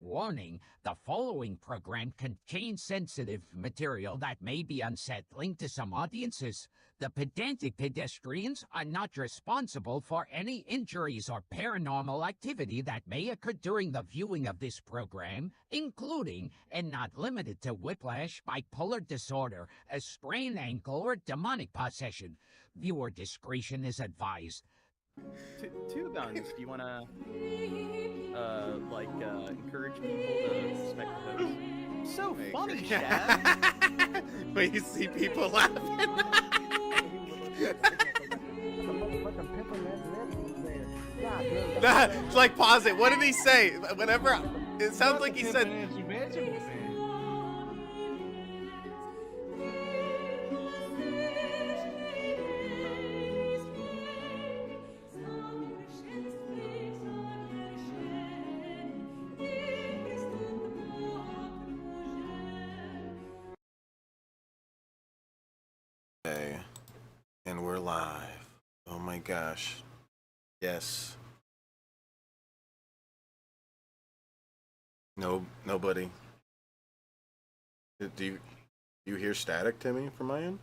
Warning, the following program contains sensitive material that may be unsettling to some audiences. The Pedantic Pedestrians are not responsible for any injuries or paranormal activity that may occur during the viewing of this program, including, and not limited to, whiplash, bipolar disorder, a sprained ankle, or demonic possession. Viewer discretion is advised. Two guns. Do you want to, encourage people to respect the host? So funny, Chad. But you see people laughing. Nah, it's like, pause it. What did he say? Whenever it sounds like he said. And we're live. Oh my gosh. Yes. No, nobody. Do you hear static, Timmy, from my end?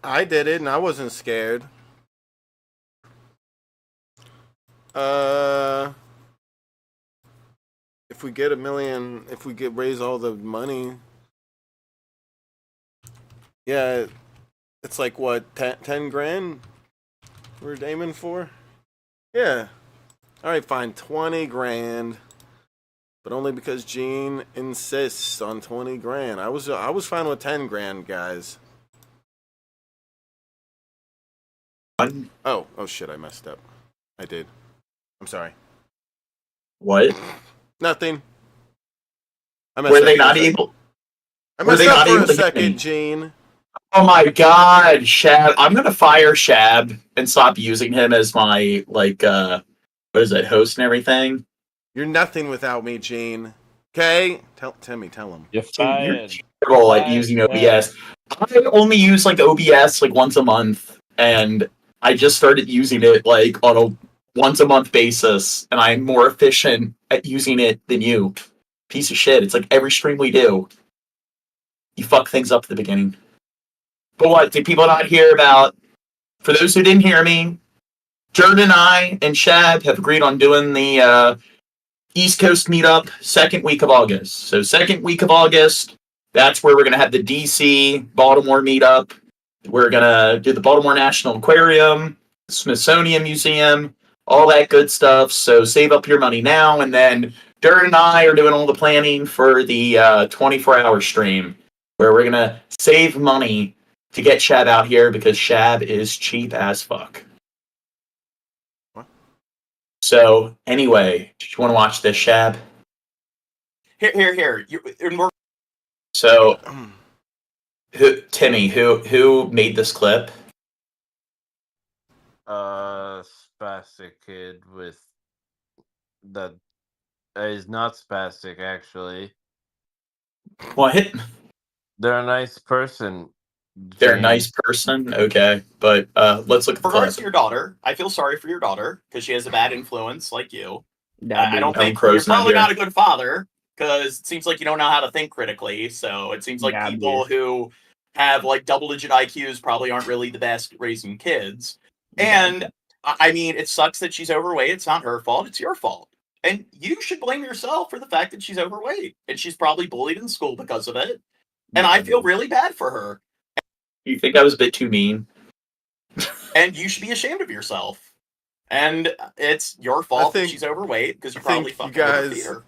I did it, and I wasn't scared. If we get $1 million, if we raise all the money, yeah, it's like what, 10 grand we're aiming for? Yeah. All right, fine, 20 grand, but only because Gene insists on 20 grand. I was fine with 10 grand, guys. Oh shit, I messed up. I did. I'm sorry. What? Nothing. Were they not able? I messed up for a second, Gene. Oh my god, Shab. I'm gonna fire Shab and stop using him as my, what is it, host and everything. You're nothing without me, Gene. Okay? Tell him. You're terrible at using OBS. I only use, OBS, once a month, and I just started using it, on a once-a-month basis, and I'm more efficient at using it than you. Piece of shit. It's like every stream we do. You fuck things up at the beginning. But what, did people not hear about? For those who didn't hear me, Jordan and I and Shab have agreed on doing the East Coast meetup second week of August. So second week of August, that's where we're going to have the DC, Baltimore meetup. We're going to do the Baltimore National Aquarium, Smithsonian Museum, all that good stuff. So save up your money now. And then Dirt and I are doing all the planning for the 24-hour stream, where we're going to save money to get Shab out here because Shab is cheap as fuck. What? So anyway, did you want to watch this, Shab? Here. So... Timmy, who made this clip? Spastic kid with the is not spastic actually. What? They're a nice person. They're a nice person, okay, but let's look at the regards clip. to your daughter, I feel sorry for your daughter because she has a bad influence like you. Nah, I don't dude, think Crow's you're probably not not a good father because it seems like you don't know how to think critically. So it seems like people who have like double-digit IQs, probably aren't really the best at raising kids. And I mean, it sucks that she's overweight. It's not her fault. It's your fault. And you should blame yourself for the fact that she's overweight. And she's probably bullied in school because of it. And I feel really bad for her. You think I was a bit too mean? And you should be ashamed of yourself. And it's your fault that she's overweight because you probably fucking overfeed her.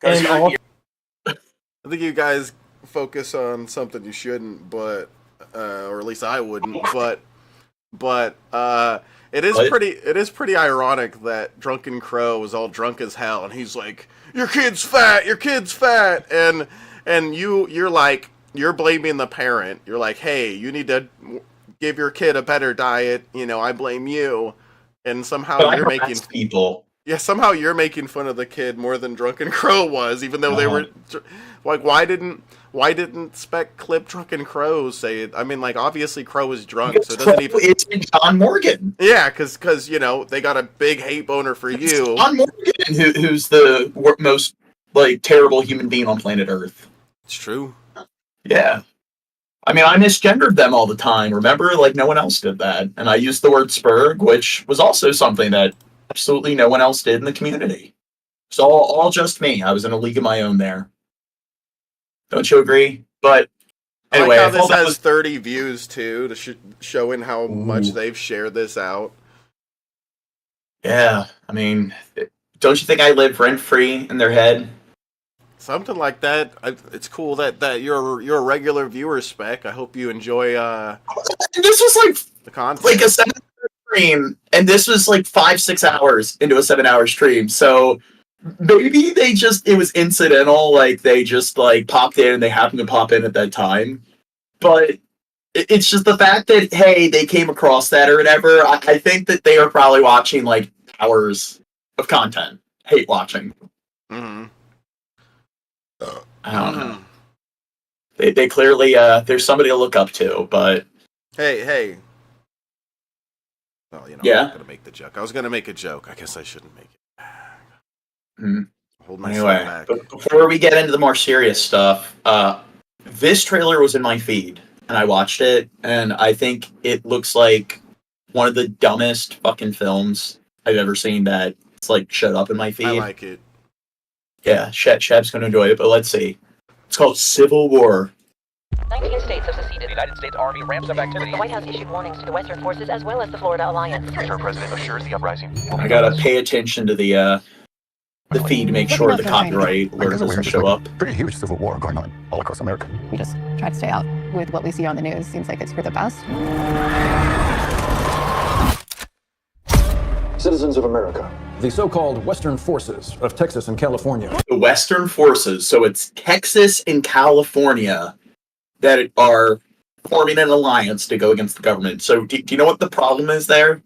I think you guys focus on something you shouldn't, but or at least I wouldn't. But it is pretty ironic that Drunken Crow was all drunk as hell, and he's like, "Your kid's fat, and you're blaming the parent. You're like, hey, you need to give your kid a better diet. I blame you, and somehow you're making people. Yeah, somehow you're making fun of the kid more than Drunken Crow was, even though they were like, why didn't Spec Clip Drunken Crow say it? I mean, like, obviously Crow was drunk, so it doesn't even. It's John Morgan. Yeah, because they got a big hate boner for It's you. John Morgan, who's the most like terrible human being on planet Earth. It's true. Yeah. I mean, I misgendered them all the time. Remember, like no one else did that, and I used the word spurg, which was also something that absolutely no one else did in the community. It's all just me. I was in a league of my own there. Don't you agree? But anyway, I like how this has 30 views too, to showing how much they've shared this out. Yeah, I mean, don't you think I live rent free in their head? Something like that. It's cool that you're a regular viewer, Spec. I hope you enjoy. This was like the content, like a 7-hour stream, and this was like 5-6 hours into a 7-hour stream. So maybe it was incidental. Like they just like popped in and they happened to pop in at that time. But it's just the fact that hey, they came across that or whatever. I think that they are probably watching like hours of content, hate watching. Mm-hmm. I don't know. They clearly there's somebody to look up to, but hey. Well, yeah. I'm not gonna make the joke. I was gonna make a joke. I guess I shouldn't make it. Hold myself anyway, back. Before we get into the more serious stuff, this trailer was in my feed, and I watched it, and I think it looks like one of the dumbest fucking films I've ever seen that it's like shut up in my feed. I like it. Yeah, Shep's going to enjoy it, but let's see. It's called Civil War. 19 states have seceded. The United States Army ramps up activity. The White House issued warnings to the Western forces as well as the Florida Alliance. The future president assures the uprising. I gotta pay attention to the feed to make sure the copyright alert doesn't show up. Pretty huge civil war going on all across America. We just try to stay out with what we see on the news. Seems like it's for the best. Citizens of America, the so-called Western forces of Texas and California. The Western forces, so it's Texas and California that are forming an alliance to go against the government. So do you know what the problem is there?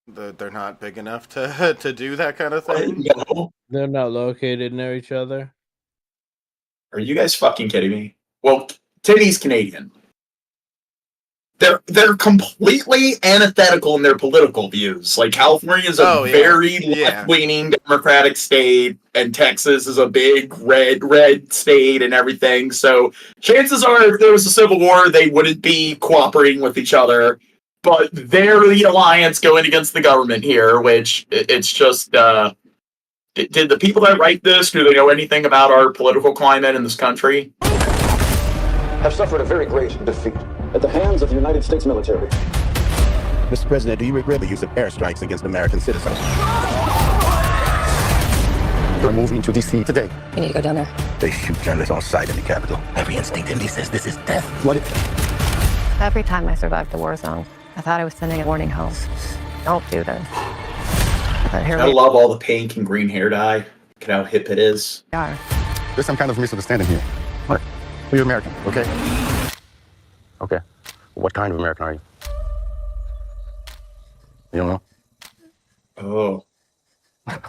They're not big enough to do that kind of thing? No. They're not located near each other. Are you guys fucking kidding me? Well, Titty's Canadian. They're completely antithetical in their political views. Like California is a very left-leaning Democratic state, and Texas is a big red state and everything. So chances are, if there was a civil war, they wouldn't be cooperating with each other. But they're the alliance going against the government here, which it's just. Did the people that write this, do they know anything about our political climate in this country? Have suffered a very great defeat at the hands of the United States military. Mr. President, do you regret the use of airstrikes against American citizens? We're moving to D.C. today. We need to go down there. They shoot journalists on sight in the Capitol. Every instinct in me says this is death. What? Every time I survived the war zone, I thought I was sending a warning home. Don't do this. But here I we love all the pink and green hair dye. Look at how hip it is. are. There's some kind of misunderstanding here. What? You're American, okay? Okay. What kind of American are you? You don't know? Oh. The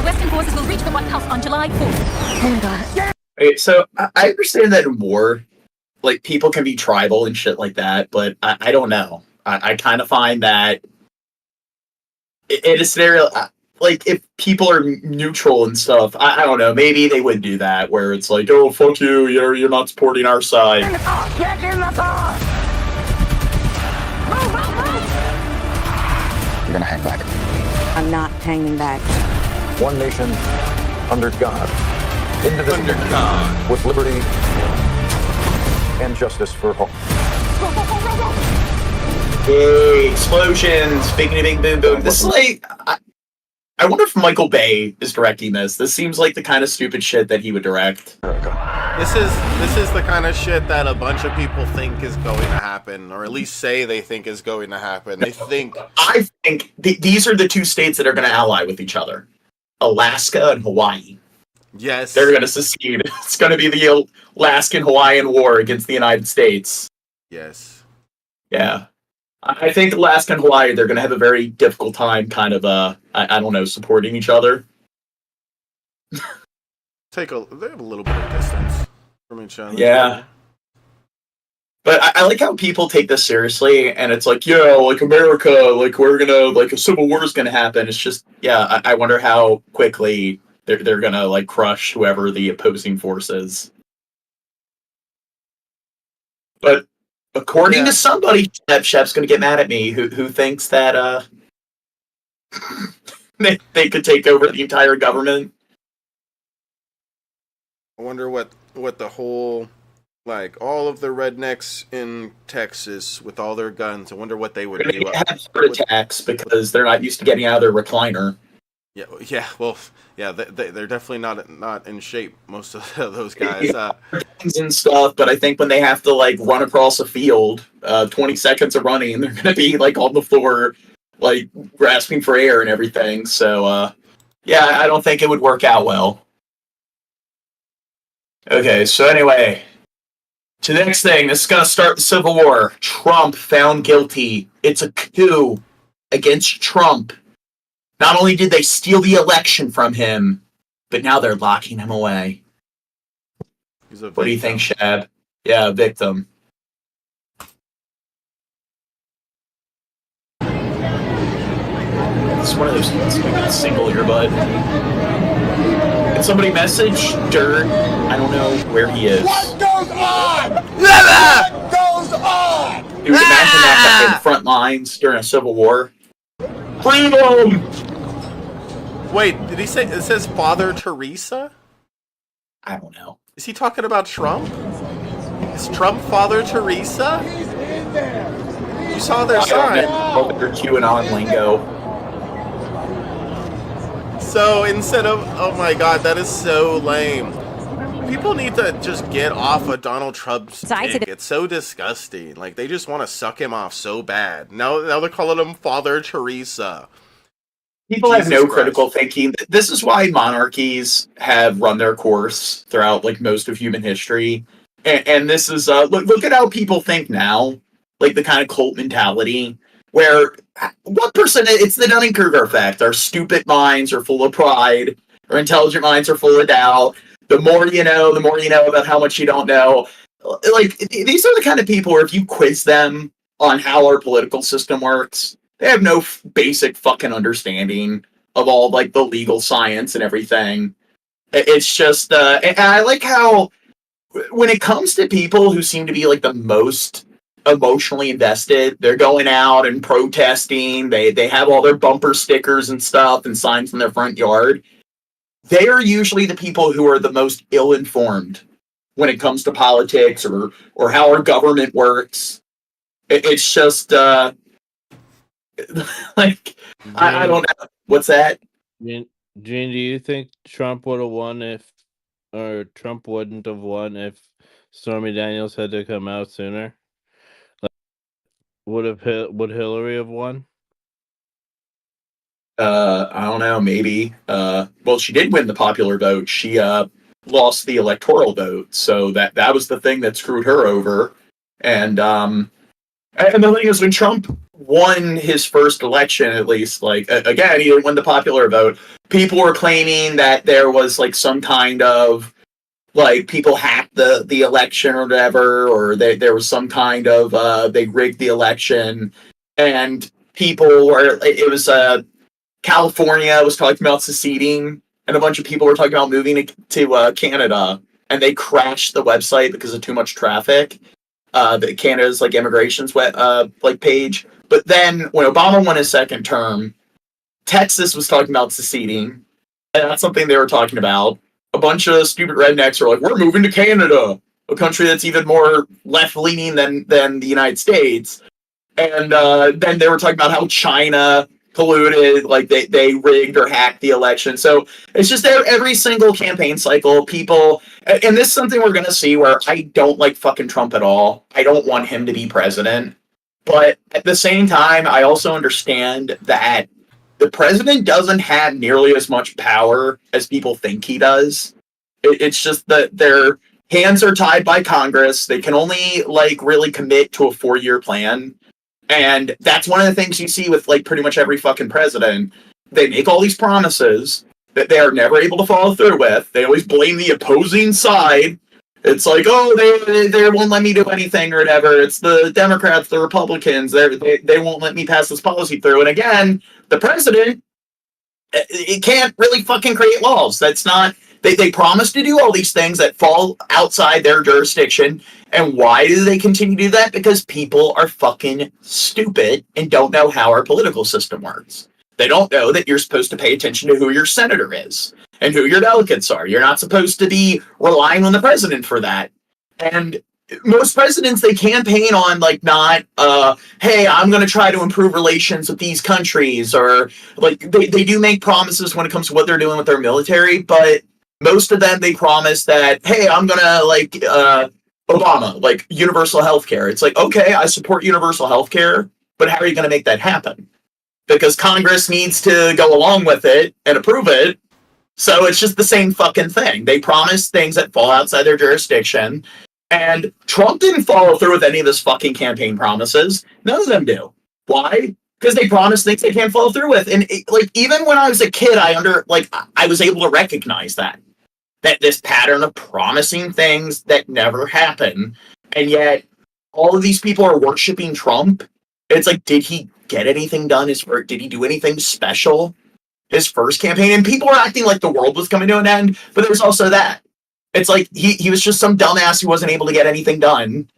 Western forces will reach the White House on July 4th. Oh my god. Okay, so I understand that in war, like, people can be tribal and shit like that, but I don't know. I kind of find that in a scenario, like if people are neutral and stuff, I don't know, maybe they would do that where it's like, oh fuck you, you're not supporting our side. Get in the car! Move, move, move! You're gonna hang back. I'm not hanging back. One nation under God. Indivisible. Under God. With liberty and justice for all. Yay, explosions, big boom boom. This is like, I wonder if Michael Bay is directing this. This seems like the kind of stupid shit that he would direct. This is the kind of shit that a bunch of people think is going to happen, or at least say they think is going to happen. I think these are the two states that are going to ally with each other. Alaska and Hawaii. Yes. They're going to secede. It's going to be the Alaskan-Hawaiian War against the United States. Yes. Yeah. I think Alaska and Hawaii, they're going to have a very difficult time kind of, I don't know, supporting each other. They have a little bit of distance from each other. Yeah. But I like how people take this seriously, and it's like, yeah, like America, like we're going to, like a civil war is going to happen. It's just, yeah, I wonder how quickly they're going to, like, crush whoever the opposing force is. But according to somebody, Shep's going to get mad at me, who thinks that they could take over the entire government. I wonder what the whole, like, all of the rednecks in Texas with all their guns, I wonder what they would do. They have heart attacks because they're not used to getting out of their recliner. Yeah, they're definitely not in shape, most of those guys. And stuff, but I think when they have to, like, run across a field, 20 seconds of running, they're going to be, like, on the floor, like, grasping for air and everything. So, yeah, I don't think it would work out well. Okay, so anyway, to the next thing, this is going to start the Civil War. Trump found guilty. It's a coup against Trump. Not only did they steal the election from him, but now they're locking him away. What do you think, Shab? Yeah, victim. It's one of those things, like a single earbud. Did somebody message Dirt? I don't know where he is. What goes on? What goes on? Dude, imagine that in the front lines during a civil war. Freedom! Wait, did he say, it says Father Teresa? I don't know. Is he talking about Trump? Is Trump Father Teresa? You saw their sign. Their QAnon lingo. So instead of, oh my god, that is so lame. People need to just get off of Donald Trump's dick. It's so disgusting. Like, they just want to suck him off so bad. Now they're calling him Father Teresa. People have no critical thinking. This is why monarchies have run their course throughout, like, most of human history. And this is, look at how people think now. Like, the kind of cult mentality where what percent, it's the Dunning-Kruger effect. Our stupid minds are full of pride. Our intelligent minds are full of doubt. The more you know about how much you don't know. Like, these are the kind of people where if you quiz them on how our political system works, they have no basic fucking understanding of all, like, the legal science and everything. It's just, and I like how when it comes to people who seem to be, like, the most emotionally invested, they're going out and protesting. They have all their bumper stickers and stuff and signs in their front yard. They are usually the people who are the most ill-informed when it comes to politics or how our government works. It's just, like, I don't know. What's that? Gene, do you think Trump would have won Trump wouldn't have won if Stormy Daniels had to come out sooner? Like, would Hillary have won? I don't know, maybe. Well, she did win the popular vote. She lost the electoral vote, so that was the thing that screwed her over. And the thing is, when Trump won his first election, at least, like, again, he didn't win the popular vote. People were claiming that there was, like, some kind of, like, people hacked the election or whatever, or there was some kind of, they rigged the election, and people were, it was California was talking about seceding, and a bunch of people were talking about moving to Canada, and they crashed the website because of too much traffic. The Canada's like immigration's page. But then when Obama won his second term, Texas was talking about seceding, and that's something they were talking about. A bunch of stupid rednecks are like, "We're moving to Canada, a country that's even more left-leaning than the United States." And then they were talking about how China colluded, like they rigged or hacked the election. So it's just every single campaign cycle, people, and this is something we're going to see where I don't like fucking Trump at all. I don't want him to be president. But at the same time, I also understand that the president doesn't have nearly as much power as people think he does. It's just that their hands are tied by Congress. They can only like really commit to a 4-year plan. And that's one of the things you see with like pretty much every fucking president. They make all these promises that they are never able to follow through with. They always blame the opposing side. It's like, oh, they won't let me do anything or whatever. It's the Democrats, the Republicans. They won't let me pass this policy through. And again, the president, it can't really fucking create laws. That's not... They promise to do all these things that fall outside their jurisdiction. And why do they continue to do that? Because people are fucking stupid and don't know how our political system works. They don't know that you're supposed to pay attention to who your senator is and who your delegates are. You're not supposed to be relying on the president for that. And most presidents, they campaign on like not, hey, I'm going to try to improve relations with these countries, or like they do make promises when it comes to what they're doing with their military, but most of them, they promise that, hey, I'm going to, like, Obama, like, universal health care. It's like, okay, I support universal health care, but how are you going to make that happen? Because Congress needs to go along with it and approve it. So it's just the same fucking thing. They promise things that fall outside their jurisdiction. And Trump didn't follow through with any of his fucking campaign promises. None of them do. Why? Because they promise things they can't follow through with. And, like, even when I was a kid, I was able to recognize that this pattern of promising things that never happen, and yet all of these people are worshiping Trump. It's like, did he get anything done? Did he do anything special his first campaign? And people are acting like the world was coming to an end, but there's also that. It's like he was just some dumbass who wasn't able to get anything done.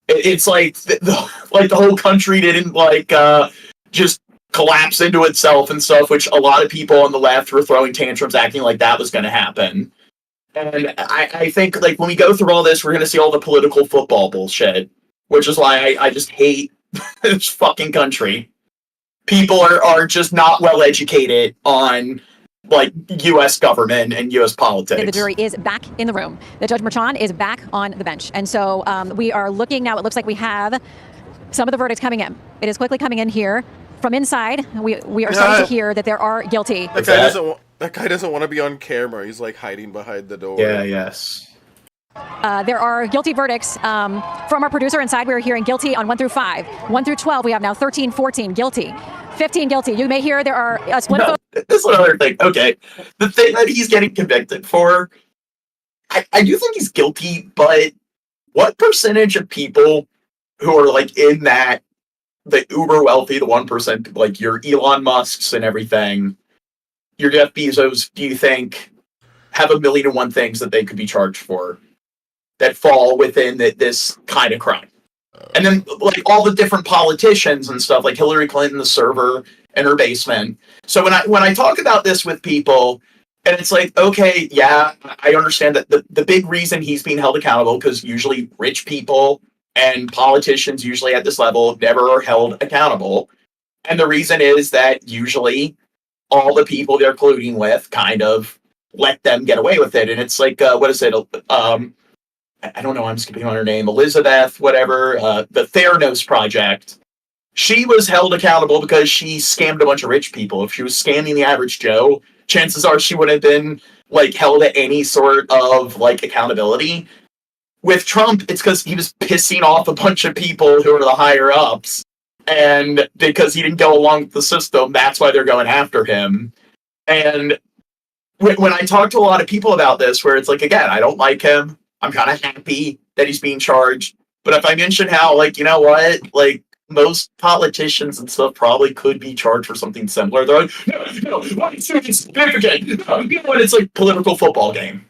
It's like the whole country didn't just collapse into itself and stuff, which a lot of people on the left were throwing tantrums acting like that was going to happen. And I think, like, when we go through all this, we're going to see all the political football bullshit, which is why I just hate this fucking country. People are just not well educated on, like, U.S. government and U.S. politics. The jury is back in the room. The Judge Merchan is back on the bench. And so we are looking now. It looks like we have some of the verdicts coming in. It is quickly coming in here. From inside, we are starting to hear that there are guilty. That guy doesn't want to be on camera. He's like hiding behind the door. Yeah, yes. There are guilty verdicts from our producer inside. We're hearing guilty on 1 through 5. 1 through 12, we have now 13, 14 guilty. 15 guilty. You may hear there are a split vote. This is another thing. Okay. The thing that he's getting convicted for, I do think he's guilty, but what percentage of people who are like in that, the uber wealthy, the 1%, like your Elon Musks and everything, your Jeff Bezos, do you think have 1,000,001 things that they could be charged for that fall within this kind of crime? And then, like, all the different politicians and stuff, like Hillary Clinton, the server in her basement. So when I talk about this with people, and it's like, okay, yeah, I understand that the big reason he's being held accountable, because usually rich people and politicians usually at this level never are held accountable. And the reason is that usually all the people they're colluding with kind of let them get away with it. And it's like, what is it? I don't know, I'm skipping on her name. Elizabeth, whatever, the Theranos Project. She was held accountable because she scammed a bunch of rich people. If she was scamming the average Joe, chances are she would have been, like, held at any sort of, like, accountability. With Trump, it's because he was pissing off a bunch of people who are the higher ups. And because he didn't go along with the system, that's why they're going after him. And when I talk to a lot of people about this, where it's like, again, I don't like him. I'm kind of happy that he's being charged. But if I mention how, like, you know what, like, most politicians and stuff probably could be charged for something similar. They're like, no, why is it significant? No, and it's like political football game.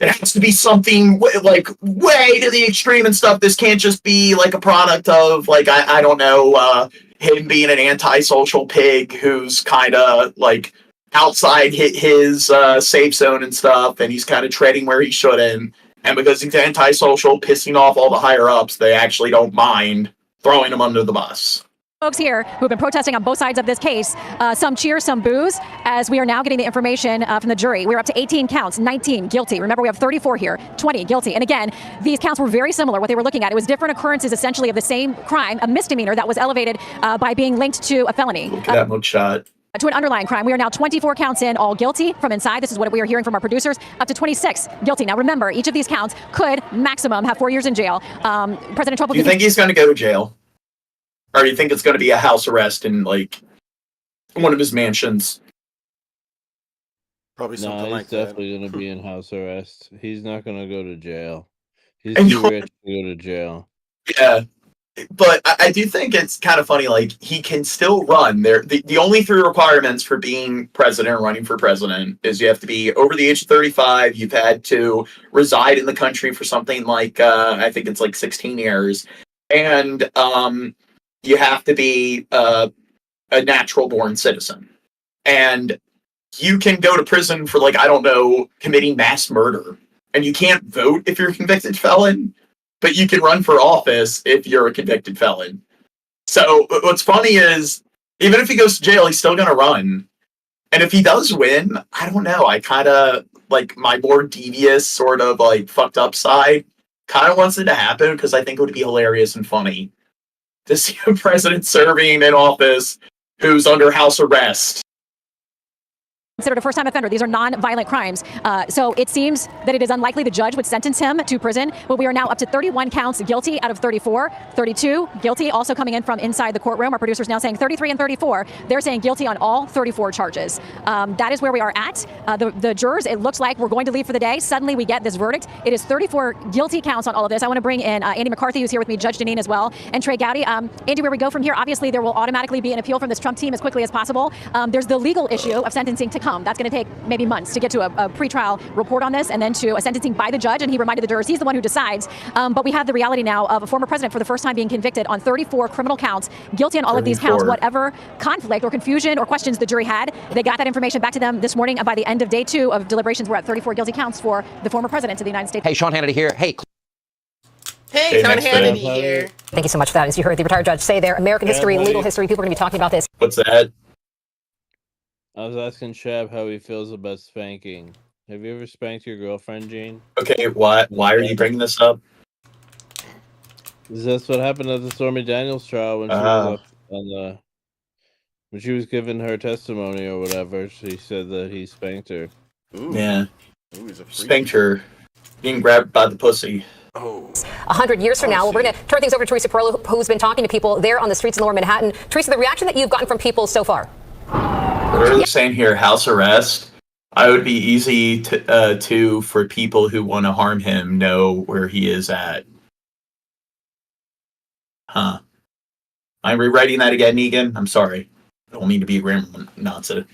It has to be something like way to the extreme and stuff. This can't just be like a product of like I don't know him being an antisocial pig who's kind of like outside his safe zone and stuff, and he's kind of treading where he shouldn't. And because he's antisocial, pissing off all the higher ups, they actually don't mind throwing him under the bus. Folks here who've been protesting on both sides of this case, some cheer, some boos, as we are now getting the information from the jury. We're up to 18 counts, 19 guilty. Remember, we have 34 here, 20 guilty. And again, these counts were very similar, what they were looking at. It was different occurrences, essentially, of the same crime, a misdemeanor that was elevated by being linked to a felony. Look at that mugshot. To an underlying crime. We are now 24 counts in, all guilty from inside. This is what we are hearing from our producers, up to 26 guilty. Now, remember, each of these counts could maximum have 4 years in jail. President Trump will Do you think he's going to go to jail? Or do you think it's going to be a house arrest in, like, one of his mansions? Probably something he's like definitely that. going to be in house arrest. He's not going to go to jail. He's too rich to go to jail. Yeah. But I do think it's kind of funny, like, he can still run. The only 3 requirements for being president or running for president is you have to be over the age of 35, you've had to reside in the country for something like, I think it's like 16 years, and you have to be a natural-born citizen. And you can go to prison for, like, I don't know, committing mass murder. And you can't vote if you're a convicted felon. But you can run for office if you're a convicted felon. So what's funny is, even if he goes to jail, he's still going to run. And if he does win, I don't know. I kind of, like, my more devious sort of, like, fucked up side kind of wants it to happen because I think it would be hilarious and funny to see a president serving in office who's under house arrest. Considered a first-time offender. These are non-violent crimes. So it seems that it is unlikely the judge would sentence him to prison, but we are now up to 31 counts guilty out of 34, 32 guilty, also coming in from inside the courtroom. Our producer's now saying 33 and 34. They're saying guilty on all 34 charges. That is where we are at. The jurors, it looks like we're going to leave for the day. Suddenly we get this verdict. It is 34 guilty counts on all of this. I want to bring in Andy McCarthy, who's here with me, Judge Deneen as well, and Trey Gowdy. Andy, where we go from here, obviously there will automatically be an appeal from this Trump team as quickly as possible. There's the legal issue of sentencing to come. That's going to take maybe months to get to a pretrial report on this and then to a sentencing by the judge. And he reminded the jurors he's the one who decides. But we have the reality now of a former president for the first time being convicted on 34 criminal counts, guilty on all of these counts. Whatever conflict or confusion or questions the jury had, they got that information back to them this morning. And by the end of day 2 of deliberations, we're at 34 guilty counts for the former president of the United States. Hey, Sean Hannity here. Hey, Sean Hannity here. Thank you so much for that. As you heard the retired judge say there, American history and legal history, people are going to be talking about this. What's that? I was asking Shab how he feels about spanking. Have you ever spanked your girlfriend, Gene? Okay, why are you bringing this up? That's what happened at the Stormy Daniels trial when she was up on when she was giving her testimony or whatever. She said that he spanked her. Ooh. Yeah. Ooh, he's a freak. Spanked her. Being grabbed by the pussy. Oh. 100 years from now, we're going to turn things over to Teresa Perillo, who's been talking to people there on the streets in Lower Manhattan. Teresa, the reaction that you've gotten from people so far? They're saying here, house arrest. I would be easy to for people who want to harm him know where he is at. Huh. I'm rewriting that again, Negan. I'm sorry. I don't mean to be a grammar Nazi.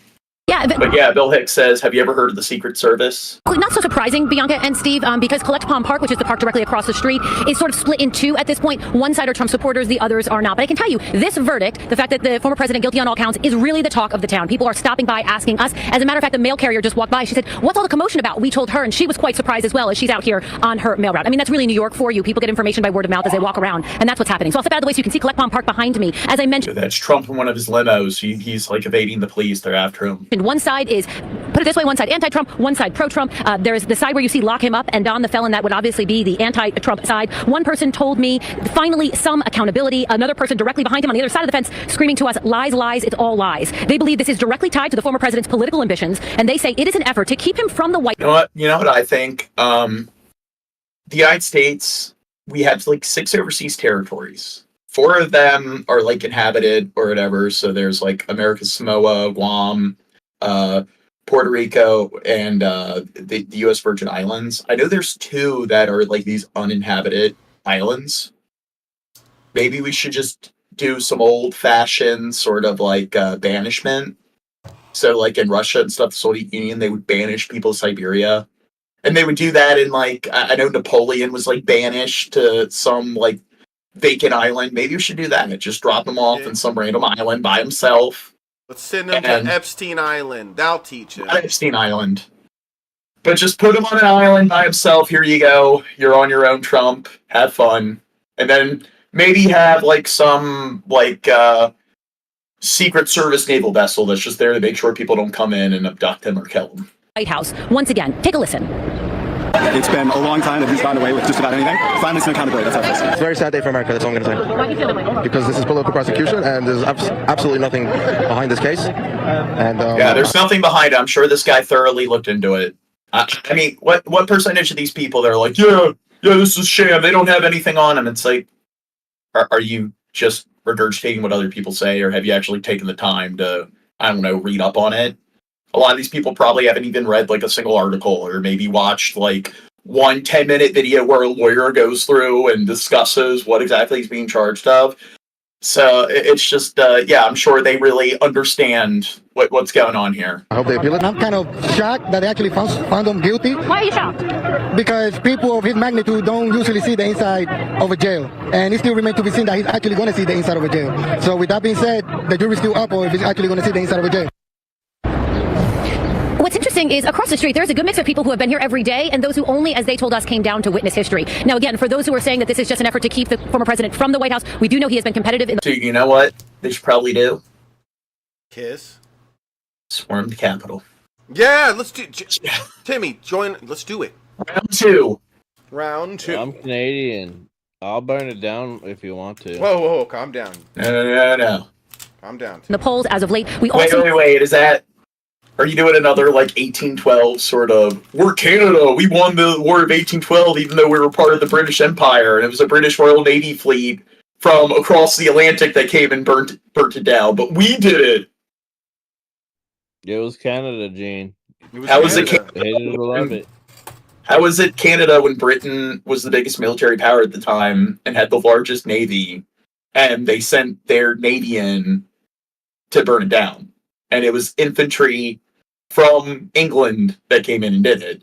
Yeah, but yeah, Bill Hicks says, have you ever heard of the Secret Service? Not so surprising, Bianca and Steve, because Collect Palm Park, which is the park directly across the street, is sort of split in two at this point. One side are Trump supporters, the others are not. But I can tell you, this verdict, the fact that the former president guilty on all counts, is really the talk of the town. People are stopping by, asking us. As a matter of fact, the mail carrier just walked by. She said, what's all the commotion about? We told her, and she was quite surprised as well as she's out here on her mail route. I mean, that's really New York for you. People get information by word of mouth as they walk around, and that's what's happening. So I'll step out of the way so you can see Collect Palm Park behind me. As I mentioned, that's Trump in one of his limos. He's like evading the police. They're after him. One side is, put it this way, one side anti-Trump, one side pro-Trump. There's the side where you see lock him up and Don the felon. That would obviously be the anti-Trump side. One person told me, finally, some accountability. Another person directly behind him on the other side of the fence screaming to us, lies, lies, it's all lies. They believe this is directly tied to the former president's political ambitions, and they say it is an effort to keep him from the White House. You know what I think? The United States, we have like 6 overseas territories. 4 of them are like inhabited or whatever. So there's like America's Samoa, Guam, Puerto Rico, and the U.S. Virgin Islands. I know there's 2 that are like these uninhabited islands. Maybe we should just do some old-fashioned sort of like banishment. So like in Russia and stuff, the Soviet Union, they would banish people to Siberia. And they would do that in like, I know Napoleon was like banished to some like vacant island. Maybe we should do that. Just drop him off in some random island by himself. Let's send him to Epstein Island. That'll teach him. Epstein Island. But just put him on an island by himself. Here you go. You're on your own, Trump. Have fun. And then maybe have like some like Secret Service naval vessel that's just there to make sure people don't come in and abduct him or kill him. White House. Once again, take a listen. It's been a long time that he's gotten away with just about anything. Finally, some accountability. That's how it is. It's a very sad day for America. That's all I'm going to say. Why do you feel that way? Because this is political prosecution, and there's absolutely nothing behind this case. And yeah, there's nothing behind it. I'm sure this guy thoroughly looked into it. I mean, what percentage of these people they're like, yeah, this is sham. They don't have anything on them. It's like, are you just regurgitating what other people say, or have you actually taken the time to, I don't know, read up on it? A lot of these people probably haven't even read like a single article, or maybe watched like 1 10-minute video where a lawyer goes through and discusses what exactly he's being charged of. So it's just, yeah, I'm sure they really understand what's going on here. I hope they appeal it. I'm kind of shocked that they actually found him guilty. Why are you shocked? Because people of his magnitude don't usually see the inside of a jail. And it still remains to be seen that he's actually going to see the inside of a jail. So with that being said, the jury's still up or if he's actually going to see the inside of a jail. What's interesting is across the street, there's a good mix of people who have been here every day and those who only, as they told us, came down to witness history. Now, again, for those who are saying that this is just an effort to keep the former president from the White House, we do know he has been competitive in the... So you know what they should probably do? Kiss. Swarm the Capitol. Yeah, let's do... Timmy, join... Let's do it. Round 2. Round 2. I'm Canadian. I'll burn it down if you want to. Whoa, calm down. No. Calm down. The polls as of late. We Wait, is that... Are you doing another, like, 1812 sort of, we're Canada, we won the War of 1812 even though we were part of the British Empire, and it was a British Royal Navy fleet from across the Atlantic that came and burnt it down, but we did it! It was Canada, Gene. How was it Canada? Hated it or love it. How was it Canada when Britain was the biggest military power at the time and had the largest navy, and they sent their navy in to burn it down? And it was infantry from England that came in and did it.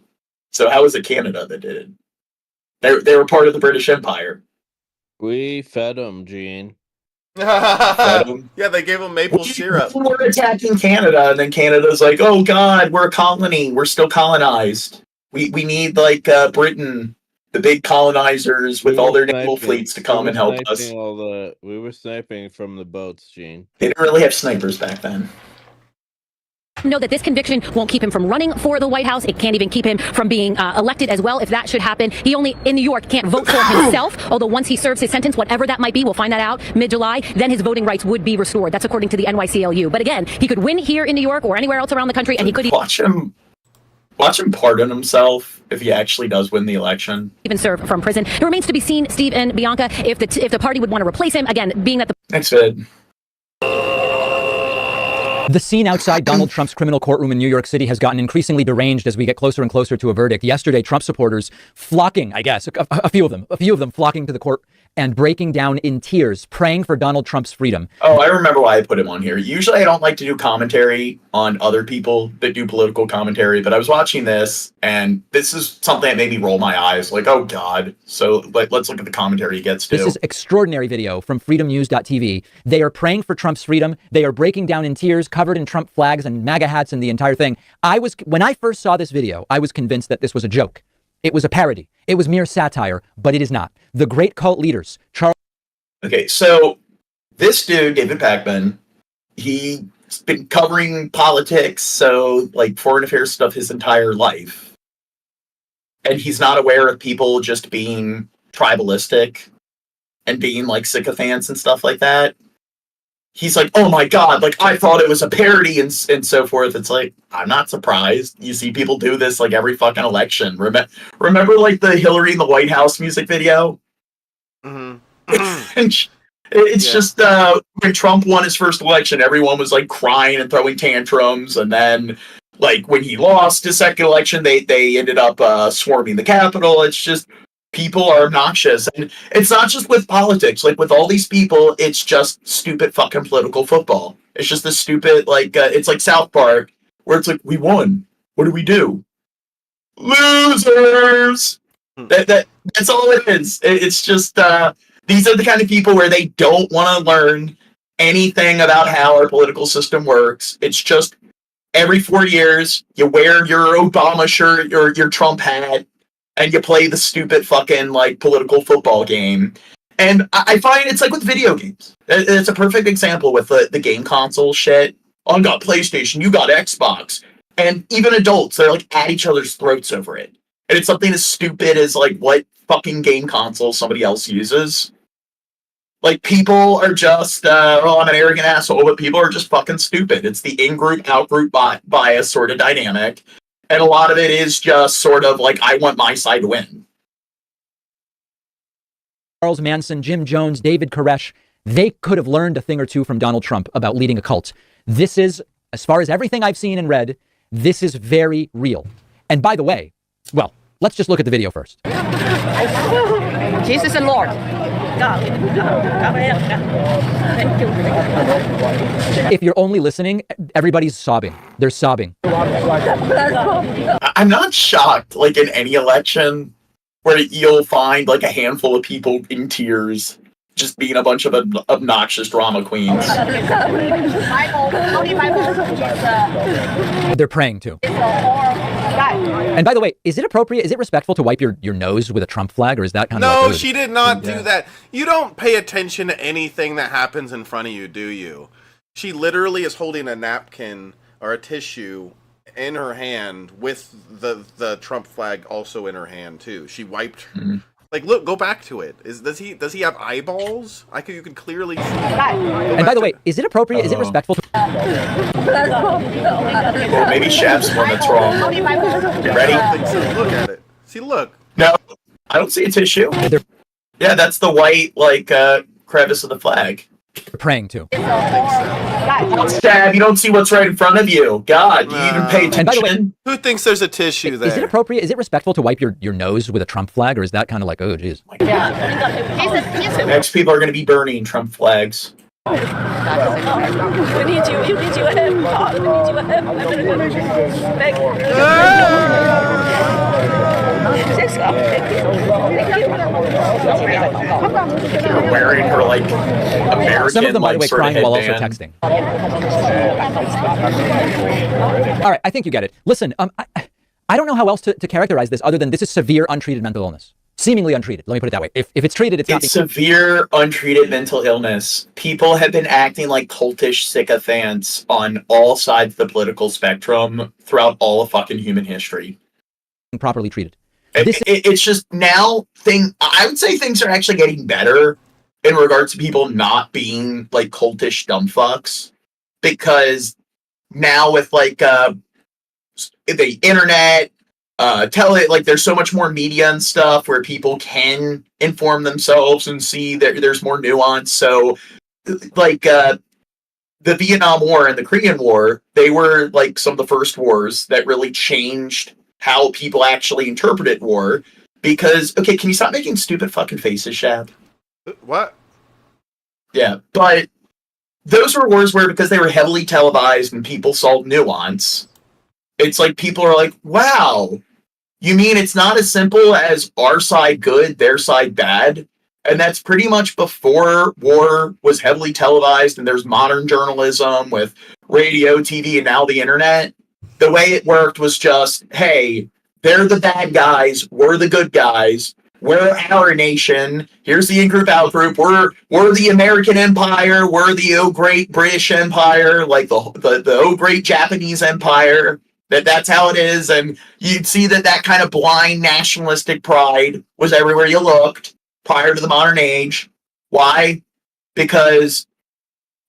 So how was it Canada that did it? They were part of the British Empire. We fed them, Gene. Yeah, they gave them maple syrup. We're attacking Canada, and then Canada's like, oh God, we're a colony. We're still colonized. We need, like, Britain, the big colonizers with all their naval fleets to come and help us. We were sniping from the boats, Gene. They didn't really have snipers back then. Know that this conviction won't keep him from running for the White House. It can't even keep him from being elected as well, if that should happen. He only, in New York, can't vote for himself, although once he serves his sentence, whatever that might be, we'll find that out mid-July, then his voting rights would be restored. That's according to the NYCLU. But again, he could win here in New York or anywhere else around the country, and he could... Watch him pardon himself if he actually does win the election. Even serve from prison. It remains to be seen, Steve and Bianca, if the party would want to replace him. Again, being that the... Thanks, Vid. The scene outside Donald Trump's criminal courtroom in New York City has gotten increasingly deranged as we get closer and closer to a verdict. Yesterday, Trump supporters flocking, I guess, a few of them flocking to the court and breaking down in tears, praying for Donald Trump's freedom. Oh, I remember why I put him on here. Usually I don't like to do commentary on other people that do political commentary, but I was watching this, and this is something that made me roll my eyes, like, oh God. So let's look at the commentary he gets to. This is extraordinary video from freedomnews.tv. They are praying for Trump's freedom. They are breaking down in tears, covered in Trump flags and MAGA hats and the entire thing. When I first saw this video, I was convinced that this was a joke. It was a parody. It was mere satire, but it is not. The great cult leaders, Charles... Okay, so this dude, David Pakman, he's been covering politics, so like foreign affairs stuff his entire life. And he's not aware of people just being tribalistic and being like sycophants and stuff like that. He's like, oh my God, like I thought it was a parody and so forth. It's like, I'm not surprised. You see people do this like every fucking election. Remember like the Hillary in the White House music video? Mm-hmm. It's just when Trump won his first election, everyone was like crying and throwing tantrums. And then like when he lost his second election, they ended up swarming the Capitol. It's just People are obnoxious, and it's not just with politics. Like with all these people, it's just stupid fucking political football. It's just the stupid it's like South Park, where it's like, we won. What do we do? Losers. That's all it is. It's just these are the kind of people where they don't want to learn anything about how our political system works. It's just every 4 years you wear your Obama shirt or your Trump hat and you play the stupid fucking political football game. And I find it's like with video games. It's a perfect example with the game console shit. Oh, I got PlayStation, you got Xbox. And even adults, they're at each other's throats over it. And it's something as stupid as what fucking game console somebody else uses. People are just, I'm an arrogant asshole, but people are just fucking stupid. It's the in-group, out-group bias sort of dynamic. And a lot of it is just sort of I want my side to win. Charles Manson, Jim Jones, David Koresh, they could have learned a thing or two from Donald Trump about leading a cult. This is, as far as everything I've seen and read, this is very real. And by the way, well, let's just look at the video first. Jesus and Lord. If you're only listening, everybody's sobbing. They're sobbing. I'm not shocked, in any election, where you'll find, a handful of people in tears, just being a bunch of obnoxious drama queens. They're praying too. And by the way, is it appropriate, is it respectful to wipe your nose with a Trump flag, or is that kind of No, she did not do that. You don't pay attention to anything that happens in front of you, do you? She literally is holding a napkin or a tissue in her hand with the Trump flag also in her hand too. She wiped look, go back to it. Does he have eyeballs? You can clearly see. And by the way, is it appropriate? Is it respectful to... Well, maybe Shab's the one that's wrong. You ready? I don't think so. Look at it. See, look. No, I don't see a tissue. Yeah, that's the white crevice of the flag. They're praying too. Shab, you don't see what's right in front of you. God, do you even pay attention? And by the way, who thinks there's a tissue there? Is it appropriate? Is it respectful to wipe your nose with a Trump flag, or is that kind of oh, geez? Next people are going to be burning Trump flags. We need you. We need you ahead. We need you ahead. You're wearing her American. Some of them, by the way, crying while also texting. All right, I think you get it. Listen, I don't know how else to characterize this other than this is severe untreated mental illness. Seemingly untreated. Let me put it that way. If it's treated, it's not. It's severe untreated mental illness. People have been acting like cultish sycophants on all sides of the political spectrum throughout all of fucking human history. Properly treated. It's just now I would say things are actually getting better in regards to people not being cultish dumb fucks, because now with the internet, there's so much more media and stuff where people can inform themselves and see that there's more nuance. So the Vietnam War and the Korean War, they were some of the first wars that really changed how people actually interpreted war. Because, okay, can you stop making stupid fucking faces, Shab? What? Yeah, but those were wars where, because they were heavily televised and people saw nuance, it's people are wow, you mean it's not as simple as our side good, their side bad? And that's pretty much before war was heavily televised and there's modern journalism with radio, TV, and now the internet. The way it worked was just, hey, they're the bad guys, we're the good guys, we're our nation, here's the in-group, out-group, we're the American Empire, we're the oh great British Empire, the oh great Japanese Empire, that's how it is. And you'd see that kind of blind nationalistic pride was everywhere you looked prior to the modern age. Why? Because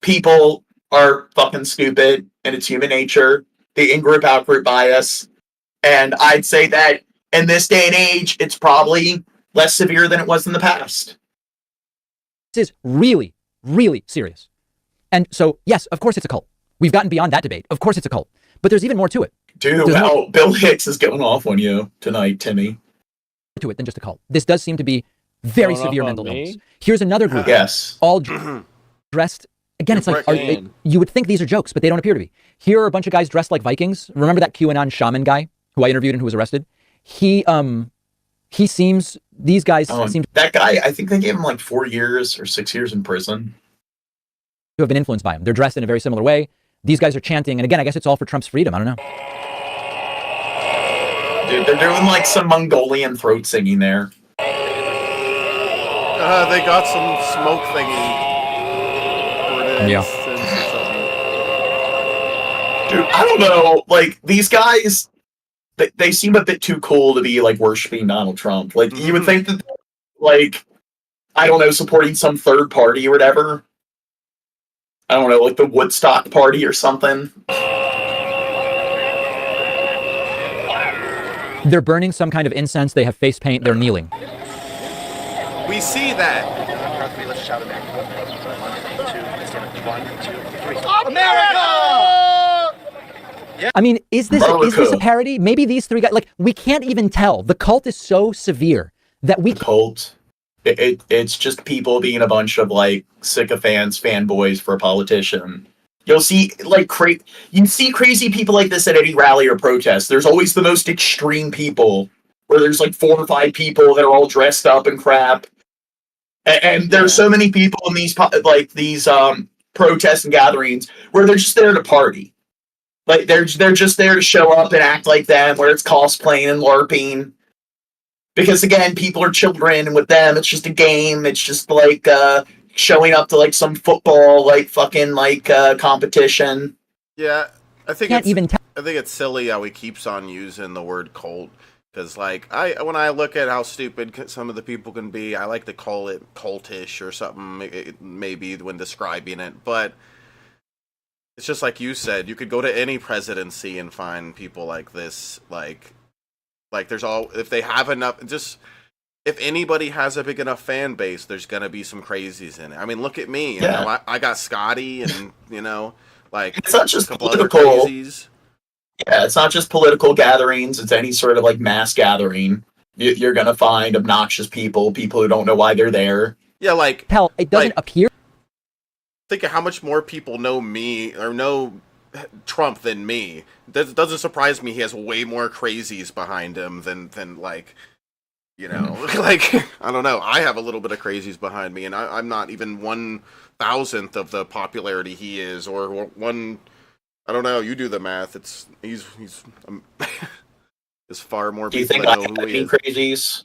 people are fucking stupid and it's human nature. The in-group, out-group bias. And I'd say that in this day and age, it's probably less severe than it was in the past. This is really, really serious. And so, yes, of course it's a cult. We've gotten beyond that debate. Of course it's a cult. But there's even more to it. Dude, Bill Hicks is going off on you tonight, Timmy. to it than just a cult. This does seem to be very Going severe off mental on me? illness. Here's another group. Yes. All dressed. Again, it's like you would think these are jokes, but they don't appear to be. Here are a bunch of guys dressed like Vikings. Remember that QAnon shaman guy who I interviewed and who was arrested? He seems, these guys seem that guy, I think they gave him like 4 years or 6 years in prison. To have been influenced by him. They're dressed in a very similar way. These guys are chanting, and again, I guess it's all for Trump's freedom. I don't know. Dude, they're doing like some Mongolian throat singing there. They got some smoke thingy. Yeah. Dude, I don't know. Like, these guys, they seem a bit too cool to be like worshiping Donald Trump. Like, you would think that, like, I don't know, supporting some third party or whatever. I don't know, like the Woodstock party or something. They're burning some kind of incense. They have face paint. They're kneeling. We see that. America! I mean, is this a parody? Maybe these three guys, like, we can't even tell. The cult is so severe that we... The cult, it's just people being a bunch of, like, sycophants, fanboys for a politician. You'll see, like, you see crazy people like this at any rally or protest. There's always the most extreme people, where there's, like, 4 or 5 people that are all dressed up and crap. And there's so many people in these, protests and gatherings where they're just there to party. Like, they're just there to show up and act like them, where it's cosplaying and LARPing. Because, again, people are children, and with them, it's just a game. It's just, like, showing up to, like, some football, like, fucking, like, competition. Yeah, I think Can't even I think it's silly how he keeps on using the word cult. Because, like, when I look at how stupid some of the people can be, I like to call it cultish or something, maybe, when describing it. But it's just like you said, you could go to any presidency and find people like this. Like there's if they have enough, if anybody has a big enough fan base, there's going to be some crazies in it. I mean, look at me. You know, I got Scotty and, like, it's not just a couple other political. crazies. Yeah, it's not just political gatherings. It's any sort of, like, mass gathering. You're going to find obnoxious people who don't know why they're there. Yeah, like... Hell, it doesn't appear... Think of how much more people know me, or know Trump than me. That doesn't surprise me. He has way more crazies behind him than like, like, I don't know. I have a little bit of crazies behind me, and I'm not even 1,000th of the popularity he is, or one... I don't know. You do the math. He's there's far more Do you people think that I know have who he any is. crazies?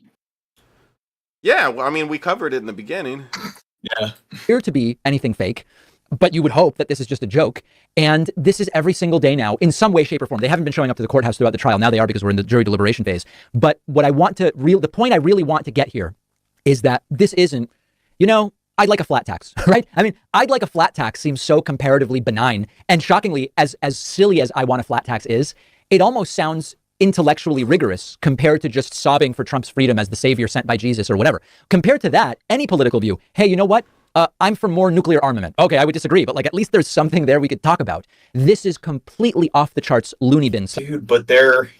Yeah, well, I mean, we covered it in the beginning. Yeah. Appear to be anything fake, but you would hope that this is just a joke. And this is every single day now, in some way, shape, or form. They haven't been showing up to the courthouse throughout the trial. Now they are, because we're in the jury deliberation phase. But what I want to the point I really want to get here is that this isn't, I'd like a flat tax, right? I mean, I'd like a flat tax seems so comparatively benign. And shockingly, as silly as I want a flat tax is, it almost sounds intellectually rigorous compared to just sobbing for Trump's freedom as the savior sent by Jesus or whatever. Compared to that, any political view, hey, you know what? I'm for more nuclear armament. Okay, I would disagree, but, like, at least there's something there we could talk about. This is completely off the charts loony bin stuff. Dude, but they're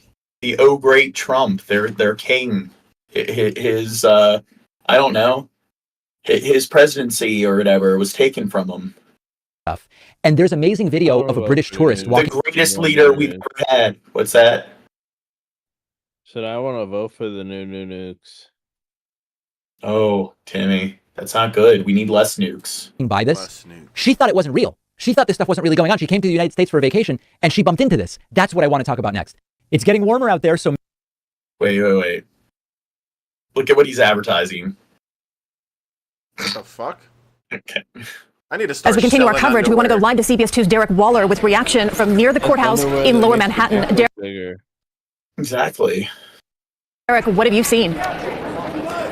the oh great Trump. They're king. His I don't know. His presidency or whatever was taken from him. And there's amazing video of a British tourist walking. The greatest leader we've ever had. What's that? Should I want to vote for the new nukes? Oh, Timmy, that's not good. We need less nukes. By this, she thought it wasn't real. She thought this stuff wasn't really going on. She came to the United States for a vacation, and she bumped into this. That's what I want to talk about next. It's getting warmer out there, so... Wait. Look at what he's advertising. What the fuck? Okay. I need to start. As we continue our selling coverage, we want to go underwear. live to CBS 2's Derek Waller with reaction from near the courthouse in Lower Manhattan. Bigger. Exactly. Derek, what have you seen?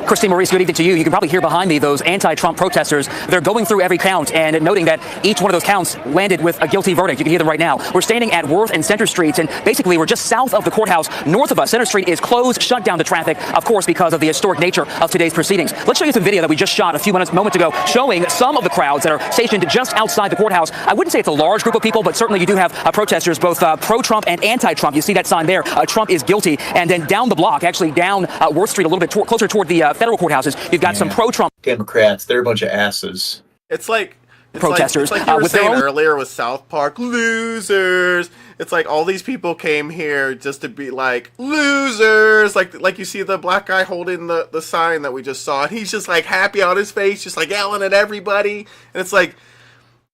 Christine Maurice, good evening to you. You can probably hear behind me those anti-Trump protesters. They're going through every count and noting that each one of those counts landed with a guilty verdict. You can hear them right now. We're standing at Worth and Center Streets, and basically we're just south of the courthouse. North of us, Center Street is closed, shut down to traffic, of course, because of the historic nature of today's proceedings. Let's show you some video that we just shot a few moments ago showing some of the crowds that are stationed just outside the courthouse. I wouldn't say it's a large group of people, but certainly you do have protesters, both pro-Trump and anti-Trump. You see that sign there, Trump is guilty. And then down the block, actually down Worth Street, a little bit closer toward the federal courthouses, you've got some pro-Trump Democrats. They're a bunch of asses. It's like protesters. Like you were saying earlier with South Park, losers. It's like all these people came here just to be like losers. Like you see the black guy holding the sign that we just saw, and he's just like happy on his face, just like yelling at everybody. And it's like,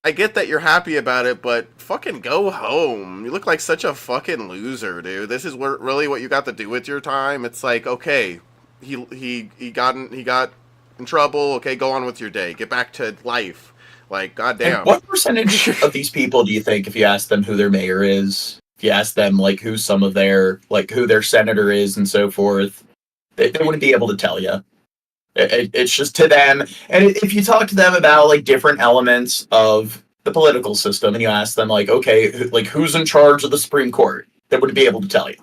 I get that you're happy about it, but fucking go home. You look like such a fucking loser, dude. This is really what you got to do with your time. It's like, okay, he got in trouble. Okay, go on with your day. Get back to life. Like, goddamn. And what percentage of these people do you think, if you ask them who their mayor is, if you ask them like who some of their who their senator is and so forth, they wouldn't be able to tell you. It's just to them. And if you talk to them about like different elements of the political system, and you ask them like, okay, who's in charge of the Supreme Court, they wouldn't be able to tell you.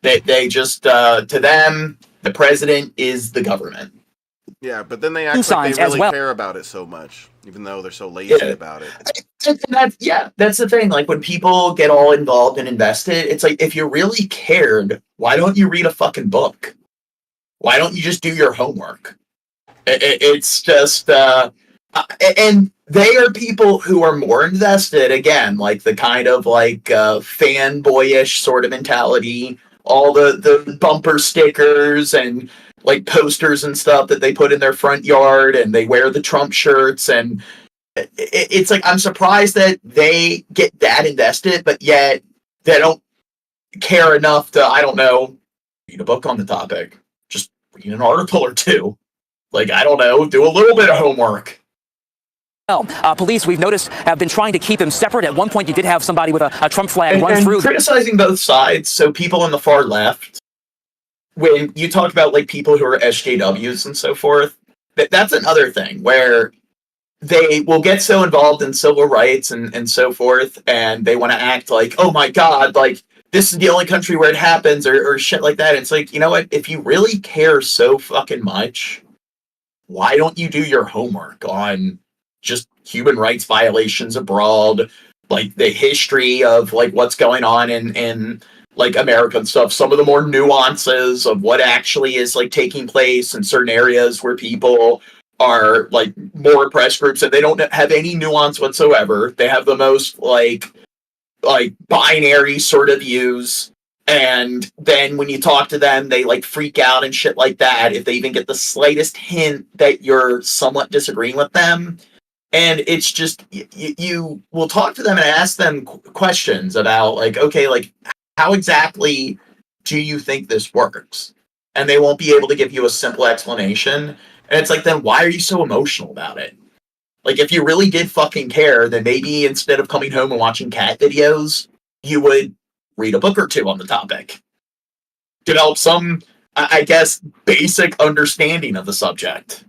They just to them, the president is the government. Yeah, but then they act like they really care about it so much, even though they're so lazy about it. That's the thing. Like when people get all involved and invested, it's like, if you really cared, why don't you read a fucking book? Why don't you just do your homework? It's just, and they are people who are more invested, again, like the kind of like fanboyish sort of mentality, all the bumper stickers and like posters and stuff that they put in their front yard, and they wear the Trump shirts, and it's like, I'm surprised that they get that invested, but yet they don't care enough to, I don't know, read a book on the topic. Just read an article or two. Like, I don't know, do a little bit of homework. Police, we've noticed, have been trying to keep them separate. At one point, you did have somebody with a Trump flag run through. Criticizing both sides, so people on the far left, when you talk about like people who are SJWs and so forth, that's another thing where they will get so involved in civil rights and so forth, and they want to act like, oh my God, like this is the only country where it happens, or shit like that. It's like, you know what? If you really care so fucking much, why don't you do your homework on just human rights violations abroad, like the history of like what's going on in like American stuff, some of the more nuances of what actually is like taking place in certain areas where people are like more oppressed groups, and they don't have any nuance whatsoever. They have the most like binary sort of views, and then when you talk to them, they like freak out and shit like that if they even get the slightest hint that you're somewhat disagreeing with them. And it's just, you will talk to them and ask them questions about like, okay, like, how exactly do you think this works? And they won't be able to give you a simple explanation. And it's like, then why are you so emotional about it? Like, if you really did fucking care, then maybe instead of coming home and watching cat videos, you would read a book or two on the topic. Develop some, I guess, basic understanding of the subject.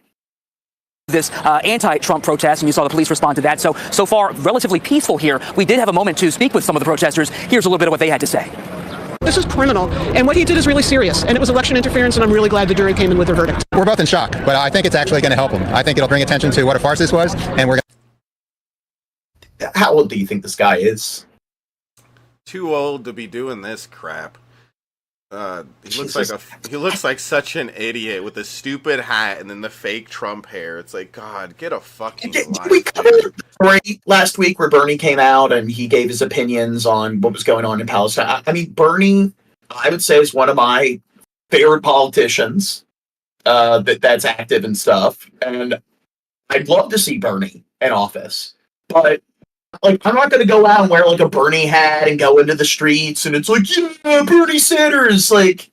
This anti-Trump protest, and you saw the police respond to that. So far, relatively peaceful here. We did have a moment to speak with some of the protesters. Here's a little bit of what they had to say. This is criminal, and what he did is really serious, and it was election interference, and I'm really glad the jury came in with their verdict. We're both in shock, but I think it's actually going to help him. I think it'll bring attention to what a farce this was, and we're going to... How old do you think this guy is? Too old to be doing this crap. He looks like such an idiot with the stupid hat and then the fake Trump hair. It's like, God, get a fucking life. We covered the story last week where Bernie came out and he gave his opinions on what was going on in Palestine. I mean, Bernie, I would say, is one of my favorite politicians that's active and stuff. And I'd love to see Bernie in office, but like, I'm not going to go out and wear like a Bernie hat and go into the streets and it's like, yeah, Bernie Sanders. Like,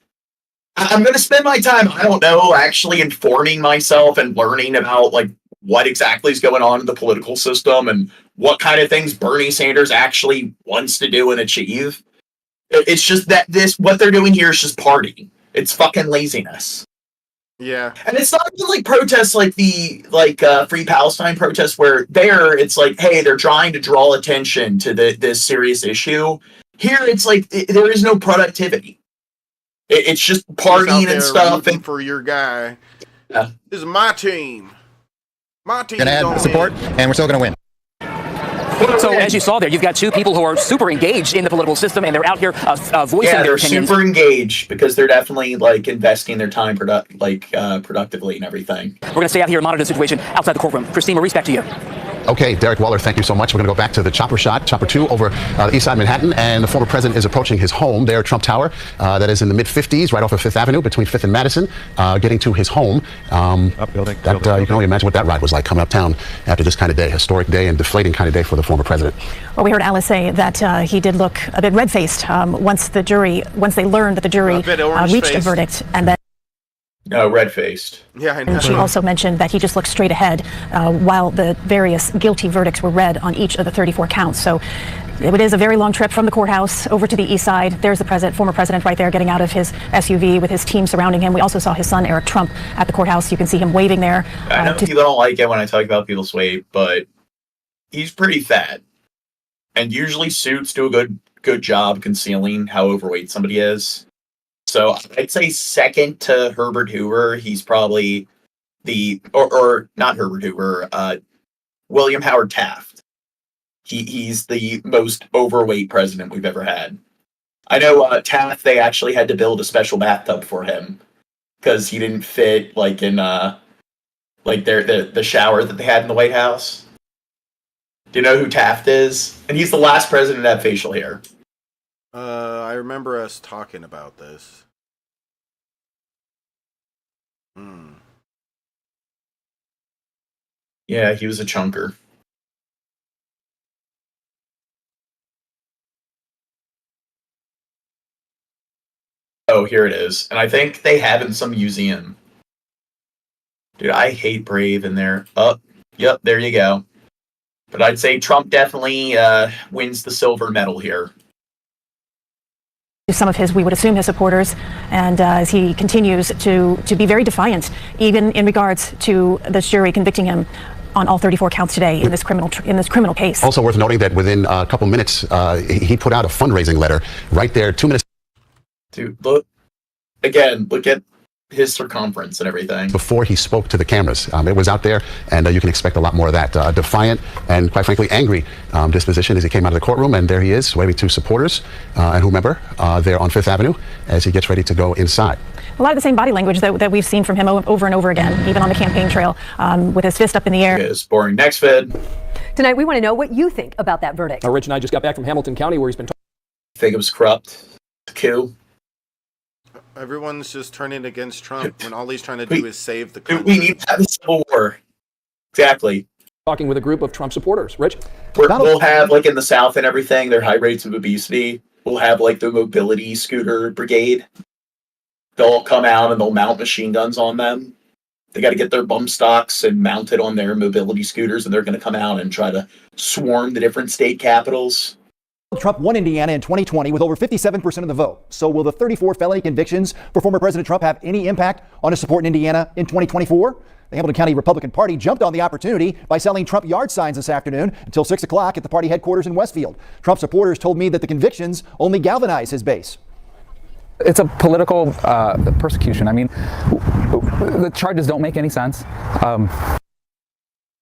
I'm going to spend my time, I don't know, actually informing myself and learning about like what exactly is going on in the political system and what kind of things Bernie Sanders actually wants to do and achieve. It's just that what they're doing here is just partying. It's fucking laziness. Yeah. And it's not even like protests like the Free Palestine protests where there it's like, hey, they're trying to draw attention to this serious issue. Here it's like there is no productivity. It's just partying and stuff. And for your guy. Yeah. This is my team. My team. Gonna add support, and we're still gonna win. So as you saw there, you've got two people who are super engaged in the political system, and they're out here voicing their opinions. Super engaged because they're definitely like investing their time productively and everything. We're going to stay out here and monitor the situation outside the courtroom. Christine, Maurice, back to you. Okay, Derek Waller, thank you so much. We're going to go back to the chopper shot, chopper 2 over the east side of Manhattan, and the former president is approaching his home there at Trump Tower. That is in the mid-50s, right off of 5th Avenue, between 5th and Madison, getting to his home. You can only imagine what that ride was like coming uptown after this kind of day, historic day and deflating kind of day for the former president. Well, we heard Alice say that he did look a bit red-faced once they learned that the jury reached a verdict, and then. No, red-faced. Yeah, I know. And she also mentioned that he just looked straight ahead while the various guilty verdicts were read on each of the 34 counts. So it is a very long trip from the courthouse over to the east side. There's the former president right there getting out of his SUV with his team surrounding him. We also saw his son, Eric Trump, at the courthouse. You can see him waving there. I know people don't like it when I talk about people's weight, but he's pretty fat. And usually suits do a good job concealing how overweight somebody is. So I'd say second to Herbert Hoover, he's probably or not Herbert Hoover, William Howard Taft. He's the most overweight president we've ever had. I know Taft, they actually had to build a special bathtub for him because he didn't fit like in the shower that they had in the White House. Do you know who Taft is? And he's the last president to have facial hair. I remember us talking about this. Yeah, he was a chunker. Oh, here it is. And I think they have it in some museum. Dude, I hate Brave in there. Oh, yep, there you go. But I'd say Trump definitely wins the silver medal here. Some of we would assume his supporters, and as he continues to be very defiant, even in regards to the jury convicting him on all 34 counts today in this criminal case. Also worth noting that within a couple minutes, he put out a fundraising letter right there, 2 minutes. Dude, look at his circumference and everything. Before he spoke to the cameras. It was out there, and you can expect a lot more of that. Defiant and, quite frankly, angry disposition as he came out of the courtroom, and there he is, waving to supporters and whomever there on 5th Avenue as he gets ready to go inside. A lot of the same body language that we've seen from him over and over again, even on the campaign trail, with his fist up in the air. It's boring. Next vid. Tonight, we want to know what you think about that verdict. Rich and I just got back from Hamilton County, where he's been think it was corrupt. It's a coup. Everyone's just turning against Trump when all he's trying to do is save the country. We need to have a civil war. Exactly. Talking with a group of Trump supporters. Rich? We'll have, like in the South and everything, their high rates of obesity. We'll have, like, the mobility scooter brigade. They'll come out and they'll mount machine guns on them. They got to get their bump stocks and mount it on their mobility scooters, and they're going to come out and try to swarm the different state capitals. Trump won Indiana in 2020 with over 57% of the vote. So will the 34 felony convictions for former President Trump have any impact on his support in Indiana in 2024? The Hamilton County Republican Party jumped on the opportunity by selling Trump yard signs this afternoon until 6 o'clock at the party headquarters in Westfield. Trump supporters told me that the convictions only galvanize his base. It's a political persecution. I mean, the charges don't make any sense.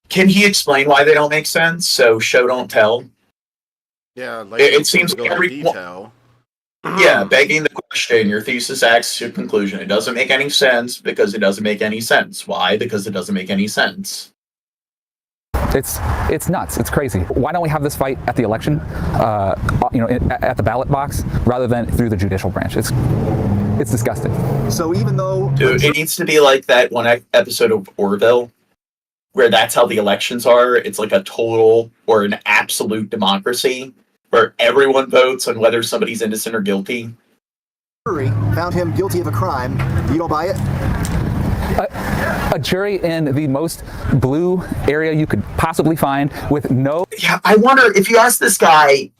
Can he explain why they don't make sense? So show, don't tell. Yeah, like it seems like every detail. Yeah, begging the question, your thesis acts to conclusion. It doesn't make any sense because it doesn't make any sense. Why? Because it doesn't make any sense. It's nuts. It's crazy. Why don't we have this fight at the election, at the ballot box, rather than through the judicial branch? It's disgusting. So even though... Dude, it needs to be like that one episode of Orville, where that's how the elections are. It's like a total or an absolute democracy, where everyone votes on whether somebody's innocent or guilty. Jury found him guilty of a crime. You don't buy it? A jury in the most blue area you could possibly find with no... Yeah, I wonder if you ask this guy,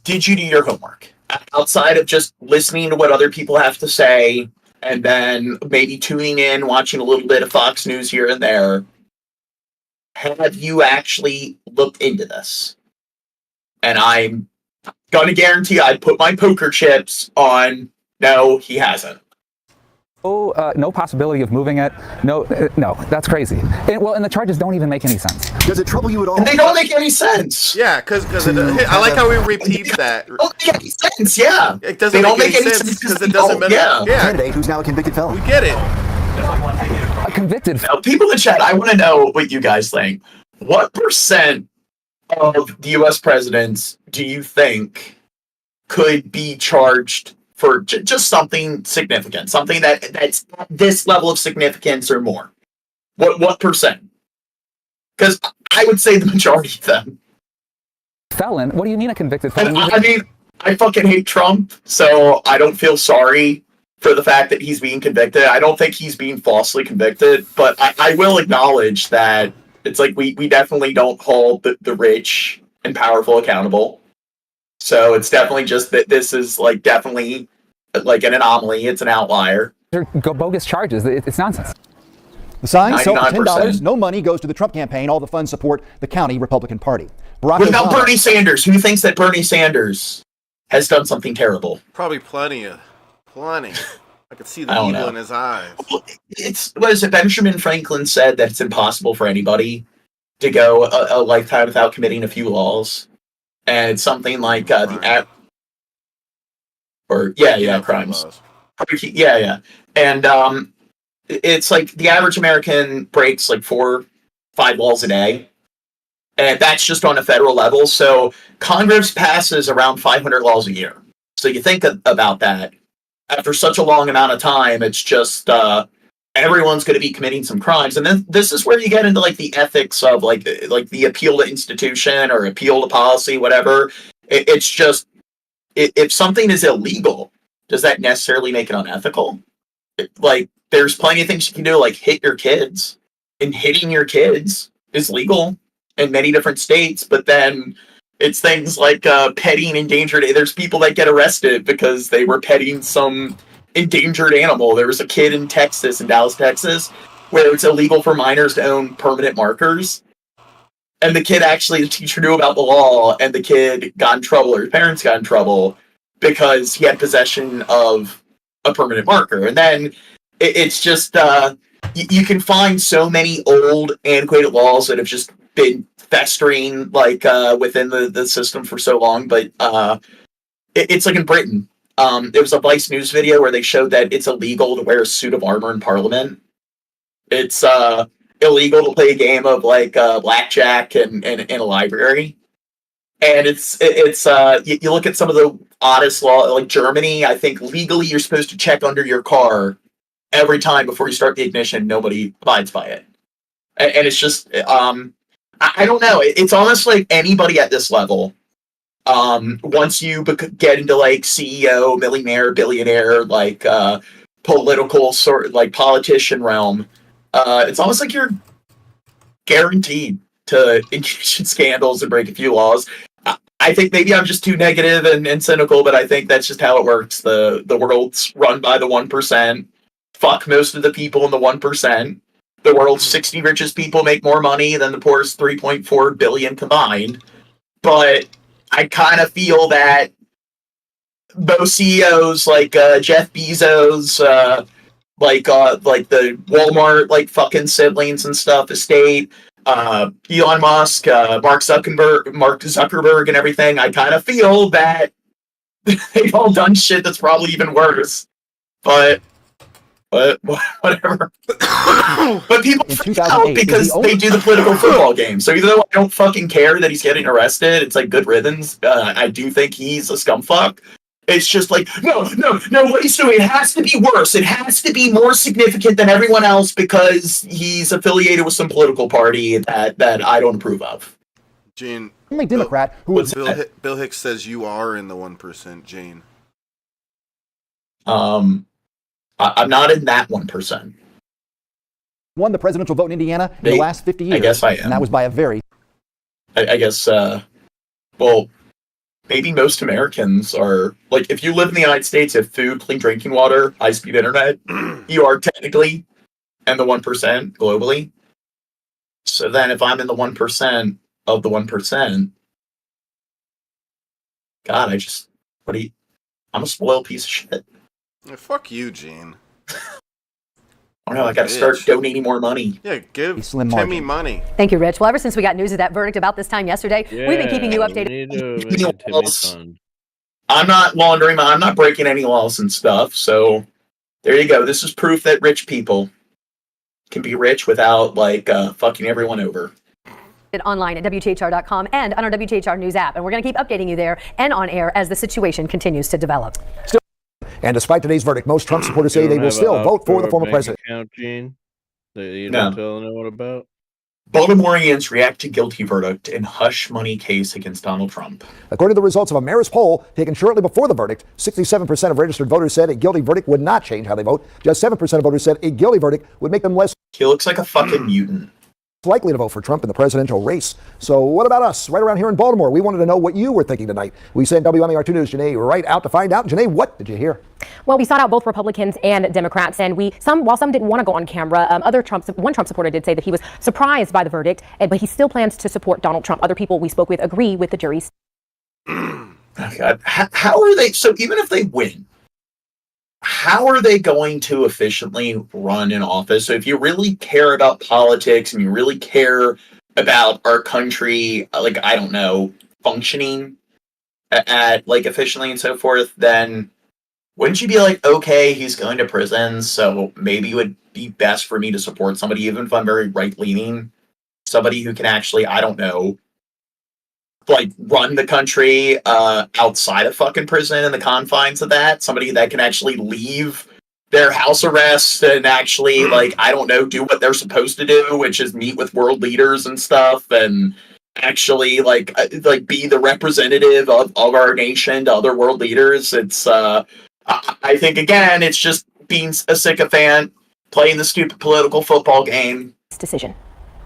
did you do your homework? Outside of just listening to what other people have to say and then maybe tuning in, watching a little bit of Fox News here and there, have you actually looked into this? And I'm going to guarantee I'd put my poker chips on no, he hasn't. No possibility of moving it. No, that's crazy. And the charges don't even make any sense. Does it trouble you at all? And they don't make any sense. Yeah, because I like how he repeats that. They don't make any sense. Yeah, it doesn't make any sense because it doesn't matter. Yeah, candidate who's now a convicted felon. We get it. A convicted. Now, people in the chat, I want to know what you guys think. What percent of the U.S. presidents do you think could be charged for just something significant, something that's this level of significance or more? What percent? Because I would say the majority of them. Felon? What do you mean a convicted felon? I mean, I fucking hate Trump, so I don't feel sorry for the fact that he's being convicted. I don't think he's being falsely convicted, but I will acknowledge that it's like we definitely don't hold the rich and powerful accountable. So it's definitely just that this is like definitely like an anomaly. It's an outlier. They're bogus charges. It's nonsense. The sign sold for $10. 99%. No money goes to the Trump campaign. All the funds support the county Republican Party. Barack What about Obama- Bernie Sanders? Who thinks that Bernie Sanders has done something terrible? Probably plenty. I could see the I don't evil know. in his eyes. What is it? Benjamin Franklin said that it's impossible for anybody to go a lifetime without committing a few laws, and it's something like crimes. Yeah, and it's like the average American breaks like 4-5 laws a day, and that's just on a federal level. So Congress passes around 500 laws a year. So you think about that. After such a long amount of time, it's just everyone's going to be committing some crimes, and then this is where you get into like the ethics of like the appeal to institution or appeal to policy, whatever. It's just if something is illegal, does that necessarily make it unethical? Like, there's plenty of things you can do, like hit your kids, and hitting your kids is legal in many different states, but then it's things like petting endangered. There's people that get arrested because they were petting some endangered animal. There was a kid in Dallas, Texas, where it's illegal for minors to own permanent markers. And the teacher knew about the law, and the kid got in trouble, or his parents got in trouble, because he had possession of a permanent marker. And then it's just, you can find so many old, antiquated laws that have just been festering within the system for so long, but it's like in Britain. There was a Vice News video where they showed that it's illegal to wear a suit of armor in Parliament. It's illegal to play a game of blackjack in a library, and it's you look at some of the oddest law, like Germany. I think legally you're supposed to check under your car every time before you start the ignition. Nobody abides by it, and it's just I don't know. It's almost like anybody at this level, once you get into like CEO, millionaire, billionaire, political politician realm, it's almost like you're guaranteed to engage in scandals and break a few laws. I think maybe I'm just too negative and cynical, but I think that's just how it works. The world's run by the 1%. Fuck most of the people in the 1%. The world's 60 richest people make more money than the poorest 3.4 billion combined. But I kind of feel that most CEOs like Jeff Bezos, like the Walmart fucking siblings and stuff, estate, Elon Musk, Mark Zuckerberg and everything, I kind of feel that they've all done shit that's probably even worse. But whatever. But people freak out because they do the political football game. So even though I don't fucking care that he's getting arrested, it's like good riddance. I do think he's a scumfuck. It's just like, no, what he's doing, it has to be worse. It has to be more significant than everyone else because he's affiliated with some political party that I don't approve of. Jane, only Democrat who was Bill Hicks says you are in the 1%, Jane. I'm not in that 1%. won the presidential vote in Indiana in the last 50 years. I guess I am. And that was by a very... I guess, well, maybe most Americans are, like, if you live in the United States, you have food, clean drinking water, high-speed internet, you are technically in the 1% globally. So then if I'm in the 1% of the 1%, God, I'm a spoiled piece of shit. Yeah, fuck you, Gene. Oh no, I gotta start donating more money. Yeah, give Slim Timmy money. Thank you, Rich. Well, ever since we got news of that verdict about this time yesterday, we've been keeping you updated. I'm not laundering, I'm not breaking any laws and stuff, so there you go. This is proof that rich people can be rich without, like, fucking everyone over. Online at WTHR.com and on our WTHR News app. And we're going to keep updating you there and on air as the situation continues to develop. And despite today's verdict, most Trump supporters say they will still vote for the former president. Account, Gene, that you don't tell anyone about? Baltimoreans react to guilty verdict in hush money case against Donald Trump. According to the results of a Marist poll taken shortly before the verdict, 67% of registered voters said a guilty verdict would not change how they vote. Just 7% of voters said a guilty verdict would make them less He looks like a fucking mutant. likely to vote for Trump in the presidential race. So what about us right around here in Baltimore? We wanted to know what you were thinking tonight. We sent WMAR 2 News Janae right out to find out. Janae, what did you hear? Well, we sought out both Republicans and Democrats, and while some didn't want to go on camera, one Trump supporter did say that he was surprised by the verdict, but he still plans to support Donald Trump. Other people we spoke with agree with the jury's. Oh God. How are they? So even if they win, how are they going to efficiently run an office? So if you really care about politics and you really care about our country, like, I don't know, functioning at like efficiently and so forth, then wouldn't you be like, okay, he's going to prison, so maybe it would be best for me to support somebody, even if I'm very right-leaning, somebody who can actually, I don't know, like, run the country outside of fucking prison in the confines of that. Somebody that can actually leave their house arrest and actually, like, I don't know, do what they're supposed to do, which is meet with world leaders and stuff, and actually, like be the representative of our nation to other world leaders. It's, I think, again, it's just being a sycophant, playing the stupid political football game. Decision.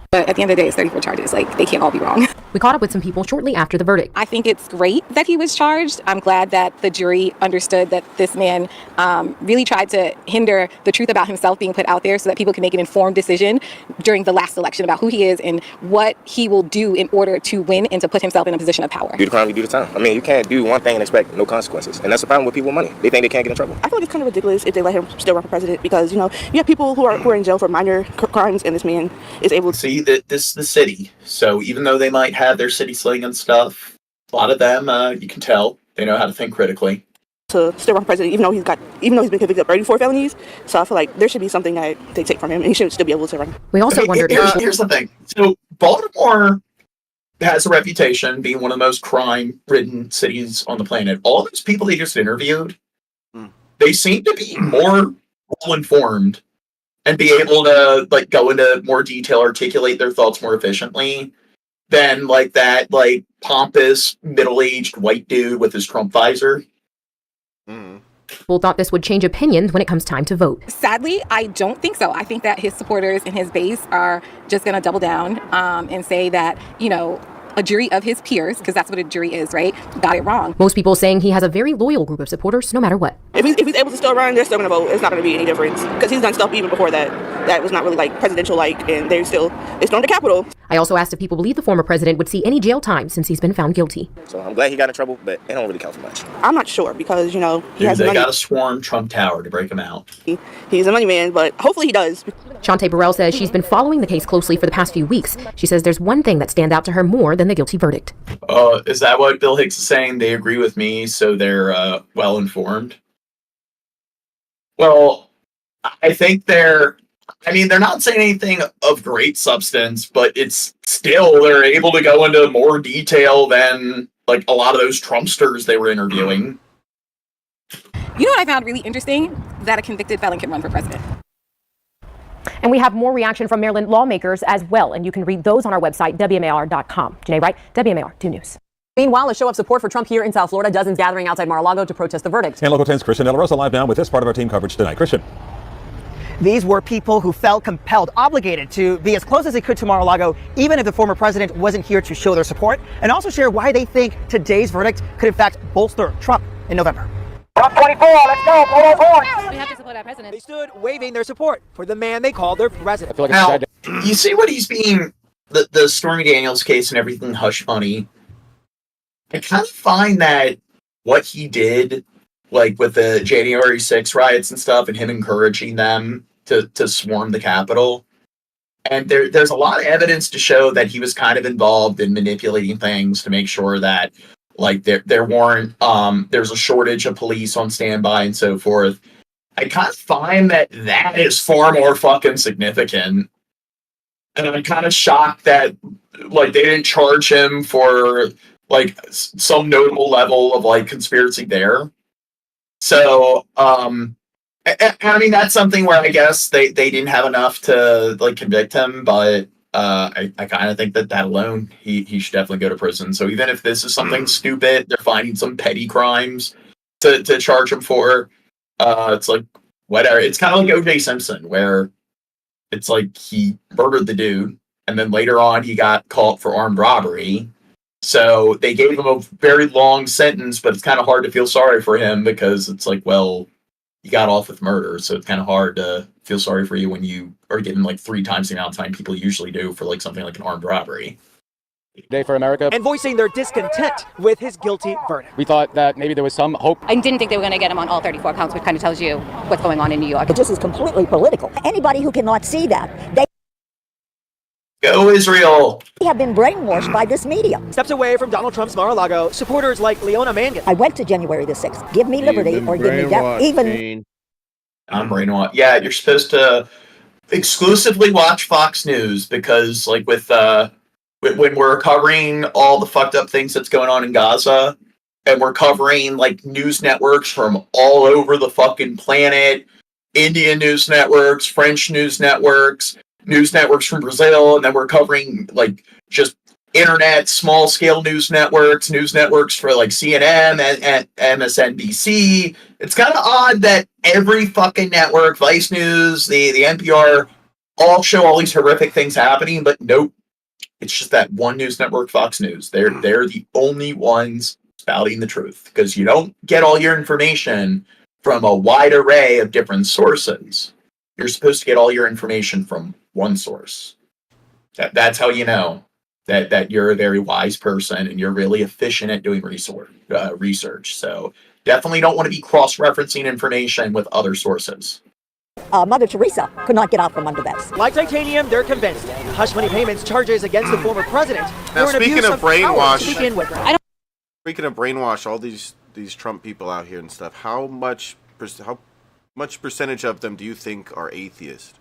But at the end of the day, it's 34 charges. Like, they can't all be wrong. We caught up with some people shortly after the verdict. I think it's great that he was charged. I'm glad that the jury understood that this man really tried to hinder the truth about himself being put out there so that people can make an informed decision during the last election about who he is and what he will do in order to win and to put himself in a position of power. Do the crime, you do the time. I mean, you can't do one thing and expect no consequences. And that's the problem with people with money. They think they can't get in trouble. I feel like it's kind of ridiculous if they let him still run for president because, you know, you have people who are in jail for minor crimes and this man is able to... See, this is the city. So even though they might have their city sling and stuff, a lot of them, you can tell, they know how to think critically. To still run for president, even though he's been convicted of 34 felonies. So I feel like there should be something that they take from him, and he should still be able to run. We also wondered. Here's the thing. So Baltimore has a reputation being one of the most crime-ridden cities on the planet. All those people they just interviewed, they seem to be more well-informed and be able to, like, go into more detail, articulate their thoughts more efficiently than, like, that, like, pompous, middle-aged white dude with his Trump visor. People thought this would change opinions when it comes time to vote. Sadly, I don't think so. I think that his supporters and his base are just going to double down and say that, you know, a jury of his peers, because that's what a jury is, right, got it wrong. Most people saying he has a very loyal group of supporters, no matter what. If he's able to still run, they're still going to vote. It's not going to be any difference because he's done stuff even before that was not really like presidential-like, and they stormed the Capitol. I also asked if people believe the former president would see any jail time since he's been found guilty. So I'm glad he got in trouble, but it don't really count for much. I'm not sure because, you know, he has they money. got to swarm Trump Tower to break him out. He's a money man, but hopefully he does. Shantae Burrell says she's been following the case closely for the past few weeks. She says there's one thing that stands out to her more than the guilty verdict. Is that what Bill Hicks is saying? They agree with me, so they're well-informed? Well, I think they're not saying anything of great substance, but it's still, they're able to go into more detail than, like, a lot of those Trumpsters they were interviewing. You know what I found really interesting? That a convicted felon can run for president. And we have more reaction from Maryland lawmakers as well, and you can read those on our website, WMAR.com. Janae Wright, WMAR 2 News. Meanwhile, a show of support for Trump here in South Florida, dozens gathering outside Mar-a-Lago to protest the verdict. And Local 10's Christian De La Rosa live now with this part of our team coverage tonight. Christian. These were people who felt compelled, obligated to be as close as they could to Mar-a-Lago, even if the former president wasn't here to show their support, and also share why they think today's verdict could in fact bolster Trump in November. Trump 24, let's go, We have to support our president. They stood waving their support for the man they called their president. Now, you see what he's being, the Stormy Daniels case and everything hush money. I kind of find that what he did, like with the January 6 riots and stuff, and him encouraging them to swarm the Capitol, and there's a lot of evidence to show that he was kind of involved in manipulating things to make sure that, like, there weren't, there's a shortage of police on standby and so forth. I kind of find that is far more fucking significant. And I'm kind of shocked that, like, they didn't charge him for, like, some notable level of, like, conspiracy there. So, I mean, that's something where I guess they didn't have enough to, like, convict him, but I kind of think that alone, he should definitely go to prison. So even if this is something stupid, they're finding some petty crimes to charge him for, it's like, whatever. It's kind of like O.J. Simpson, where it's like he murdered the dude, and then later on he got caught for armed robbery. So they gave him a very long sentence, but it's kind of hard to feel sorry for him because it's like, well, you got off with murder, so it's kind of hard to feel sorry for you when you are getting like 3 times the amount of time people usually do for like something like an armed robbery. Day for America. And voicing their discontent with his guilty verdict. We thought that maybe there was some hope. I didn't think they were going to get him on all 34 counts, which kind of tells you what's going on in New York. It just is completely political. Anybody who cannot see that, they Go Israel! have been brainwashed by this media. Steps away from Donald Trump's Mar-a-Lago, supporters like Leona Mangan. I went to January the 6th. Give me liberty or give me death. Even I'm brainwashed. Yeah, you're supposed to exclusively watch Fox News because, like, with when we're covering all the fucked up things that's going on in Gaza, and we're covering like news networks from all over the fucking planet, Indian news networks, French news networks from Brazil, and then we're covering like just internet small scale news networks for like CNN and MSNBC. It's kind of odd that every fucking network, Vice News, the NPR, all show all these horrific things happening, but nope. It's just that one news network, Fox News. They're the only ones spouting the truth because you don't get all your information from a wide array of different sources. You're supposed to get all your information from one source. That's how you know that you're a very wise person and you're really efficient at doing research. So definitely don't want to be cross-referencing information with other sources. Mother Teresa could not get out from under this. Like Titanium, they're convinced hush money payments charges against the former president Now, were an speaking abuse of brainwash, power to begin with. Speaking of brainwash, all these Trump people out here and stuff, how much percentage of them do you think are atheist?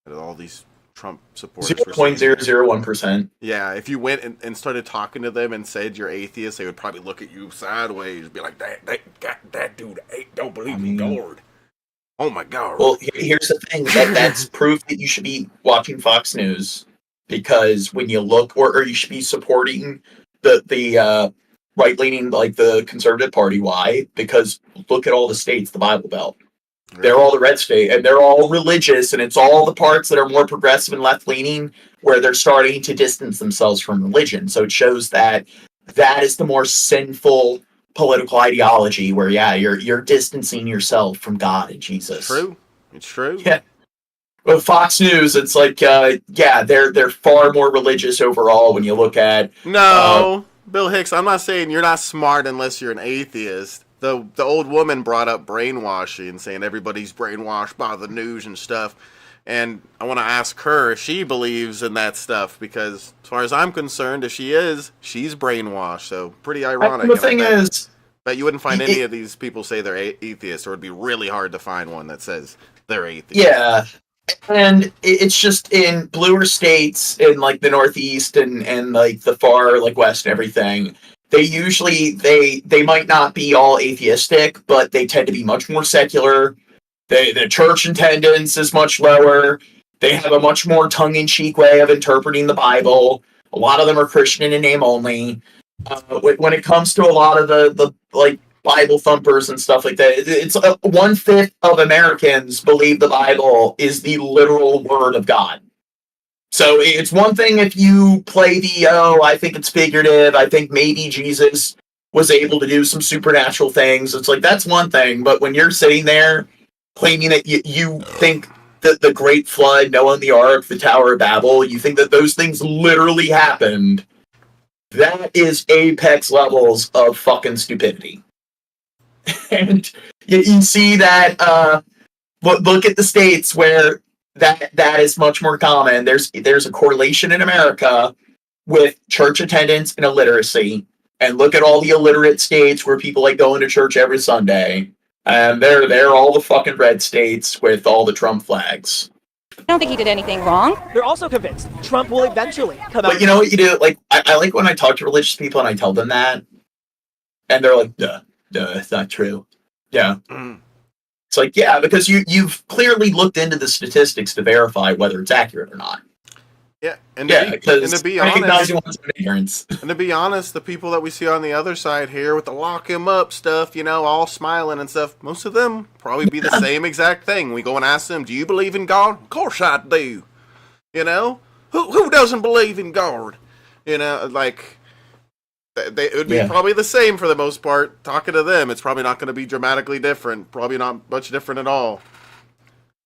Out of all these Trump supporters. 0.001%. Yeah, if you went and started talking to them and said you're atheist, they would probably look at you sideways, be like, that dude don't believe in God. Oh my God. Well, here's the thing. That's proof that you should be watching Fox News because when you look, or you should be supporting the right-leaning, like the Conservative Party. Why? Because look at all the states, the Bible Belt. Right. They're all the red state, and they're all religious, and it's all the parts that are more progressive and left-leaning where they're starting to distance themselves from religion. So it shows that is the more sinful political ideology where, yeah, you're distancing yourself from God and Jesus. It's true. Yeah. With Fox News, it's like, they're far more religious overall when you look at... No, Bill Hicks, I'm not saying you're not smart unless you're an atheist. The old woman brought up brainwashing, saying everybody's brainwashed by the news and stuff. And I want to ask her if she believes in that stuff, because as far as I'm concerned, if she is, she's brainwashed. So pretty ironic. The thing is... But you wouldn't find any of these people say they're atheists, or it'd be really hard to find one that says they're atheists. Yeah. And it's just in bluer states in like the Northeast and like the far like West and everything, they usually they might not be all atheistic, but they tend to be much more secular. The church attendance is much lower. They have a much more tongue-in-cheek way of interpreting the Bible. A lot of them are Christian in name only. When it comes to a lot of the like Bible thumpers and stuff like that. It's 1/5 of Americans believe the Bible is the literal word of God. So it's one thing if you play I think it's figurative. I think maybe Jesus was able to do some supernatural things. It's like, that's one thing. But when you're sitting there claiming that you think that the Great Flood, Noah and the Ark, the Tower of Babel, you think that those things literally happened, that is apex levels of fucking stupidity. And you see that, look at the states where that is much more common. There's a correlation in America with church attendance and illiteracy. And look at all the illiterate states where people like going to church every Sunday. And they're all the fucking red states with all the Trump flags. I don't think he did anything wrong. They're also convinced Trump will eventually come out. But you know what you do? Like, I like when I talk to religious people and I tell them that. And they're like, duh, it's not true. Yeah. It's like, yeah, because you've clearly looked into the statistics to verify whether it's accurate or not. Yeah, and to be honest, the people that we see on the other side here with the lock him up stuff, all smiling and stuff, most of them probably be the same exact thing. We go and ask them, do you believe in God? Of course I do. Who doesn't believe in God? Like, it would be probably the same for the most part. Talking to them, it's probably not going to be dramatically different. Probably not much different at all.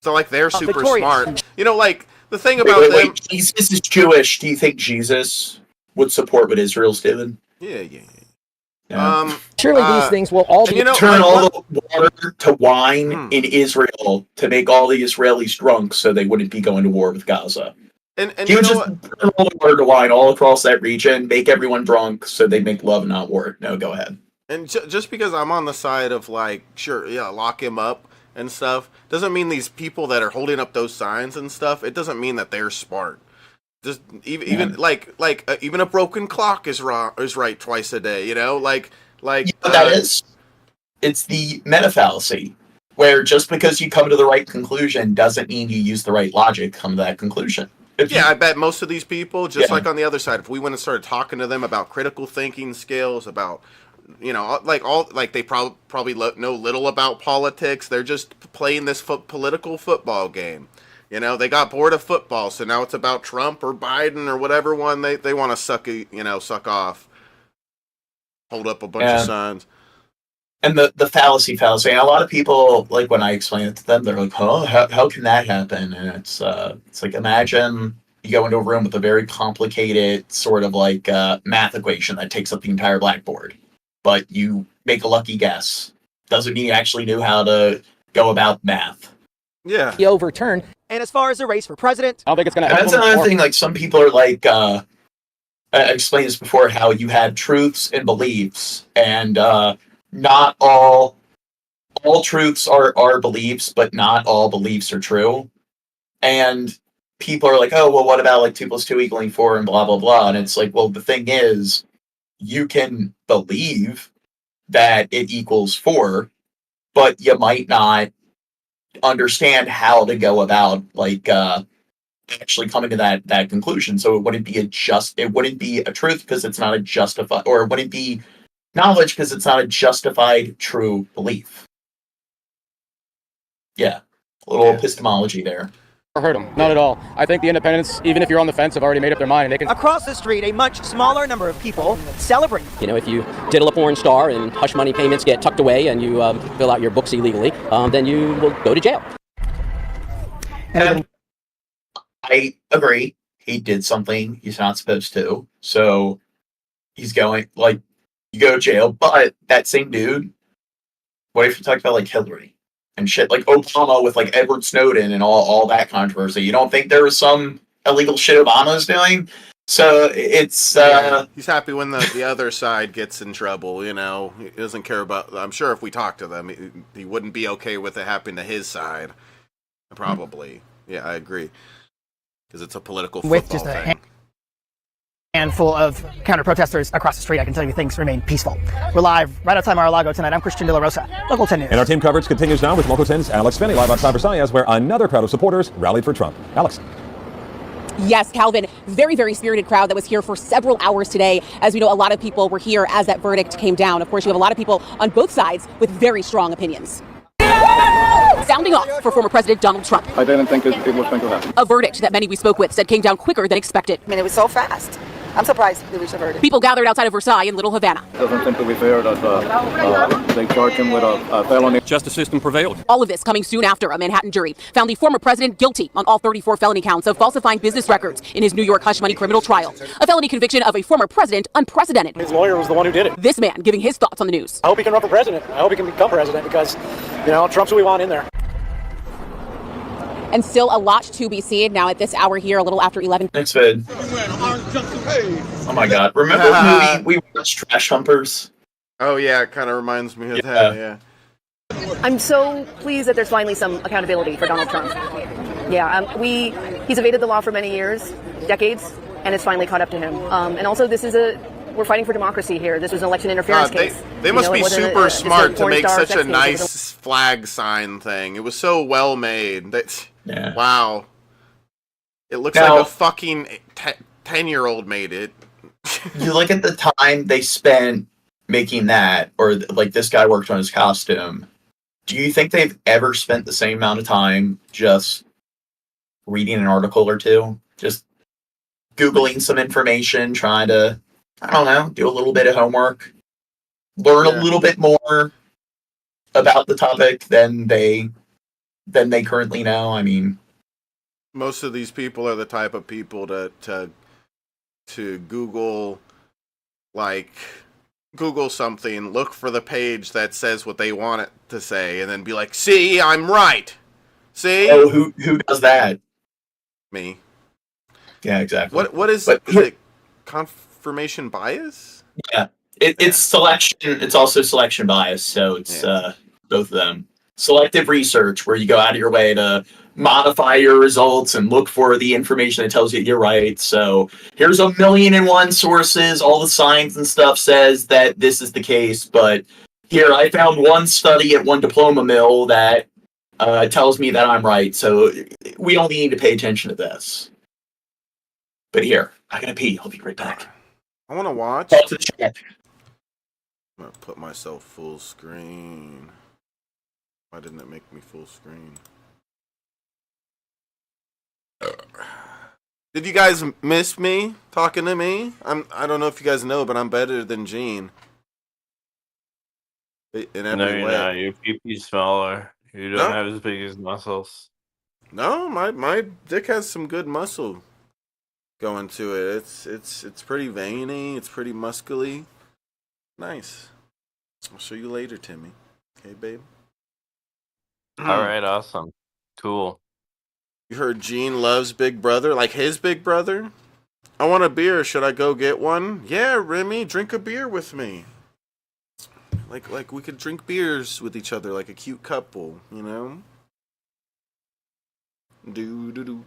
So, like, they're super smart. Like, the thing about them... Jesus is Jewish. Do you think Jesus would support what Israel's doing? Yeah. Surely these things will all be... turn all the water to wine in Israel to make all the Israelis drunk so they wouldn't be going to war with Gaza. And you would just turn all the water to wine all across that region, make everyone drunk so they make love, not war. No, go ahead. And just because I'm on the side of, like, sure, yeah, lock him up and stuff, doesn't mean these people that are holding up those signs and stuff, it doesn't mean that they're smart. Just even even a broken clock is right twice a day, like you know what that is? It's the meta fallacy, where just because you come to the right conclusion doesn't mean you use the right logic to come to that conclusion. I bet most of these people, like on the other side, if we went and started talking to them about critical thinking skills, about they probably know little about politics. They're just playing this political football game. They got bored of football, so now it's about Trump or Biden or whatever one they want to suck off. Hold up a bunch of signs. And the fallacy, and a lot of people, like, when I explain it to them, they're like, "Oh, how can that happen?" And it's like, imagine you go into a room with a very complicated sort of like math equation that takes up the entire blackboard. But you make a lucky guess. Doesn't mean you actually knew how to go about math. Yeah. He overturned. And as far as the race for president, I don't think it's going to happen. That's another thing. Like, some people are like, I explained this before, how you had truths and beliefs, and not all truths are beliefs, but not all beliefs are true. And people are like, oh, well, what about like 2 + 2 = 4 and blah, blah, blah. And it's like, well, the thing is, you can believe that it equals 4, but you might not understand how to go about like actually coming to that conclusion. So it wouldn't be a truth because it's not a justified, or it wouldn't be knowledge because it's not a justified true belief. Yeah, a little epistemology there. Hurt them, not at all. I think the independents, even if you're on the fence, have already made up their mind, and they can. Across the street, a much smaller number of people celebrate. If you diddle a porn star and hush money payments get tucked away and you fill out your books illegally, then you will go to jail. And I agree. He did something he's not supposed to, so he's going, like, you go to jail. But that same dude, what if you talk about like Hillary and shit, like Obama with like Edward Snowden and all that controversy? You don't think there was some illegal shit Obama's doing? So it's he's happy when the other side gets in trouble. He doesn't care about. I'm sure if we talk to them, he wouldn't be okay with it happening to his side. Probably, yeah, I agree, because it's a political football with just a thing. Handful of counter-protesters across the street, I can tell you things remain peaceful. We're live right outside Mar-a-Lago tonight. I'm Christian De La Rosa, Local 10 News. And our team coverage continues now with Local 10's Alex Finney live outside Versailles, where another crowd of supporters rallied for Trump. Alex. Yes, Calvin, very, very spirited crowd that was here for several hours today. As we know, a lot of people were here as that verdict came down. Of course, you have a lot of people on both sides with very strong opinions. Sounding off for former President Donald Trump. I didn't think it was going to happen. A verdict that many we spoke with said came down quicker than expected. I mean, it was so fast. I'm surprised they reached a verdict. People gathered outside of Versailles in Little Havana. It doesn't seem to be fair that they charge him with a felony. Justice system prevailed. All of this coming soon after a Manhattan jury found the former president guilty on all 34 felony counts of falsifying business records in his New York hush money criminal trial. A felony conviction of a former president unprecedented. His lawyer was the one who did it. This man giving his thoughts on the news. I hope he can run for president. I hope he can become president because, Trump's who we want in there. And still a lot to be seen now at this hour here, a little after 11. Thanks, Vid. Oh my God! Remember the movie we watched, Trash Humpers? Oh yeah, it kind of reminds me of that. Yeah. I'm so pleased that there's finally some accountability for Donald Trump. Yeah, he's evaded the law for many years, decades, and it's finally caught up to him. And also, we're fighting for democracy here. This was an election interference case. They must be super smart to make such a nice flag sign thing. It was so well made. Yeah. Wow. It looks like a fucking 10-year-old made it. You look at the time they spent making that, or like this guy worked on his costume. Do you think they've ever spent the same amount of time just reading an article or two? Just Googling some information, trying to, I don't know, do a little bit of homework, learn a little bit more about the topic than they currently know. I mean, most of these people are the type of people to Google, Google something, look for the page that says what they want it to say, and then be like, "See, I'm right." See? Oh, who does that? Me. Yeah, exactly. What is it? Confirmation bias? Yeah, it's selection. It's also selection bias. So it's both of them. Selective research, where you go out of your way to modify your results and look for the information that tells you you're right. So here's 1,000,001 sources. All the science and stuff says that this is the case, but here I found one study at one diploma mill that tells me that I'm right. So we only need to pay attention to this. But here, I gotta pee. I'll be right back. I want to watch. Talk to the chat. I'm gonna put myself full screen. Why didn't it make me full screen? Did you guys miss me talking to me? I don't know if you guys know, but I'm better than Gene. In every No, way. you're not. Your peepee's smaller. You don't have as big as muscles. No, my dick has some good muscle going to it. It's pretty veiny. It's pretty muscly. Nice. I'll show you later, Timmy. Okay, babe. All right, awesome, cool. You heard Gene loves Big Brother, like his Big Brother? I want a beer. Should I go get one? Yeah, Remy, drink a beer with me. Like we could drink beers with each other like a cute couple, you know? Do.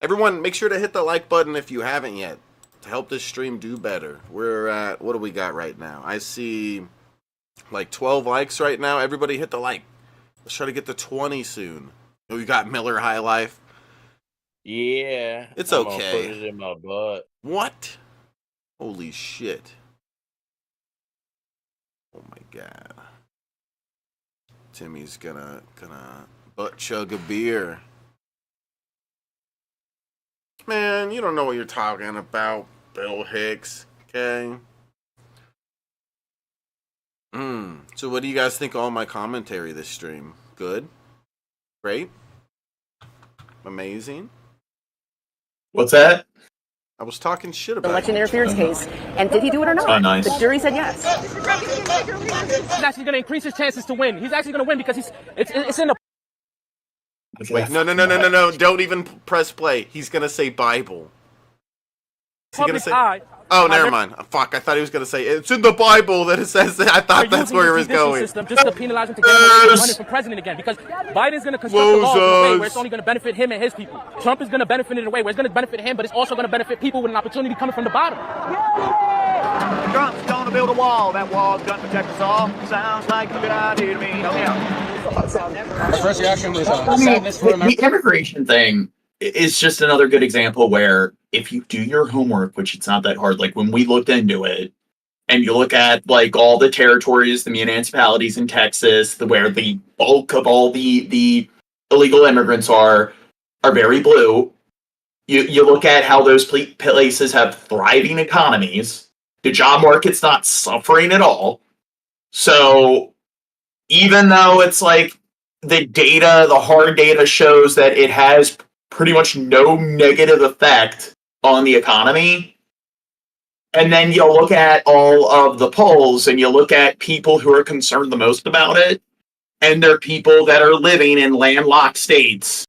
Everyone, make sure to hit the like button if you haven't yet to help this stream do better. We're at, what do we got right now? I see like 12 likes right now. Everybody hit the like. Let's try to get to 20 soon. We got Miller High Life. Yeah, It's I'm okay. gonna put it in my butt. What? Holy shit. Oh my god. Timmy's gonna butt chug a beer. Man, you don't know what you're talking about, Bill Hicks. Okay? So what do you guys think of all my commentary this stream? Good? Great? Amazing? What's that? I was talking shit about Election interference case. And did he do it or not? Oh, nice. The jury said yes. He's actually going to increase his chances to win. He's actually going to win because it's in the... Wait, no. Don't even press play. He's going to say Bible. Is he going to say... eye. Oh, never mind. Fuck, I thought he was going to say, it's in the Bible that it says that. I thought that's where he was going. System just to penalize him to get him running for president again, because Biden's going to construct the law in a way where it's only going to benefit him and his people. Trump is going to benefit in a way where it's going to benefit him, but it's also going to benefit people with an opportunity coming from the bottom. Trump's going to build a wall. That wall's going to protect us all. Sounds like a good idea to me. Oh, yeah. My first reaction was sadness for America. The immigration thing, it's just another good example where if you do your homework, which it's not that hard, like when we looked into it, and you look at like all the territories, the municipalities in Texas, where the bulk of all the illegal immigrants are very blue. You look at how those places have thriving economies. The job market's not suffering at all. So even though it's like the data, the hard data shows that it has pretty much no negative effect on the economy. And then you look at all of the polls and you look at people who are concerned the most about it. And they're people that are living in landlocked states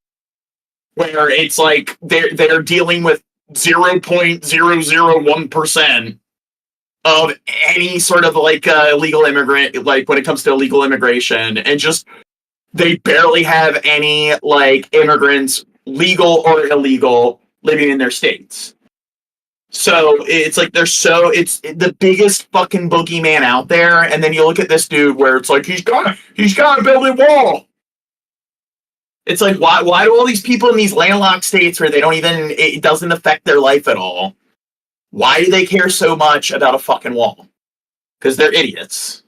where it's like they're dealing with 0.001% of any sort of like illegal immigrant, like when it comes to illegal immigration, and just they barely have any like immigrants, legal or illegal, living in their states. So it's like it's the biggest fucking boogeyman out there, and then you look at this dude where it's like he's got to build a wall. It's like why do all these people in these landlocked states where it doesn't affect their life at all? Why do they care so much about a fucking wall? Because they're idiots.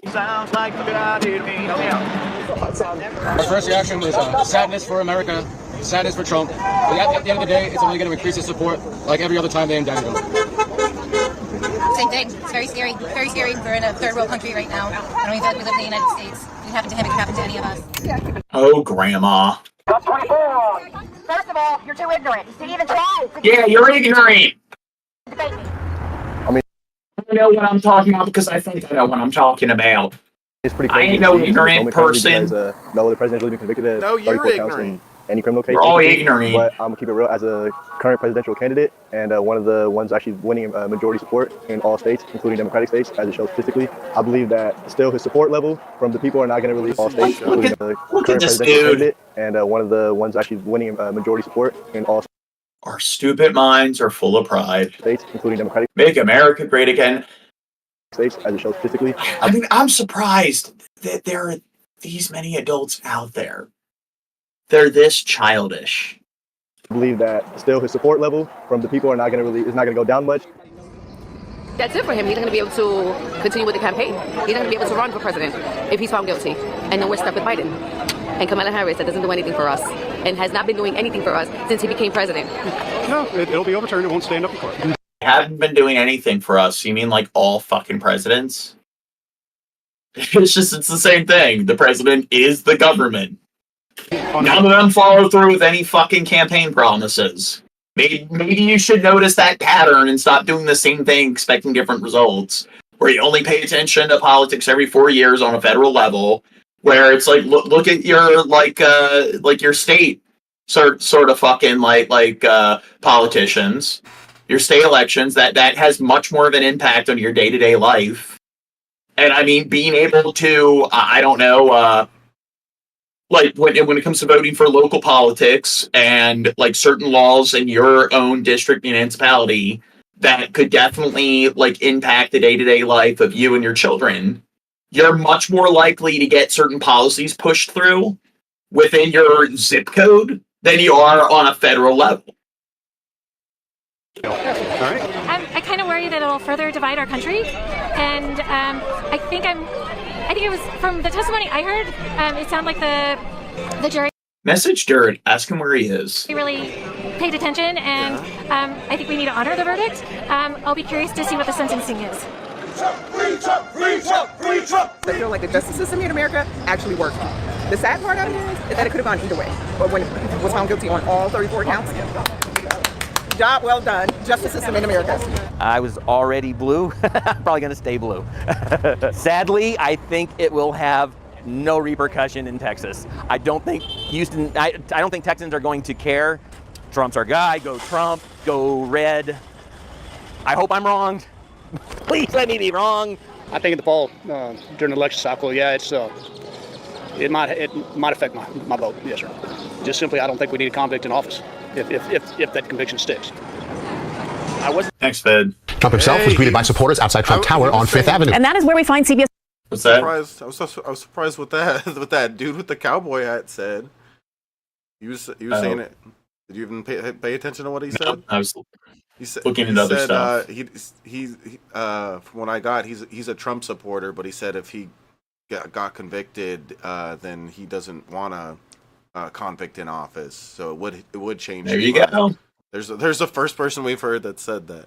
Sounds like a good idea to me. Oh, yeah. Our first reaction was sadness for America, sadness for Trump. But at the end of the day, it's only going to increase his support like every other time they indicted him. Same thing. It's very scary. Very scary. We're in a third world country right now. I don't even we live in the United States. If it happened to him, it could happen to any of us. Oh, Grandma. First of all, you're too ignorant to even try. Yeah, you're ignorant. Debate me. I know what I'm talking about because I think I know what I'm talking about. It's pretty I ain't no ignorant person. No, the president has been convicted of 34 counts in any criminal case. We're all ignorant. But I'm gonna keep it real. As a current presidential candidate and one of the ones actually winning majority support in all states, including Democratic states, as it shows statistically, I believe that still his support level from the people are not going to release all states, including the current presidential candidate and one of the ones actually winning majority support in all states. Our stupid minds are full of pride. States, including Democratic. Make America great again. States, as it shows statistically. I mean, I'm surprised that there are these many adults out there. They're this childish. I believe that still his support level from the people are not going to is not going to go down much. That's it for him. He's not going to be able to continue with the campaign. He's not going to be able to run for president if he's found guilty. And then we're stuck with Biden. And Kamala Harris, that doesn't do anything for us and has not been doing anything for us since he became president. No, it'll be overturned. It won't stand up in court. Haven't been doing anything for us. You mean like all fucking presidents? It's the same thing. The president is the government. None of them follow through with any fucking campaign promises. Maybe you should notice that pattern and stop doing the same thing expecting different results. Where you only pay attention to politics every 4 years on a federal level. Where it's like look at your like your state sort of fucking like politicians, your state elections that has much more of an impact on your day-to-day life. And I mean, being able to I don't know like when it comes to voting for local politics and like certain laws in your own district municipality that could definitely like impact the day-to-day life of you and your children. You're much more likely to get certain policies pushed through within your zip code than you are on a federal level. All right. I kind of worry that it'll further divide our country, and I think it was from the testimony I heard. It sounded like the jury Message Dirt. Ask him where he is. really paid attention, and I think we need to honor the verdict. I'll be curious to see what the sentencing is. Free Trump, free Trump, free Trump. I feel like the justice system here in America actually works. The sad part of it is that it could have gone either way. But when he was found guilty on all 34 counts, job well done. Justice system in America. I was already blue. I'm probably going to stay blue. Sadly, I think it will have no repercussion in Texas. I don't think Houston, I don't think Texans are going to care. Trump's our guy. Go Trump. Go red. I hope I'm wrong. Please let me be wrong. I think in the fall, during the election cycle, yeah, it might affect my vote. Yes, sir. Just simply, I don't think we need a convict in office if that conviction sticks. Thanks, Fed. Trump himself was greeted by supporters outside Trump Tower on Fifth Avenue. And that is where we find CBS. What's that? I was surprised what that dude with the cowboy hat said. He was saying it. Did you even pay attention to what he said? I was looking at other stuff. From what I got, he's a Trump supporter, but he said if he got convicted, then he doesn't want a convict in office. So it would change. There you go. There's the first person we've heard that said that.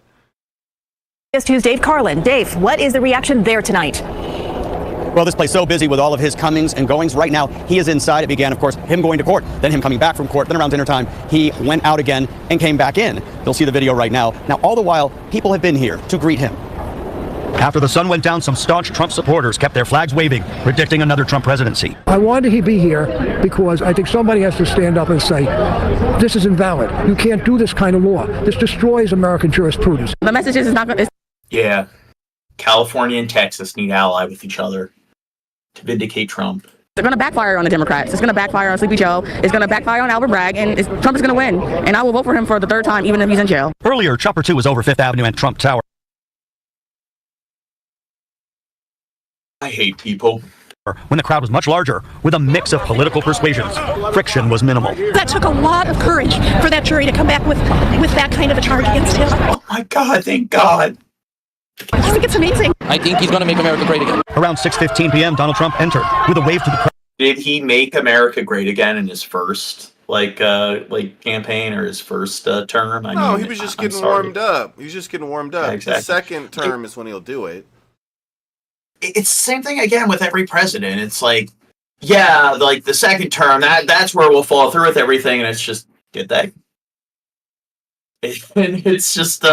Yes, Tuesday, Dave Carlin. Dave, what is the reaction there tonight? Well, this place so busy with all of his comings and goings. Right now, he is inside. It began, of course, him going to court, then him coming back from court. Then around dinner time, he went out again and came back in. You'll see the video right now. Now, all the while, people have been here to greet him. After the sun went down, some staunch Trump supporters kept their flags waving, predicting another Trump presidency. I wanted to be here because I think somebody has to stand up and say, this is invalid. You can't do this kind of law. This destroys American jurisprudence. The message is not going to... Yeah. California and Texas need to ally with each other to vindicate Trump. They're going to backfire on the Democrats. It's going to backfire on Sleepy Joe. It's going to backfire on Albert Bragg. And Trump is going to win. And I will vote for him for the third time, even if he's in jail. Earlier, Chopper 2 was over Fifth Avenue and Trump Tower. I hate people. When the crowd was much larger, with a mix of political persuasions, friction was minimal. That took a lot of courage for that jury to come back with that kind of a charge against him. Oh my God, thank God. I think it's amazing. I think he's going to make America great again. Around 6:15 p.m., Donald Trump entered with a wave to the crowd. Did he make America great again in his first campaign or his first term? No, he was just getting warmed up. He was just getting warmed up. Yeah, exactly. The second term is when he'll do it. It's the same thing again with every president. It's like, yeah, like the second term, that's where we'll fall through with everything, and it's just get that. It's just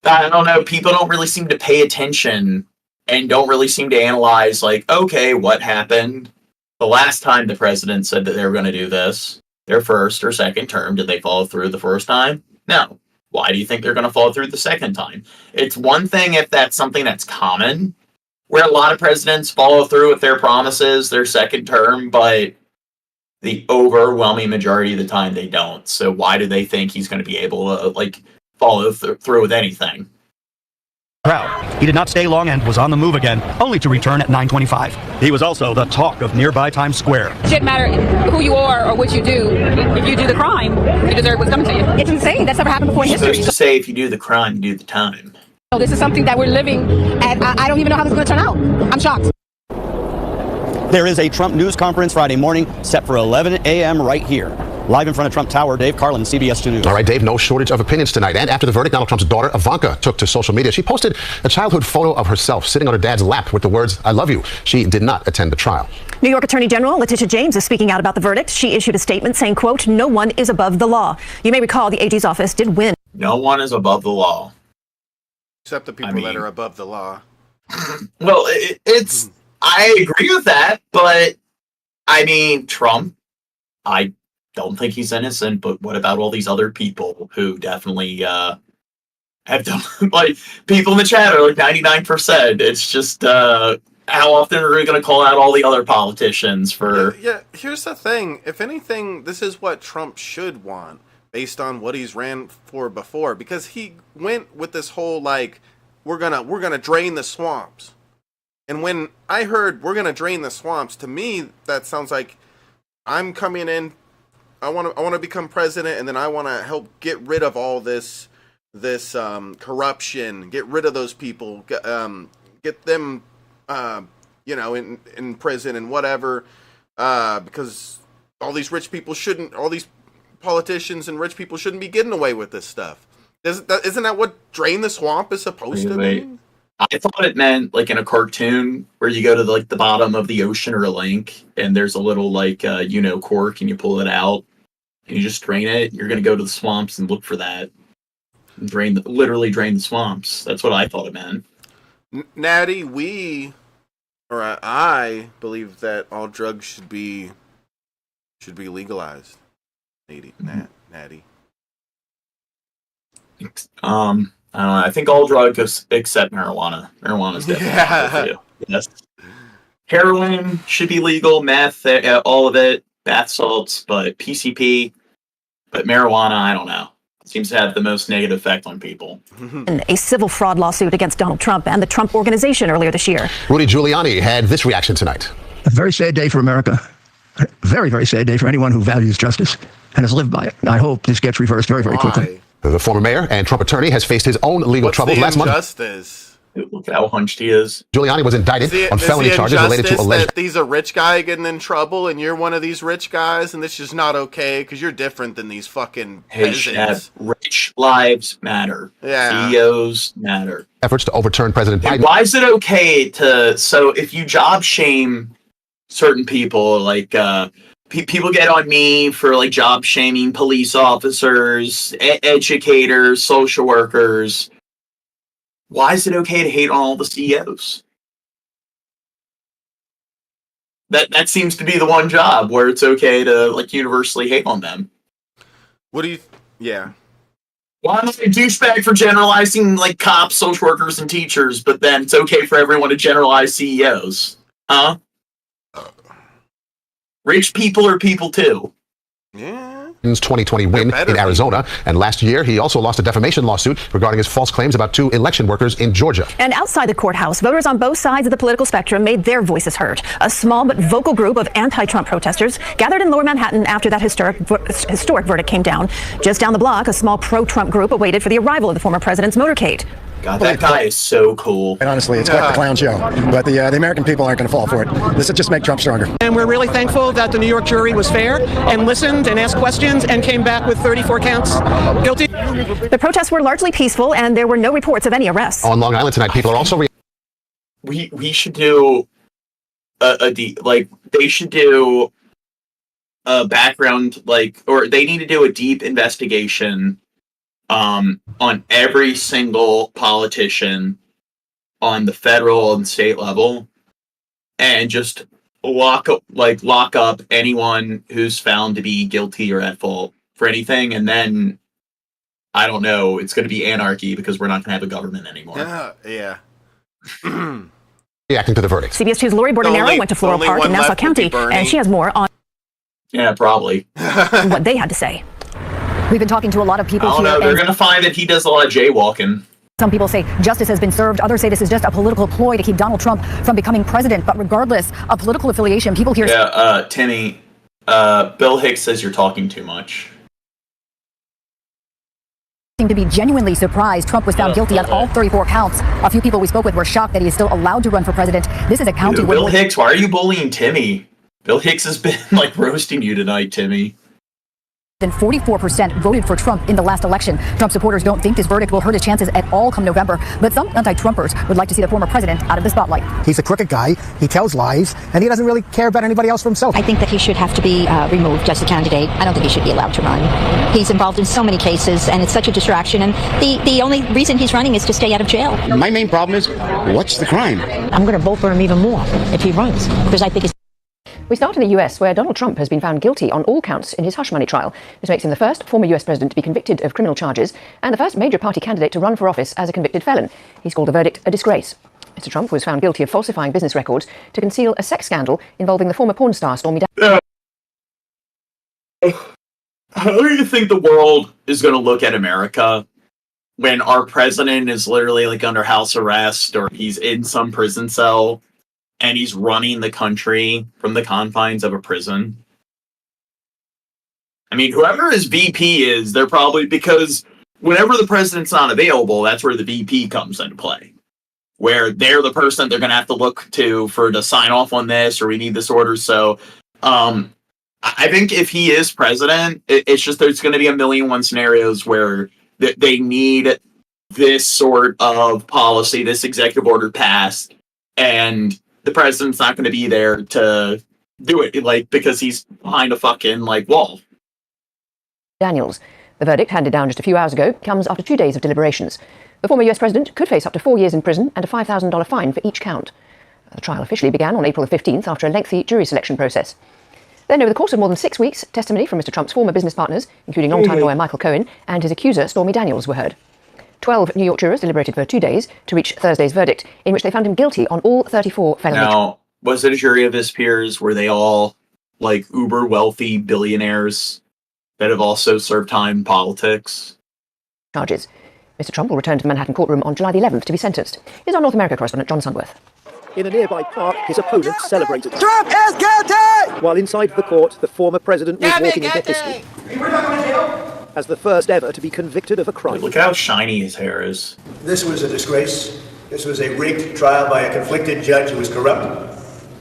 I don't know, people don't really seem to pay attention and don't really seem to analyze, like, okay, what happened the last time the president said that they were going to do this, their first or second term? Did they follow through the first time? No. Why do you think they're going to follow through the second time? It's one thing if that's something that's common, where a lot of presidents follow through with their promises their second term, but the overwhelming majority of the time they don't. So why do they think he's going to be able to, follow through with anything? Crowd. He did not stay long and was on the move again, only to return at 9:25. He was also the talk of nearby Times Square. It shouldn't matter who you are or what you do. If you do the crime, you deserve what's coming to you. It's insane. That's never happened before in history. Supposed to say if you do the crime, you do the time. So this is something that we're living, and I don't even know how this is going to turn out. I'm shocked. There is a Trump news conference Friday morning set for 11 a.m. right here. Live in front of Trump Tower, Dave Carlin, CBS 2 News. All right, Dave, no shortage of opinions tonight. And after the verdict, Donald Trump's daughter, Ivanka, took to social media. She posted a childhood photo of herself sitting on her dad's lap with the words, "I love you." She did not attend the trial. New York Attorney General Letitia James is speaking out about the verdict. She issued a statement saying, quote, "No one is above the law." You may recall the AG's office did win. No one is above the law. Except the people that are above the law. Well, I agree with that, but I mean, Trump, I don't think he's innocent, but what about all these other people who definitely have done, people in the chat are 99%. It's just, how often are we going to call out all the other politicians for... Yeah, here's the thing. If anything, this is what Trump should want, based on what he's ran for before, because he went with this whole, we're gonna drain the swamps. And when I heard we're gonna drain the swamps, to me that sounds like I'm coming in. I want to become president, and then I want to help get rid of all this corruption, get rid of those people, get them, in prison and whatever, because all these politicians and rich people shouldn't be getting away with this stuff. Isn't that what drain the swamp is supposed to mean? I thought it meant in a cartoon where you go to the bottom of the ocean or a lake and there's a little cork and you pull it out and you just drain it. You're going to go to the swamps and look for that. And literally drain the swamps. That's what I thought it meant. Natty, I believe that all drugs should be legalized. Natty. I don't know. I think all drugs except marijuana. Marijuana's definitely yes. Heroin should be legal. Meth, all of it. Bath salts, but PCP, but marijuana, I don't know. It seems to have the most negative effect on people. A civil fraud lawsuit against Donald Trump and the Trump Organization earlier this year. Rudy Giuliani had this reaction tonight. A very sad day for America. Very, very sad day for anyone who values justice and has lived by it. I hope this gets reversed very, very quickly. The former mayor and Trump attorney has faced his own legal troubles last month. Look at how hunched he is. Giuliani was indicted on felony charges related to alleged. That he's a rich guy getting in trouble, and you're one of these rich guys, and this is not okay because you're different than these fucking peasants. Rich lives matter. Yeah. CEOs matter. Efforts to overturn President Biden. And why is it okay to? So if you job shame certain people, like people get on me for like job shaming police officers, educators, social workers. Why is it okay to hate on all the CEOs? That seems to be the one job where it's okay to like universally hate on them. What do you? Yeah. Why am I a douchebag for generalizing like cops, social workers, and teachers, but then it's okay for everyone to generalize CEOs? Huh? Rich people are people too. Yeah. 2020 win in Arizona, and last year he also lost a defamation lawsuit regarding his false claims about 2 election workers in Georgia. And outside the courthouse, voters on both sides of the political spectrum made their voices heard. A small but vocal group of anti-Trump protesters gathered in Lower Manhattan after that historic verdict came down. Just down the block, a small pro-Trump group awaited for the arrival of the former president's motorcade. God, that guy is so cool. And honestly, it's quite the clown show. But the American people aren't going to fall for it. This will just make Trump stronger. And we're really thankful that the New York jury was fair and listened and asked questions and came back with 34 counts guilty. The protests were largely peaceful, and there were no reports of any arrests. On Long Island tonight, people are also... We should do they should do a background, or they need to do a deep investigation on every single politician on the federal and state level, and just lock up anyone who's found to be guilty or at fault for anything, and then I don't know, it's going to be anarchy because we're not going to have a government anymore. Yeah. Reacting to the verdict. CBS 2's Lori Bordenero went to Floral Park in Nassau County, and she has more on. Yeah, probably. What they had to say. We've been talking to a lot of people here. They're going to find that he does a lot of jaywalking. Some people say justice has been served. Others say this is just a political ploy to keep Donald Trump from becoming president. But regardless of political affiliation, people here... Yeah, Timmy, Bill Hicks says you're talking too much. ...seem to be genuinely surprised Trump was found guilty on all 34 counts. A few people we spoke with were shocked that he is still allowed to run for president. This is a county where... Bill Hicks, why are you bullying Timmy? Bill Hicks has been, roasting you tonight, Timmy. Than 44% voted for Trump in the last election. Trump supporters don't think this verdict will hurt his chances at all come November, but some anti-Trumpers would like to see the former president out of the spotlight. He's a crooked guy, he tells lies, and he doesn't really care about anybody else for himself. I think that he should have to be removed as a candidate. I don't think he should be allowed to run. He's involved in so many cases, and it's such a distraction, and the only reason he's running is to stay out of jail. My main problem is, what's the crime? I'm going to vote for him even more if he runs, because I think he's... We start in the US, where Donald Trump has been found guilty on all counts in his hush money trial. This makes him the first former US president to be convicted of criminal charges and the first major party candidate to run for office as a convicted felon. He's called the verdict a disgrace. Mr. Trump was found guilty of falsifying business records to conceal a sex scandal involving the former porn star Stormy Daniels. How do you think the world is going to look at America when our president is literally under house arrest, or he's in some prison cell and he's running the country from the confines of a prison? I mean, whoever his VP is, they're probably, because whenever the president's not available, that's where the VP comes into play, where they're the person they're going to have to look to sign off on this, or we need this order. So I think if he is president, it's just there's going to be a million scenarios where they need this sort of policy, this executive order passed, and the president's not going to be there to do it, because he's behind a fucking, wall. Daniels. The verdict, handed down just a few hours ago, comes after 2 days of deliberations. The former US president could face up to 4 years in prison and a $5,000 fine for each count. The trial officially began on April the 15th after a lengthy jury selection process. Then, over the course of more than 6 weeks, testimony from Mr. Trump's former business partners, including longtime lawyer Michael Cohen and his accuser Stormy Daniels, were heard. 12 New York jurors deliberated for 2 days to reach Thursday's verdict, in which they found him guilty on all 34 felony charges. Now, was it a jury of his peers? Were they all, uber wealthy billionaires that have also served time in politics? Charges. Mr. Trump will return to the Manhattan courtroom on July the 11th to be sentenced. Here's our North America correspondent John Sundworth. In a nearby park, his opponents celebrated. Trump is guilty! while inside the court, the former president was walking into history as the first ever to be convicted of a crime. Look how shiny his hair is. This was a disgrace. This was a rigged trial by a conflicted judge who was corrupt.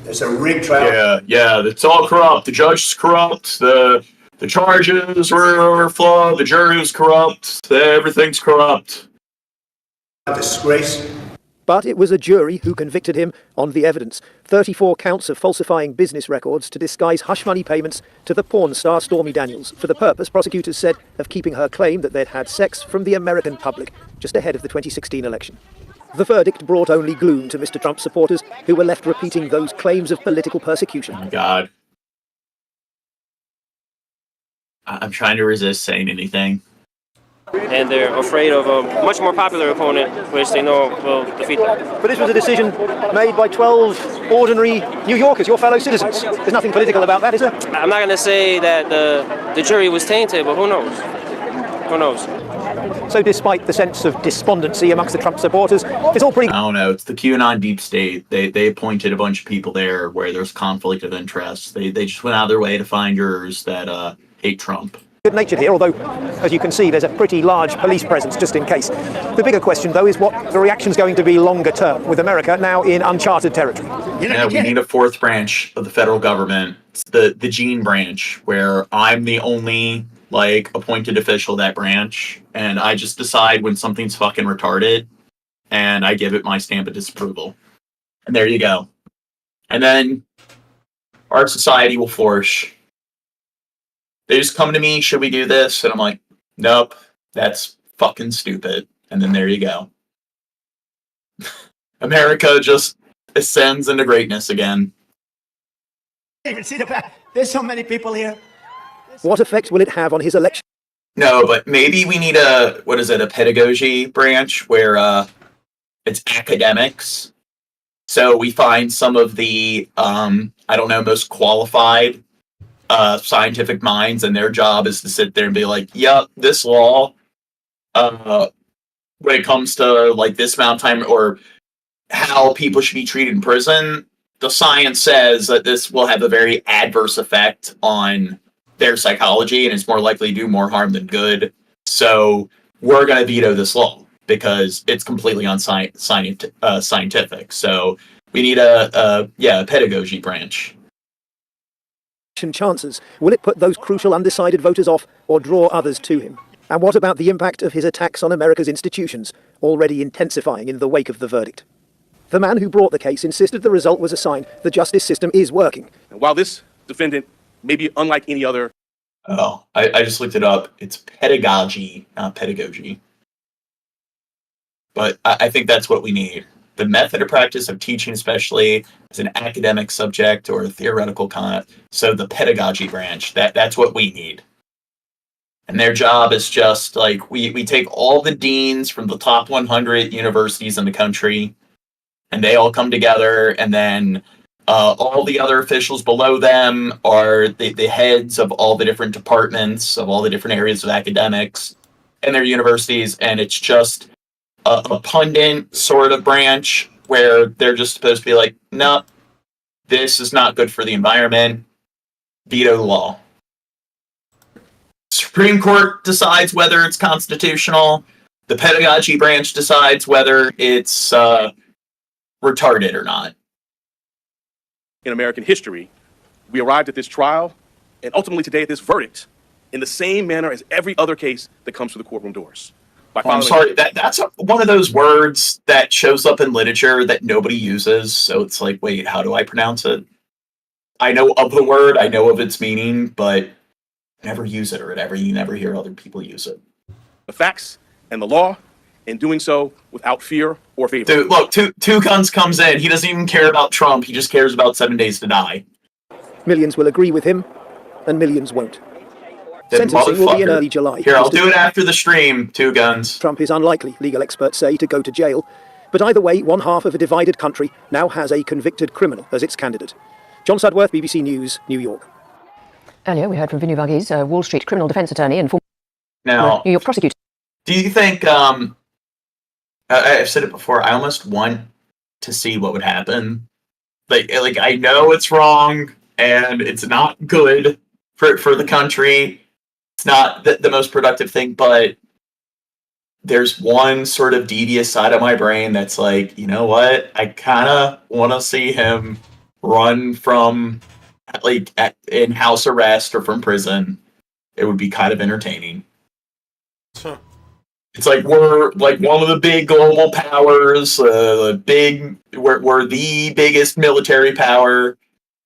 It's a rigged trial. Yeah, it's all corrupt. The judge is corrupt. The charges were flawed. The jury was corrupt. Everything's corrupt. A disgrace. But it was a jury who convicted him on the evidence. 34 counts of falsifying business records to disguise hush money payments to the porn star Stormy Daniels for the purpose, prosecutors said, of keeping her claim that they'd had sex from the American public just ahead of the 2016 election. The verdict brought only gloom to Mr. Trump's supporters, who were left repeating those claims of political persecution. Oh my God. I'm trying to resist saying anything. And they're afraid of a much more popular opponent, which they know will defeat them. But this was a decision made by 12 ordinary New Yorkers, your fellow citizens. There's nothing political about that, is there? I'm not going to say that the jury was tainted, but who knows? Who knows? So despite the sense of despondency amongst the Trump supporters, it's all pretty... I don't know. It's the QAnon deep state. They appointed a bunch of people there where there's conflict of interest. They just went out of their way to find jurors that hate Trump. Good-natured here, although, as you can see, there's a pretty large police presence just in case. The bigger question, though, is what the reaction's going to be longer term, with America now in uncharted territory. Yeah, we need a fourth branch of the federal government. It's the Gene branch, where I'm the only, appointed official of that branch, and I just decide when something's fucking retarded, and I give it my stamp of disapproval. And there you go. And then our society will flourish. They just come to me, should we do this? And I'm like, nope, that's fucking stupid. And then there you go. America just ascends into greatness again. Even see the back. There's so many people here. What effect will it have on his election? No, but maybe we need a pedagogy branch where it's academics. So we find some of the, most qualified scientific minds, and their job is to sit there and be like, yep, this law, when it comes to this amount of time or how people should be treated in prison, the science says that this will have a very adverse effect on their psychology and it's more likely to do more harm than good. So we're going to veto this law because it's completely unscientific. So we need a pedagogy branch. Chances. Will it put those crucial undecided voters off or draw others to him? And what about the impact of his attacks on America's institutions, already intensifying in the wake of the verdict? The man who brought the case insisted the result was a sign the justice system is working. And while this defendant may be unlike any other... Oh, I just looked it up. It's pedagogy, not pedagogy. But I think that's what we need. The method of practice of teaching, especially as an academic subject or a theoretical concept. So the pedagogy branch, that's what we need. And their job is just we take all the deans from the top 100 universities in the country, and they all come together, and then all the other officials below them are the heads of all the different departments, of all the different areas of academics in their universities, and it's just a pundit sort of branch where they're just supposed to be like, no, this is not good for the environment. Veto the law. Supreme Court decides whether it's constitutional. The pedagogy branch decides whether it's retarded or not. In American history, we arrived at this trial and ultimately today at this verdict in the same manner as every other case that comes through the courtroom doors. I'm sorry, that's one of those words that shows up in literature that nobody uses. So it's like, wait, how do I pronounce it? I know of the word, I know of its meaning, but never use it, or you never hear other people use it. The facts and the law, and doing so without fear or favor. Dude, look, Two Guns comes in. He doesn't even care about Trump. He just cares about 7 days to die. Millions will agree with him, and millions won't. Sentencing will be in early July. Here, I'll do it after the stream, Two Guns. Trump is unlikely, legal experts say, to go to jail. But either way, one half of a divided country now has a convicted criminal as its candidate. John Sudworth, BBC News, New York. Earlier, we heard from Vinny Varghese, a Wall Street criminal defense attorney and former New York prosecutor. Do you think, I've said it before, I almost want to see what would happen. Like I know it's wrong, and it's not good for the country. It's not the most productive thing, but there's one sort of devious side of my brain that's like, you know what? I kind of want to see him run from like in house arrest or from prison. It would be kind of entertaining. It's like we're like one of the big global powers. We're the biggest military power,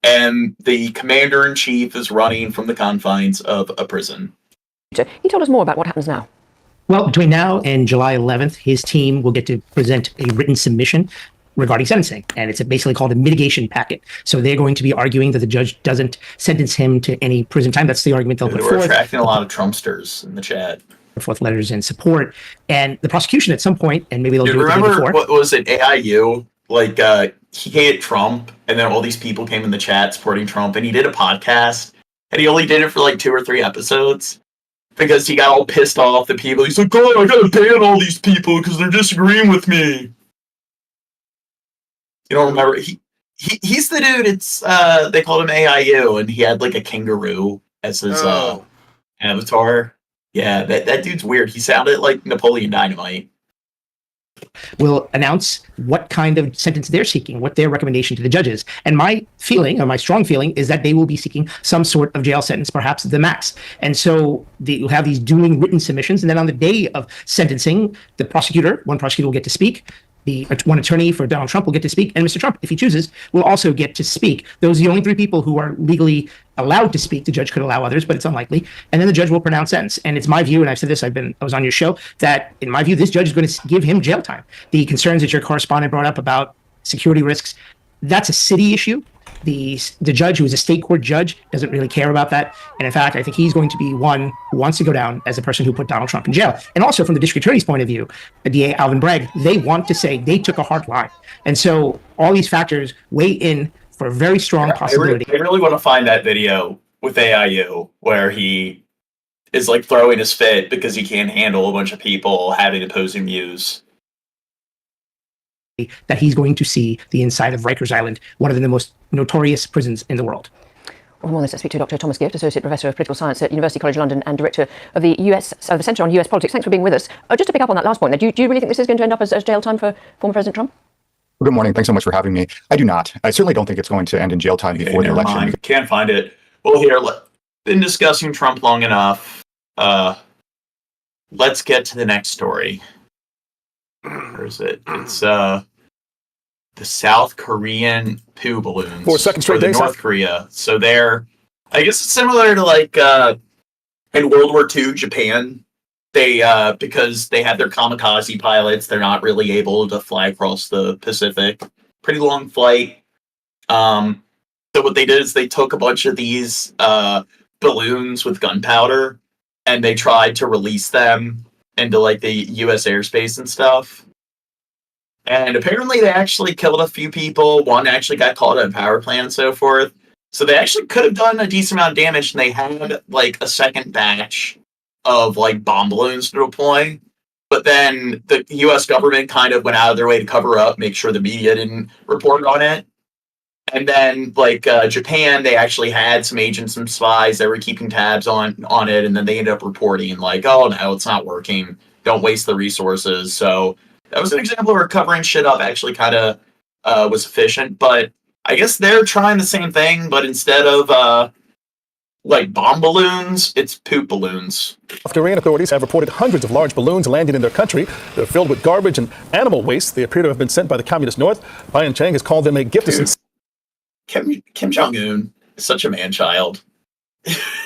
and the commander-in-chief is running from the confines of a prison. He told us more about what happens now. Well, between now and July 11th, his team will get to present a written submission regarding sentencing, and it's basically called a mitigation packet. So they're going to be arguing that the judge doesn't sentence him to any prison time. That's the argument they'll put forth. We're attracting a lot of Trumpsters in the chat. Forth letters in support, and the prosecution at some point, and maybe they'll do it the day remember before. What was it? AIU, like he hated Trump, and then all these people came in the chat supporting Trump, and he did a podcast, and he only did it for like 2 or 3 episodes because he got all pissed off at people. He's like, "God, I gotta ban all these people because they're disagreeing with me." You don't remember? He's the dude. It's they called him AIU, and he had like a kangaroo as his avatar. Yeah, that dude's weird. He sounded like Napoleon Dynamite. Will announce what kind of sentence they're seeking, what their recommendation to the judge is. And my feeling, or my strong feeling, is that they will be seeking some sort of jail sentence, perhaps the max. And so you'll have these dueling written submissions, and then on the day of sentencing, one prosecutor will get to speak. The one attorney for Donald Trump will get to speak, and Mr. Trump, if he chooses, will also get to speak. Those are the only 3 people who are legally allowed to speak. The judge could allow others, but it's unlikely. And then the judge will pronounce sentence. And it's my view, and I've said this, I was on your show, that in my view, this judge is going to give him jail time. The concerns that your correspondent brought up about security risks, that's a city issue. The judge, who is a state court judge, doesn't really care about that. And in fact, I think he's going to be one who wants to go down as the person who put Donald Trump in jail. And also from the district attorney's point of view, DA Alvin Bragg, they want to say they took a hard line. And so all these factors weigh in for a very strong possibility. I really want to find that video with AIU where he is like throwing his fit because he can't handle a bunch of people having opposing views. That he's going to see the inside of Rikers Island, one of the most notorious prisons in the world. Well, let's speak to Dr. Thomas Gift, Associate Professor of Political Science at University College London and Director of the Centre on US Politics. Thanks for being with us. Just to pick up on that last point, do you really think this is going to end up as jail time for former President Trump? Well, good morning. Thanks so much for having me. I do not. I certainly don't think it's going to end in jail time before the election. Can't find it. Well, here, been discussing Trump long enough. Let's get to the next story. Where is it? It's the South Korean poo balloons. For a second straight day, North Korea. So they're, I guess it's similar to like in World War II, Japan. They because they have their kamikaze pilots, they're not really able to fly across the Pacific. Pretty long flight. So what they did is they took a bunch of these balloons with gunpowder and they tried to release them into like the U.S. airspace and stuff. And apparently they actually killed a few people. One actually got caught at a power plant and so forth. So they actually could have done a decent amount of damage, and they had like a second batch of like bomb balloons to deploy. But then the U.S. government kind of went out of their way to cover up, make sure the media didn't report on it. And then like Japan, they actually had some agents, some spies that were keeping tabs on it, and then they ended up reporting like, oh no, it's not working. Don't waste the resources. So that was an example where covering shit up actually kind of was efficient. But I guess they're trying the same thing, but instead of like bomb balloons, it's poop balloons. South Korean authorities have reported hundreds of large balloons landing in their country. They're filled with garbage and animal waste. They appear to have been sent by the Communist North. Brian Chang has called them a gift of Kim Jong-un is such a man-child.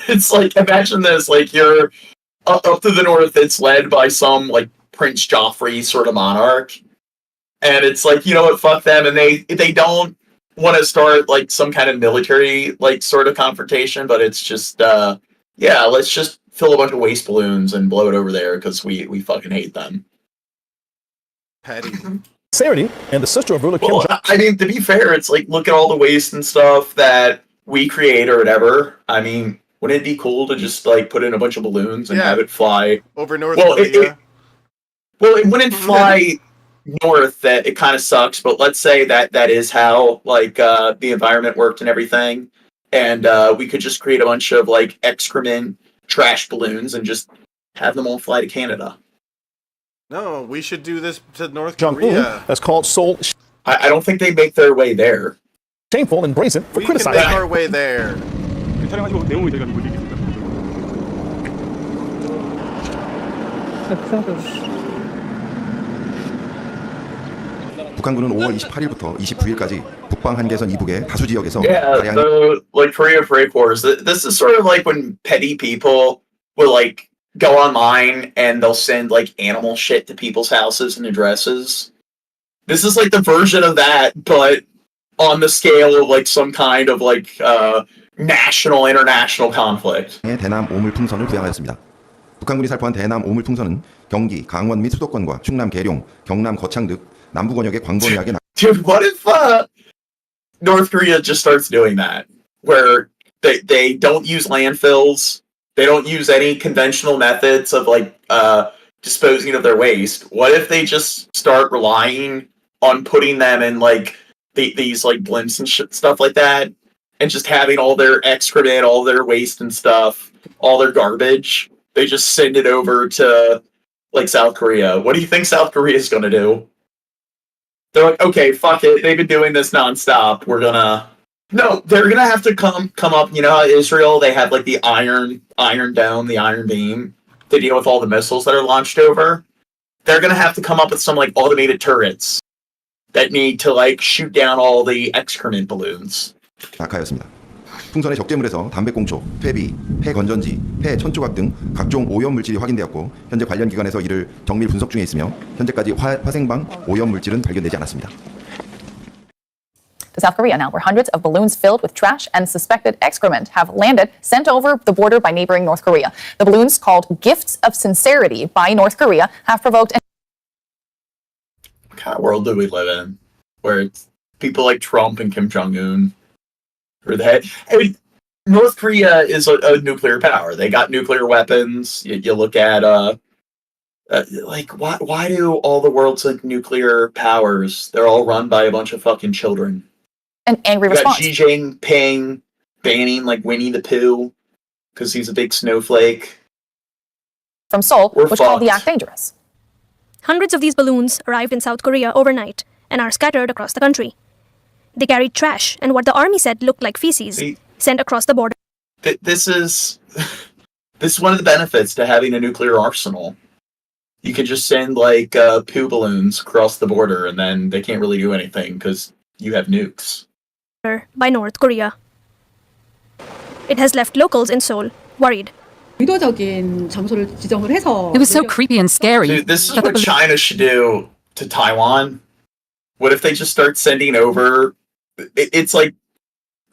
It's like, imagine this, like you're up to the north, it's led by some like Prince Joffrey sort of monarch. And it's like, you know what, fuck them. And they don't want to start like some kind of military like sort of confrontation, but it's just, yeah, let's just fill a bunch of waste balloons and blow it over there because we fucking hate them. Petty. Sincerity and the sister of ruler Kim Well, I mean, to be fair, it's like, look at all the waste and stuff that we create or whatever. I mean, wouldn't it be cool to just like put in a bunch of balloons and have it fly over North Korea? It wouldn't fly north. That it kind of sucks. But let's say that is how like the environment worked and everything. and we could just create a bunch of like excrement trash balloons and just have them all fly to Canada. No, we should do this to North Jong-un, Korea. that's called Seoul. I don't think they make their way there. Shameful and brazen for We can criticizing. make our way there. 북한군은 5월 28일부터 29일까지 북방 한계선 이북의 다수 지역에서 Yeah, the like Korea break wars. This is sort of like when petty people will like go online and they'll send like animal shit to people's houses and addresses. This is like the version of that, but on the scale of like some kind of like national international conflict. 대남 오물 풍선을 부양하였습니다. 북한군이 살포한 대남 오물 풍선은 경기, 강원 및 수도권과 충남 계룡, 경남 거창 등 남부 권역의 광범위하게 Dude, what if North Korea just starts doing that? Where they don't use landfills, they don't use any conventional methods of like disposing of their waste. What if they just start relying on putting them in like these like blimps and stuff like that, and just having all their excrement, all their waste and stuff, all their garbage, they just send it over to like South Korea? What do you think South Korea is gonna do? They're like, okay, fuck it. They've been doing this nonstop. They're gonna have to come up. You know how Israel, they have like the iron dome, the iron beam to deal with all the missiles that are launched over. They're gonna have to come up with some like automated turrets that need to like shoot down all the excrement balloons. 낙하였습니다. 풍선의 적재물에서 담배꽁초, 퇴비, 폐건전지, 폐천조각 등 각종 오염물질이 확인되었고 현재 관련 기관에서 이를 정밀 분석 중에 있으며 현재까지 화생방 오염물질은 발견되지 않았습니다. To South Korea now, where hundreds of balloons filled with trash and suspected excrement have landed, sent over the border by neighboring North Korea. The balloons, called Gifts of Sincerity by North Korea, have provoked... What kind of world do we live in? Where it's people like Trump and Kim Jong-un or that. I mean, North Korea is a nuclear power. They got nuclear weapons. You look at like why do all the world's like nuclear powers? They're all run by a bunch of fucking children. An angry response. Xi Jinping banning like Winnie the Pooh because he's a big snowflake. From Seoul, which called the act dangerous. Hundreds of these balloons arrived in South Korea overnight and are scattered across the country. They carried trash and what the army said looked like feces, sent across the border. This is one of the benefits to having a nuclear arsenal. You can just send like poo balloons across the border, and then they can't really do anything because you have nukes. By North Korea. It has left locals in Seoul worried. It was so creepy and scary. Dude, this is what China should do to Taiwan. What if they just start sending over... It's like,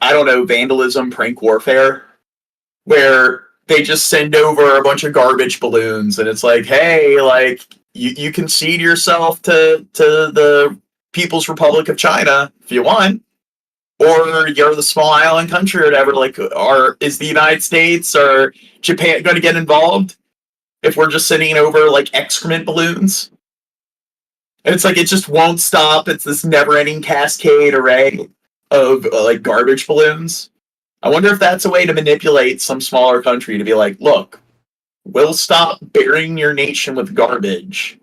I don't know, vandalism, prank warfare, where they just send over a bunch of garbage balloons, and it's like, hey, like, you can cede yourself to the People's Republic of China if you want, or you're the small island country or whatever. Like, is the United States or Japan going to get involved if we're just sending over, like, excrement balloons? And it's like, it just won't stop. It's this never-ending cascade array of, like, garbage balloons. I wonder if that's a way to manipulate some smaller country to be like, look, we'll stop burying your nation with garbage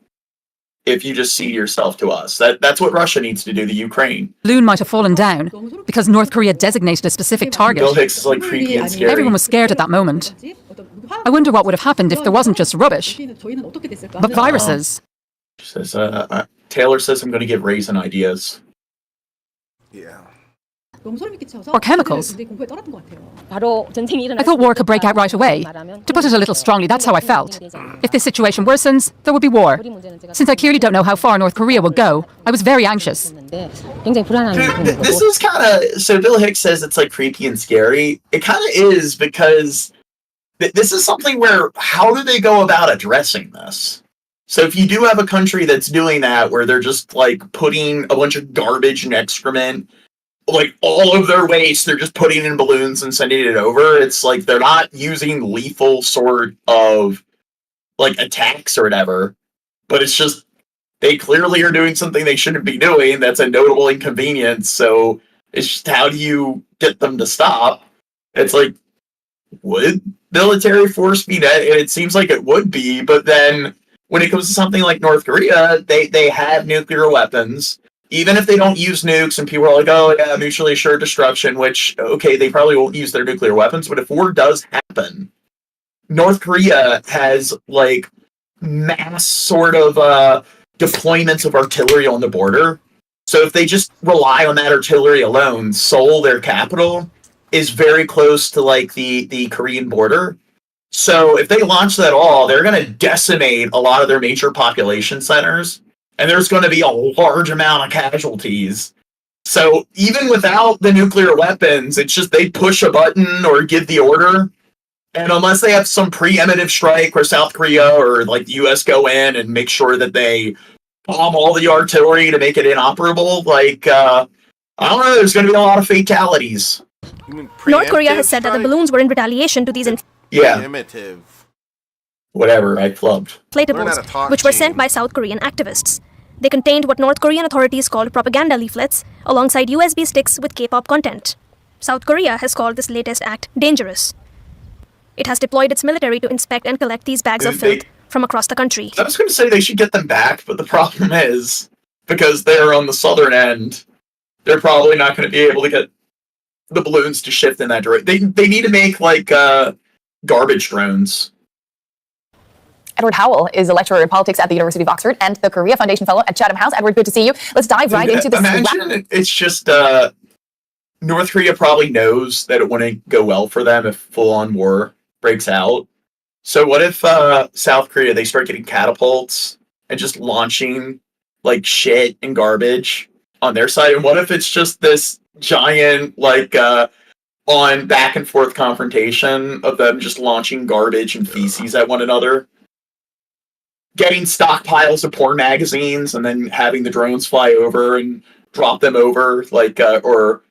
if you just cede yourself to us. That's what Russia needs to do to Ukraine. Balloon might have fallen down because North Korea designated a specific target. Bill Hicks is like creepy and scary. Everyone was scared at that moment. I wonder what would have happened if there wasn't just rubbish, but viruses. Says, Taylor says I'm going to give Raisin ideas. Yeah. Or chemicals. I thought war could break out right away. To put it a little strongly, that's how I felt. If this situation worsens, there would be war. Since I clearly don't know how far North Korea will go, I was very anxious. This is kind of... So Bill Hicks says it's like creepy and scary. It kind of is because this is something where how do they go about addressing this? So if you do have a country that's doing that, where they're just like putting a bunch of garbage and excrement, like all of their waste, they're just putting in balloons and sending it over. It's like they're not using lethal sort of like attacks or whatever, but it's just they clearly are doing something they shouldn't be doing. That's a notable inconvenience. So it's just how do you get them to stop? It's like, would military force be that? And it seems like it would be, but then when it comes to something like North Korea, they have nuclear weapons. Even if they don't use nukes and people are like, oh yeah, mutually assured destruction, which, okay, they probably won't use their nuclear weapons, but if war does happen, North Korea has like mass sort of deployments of artillery on the border. So if they just rely on that artillery alone, Seoul, their capital, is very close to like the Korean border. So if they launch that all, they're going to decimate a lot of their major population centers, and there's going to be a large amount of casualties. So even without the nuclear weapons, it's just they push a button or give the order, and unless they have some preemptive strike where South Korea or like the US go in and make sure that they bomb all the artillery to make it inoperable, like, I don't know, there's going to be a lot of fatalities. North Korea has said that the balloons were in retaliation to these Primitive. Whatever, I flubbed. inflatables, which were sent by South Korean activists. They contained what North Korean authorities called propaganda leaflets, alongside USB sticks with K-pop content. South Korea has called this latest act dangerous. It has deployed its military to inspect and collect these bags of filth from across the country. I was going to say they should get them back, but the problem is, because they're on the southern end, they're probably not going to be able to get the balloons to shift in that direction. They need to make, like, garbage drones. Edward Howell is a lecturer in politics at the University of Oxford and the Korea Foundation Fellow at Chatham House. Edward, good to see you. Let's dive right into this. Imagine it's just, North Korea probably knows that it wouldn't go well for them if full-on war breaks out. So what if South Korea, they start getting catapults and just launching like shit and garbage on their side? And what if it's just this giant like on back and forth confrontation of them just launching garbage and feces at one another? Getting stockpiles of porn magazines and then having the drones fly over and drop them over, like, or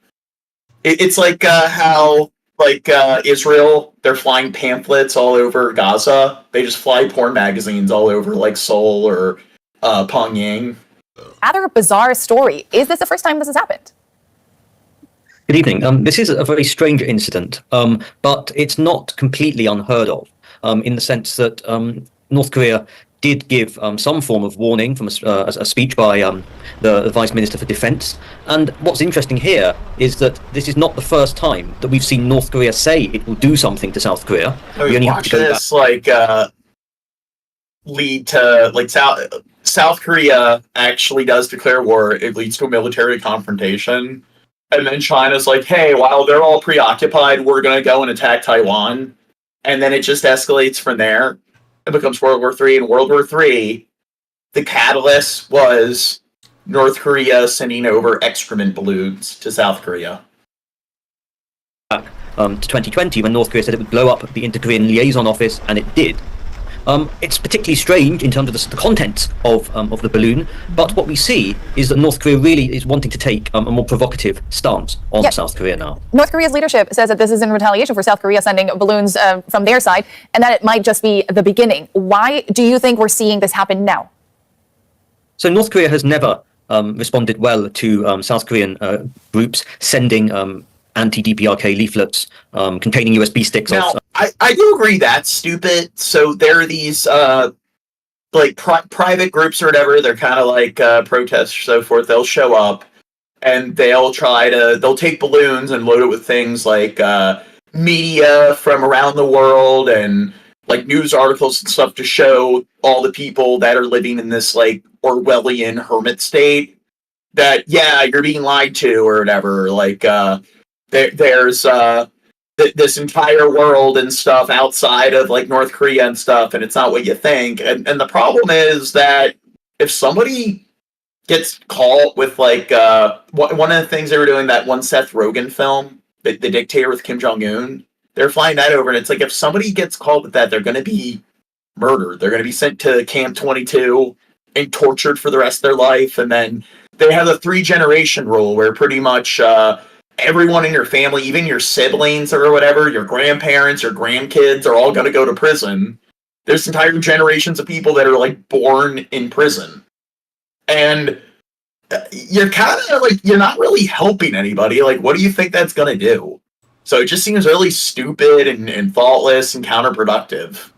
it's like how, like, Israel, they're flying pamphlets all over Gaza. They just fly porn magazines all over, like, Seoul or Pyongyang. Rather bizarre story. Is this the first time this has happened? Good evening. This is a very strange incident, but it's not completely unheard of, in the sense that North Korea did give some form of warning from a speech by the Vice Minister for Defense. And what's interesting here is that this is not the first time that we've seen North Korea say it will do something to South Korea. We only have to go this, like, lead to, like, South Korea actually does declare war. It leads to a military confrontation. And then China's like, hey, while they're all preoccupied, we're going to go and attack Taiwan. And then it just escalates from there. It becomes World War III. And World War III, the catalyst was North Korea sending over excrement balloons to South Korea. To 2020, when North Korea said it would blow up the Inter-Korean Liaison Office, and it did. It's particularly strange in terms of the contents of the balloon, but what we see is that North Korea really is wanting to take a more provocative stance on South Korea now. North Korea's leadership says that this is in retaliation for South Korea sending balloons from their side, and that it might just be the beginning. Why do you think we're seeing this happen now? So North Korea has never responded well to South Korean groups sending anti-DPRK leaflets containing USB sticks. Now, I do agree that's stupid. So there are these like private groups or whatever. They're kind of like protests or so forth. They'll show up and they'll take balloons and load it with things like media from around the world and like news articles and stuff to show all the people that are living in this like Orwellian hermit state that, yeah, you're being lied to or whatever. Like, there's this entire world and stuff outside of like North Korea and stuff, and it's not what you think. And the problem is that if somebody gets caught with like one of the things they were doing, that one Seth Rogen film, the Dictator with Kim Jong-un, they're flying that over, and it's like if somebody gets caught with that, they're going to be murdered. They're going to be sent to Camp 22 and tortured for the rest of their life. And then they have the 3-generation rule where pretty much everyone in your family, even your siblings or whatever, your grandparents, your grandkids are all going to go to prison. There's entire generations of people that are like born in prison. And you're kind of like, you're not really helping anybody. Like, what do you think that's going to do? So it just seems really stupid and thoughtless and counterproductive.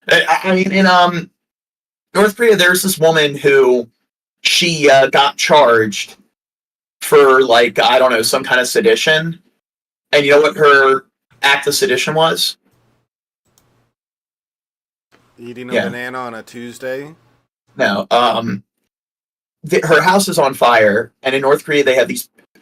I mean, in North Korea, there's this woman who she got charged for, like, I don't know, some kind of sedition. And you know what her act of sedition was? Eating a banana on a Tuesday? No. Her house is on fire, and in North Korea they have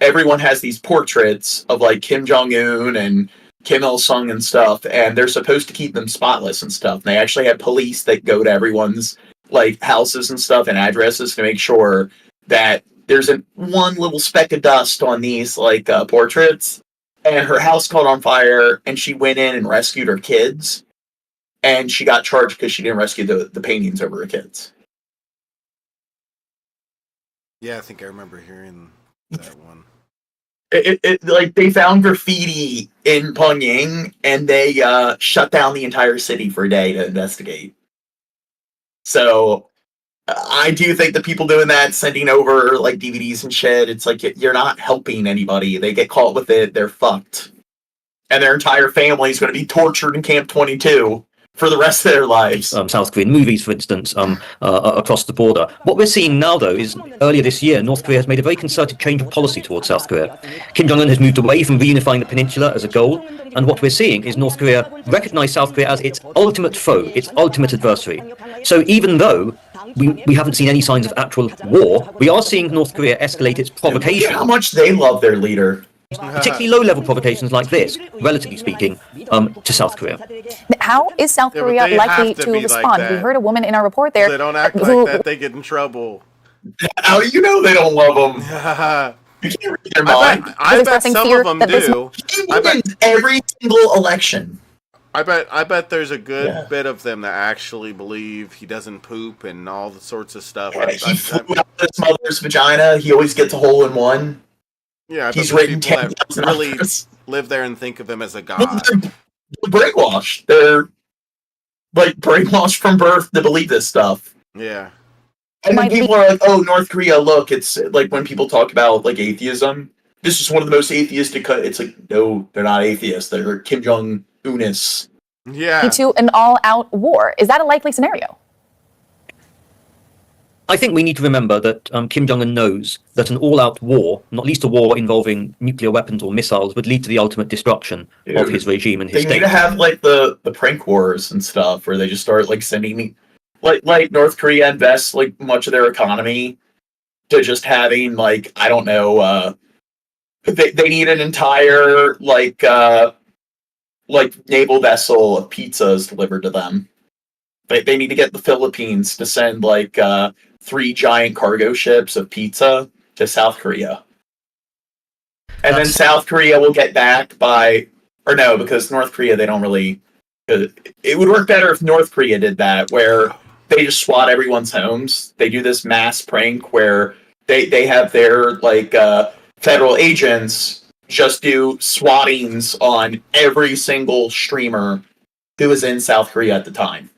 everyone has these portraits of, like, Kim Jong-un and Kim Il-sung and stuff, and they're supposed to keep them spotless and stuff. And they actually have police that go to everyone's, like, houses and stuff and addresses to make sure that there's one little speck of dust on these, like, portraits. And her house caught on fire, and she went in and rescued her kids. And she got charged because she didn't rescue the paintings over her kids. Yeah, I think I remember hearing that one. Like, they found graffiti in Pyongyang, and they shut down the entire city for a day to investigate. So I do think that people doing that, sending over, like, DVDs and shit, it's like, you're not helping anybody. They get caught with it, they're fucked. And their entire family is going to be tortured in Camp 22 for the rest of their lives. South Korean movies, for instance, across the border. What we're seeing now, though, is earlier this year, North Korea has made a very concerted change of policy towards South Korea. Kim Jong-un has moved away from reunifying the peninsula as a goal, and what we're seeing is North Korea recognize South Korea as its ultimate foe, its ultimate adversary. So even though we haven't seen any signs of actual war, we are seeing North Korea escalate its provocation. How much they love their leader. Particularly low-level provocations like this, relatively speaking, to South Korea. How is South Korea likely to respond? Like we heard a woman in our report there. They don't act like that, they get in trouble. How do you know they don't love them? You can't read their mind. I bet some of them do. He wins every single election. I bet there's a good bit of them that actually believe he doesn't poop and all the sorts of stuff. Yeah, he flew out his mother's vagina. He always gets a hole in one. Yeah, he's written people that really live there and think of him as a god. They're brainwashed. They're, like, brainwashed from birth to believe this stuff. Yeah. And then people are like, oh, North Korea, look, it's like when people talk about, like, atheism, this is one of the most atheistic, it's like, no, they're not atheists. They're Kim Jong-unists. Yeah. To an all-out war. Is that a likely scenario? I think we need to remember that Kim Jong-un knows that an all-out war, not least a war involving nuclear weapons or missiles, would lead to the ultimate destruction of his regime and his They state. need to have, like, the prank wars and stuff, where they just start, like, sending, like North Korea invests, like, much of their economy to just having, like, I don't know, they need an entire, like naval vessel of pizzas delivered to them. They need to get the Philippines to send, like, 3 giant cargo ships of pizza to South Korea. And then South Korea will get back because North Korea, they don't really... It would work better if North Korea did that, where they just swat everyone's homes. They do this mass prank where they have their, like, federal agents just do swattings on every single streamer who was in South Korea at the time.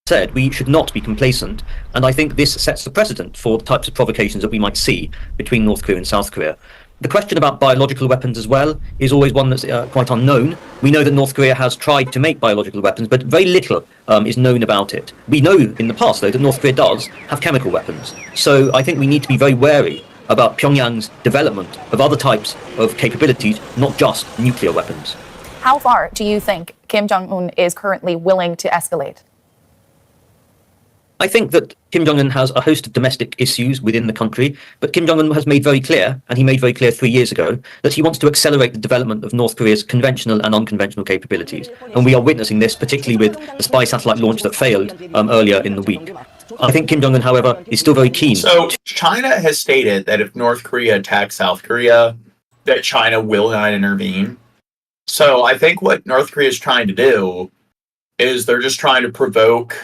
Said we should not be complacent, and I think this sets the precedent for the types of provocations that we might see between North Korea and South Korea. The question about biological weapons as well is always one that's quite unknown. We know that North Korea has tried to make biological weapons, but very little is known about it. We know in the past, though, that North Korea does have chemical weapons. So I think we need to be very wary about Pyongyang's development of other types of capabilities, not just nuclear weapons. How far do you think Kim Jong-un is currently willing to escalate? I think that Kim Jong-un has a host of domestic issues within the country, but Kim Jong-un has made very clear, and he made very clear 3 years ago, that he wants to accelerate the development of North Korea's conventional and unconventional capabilities. And we are witnessing this, particularly with the spy satellite launch that failed earlier in the week. I think Kim Jong-un, however, is still very keen. So China has stated that if North Korea attacks South Korea, that China will not intervene. So I think what North Korea is trying to do is they're just trying to provoke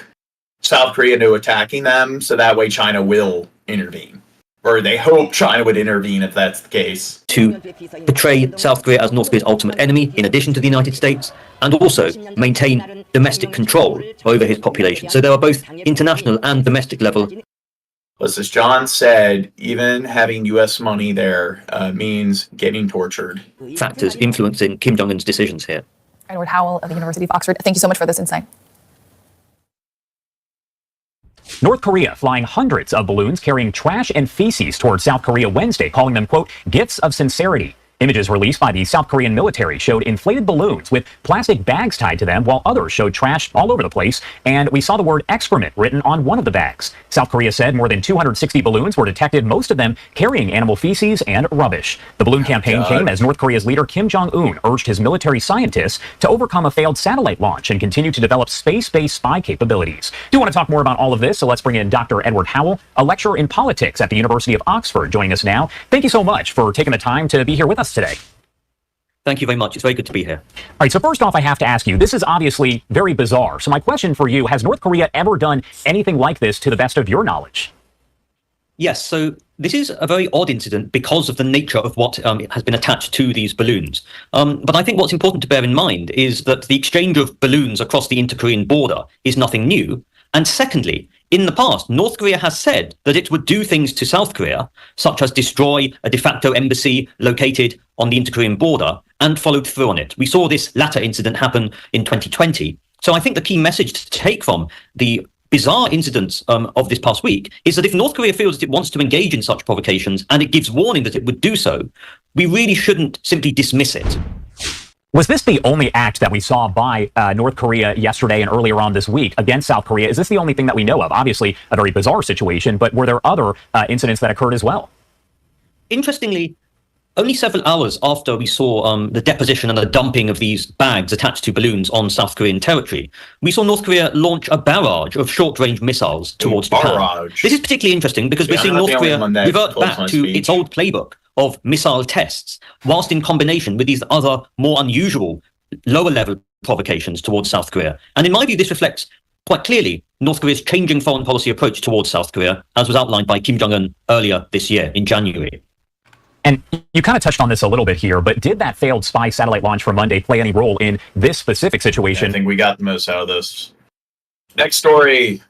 South Korea into attacking them, so that way China will intervene. Or they hope China would intervene if that's the case. To portray South Korea as North Korea's ultimate enemy, in addition to the United States, and also maintain domestic control over his population. So there are both international and domestic level Was as John said, even having U.S. money there means getting tortured. Factors influencing Kim Jong-un's decisions here. Edward Howell of the University of Oxford, thank you so much for this insight. North Korea flying hundreds of balloons carrying trash and feces towards South Korea Wednesday, calling them, quote, gifts of sincerity. Images released by the South Korean military showed inflated balloons with plastic bags tied to them, while others showed trash all over the place, and we saw the word excrement written on one of the bags. South Korea said more than 260 balloons were detected, most of them carrying animal feces and rubbish. The balloon campaign came as North Korea's leader Kim Jong-un urged his military scientists to overcome a failed satellite launch and continue to develop space-based spy capabilities. Do want to talk more about all of this, so let's bring in Dr. Edward Howell, a lecturer in politics at the University of Oxford, joining us now. Thank you so much for taking the time to be here with us today. Thank you very much. It's very good to be here. All right, so first off, I have to ask you, this is obviously very bizarre. So my question for you, has North Korea ever done anything like this to the best of your knowledge? Yes, so this is a very odd incident because of the nature of what has been attached to these balloons. But I think what's important to bear in mind is that the exchange of balloons across the inter-Korean border is nothing new. And secondly, in the past, North Korea has said that it would do things to South Korea, such as destroy a de facto embassy located on the inter-Korean border, and followed through on it. We saw this latter incident happen in 2020. So I think the key message to take from the bizarre incidents of this past week is that if North Korea feels that it wants to engage in such provocations and it gives warning that it would do so, we really shouldn't simply dismiss it. Was this the only act that we saw by North Korea yesterday and earlier on this week against South Korea? Is this the only thing that we know of? Obviously, a very bizarre situation, but were there other incidents that occurred as well? Interestingly, only several hours after we saw the deposition and the dumping of these bags attached to balloons on South Korean territory, we saw North Korea launch a barrage of short-range missiles towards Japan. This is particularly interesting because we're seeing North Korea revert back to its old playbook of missile tests, whilst in combination with these other more unusual lower-level provocations towards South Korea. And in my view, this reflects quite clearly North Korea's changing foreign policy approach towards South Korea, as was outlined by Kim Jong-un earlier this year in January. And you kind of touched on this a little bit here, but did that failed spy satellite launch from Monday play any role in this specific situation? I think we got the most out of this. Next story.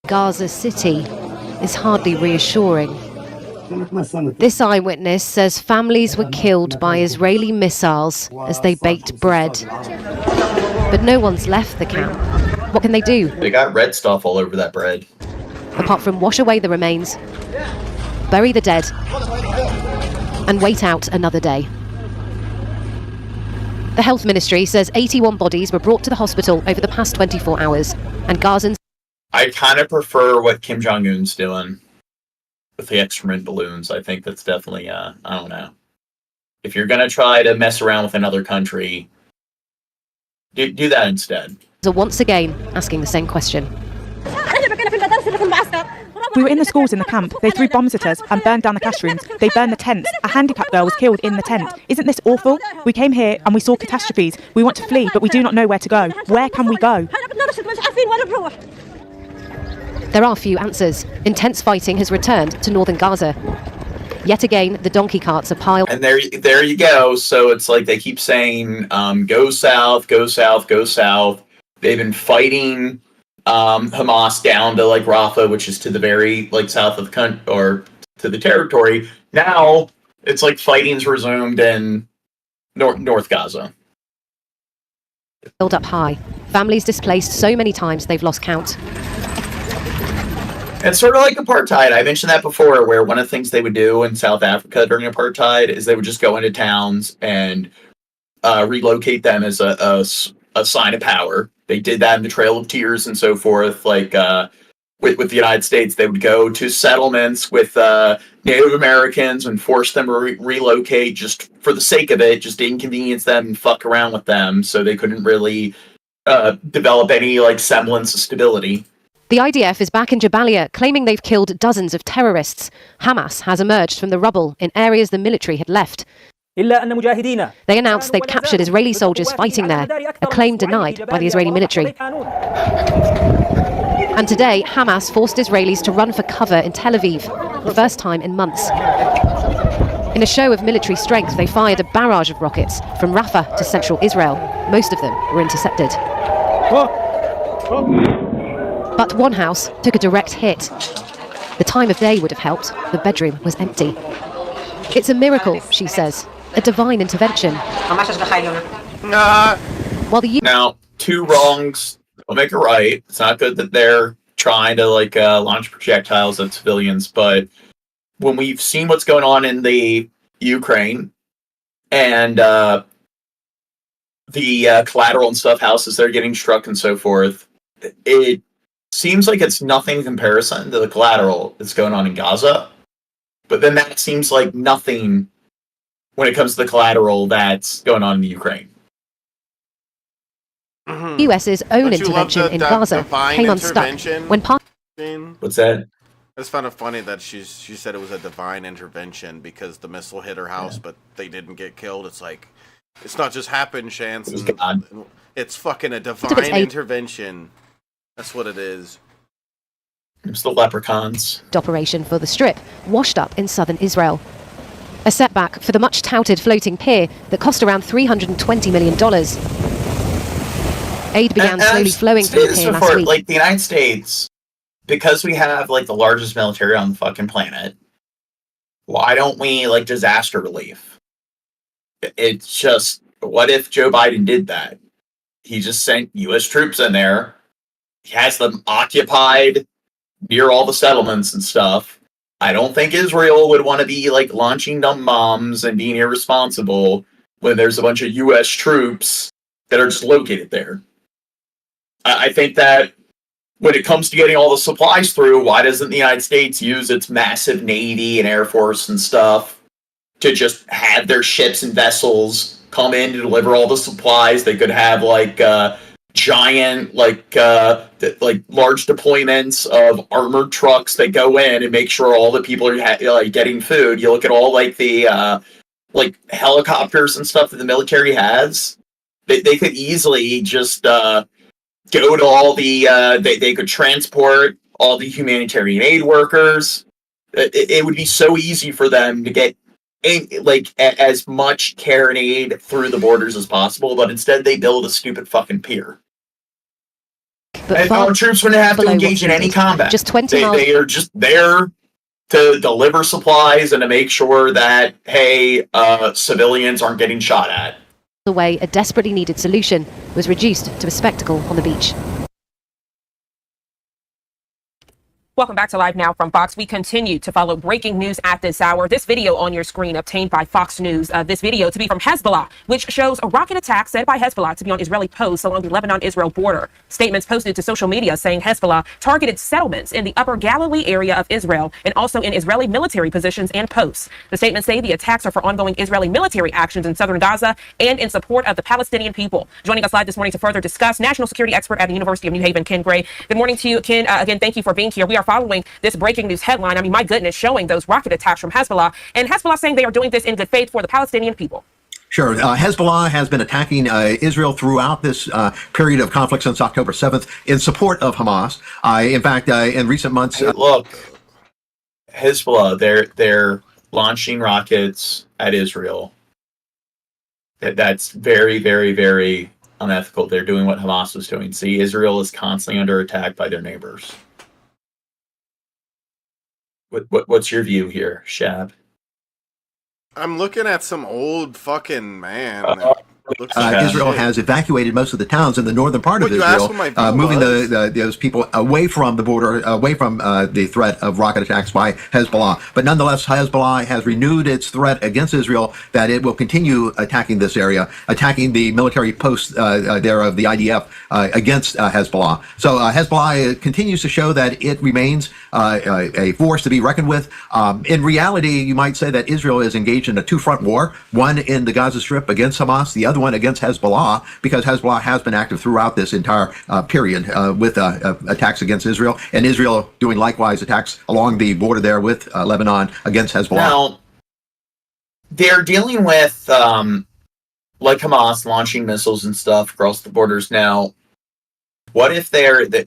Gaza City is hardly reassuring. This eyewitness says families were killed by Israeli missiles as they baked bread. But no one's left the camp. What can they do? They got red stuff all over that bread. Apart from wash away the remains, bury the dead, and wait out another day. The health ministry says 81 bodies were brought to the hospital over the past 24 hours, and Gazans... I kind of prefer what Kim Jong-un's doing with the excrement balloons. I think that's definitely, I don't know. If you're going to try to mess around with another country, do that instead. ...are once again asking the same question. We were in the schools in the camp. They threw bombs at us and burned down the classrooms. They burned the tents. A handicapped girl was killed in the tent. Isn't this awful? We came here and we saw catastrophes. We want to flee, but we do not know where to go. Where can we go? There are few answers. Intense fighting has returned to northern Gaza. Yet again, the donkey carts are piled. And there you go. So it's like they keep saying, go south, go south, go south. They've been fighting Hamas down to like Rafah, which is to the very like south of the country or to the territory. Now it's like fighting's resumed in North Gaza. Build up high. Families displaced so many times they've lost count. It's sort of like apartheid. I mentioned that before, where one of the things they would do in South Africa during apartheid is they would just go into towns and relocate them as a sign of power. They did that in the Trail of Tears and so forth. Like with the United States, they would go to settlements with Native Americans and force them to relocate just for the sake of it, just to inconvenience them and fuck around with them, so they couldn't really develop any like semblance of stability. The IDF is back in Jabalia, claiming they've killed dozens of terrorists. Hamas has emerged from the rubble in areas the military had left. They announced they'd captured Israeli soldiers fighting there, a claim denied by the Israeli military. And today, Hamas forced Israelis to run for cover in Tel Aviv, the first time in months. In a show of military strength, they fired a barrage of rockets from Rafah to central Israel. Most of them were intercepted. But one house took a direct hit. The time of day would have helped. The bedroom was empty. It's a miracle, she says. A divine intervention. While the Now, two wrongs don't make it right. It's not good that they're trying to launch projectiles at civilians, but when we've seen what's going on in the Ukraine and the collateral and stuff, houses that are getting struck and so forth, it seems like it's nothing in comparison to the collateral that's going on in Gaza. But then that seems like nothing when it comes to the collateral that's going on in the Ukraine. US's own intervention in Gaza came unstuck when What's that? I just found it funny that she said it was a divine intervention because the missile hit her house, but they didn't get killed. It's like, it's not just happened chance. It's fucking a divine intervention. That's what it is. It's the leprechauns. operation for the Strip washed up in southern Israel. A setback for the much-touted floating pier that cost around $320 million. Aid began slowly flowing through the pier last week. Like the United States, because we have the largest military on the fucking planet, why don't we disaster relief? It's just, what if Joe Biden did that? He just sent U.S. troops in there. He has them occupied near all the settlements and stuff. I don't think Israel would want to be launching dumb bombs and being irresponsible when there's a bunch of U.S. troops that are just located there. I think that when it comes to getting all the supplies through, why doesn't the United States use its massive Navy and Air Force and stuff to just have their ships and vessels come in to deliver all the supplies? They could have giant large deployments of armored trucks that go in and make sure all the people are getting food. You look at all the helicopters and stuff that the military has. They could easily just go to all the they could transport all the humanitarian aid workers. It would be so easy for them to get as much care and aid through the borders as possible, but instead they build a stupid fucking pier. And our troops wouldn't have to engage in any combat. Just 20 they are just there to deliver supplies and to make sure that civilians aren't getting shot at. Away, a desperately needed solution was reduced to a spectacle on the beach. Welcome back to Live Now from Fox. We continue to follow breaking news at this hour. This video on your screen obtained by Fox News. This video to be from Hezbollah, which shows a rocket attack said by Hezbollah to be on Israeli posts along the Lebanon-Israel border. Statements posted to social media saying Hezbollah targeted settlements in the Upper Galilee area of Israel and also in Israeli military positions and posts. The statements say the attacks are for ongoing Israeli military actions in southern Gaza and in support of the Palestinian people. Joining us live this morning to further discuss, national security expert at the University of New Haven, Ken Gray. Good morning to you, Ken. Again, thank you for being here. We are following this breaking news headline. I mean, my goodness, showing those rocket attacks from Hezbollah, and Hezbollah saying they are doing this in good faith for the Palestinian people. Sure. Hezbollah has been attacking Israel throughout this period of conflict since October 7th in support of Hamas. In fact, in recent months... Look, Hezbollah, they're launching rockets at Israel. That's very, very, very unethical. They're doing what Hamas was doing. See, Israel is constantly under attack by their neighbors. What's your view here, Shab? I'm looking at some old fucking man. Israel has evacuated most of the towns in the northern part of Israel, moving those people away from the border, away from the threat of rocket attacks by Hezbollah. But nonetheless, Hezbollah has renewed its threat against Israel that it will continue attacking this area, attacking the military posts there of the IDF against Hezbollah. So Hezbollah continues to show that it remains a force to be reckoned with. In reality, you might say that Israel is engaged in a two-front war, one in the Gaza Strip against Hamas, the other one against Hezbollah, because Hezbollah has been active throughout this entire period with attacks against Israel, and Israel doing likewise attacks along the border there with Lebanon against Hezbollah. Now, they're dealing with, like Hamas, launching missiles and stuff across the borders now. What if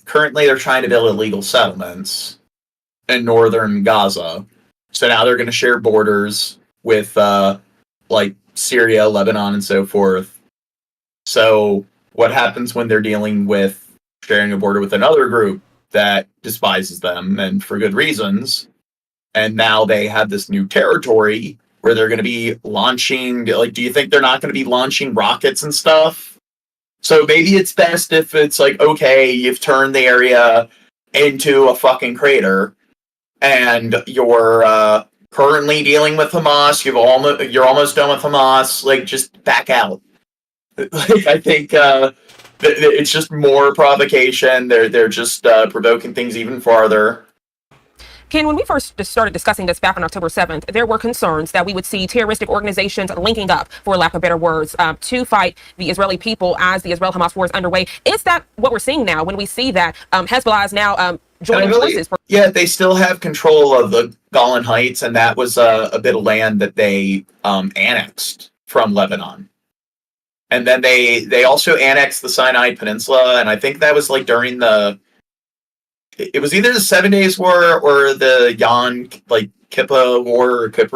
currently they're trying to build illegal settlements in northern Gaza? So now they're going to share borders with, Syria, Lebanon, and so forth. So what happens when they're dealing with sharing a border with another group that despises them, and for good reasons. And now they have this new territory where they're going to be launching, like, do you think they're not going to be launching rockets and stuff? So maybe it's best if it's like, okay, you've turned the area into a fucking crater, and you're currently dealing with Hamas. You're almost done with Hamas. Like, just back out. Like, I think it's just more provocation. They're just provoking things even farther. Ken, when we first started discussing this back on October 7th, there were concerns that we would see terroristic organizations linking up, for lack of better words, to fight the Israeli people as the Israel-Hamas war is underway. Is that what we're seeing now when we see that Hezbollah is now joining forces? Yeah, they still have control of the Golan Heights, and that was a bit of land that they annexed from Lebanon. And then they also annexed the Sinai Peninsula, and I think that was like during it was either the 7 Days War or the Kippur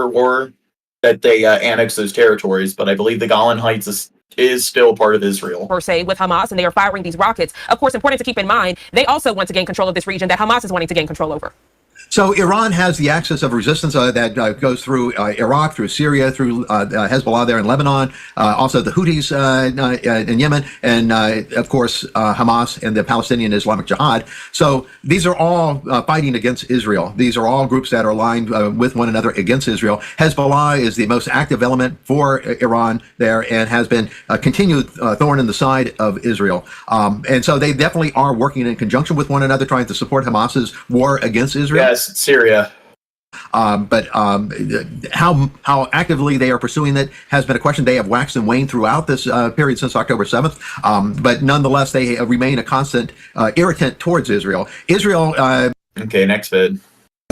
War that they annexed those territories. But I believe the Golan Heights is still part of Israel. Per se, with Hamas, and they are firing these rockets. Of course, important to keep in mind, they also want to gain control of this region that Hamas is wanting to gain control over. So Iran has the axis of resistance that goes through Iraq, through Syria, through Hezbollah there in Lebanon, also the Houthis in Yemen, and of course Hamas and the Palestinian Islamic Jihad. So these are all fighting against Israel. These are all groups that are aligned with one another against Israel. Hezbollah is the most active element for Iran there and has been a continued thorn in the side of Israel. And so they definitely are working in conjunction with one another, trying to support Hamas's war against Israel. Yes, Syria. But how actively they are pursuing it has been a question. They have waxed and waned throughout this period since October 7th. But nonetheless, they remain a constant irritant towards Israel. Israel. Okay, next vid.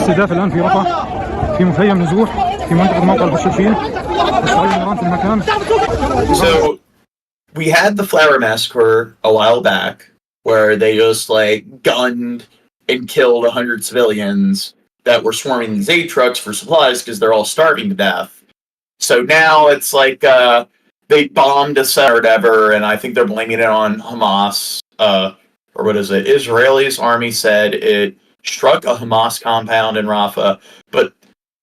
استهداف الآن في رفح في مخيم نزوح في منطقة موقع المشرفين إسرائيل الآن في المكان. So we had the Flower Massacre a while back where they just like gunned and killed 100 civilians that were swarming these aid trucks for supplies because they're all starving to death. So now it's like they bombed a center or whatever, and I think they're blaming it on Hamas. Or what is it? Israeli's army said it struck a Hamas compound in Rafah, but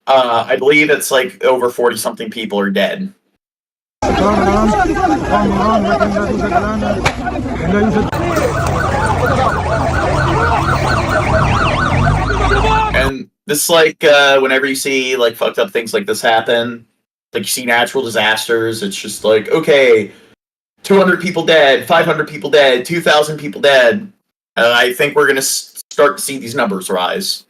I believe it's like over 40-something people are dead. And this, like, whenever you see, like, fucked up things like this happen, like, you see natural disasters, it's just like, okay, 200 people dead, 500 people dead, 2,000 people dead. I think we're going to start to see these numbers rise.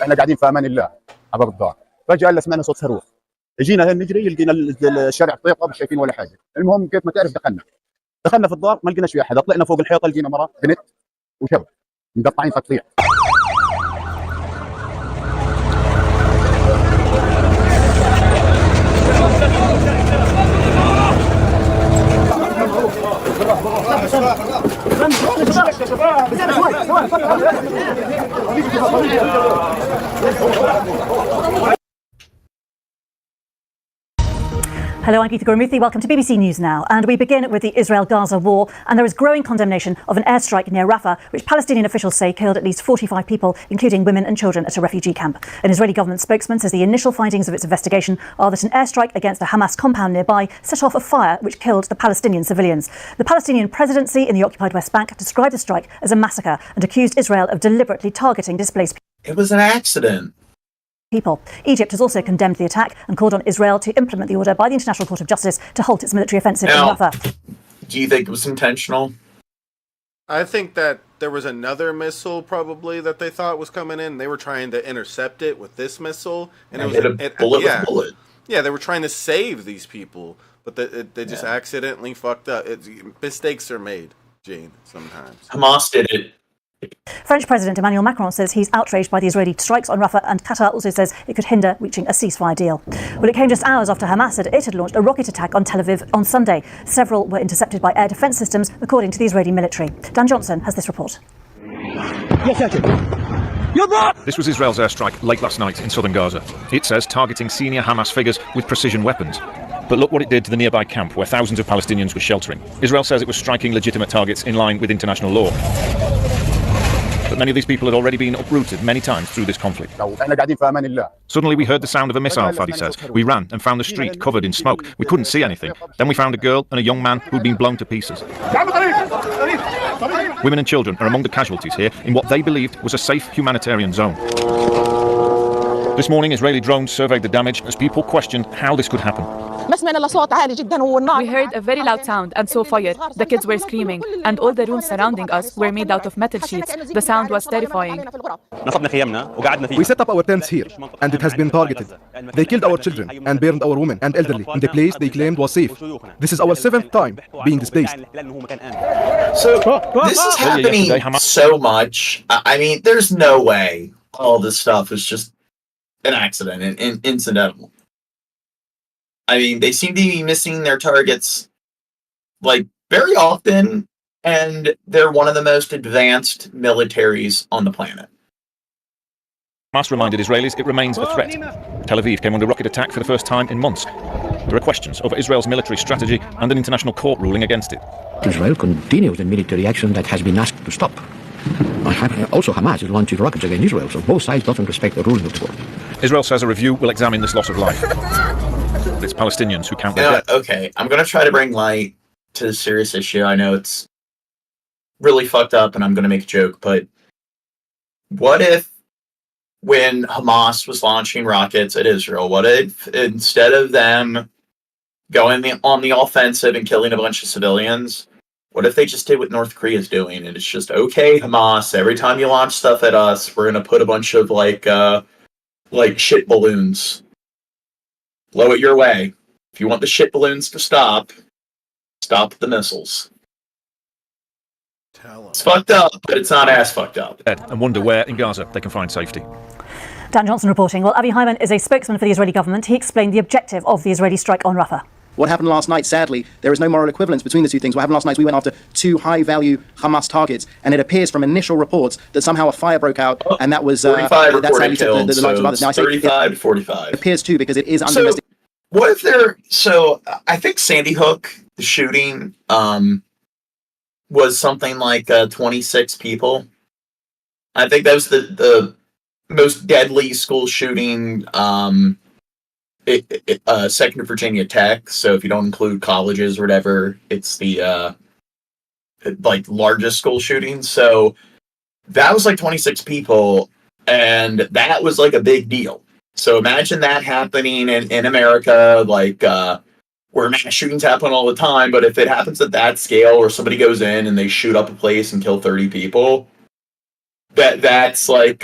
احنا قاعدين في امان الله على باب الدار، فجأة سمعنا صوت صاروخ، جينا نجري لقينا الشارع طيقه مش شايفين ولا حاجه، المهم كيف ما تعرف دخلنا في الدار ما لقيناش في احد، طلعنا فوق الحيطه لقينا مراه بنت وشباب مقطعين تقطيع. Hello, I'm Geeta Gurmuthy. Welcome to BBC News Now. And we begin with the Israel-Gaza war. And there is growing condemnation of an airstrike near Rafah, which Palestinian officials say killed at least 45 people, including women and children, at a refugee camp. An Israeli government spokesman says the initial findings of its investigation are that an airstrike against a Hamas compound nearby set off a fire which killed the Palestinian civilians. The Palestinian presidency in the occupied West Bank described the strike as a massacre and accused Israel of deliberately targeting displaced people. It was an accident. Egypt has also condemned the attack and called on Israel to implement the order by the International Court of Justice to halt its military offensive in Rafah. Do you think it was intentional? I think that there was another missile probably that they thought was coming in. They were trying to intercept it with this missile, and it was a bullet. Yeah, they were trying to save these people, but they just accidentally fucked up. Mistakes are made, Gene, sometimes. Hamas did it. French President Emmanuel Macron says he's outraged by the Israeli strikes on Rafah, and Qatar also says it could hinder reaching a ceasefire deal. Well, it came just hours after Hamas said it had launched a rocket attack on Tel Aviv on Sunday. Several were intercepted by air defense systems, according to the Israeli military. Dan Johnson has this report. This was Israel's airstrike late last night in southern Gaza. It says targeting senior Hamas figures with precision weapons. But look what it did to the nearby camp where thousands of Palestinians were sheltering. Israel says it was striking legitimate targets in line with international law. But many of these people had already been uprooted many times through this conflict. Suddenly we heard the sound of a missile, Fadi says. We ran and found the street covered in smoke. We couldn't see anything. Then we found a girl and a young man who'd been blown to pieces. Women and children are among the casualties here in what they believed was a safe humanitarian zone. This morning, Israeli drones surveyed the damage as people questioned how this could happen. We heard a very loud sound and saw fire. The kids were screaming, and all the rooms surrounding us were made out of metal sheets. The sound was terrifying. We set up our tents here, and it has been targeted. They killed our children and burned our women and elderly in the place they claimed was safe. This is our 7th time being displaced. So this is happening so much. I mean, there's no way all this stuff is just an accident and incidental. I mean, they seem to be missing their targets like very often, and they're one of the most advanced militaries on the planet. Hamas reminded Israelis it remains a threat. Tel Aviv came under rocket attack for the first time in months. There are questions over Israel's military strategy and an international court ruling against it. Israel continues the military action that has been asked to stop. Also, Hamas is launching rockets against Israel, so both sides don't respect the ruling of the court. Israel says a review will examine this loss of life. It's Palestinians who count their death. Okay, I'm going to try to bring light to this serious issue. I know it's really fucked up and I'm going to make a joke, but what if when Hamas was launching rockets at Israel, what if instead of them going on the offensive and killing a bunch of civilians, what if they just did what North Korea is doing? And it's just, okay, Hamas, every time you launch stuff at us, we're going to put a bunch of like shit balloons. Blow it your way. If you want the shit balloons to stop the missiles. It's fucked up, but it's not as fucked up. And wonder where in Gaza they can find safety. Dan Johnson reporting. Well, Avi Hyman is a spokesman for the Israeli government. He explained the objective of the Israeli strike on Rafah. What happened last night, sadly, there is no moral equivalence between the two things. What happened last night is we went after 2 high-value Hamas targets, and it appears from initial reports that somehow a fire broke out, and that was... 45 that's how reported killed, the lives of others. so Now, 35 to 45. It appears too, because it is under investigation. What if they're... So, I think Sandy Hook, the shooting, was something like 26 people. I think that was the most deadly school shooting... second to Virginia Tech, so if you don't include colleges or whatever, it's the largest school shooting. So that was like 26 people, and that was like a big deal. So imagine that happening in America, where mass shootings happen all the time, but if it happens at that scale where somebody goes in and they shoot up a place and kill 30 people, that's like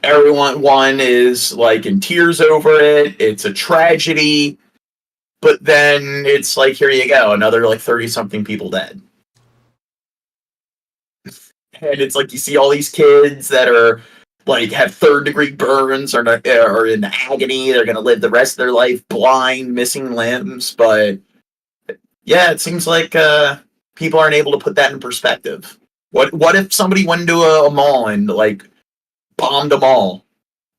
everyone is like in tears over it. It's a tragedy. But then it's like, here you go, another like 30-something people dead. And it's like you see all these kids that are like have 3rd-degree burns or are in agony. They're going to live the rest of their life blind, missing limbs. But yeah, it seems like people aren't able to put that in perspective. What if somebody went into a mall and like bombed a mall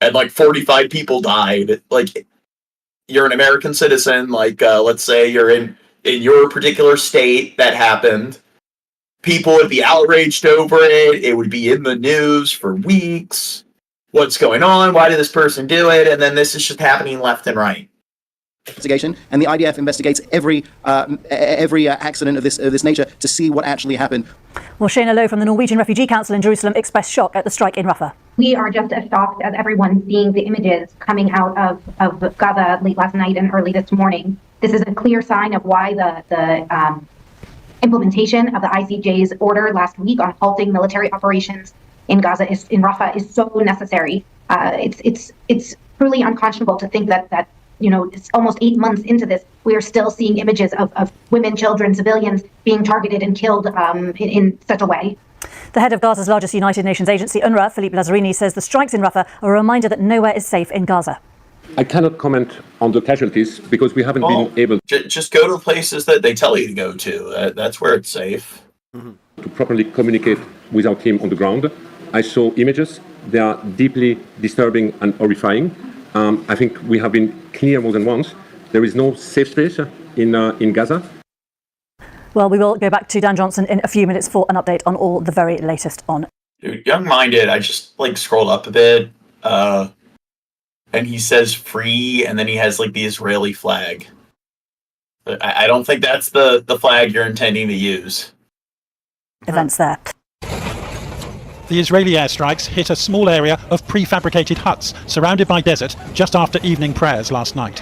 and like 45 people died? Like, you're an American citizen, like let's say you're in your particular state that happened. People would be outraged over it. It would be in the news for weeks. What's going on? Why did this person do it? And then this is just happening left and right. Investigation, and the IDF investigates every accident of this nature to see what actually happened. Well, Shayna Lowe from the Norwegian Refugee Council in Jerusalem expressed shock at the strike in Rafah. We are just as shocked as everyone seeing the images coming out of Gaza late last night and early this morning. This is a clear sign of why the implementation of the ICJ's order last week on halting military operations in Gaza in Rafah is so necessary. It's truly unconscionable to think that it's almost 8 months into this, we are still seeing images of women, children, civilians being targeted and killed in such a way. The head of Gaza's largest United Nations agency, UNRWA, Philippe Lazzarini, says the strikes in Rafah are a reminder that nowhere is safe in Gaza. I cannot comment on the casualties because we haven't been able just go to the places that they tell you to go to. That's where it's safe. to properly communicate with our team on the ground. I saw images. They are deeply disturbing and horrifying. I think we have been clear more than once. There is no safe space in Gaza. Well, we will go back to Dan Johnson in a few minutes for an update on all the very latest on. Dude, Young-Minded, I just like scrolled up a bit, and he says free, and then he has like the Israeli flag. But I don't think that's the flag you're intending to use. Events there. The Israeli airstrikes hit a small area of prefabricated huts surrounded by desert just after evening prayers last night.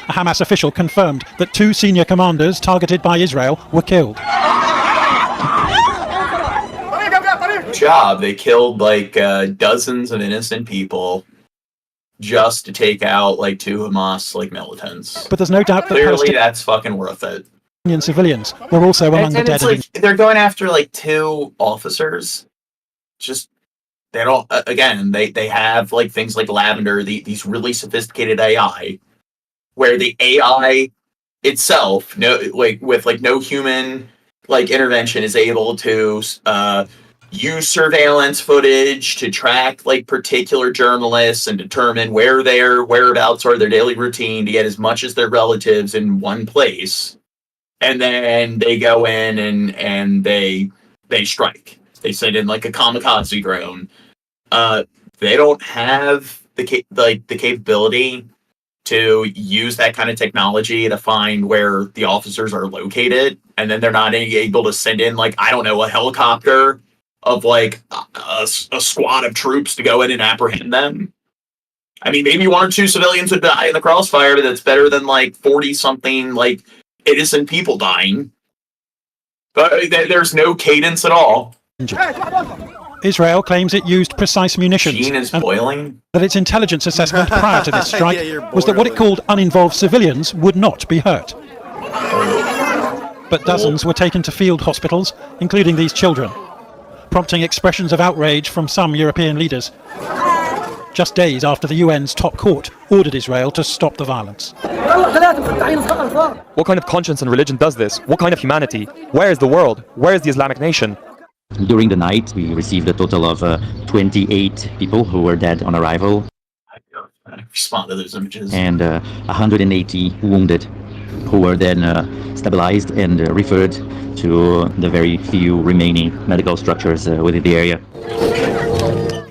A Hamas official confirmed that 2 senior commanders targeted by Israel were killed. Good job. They killed like dozens of innocent people just to take out like 2 Hamas like militants. But there's no doubt that clearly that's fucking worth it. Palestinian civilians were also among the dead. Like, they're going after like 2 officers. Just they don't. Again, they have like things like Lavender, these really sophisticated AI, where the AI itself, with no human like intervention, is able to use surveillance footage to track like particular journalists and determine where their whereabouts are, their daily routine, to get as much as their relatives in one place. And then they go in and they strike. They send in like a kamikaze drone. They don't have the capability to use that kind of technology to find where the officers are located, and then they're not able to send in like, I don't know, a helicopter of like a squad of troops to go in and apprehend them. I mean, maybe 1 or 2 civilians would die in the crossfire, but that's better than like 40 something like innocent people dying. But there's no cadence at all. Israel claims it used precise munitions. Gene is boiling. That its intelligence assessment prior to this strike was that what it called uninvolved civilians would not be hurt. But dozens were taken to field hospitals, including these children, prompting expressions of outrage from some European leaders, just days after the UN's top court ordered Israel to stop the violence. What kind of conscience and religion does this? What kind of humanity? Where is the world? Where is the Islamic nation? During the night, we received a total of 28 people who were dead on arrival. I respond to those images. And 180 wounded, who were then stabilized and referred to the very few remaining medical structures within the area.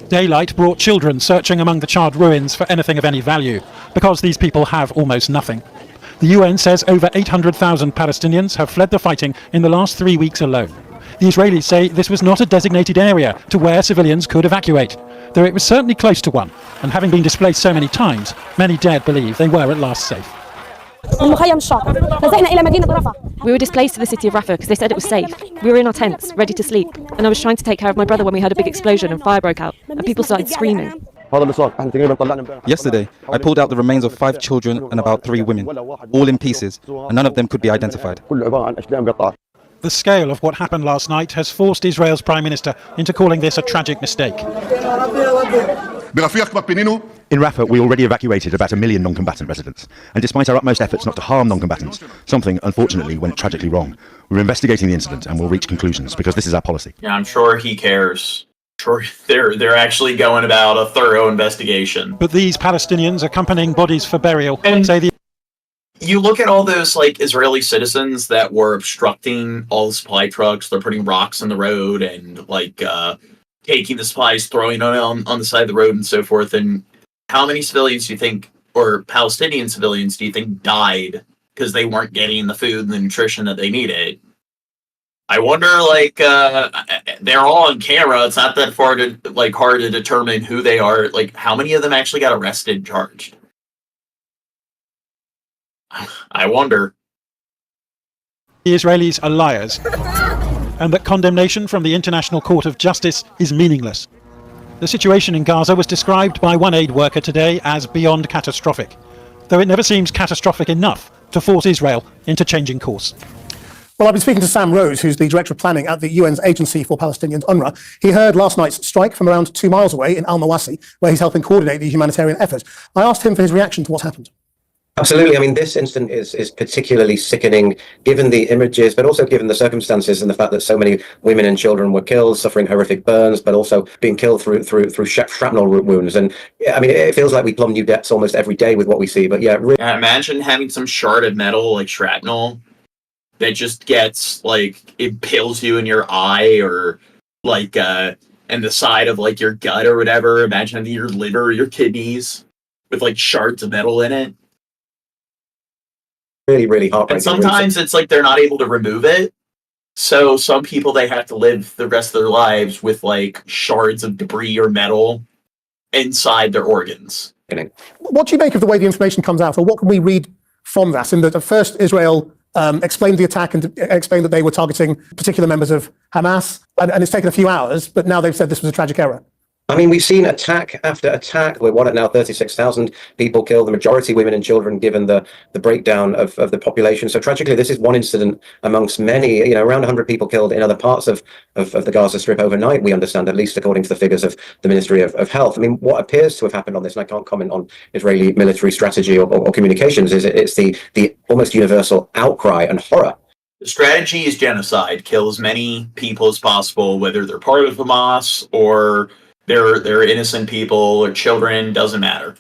Daylight brought children searching among the charred ruins for anything of any value, because these people have almost nothing. The UN says over 800,000 Palestinians have fled the fighting in the last 3 weeks alone. The Israelis say this was not a designated area to where civilians could evacuate, though it was certainly close to one, and having been displaced so many times, many dared believe they were at last safe. We were displaced to the city of Rafah because they said it was safe. We were in our tents, ready to sleep, and I was trying to take care of my brother when we heard a big explosion and fire broke out, and people started screaming. Yesterday, I pulled out the remains of 5 children and about 3 women, all in pieces, and none of them could be identified. The scale of what happened last night has forced Israel's Prime Minister into calling this a tragic mistake. In Rafah, we already evacuated about 1 million non-combatant residents, and despite our utmost efforts not to harm non-combatants, something unfortunately went tragically wrong. We're investigating the incident and will reach conclusions, because this is our policy. Yeah, I'm sure he cares. Sure, they're actually going about a thorough investigation. But these Palestinians accompanying bodies for burial say the... You look at all those like Israeli citizens that were obstructing all the supply trucks. They're putting rocks in the road and like taking the supplies, throwing on the side of the road and so forth. And how many civilians do you think, or Palestinian civilians do you think, died because they weren't getting the food and the nutrition that they needed? I wonder, like, they're all on camera. It's not that hard to determine who they are. Like, how many of them actually got arrested and charged? I wonder. The Israelis are liars, and that condemnation from the International Court of Justice is meaningless. The situation in Gaza was described by one aid worker today as beyond catastrophic, though it never seems catastrophic enough to force Israel into changing course. Well, I've been speaking to Sam Rose, who's the Director of Planning at the UN's Agency for Palestinians, UNRWA. He heard last night's strike from around 2 miles away in Al-Mawasi, where he's helping coordinate the humanitarian effort. I asked him for his reaction to what's happened. Absolutely. I mean, this incident is particularly sickening, given the images, but also given the circumstances and the fact that so many women and children were killed, suffering horrific burns, but also being killed through shrapnel wounds. And I mean, it feels like we plumb new depths almost every day with what we see. But yeah, really. Imagine having some shard of metal like shrapnel that just gets like impales you in your eye, or like in the side of like your gut or whatever. Imagine your liver or your kidneys with like shards of metal in it. Really, really heartbreaking. And sometimes it's like they're not able to remove it. So some people, they have to live the rest of their lives with like shards of debris or metal inside their organs. What do you make of the way the information comes out, or what can we read from that? In that at first Israel explained the attack and explained that they were targeting particular members of Hamas, and it's taken a few hours, but now they've said this was a tragic error. I mean, we've seen attack after attack. We're at now 36,000 people killed, the majority women and children, given the breakdown of the population. So tragically, this is one incident amongst many, around 100 people killed in other parts of the Gaza Strip overnight, we understand, at least according to the figures of the Ministry of Health. I mean, what appears to have happened on this, and I can't comment on Israeli military strategy or communications, is it's the almost universal outcry and horror. The strategy is genocide. Kill as many people as possible, whether they're part of Hamas or they're innocent people or children, doesn't matter.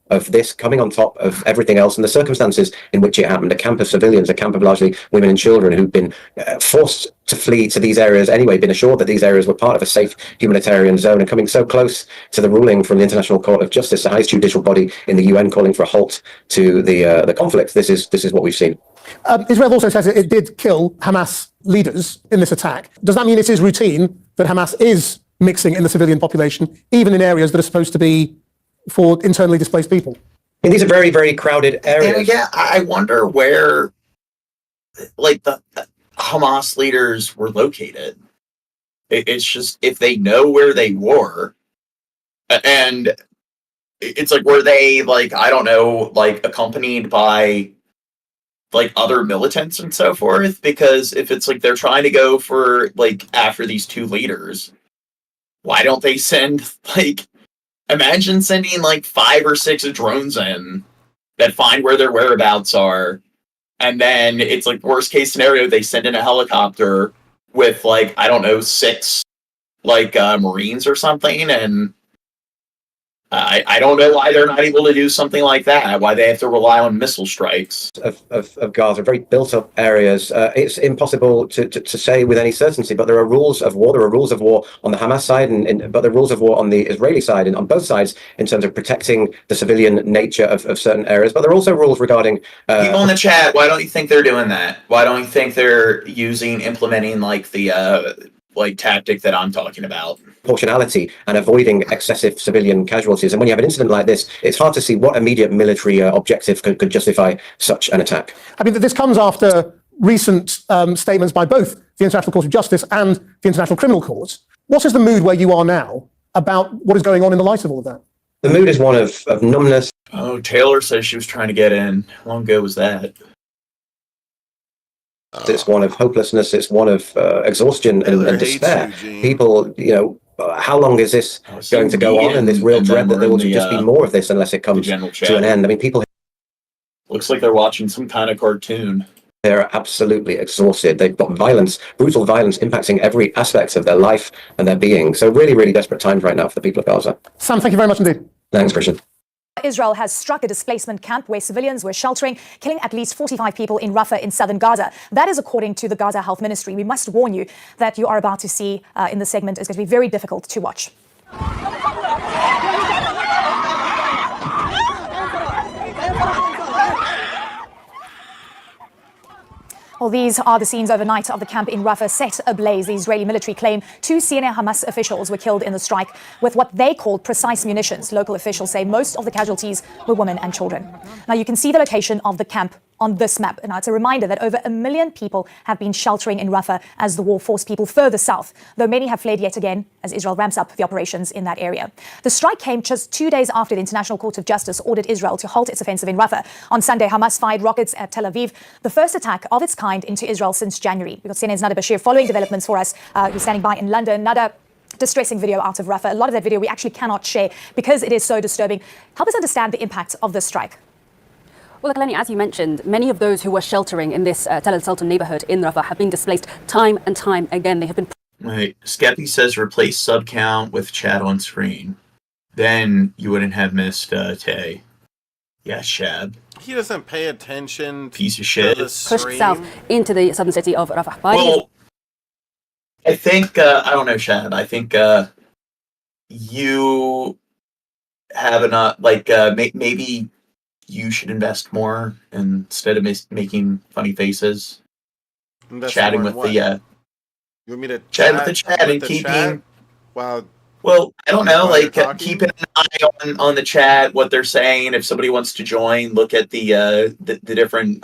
Of this coming on top of everything else and the circumstances in which it happened, a camp of civilians, a camp of largely women and children who've been forced to flee to these areas anyway, been assured that these areas were part of a safe humanitarian zone, and coming so close to the ruling from the International Court of Justice, the highest judicial body in the UN, calling for a halt to the conflict. This is what we've seen. Israel also says it did kill Hamas leaders in this attack. Does that mean it is routine that Hamas is mixing in the civilian population, even in areas that are supposed to be for internally displaced people? And these are very, very crowded areas. And yeah, I wonder where, like, the Hamas leaders were located. It's just, if they know where they were, and it's like, were they, like, I don't know, like, accompanied by, like, other militants and so forth? Because if it's like they're trying to go for, like, after these two leaders, why don't they send, like, imagine sending, like, 5 or 6 drones in that find where their whereabouts are, and then it's, like, worst case scenario, they send in a helicopter with, like, I don't know, 6, like, Marines or something, and I don't know why they're not able to do something like that, why they have to rely on missile strikes. Of Gaza, very built-up areas. It's impossible to say with any certainty, but there are rules of war. There are rules of war on the Hamas side, but there are rules of war on the Israeli side, and on both sides in terms of protecting the civilian nature of certain areas. But there are also rules regarding... People in the chat, why don't you think they're doing that? Why don't you think they're implementing, like, the... like tactic that I'm talking about? Proportionality and avoiding excessive civilian casualties. And when you have an incident like this, it's hard to see what immediate military objective could justify such an attack. I mean, this comes after recent statements by both the International Court of Justice and the International Criminal Court. What is the mood where you are now about what is going on in the light of all of that? The mood is one of numbness. Oh, Taylor says she was trying to get in. How long ago was that? It's one of hopelessness. It's one of exhaustion and despair. People, how long is this going to go on? And this real dread that there will just be more of this unless it comes to an end. I mean, people... Looks like they're watching some kind of cartoon. They're absolutely exhausted. They've got violence, brutal violence impacting every aspect of their life and their being. So really, really desperate times right now for the people of Gaza. Sam, thank you very much indeed. Thanks, Christian. Israel has struck a displacement camp where civilians were sheltering, killing at least 45 people in Rafah in southern Gaza. That is according to the Gaza Health Ministry. We must warn you that you are about to see in the segment is going to be very difficult to watch. Well, these are the scenes overnight of the camp in Rafah set ablaze. The Israeli military claim 2 senior Hamas officials were killed in the strike with what they called precise munitions. Local officials say most of the casualties were women and children. Now, you can see the location of the camp on this map. Now, it's a reminder that over 1 million people have been sheltering in Rafah as the war forced people further south, though many have fled yet again as Israel ramps up the operations in that area. The strike came just 2 days after the International Court of Justice ordered Israel to halt its offensive in Rafah. On Sunday, Hamas fired rockets at Tel Aviv, the first attack of its kind into Israel since January. We've got CNN's Nada Bashir following developments for us, who's standing by in London. Nada, distressing video out of Rafah. A lot of that video we actually cannot share because it is so disturbing. Help us understand the impact of this strike. Well, Eleni, as you mentioned, many of those who were sheltering in this Tel el-Sultan neighborhood in Rafah have been displaced time and time again. They have been... Wait, Skeppy says replace sub count with chat on screen. Then you wouldn't have missed Tay. Yeah, Shab. He doesn't pay attention. Piece of shit. Pushed south into the southern city of Rafah. Well, I think, I don't know, Shab. I think you have enough, like, maybe you should invest more instead of making funny faces. Chatting with the, you want me to chat with the chat and keeping... Wow. Well, I don't know, like, keeping an eye on the chat, what they're saying. If somebody wants to join, look at the different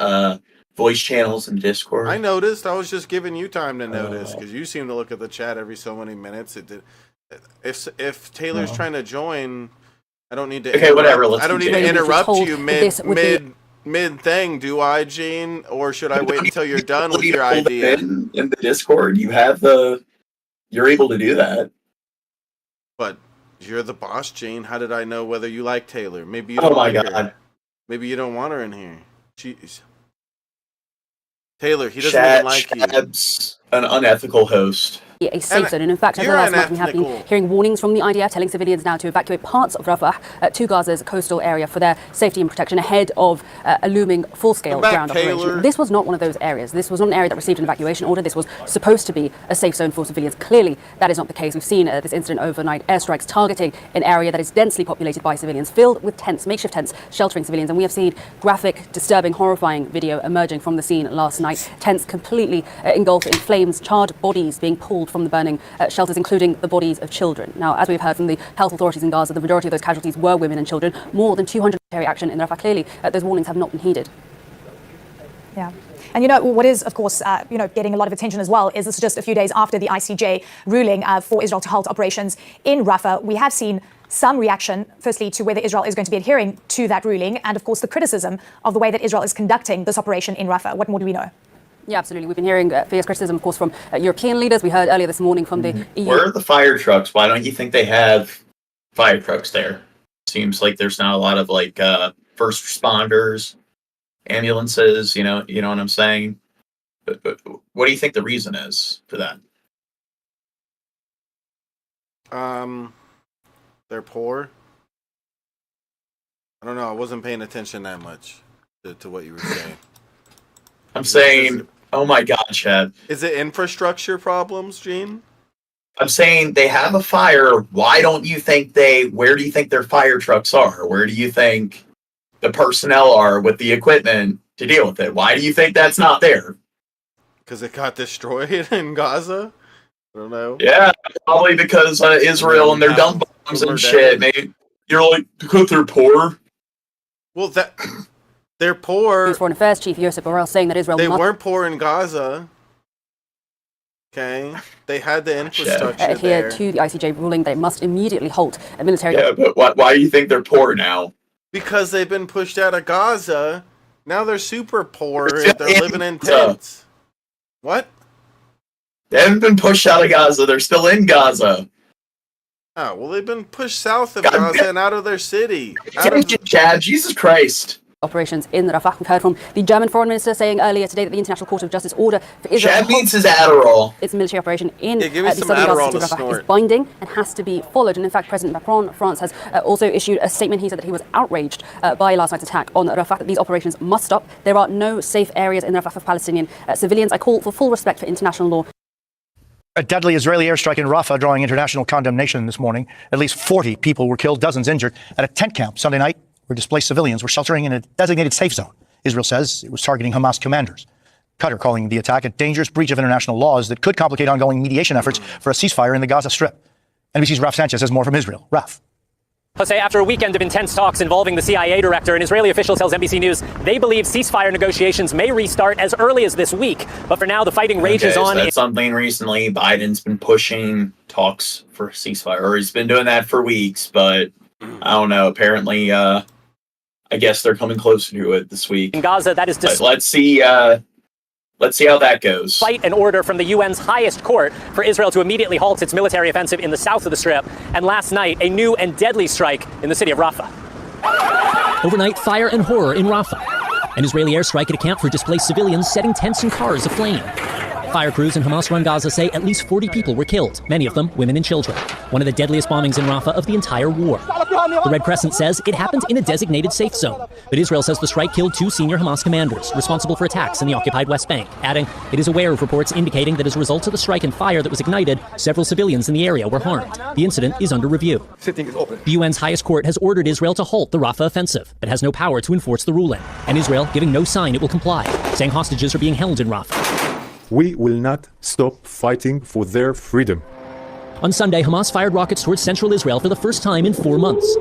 voice channels in Discord. I noticed. I was just giving you time to notice, because you seem to look at the chat every so many minutes. If Taylor's trying to join, I don't need to. Okay, whatever. I don't need to interrupt you mid thing, do I, Gene? Or should I wait until you're done with your idea? In the Discord, you have you're able to do that. But you're the boss, Gene. How did I know whether you like Taylor? Maybe you don't like her. Maybe you don't want her in here. Jeez. Taylor, he doesn't even like you. An unethical host. A safe zone, and in fact, over the last month, we have been hearing warnings from the IDF telling civilians now to evacuate parts of Rafah to Gaza's coastal area for their safety and protection ahead of a looming full-scale ground operation. This was not one of those areas. This was not an area that received an evacuation order. This was supposed to be a safe zone for civilians. Clearly, that is not the case. We've seen this incident overnight, airstrikes targeting an area that is densely populated by civilians, filled with tents, makeshift tents, sheltering civilians. And we have seen graphic, disturbing, horrifying video emerging from the scene last night. Tents completely engulfed in flames, charred bodies being pulled from the burning shelters, including the bodies of children. Now, as we've heard from the health authorities in Gaza, the majority of those casualties were women and children. More than 200 military action in Rafah. Clearly, those warnings have not been heeded. Yeah. And what is, of course, getting a lot of attention as well is this is just a few days after the ICJ ruling for Israel to halt operations in Rafah. We have seen some reaction, firstly, to whether Israel is going to be adhering to that ruling, and, of course, the criticism of the way that Israel is conducting this operation in Rafah. What more do we know? Yeah, absolutely. We've been hearing fierce criticism, of course, from European leaders. We heard earlier this morning from the EU. Where are the fire trucks? Why don't you think they have fire trucks there? Seems like there's not a lot of first responders, ambulances. You know what I'm saying? But what do you think the reason is for that? They're poor. I don't know. I wasn't paying attention that much to what you were saying. I'm saying, oh my God, Chad. Is it infrastructure problems, Gene? I'm saying they have a fire. Why don't you think where do you think their fire trucks are? Where do you think the personnel are with the equipment to deal with it? Why do you think that's not there? Because it got destroyed in Gaza? I don't know. Yeah, probably because Israel and their dumb bombs and shit. Maybe you're like, because they're poor. Well, they're poor. Foreign Affairs Chief Josep Borrell saying that Israel... They weren't poor in Gaza. Okay? They had the infrastructure adhere to the ICJ ruling that it must immediately halt a military... Yeah, but why do you think they're poor now? Because they've been pushed out of Gaza. Now they're super poor. They're living in tents. What? They haven't been pushed out of Gaza. They're still in Gaza. Oh, well, they've been pushed south of Gaza and out of their city. Chad, Jesus Christ. Operations in Rafah. We've heard from the German foreign minister saying earlier today that the International Court of Justice order for Israel... Chad needs his Adderall. Its military operation in the southern Gaza city of Rafah is binding and has to be followed. And in fact, President Macron of France has also issued a statement. He said that he was outraged by last night's attack on Rafah, that these operations must stop. There are no safe areas in Rafah for Palestinian civilians. I call for full respect for international law. A deadly Israeli airstrike in Rafah drawing international condemnation this morning. At least 40 people were killed, dozens injured at a tent camp Sunday night where displaced civilians were sheltering in a designated safe zone. Israel says it was targeting Hamas commanders. Qatar calling the attack a dangerous breach of international laws that could complicate ongoing mediation efforts for a ceasefire in the Gaza Strip. NBC's Raf Sanchez has more from Israel. Raf. Jose, after a weekend of intense talks involving the CIA director, an Israeli official tells NBC News they believe ceasefire negotiations may restart as early as this week. But for now, the fighting rages on. So that's something recently. Biden's been pushing talks for ceasefire, or he's been doing that for weeks. But I don't know. Apparently, I guess they're coming closer to it this week. In Gaza, that is but let's see. Let's see how that goes. Fight an order from the UN's highest court for Israel to immediately halt its military offensive in the south of the Strip. And last night, a new and deadly strike in the city of Rafah. Overnight, fire and horror in Rafah. An Israeli airstrike at a camp for displaced civilians, setting tents and cars aflame. Fire crews in Hamas-run Gaza say at least 40 people were killed, many of them women and children. One of the deadliest bombings in Rafah of the entire war. The Red Crescent says it happened in a designated safe zone, but Israel says the strike killed 2 senior Hamas commanders responsible for attacks in the occupied West Bank, adding it is aware of reports indicating that as a result of the strike and fire that was ignited, several civilians in the area were harmed. The incident is under review. The UN's highest court has ordered Israel to halt the Rafah offensive, but has no power to enforce the ruling, and Israel giving no sign it will comply, saying hostages are being held in Rafah. We will not stop fighting for their freedom. On Sunday, Hamas fired rockets towards central Israel for the first time in 4 months.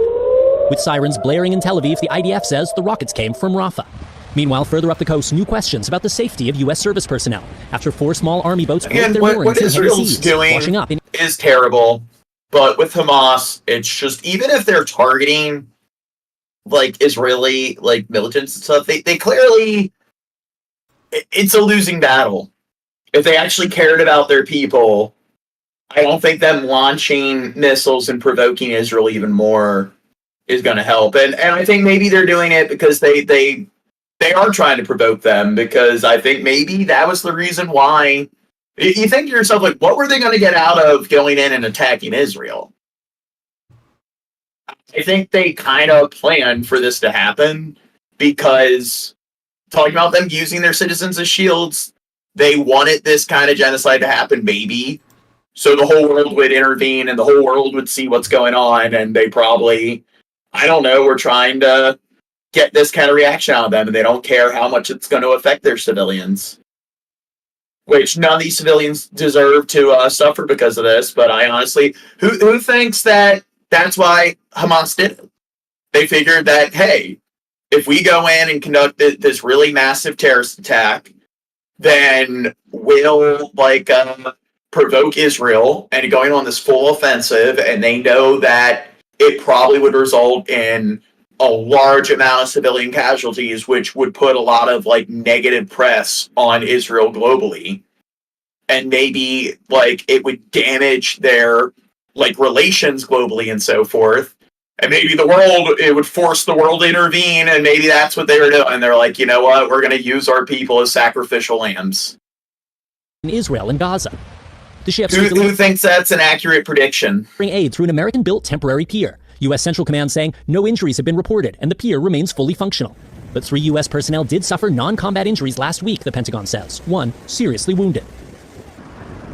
With sirens blaring in Tel Aviv, the IDF says the rockets came from Rafah. Meanwhile, further up the coast, new questions about the safety of U.S. service personnel after 4 small army boats broke their moorings in heavy seas, washing up in is terrible. But with Hamas, it's just, even if they're targeting like Israeli like militants and stuff, they clearly, it's a losing battle. If they actually cared about their people, I don't think them launching missiles and provoking Israel even more is going to help. And I think maybe they're doing it because they are trying to provoke them, because I think maybe that was the reason why. You think to yourself, like, what were they going to get out of going in and attacking Israel? I think they kind of planned for this to happen, because talking about them using their citizens as shields, they wanted this kind of genocide to happen, maybe, so the whole world would intervene and the whole world would see what's going on, and they probably, I don't know, were trying to get this kind of reaction out of them, and they don't care how much it's going to affect their civilians. Which none of these civilians deserve to suffer because of this, but I honestly, who thinks that that's why Hamas did it? They figured that, hey, if we go in and conduct this really massive terrorist attack, then we'll provoke Israel and going on this full offensive, and they know that it probably would result in a large amount of civilian casualties, which would put a lot of negative press on Israel globally, and maybe it would damage their relations globally and so forth. And maybe it would force the world to intervene, and maybe that's what they were doing. And they're like, you know what, we're going to use our people as sacrificial lambs. in Israel and Gaza. The ships who thinks that's an accurate prediction? Bring aid through an American-built temporary pier. U.S. Central Command saying no injuries have been reported and the pier remains fully functional. But 3 U.S. personnel did suffer non-combat injuries last week, the Pentagon says. 1 seriously wounded.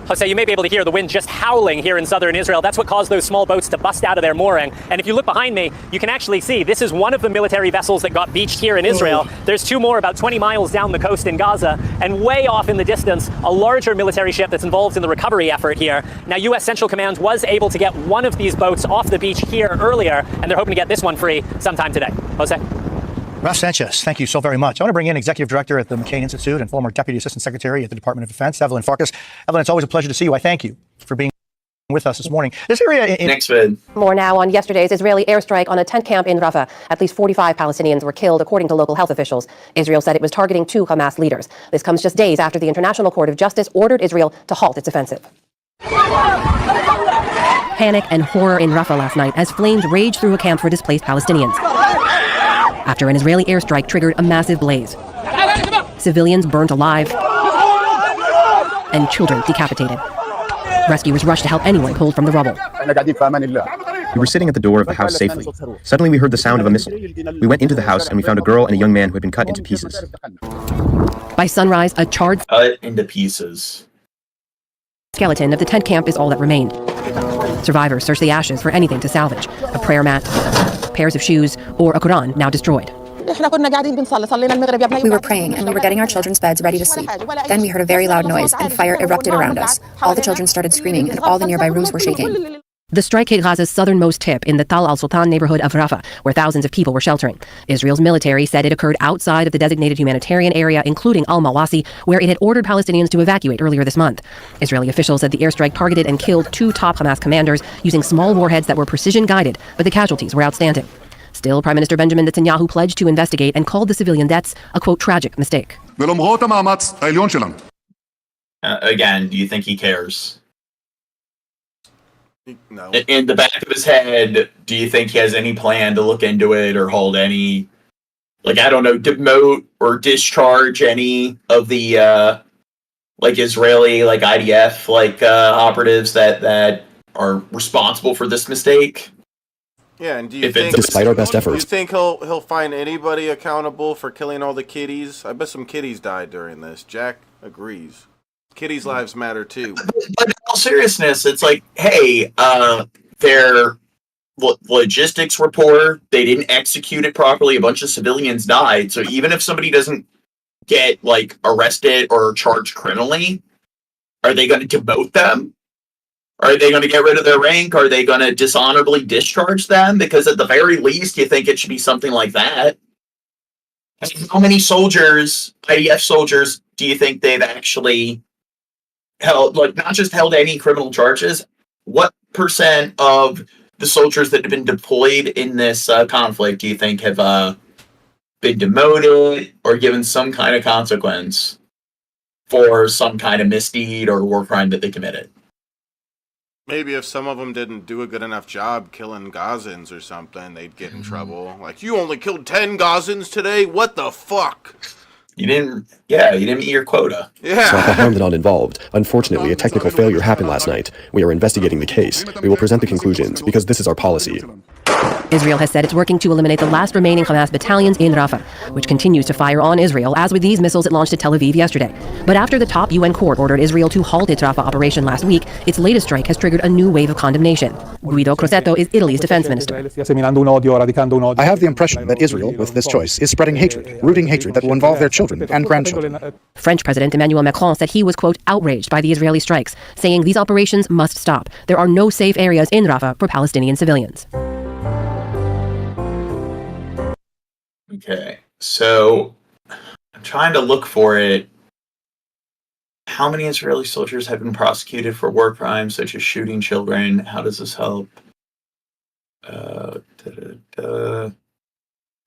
Jose, you may be able to hear the wind just howling here in southern Israel. That's what caused those small boats to bust out of their mooring. And if you look behind me, you can actually see this is one of the military vessels that got beached here in Israel. There's 2 more about 20 miles down the coast in Gaza. And way off in the distance, a larger military ship that's involved in the recovery effort here. Now, U.S. Central Command was able to get one of these boats off the beach here earlier, and they're hoping to get this one free sometime today. Jose? Ralph Sanchez, thank you so very much. I want to bring in Executive Director at the McCain Institute and former Deputy Assistant Secretary at the Department of Defense, Evelyn Farkas. Evelyn, it's always a pleasure to see you. I thank you for being with us this morning. This area Next vid. More now on yesterday's Israeli airstrike on a tent camp in Rafah. At least 45 Palestinians were killed, according to local health officials. Israel said it was targeting 2 Hamas leaders. This comes just days after the International Court of Justice ordered Israel to halt its offensive. Panic and horror in Rafah last night as flames raged through a camp for displaced Palestinians after an Israeli airstrike triggered a massive blaze. Civilians burnt alive and children decapitated. Rescuers rushed to help anyone pulled from the rubble. We were sitting at the door of the house safely. Suddenly we heard the sound of a missile. We went into the house and we found a girl and a young man who had been cut into pieces. By sunrise, a charred cut into pieces skeleton of the tent camp is all that remained. Survivors searched the ashes for anything to salvage: a prayer mat, pairs of shoes, or a Quran now destroyed. We were praying and we were getting our children's beds ready to sleep. Then we heard a very loud noise and fire erupted around us. All the children started screaming and all the nearby rooms were shaking. The strike hit Gaza's southernmost tip in the Tal al-Sultan neighborhood of Rafah, where thousands of people were sheltering. Israel's military said it occurred outside of the designated humanitarian area, including al-Mawasi, where it had ordered Palestinians to evacuate earlier this month. Israeli officials said the airstrike targeted and killed 2 top Hamas commanders using small warheads that were precision-guided, but the casualties were outstanding. Still, Prime Minister Benjamin Netanyahu pledged to investigate and called the civilian deaths a, quote, tragic mistake. Again, do you think he cares? No. In the back of his head, do you think he has any plan to look into it or hold any like, I don't know, demote or discharge any of the like Israeli, like IDF, like operatives that are responsible for this mistake. Yeah, and do you think, despite our best efforts, do you think he'll find anybody accountable for killing all the kiddies? I bet some kiddies died during this. Jack agrees. Kiddies' lives matter too. But in all seriousness, it's like, hey, their logistics were poor. They didn't execute it properly. A bunch of civilians died. So even if somebody doesn't get like arrested or charged criminally, are they going to demote them? Are they going to get rid of their rank? Are they going to dishonorably discharge them? Because at the very least, you think it should be something like that. How many soldiers, IDF soldiers, do you think they've actually held, like, not just held any criminal charges? What % of the soldiers that have been deployed in this conflict do you think have been demoted or given some kind of consequence for some kind of misdeed or war crime that they committed? Maybe if some of them didn't do a good enough job killing Gazans or something, they'd get in trouble. Like, you only killed 10 Gazans today? What the fuck? You didn't meet your quota. Yeah. Sought to harm the non-involved. Unfortunately, a technical failure happened last night. We are investigating the case. We will present the conclusions, because this is our policy. Israel has said it's working to eliminate the last remaining Hamas battalions in Rafah, which continues to fire on Israel, as with these missiles it launched at Tel Aviv yesterday. But after the top UN court ordered Israel to halt its Rafah operation last week, its latest strike has triggered a new wave of condemnation. Guido Crosetto is Italy's defense minister. I have the impression that Israel, with this choice, is spreading hatred, rooting hatred that will involve their children and grandchildren. French President Emmanuel Macron said he was, quote, outraged by the Israeli strikes, saying these operations must stop. There are no safe areas in Rafah for Palestinian civilians. Okay, so I'm trying to look for it. How many Israeli soldiers have been prosecuted for war crimes such as shooting children? How does this help?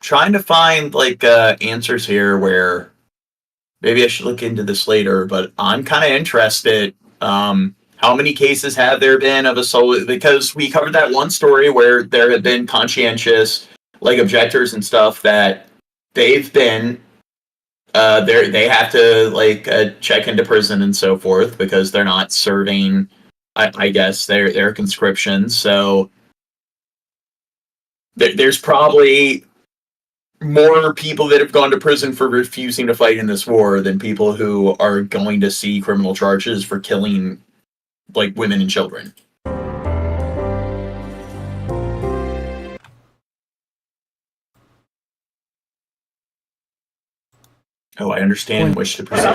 Trying to find like answers here where maybe I should look into this later, but I'm kind of interested. How many cases have there been of assault? Because we covered that one story where there have been conscientious like objectors and stuff that they've been they have to like check into prison and so forth because they're not serving I guess their conscription. So there's probably more people that have gone to prison for refusing to fight in this war than people who are going to see criminal charges for killing like women and children. Oh, I understand. Wish to proceed.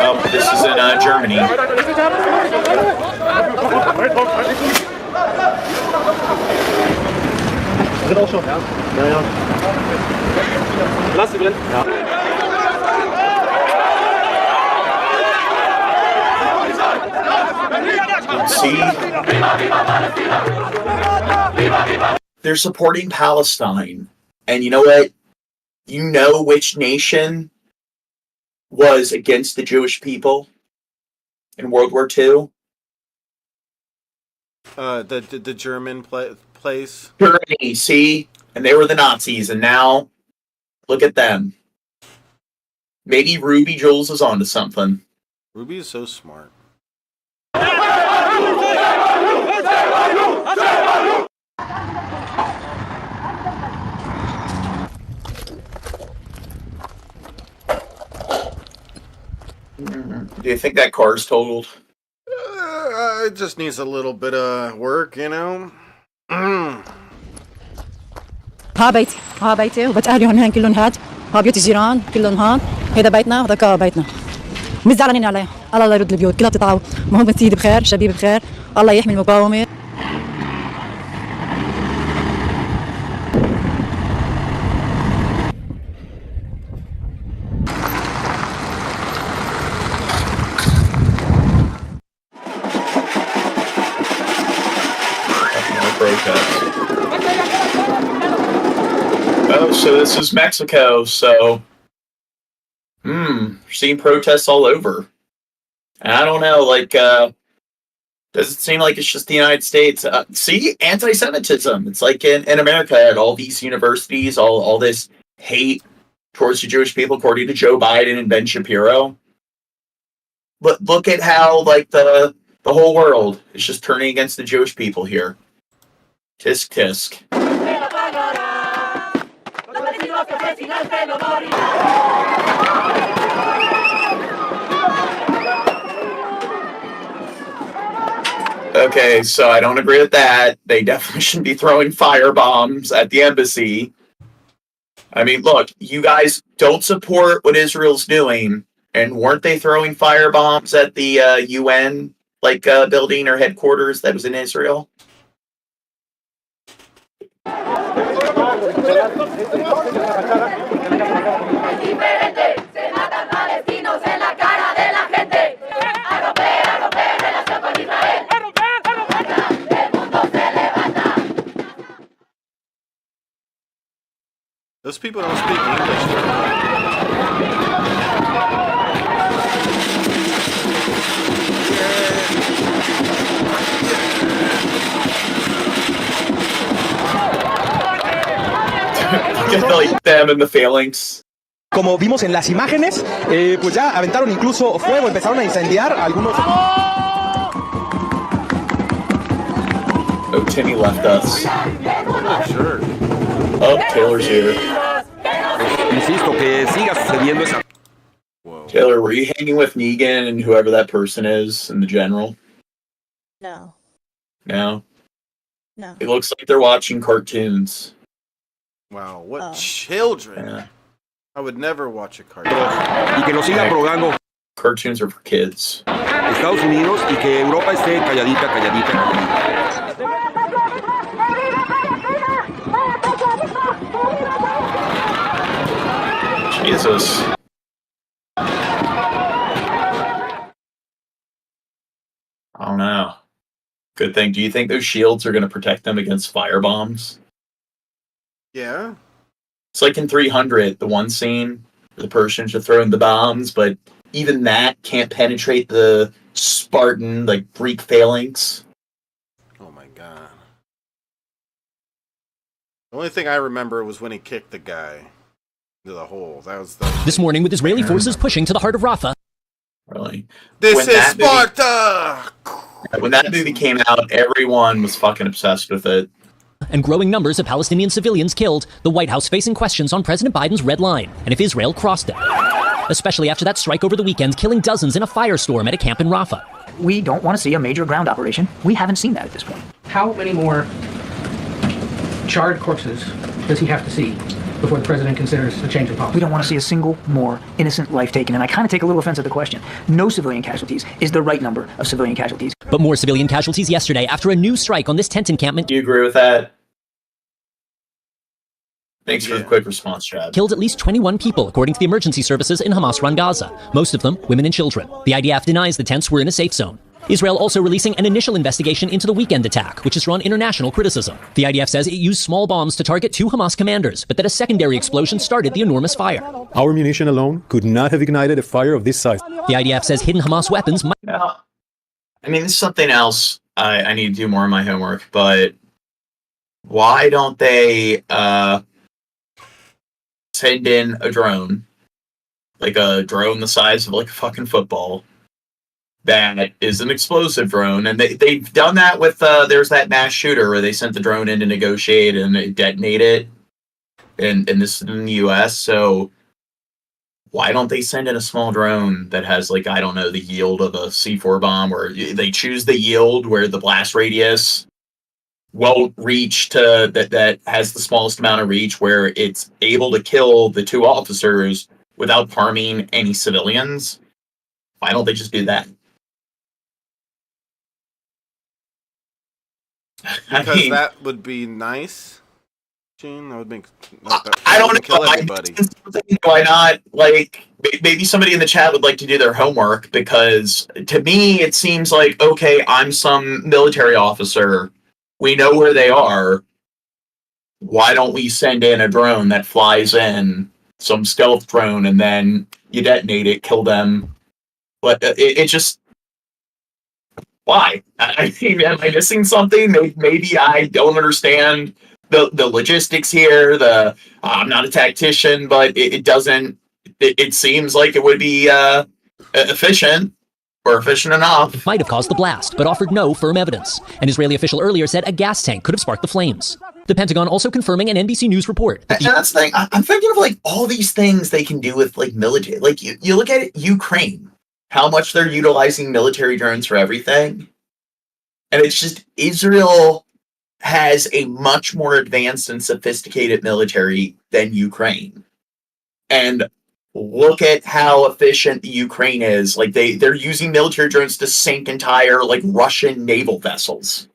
Oh, this is in Germany. See? They're supporting Palestine. And you know what? You know which nation was against the Jewish people in World War II? The German place. Germany, see? And they were the Nazis, and now look at them. Maybe Ruby Jules is onto something. Ruby is so smart. Do you think that car's totaled? It just needs a little bit of work, you know. ها بيتي وبيت اهلي هون كلهم هاد ها بيوت الجيران كلهم هون هيدا بيتنا وهذاك بيتنا مش زعلانين عليه الله يرد البيوت كلها بتتعاون المهم سيدي بخير شبيبي بخير الله يحمي المقاومه. Oh, so this is Mexico, so we're seeing protests all over. And I don't know, like Does it seem like it's just the United States? See, anti-Semitism. It's like in America at all these universities, all this hate towards the Jewish people, according to Joe Biden and Ben Shapiro. Look at how like the whole world is just turning against the Jewish people here. Tisk tisk. Okay, so I don't agree with that. They definitely shouldn't be throwing fire bombs at the embassy. I mean, look, you guys don't support what Israel's doing, and weren't they throwing fire bombs at the UN building or headquarters that was in Israel? Those people don't speak English very Them in the phalanx. Como vimos en las imágenes, pues ya aventaron incluso fuego, empezaron a incendiar algunos. Oh, Timmy left us. Oh, Taylor's here. Insisto que siga sucediendo esa. Taylor, were you hanging with Negan and whoever that person is in the general? No. No? No. It looks like they're watching cartoons. Wow, what children? Yeah. I would never watch a cartoon. Y que lo sigan prorrogando. Cartoons are for kids. Estados Unidos y que Europa esté calladita, calladita, calladita. Jesus. I don't know. Good thing. Do you think those shields are going to protect them against fire bombs? Yeah. It's like in 300, the one scene where the Persians are throwing the bombs, but even that can't penetrate the Spartan, Greek phalanx. Oh my god. The only thing I remember was when he kicked the guy into the hole. That was the... This morning, with Israeli forces pushing to the heart of Rafah. Really? This is Sparta! When that movie came out, everyone was fucking obsessed with it. And growing numbers of Palestinian civilians killed, the White House facing questions on President Biden's red line, and if Israel crossed it. Especially after that strike over the weekend, killing dozens in a firestorm at a camp in Rafah. We don't want to see a major ground operation. We haven't seen that at this point. How many more charred corpses does he have to see before the president considers a change in policy? We don't want to see a single more innocent life taken, and I kind of take a little offense at the question. No civilian casualties is the right number of civilian casualties. But more civilian casualties yesterday after a new strike on this tent encampment. Do you agree with that? Thanks for the quick response, Chad. Killed at least 21 people, according to the emergency services in Hamas-run Gaza, most of them women and children. The IDF denies the tents were in a safe zone. Israel also releasing an initial investigation into the weekend attack, which has drawn international criticism. The IDF says it used small bombs to target 2 Hamas commanders, but that a secondary explosion started the enormous fire. Our munition alone could not have ignited a fire of this size. The IDF says hidden Hamas weapons might... Yeah. I mean, this is something else. I need to do more of my homework, but why don't they send in a drone, like a drone the size of a fucking football, that is an explosive drone? And they've done that with there's that mass shooter where they sent the drone in to negotiate and they detonate it, and this is in the US. So why don't they send in a small drone that has I don't know, the yield of a C4 bomb, or they choose the yield where the blast radius won't reach to that has the smallest amount of reach, where it's able to kill the 2 officers without harming any civilians? Why don't they just do that? Because that would be nice, Gene. That would make. I don't know. Kill everybody. Why not? Maybe somebody in the chat would like to do their homework, because to me it seems like, okay, I'm some military officer. We know where they are. Why don't we send in a drone that flies in, some stealth drone, and then you detonate it, kill them? But it just... Why? I mean, am I missing something? Maybe I don't understand the logistics here. I'm not a tactician, but it doesn't. It seems like it would be efficient. Or efficient enough. Might have caused the blast, but offered no firm evidence. An Israeli official earlier said a gas tank could have sparked the flames. The Pentagon also confirming an NBC News report. And that's the thing. I'm thinking of like all these things they can do with like military. Like you look at Ukraine, how much they're utilizing military drones for everything. And it's just Israel has a much more advanced and sophisticated military than Ukraine. And look at how efficient the Ukraine is. Like they're using military drones to sink entire like Russian naval vessels.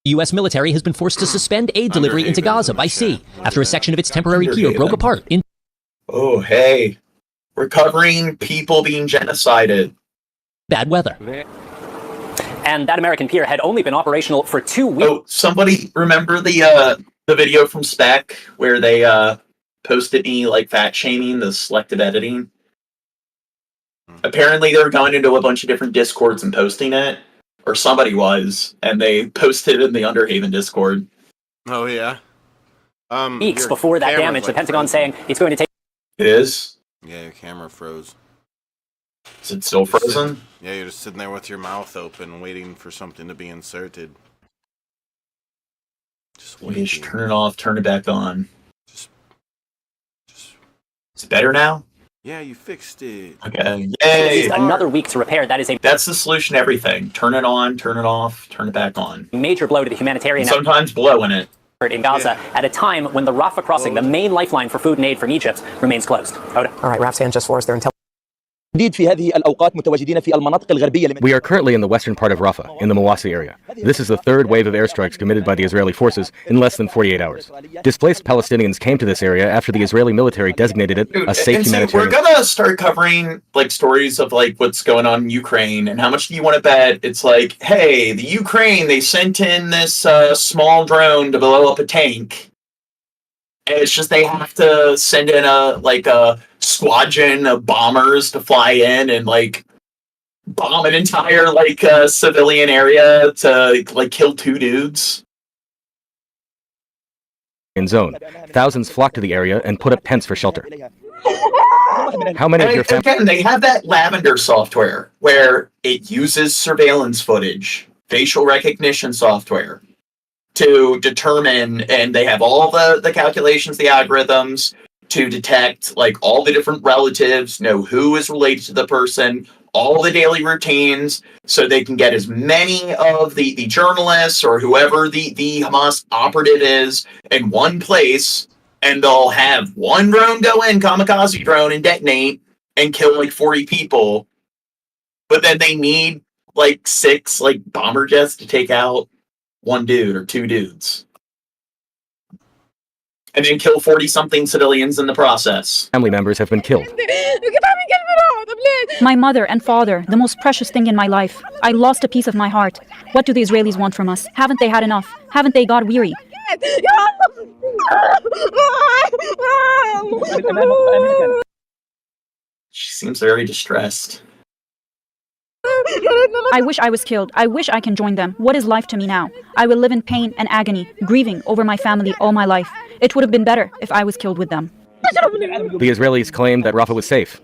The U.S. military has been forced to suspend aid delivery into Gaza by sea after a section of its temporary pier broke apart. Oh, hey. Recovering people being genocided. Bad weather. And that American pier had only been operational for 2 weeks. Oh, somebody remember the video from Spec where they posted me like fat shaming the selective editing? Apparently they were going into a bunch of different discords and posting it, or somebody was, and they posted it in the Underhaven Discord. Oh yeah. Weeks before that damage, the Pentagon saying it's going to take. It is. Yeah, your camera froze. Is it still frozen? Yeah, you're just sitting there with your mouth open, waiting for something to be inserted. Just turn it off, turn it back on. It's better now? Yeah, you fixed it. Okay. Yay! Another week to repair. That's the solution to everything. Turn it on, turn it off, turn it back on. Major blow to the humanitarian And sometimes blowing it. In Gaza at a time when the Rafah crossing, the main lifeline for food and aid from Egypt, remains closed. All right, Raf Sanchez for us there until. We are currently in the western part of Rafah, in the Mawasi area. This is the third wave of airstrikes committed by the Israeli forces in less than 48 hours. Displaced Palestinians came to this area after the Israeli military designated it a safe humanitarian. We're gonna start covering like stories of like what's going on in Ukraine, and how much do you want to bet it's like, hey, the Ukraine, they sent in this small drone to blow up a tank. And it's just they have to send in a squadron of bombers to fly in and like bomb an entire like civilian area to like kill 2 dudes. In zone, thousands flocked to the area and put up tents for shelter. How many of your again, they have that Lavender software where it uses surveillance footage, facial recognition software to determine, and they have all the calculations, the algorithms to detect like all the different relatives, know who is related to the person, all the daily routines, so they can get as many of the journalists or whoever the Hamas operative is in one place, and they'll have one drone go in, kamikaze drone, and detonate and kill like 40 people. But then they need like 6 like bomber jets to take out 1 dude or 2 dudes. And then kill 40-something civilians in the process. Family members have been killed. My mother and father, the most precious thing in my life. I lost a piece of my heart. What do the Israelis want from us? Haven't they had enough? Haven't they got weary? She seems very distressed. I wish I was killed. I wish I can join them. What is life to me now? I will live in pain and agony, grieving over my family all my life. It would have been better if I was killed with them. The Israelis claimed that Rafah was safe.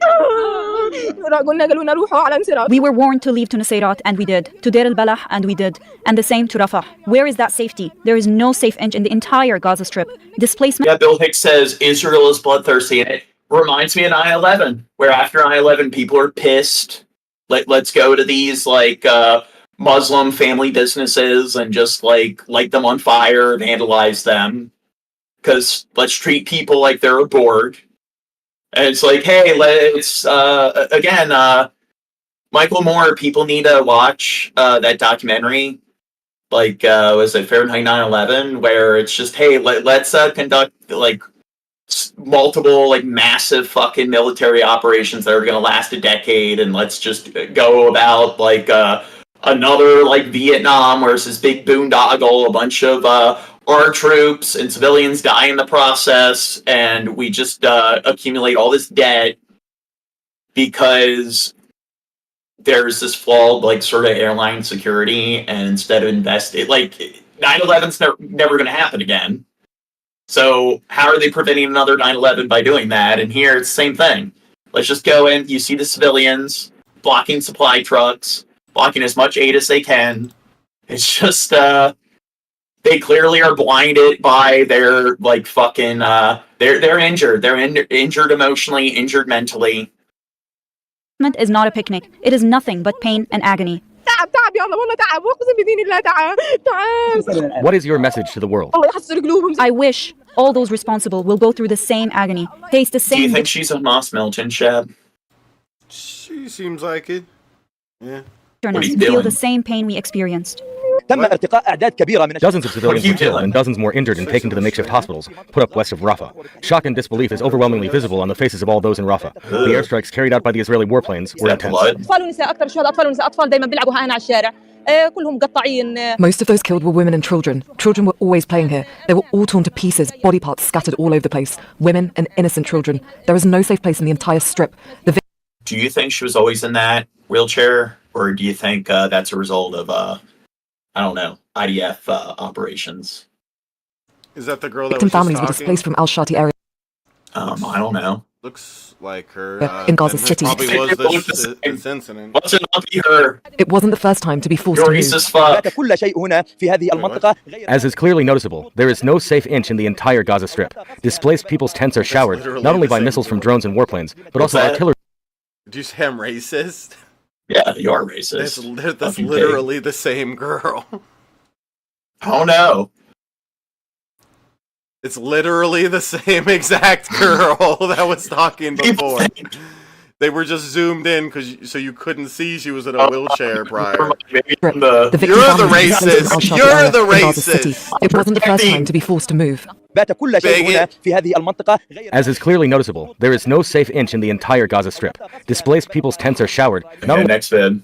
We were warned to leave to Nusayrat, and we did. To Deir al-Balah, and we did. And the same to Rafah. Where is that safety? There is no safe inch in the entire Gaza Strip. Displacement. Yeah, Bill Hicks says Israel is bloodthirsty, and it reminds me of 9/11, where after 9/11 people are pissed. Let's go to these like Muslim family businesses and just like light them on fire, vandalize them. Because let's treat people like they're a Borg. And it's like, hey, let's again, Michael Moore. People need to watch that documentary. Like, was it Fahrenheit 9/11? Where it's just, hey, let's conduct like multiple like massive fucking military operations that are going to last a decade, and let's just go about like another like Vietnam, where it's this big boondoggle, a bunch of our troops and civilians die in the process, and we just accumulate all this debt because there's this flawed, like, sort of airline security, and instead of investing, like, 9/11's never going to happen again. So how are they preventing another 9/11 by doing that? And here it's the same thing. Let's just go in. You see the civilians blocking supply trucks, blocking as much aid as they can. It's just they clearly are blinded by their like fucking they're injured. They're injured emotionally, injured mentally. Is not a picnic. It is nothing but pain and agony. What is your message to the world? I wish all those responsible will go through the same agony, face the same. Do you think she's a Hamas militant, Shab? She seems like it. Yeah. Feel the same pain we experienced. Dozens of civilians were killed and dozens more injured and taken to the makeshift hospitals put up west of Rafah. Shock and disbelief is overwhelmingly visible on the faces of all those in Rafah. The airstrikes carried out by the Israeli warplanes were intense. Most of those killed were women and children. Children were always playing here. They were all torn to pieces, body parts scattered all over the place. Women and innocent children. There is no safe place in the entire strip. Do you think she was always in that wheelchair? Or do you think that's a result of, I don't know, IDF operations? Is that the girl that Victim was families were just displaced from Al-Shati area. I don't know. Looks like her. In Gaza City. Probably was this incident. What's it not be her? It wasn't the first time to be forced to move. As is clearly noticeable, there is no safe inch in the entire Gaza Strip. Displaced people's tents are showered, not only by missiles from drones and warplanes, but also artillery. Did you say I'm racist? Yeah, you are racist. That's literally the same girl. Oh no. It's literally the same exact girl that was talking before. They were just zoomed in so you couldn't see she was in a wheelchair prior. You're the racist. You're the racist. It wasn't the first time to be forced to move. As is clearly noticeable, there is no safe inch in the entire Gaza Strip. Displaced people's tents are showered. Next vid.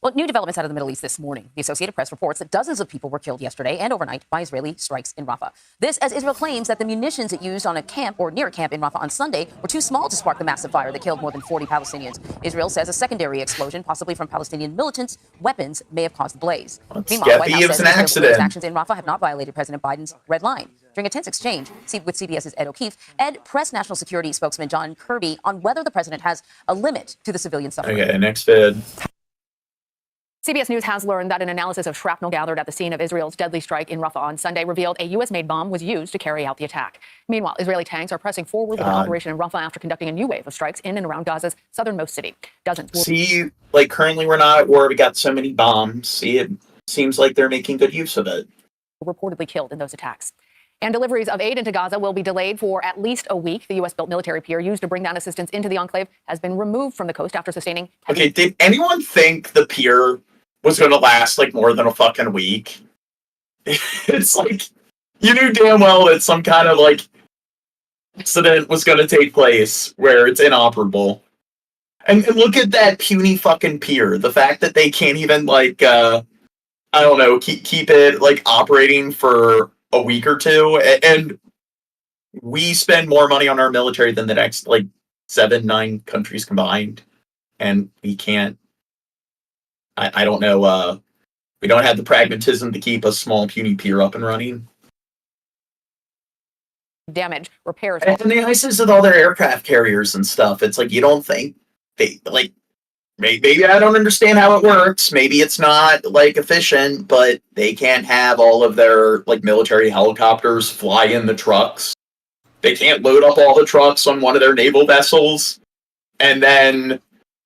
Well, new developments out of the Middle East this morning. The Associated Press reports that dozens of people were killed yesterday and overnight by Israeli strikes in Rafah. This as Israel claims that the munitions it used on a camp or near a camp in Rafah on Sunday were too small to spark the massive fire that killed more than 40 Palestinians. Israel says a secondary explosion, possibly from Palestinian militants' weapons, may have caused the blaze. Meanwhile, the White House says Israel's actions in Rafah have not violated President Biden's red line. During a tense exchange with CBS's Ed O'Keefe, Ed pressed National Security spokesman John Kirby on whether the president has a limit to the civilian suffering. Okay, next vid. CBS News has learned that an analysis of shrapnel gathered at the scene of Israel's deadly strike in Rafah on Sunday revealed a U.S.-made bomb was used to carry out the attack. Meanwhile, Israeli tanks are pressing forward with an operation in Rafah after conducting a new wave of strikes in and around Gaza's southernmost city. Dozens. See, like currently we're not at war. We got so many bombs. See, it seems like they're making good use of it. Reportedly killed in those attacks. And deliveries of aid into Gaza will be delayed for at least a week. The U.S.-built military pier used to bring down assistance into the enclave has been removed from the coast after sustaining... Okay, did anyone think the pier was going to last like more than a fucking week? It's like, you knew damn well that some kind of like accident was going to take place where it's inoperable. And look at that puny fucking pier. The fact that they can't even like, I don't know, keep it like operating for a week or two. And we spend more money on our military than the next like 7-9 countries combined. And we can't. I don't know, we don't have the pragmatism to keep a small puny pier up and running. Damage, repairs. And the ISIS with all their aircraft carriers and stuff, it's like, you don't think they, like, maybe I don't understand how it works. Maybe it's not, like, efficient, but they can't have all of their, like, military helicopters fly in the trucks. They can't load up all the trucks on one of their naval vessels. And then...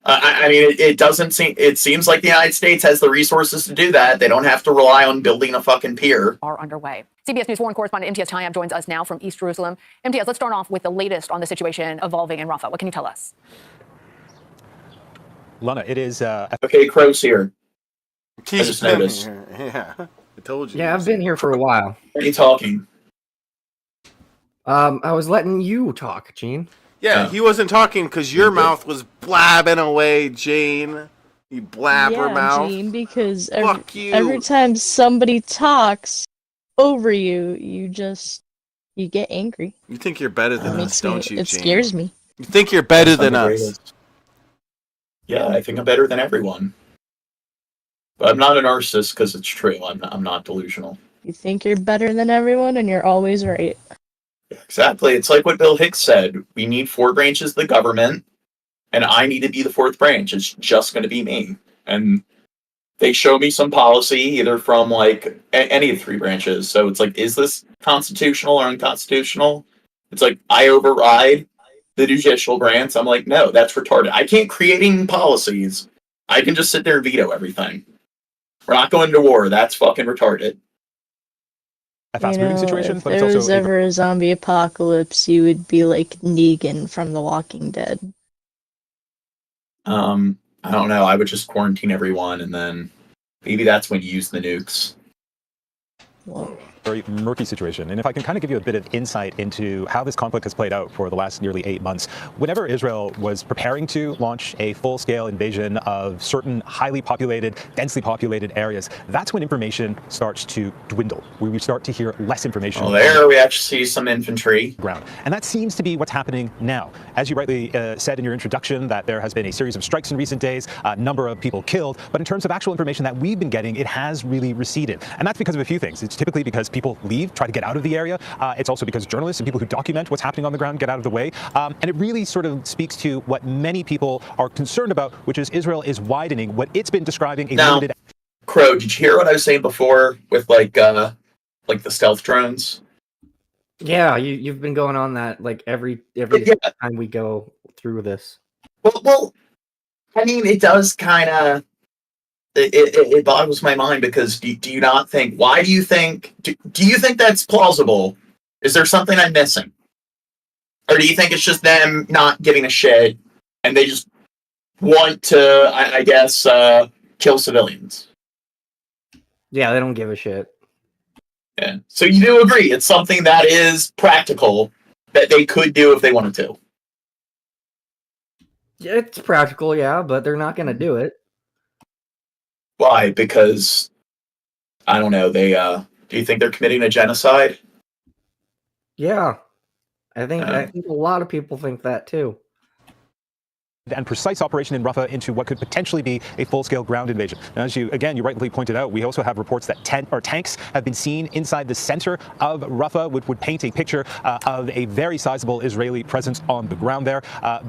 I mean, it doesn't seem. It seems like the United States has the resources to do that. They don't have to rely on building a fucking pier. Are underway. CBS News foreign correspondent MTS Tayeb joins us now from East Jerusalem. MTS, let's start off with the latest on the situation evolving in Rafah. What can you tell us? Lana, it is. Okay, Crow's here. I just noticed. Yeah, I told you. Yeah, I've been here for a while. What are you talking? I was letting you talk, Gene. Yeah, he wasn't talking because your mouth was blabbing away, Jane. You blabber mouth. Gene, because every time somebody talks over you, you get angry. You think you're better than us, don't you, Jane? It scares me. You think you're better than us. Yeah, I think I'm better than everyone. But I'm not a narcissist because it's true. I'm not delusional. You think you're better than everyone, and you're always right. Exactly. It's like what Bill Hicks said. We need 4 branches of the government, and I need to be the 4th branch. It's just going to be me. And they show me some policy, either from like any of the 3 branches. So it's like, is this constitutional or unconstitutional? It's like, I override the judicial branch. I'm like, no, that's retarded. I can't create any policies. I can just sit there and veto everything. We're not going to war. That's fucking retarded. A fast-moving situation, if there was ever a zombie apocalypse, you would be like Negan from The Walking Dead. I don't know. I would just quarantine everyone, and then maybe that's when you use the nukes. Whoa. Very murky situation. And if I can kind of give you a bit of insight into how this conflict has played out for the last nearly 8 months, whenever Israel was preparing to launch a full-scale invasion of certain highly populated, densely populated areas, that's when information starts to dwindle, where we start to hear less information. Well, there we actually see some infantry. Ground. And that seems to be what's happening now. As you rightly said in your introduction, that there has been a series of strikes in recent days, a number of people killed, but in terms of actual information that we've been getting, it has really receded. And that's because of a few things. It's typically because people leave, try to get out of the area. It's also because journalists and people who document what's happening on the ground get out of the way. And it really sort of speaks to what many people are concerned about, which is Israel is widening what it's been describing a limited... Crow, did you hear what I was saying before with like the stealth drones? Yeah, you've been going on that like every time we go through this. Well, I mean, it does kind of... It boggles my mind because do you not think, why do you think, do you think that's plausible? Is there something I'm missing? Or do you think it's just them not giving a shit and they just want to, I guess, kill civilians? Yeah, they don't give a shit. Yeah. So you do agree it's something that is practical that they could do if they wanted to? Yeah, it's practical, yeah, but they're not going to do it. Why? Because, I don't know, they, do you think they're committing a genocide? Yeah. I think a lot of people think that too. And precise operation in Rafah into what could potentially be a full-scale ground invasion. Now, as you rightly pointed out, we also have reports that tanks have been seen inside the center of Rafah, which would paint a picture of a very sizable Israeli presence on the ground there.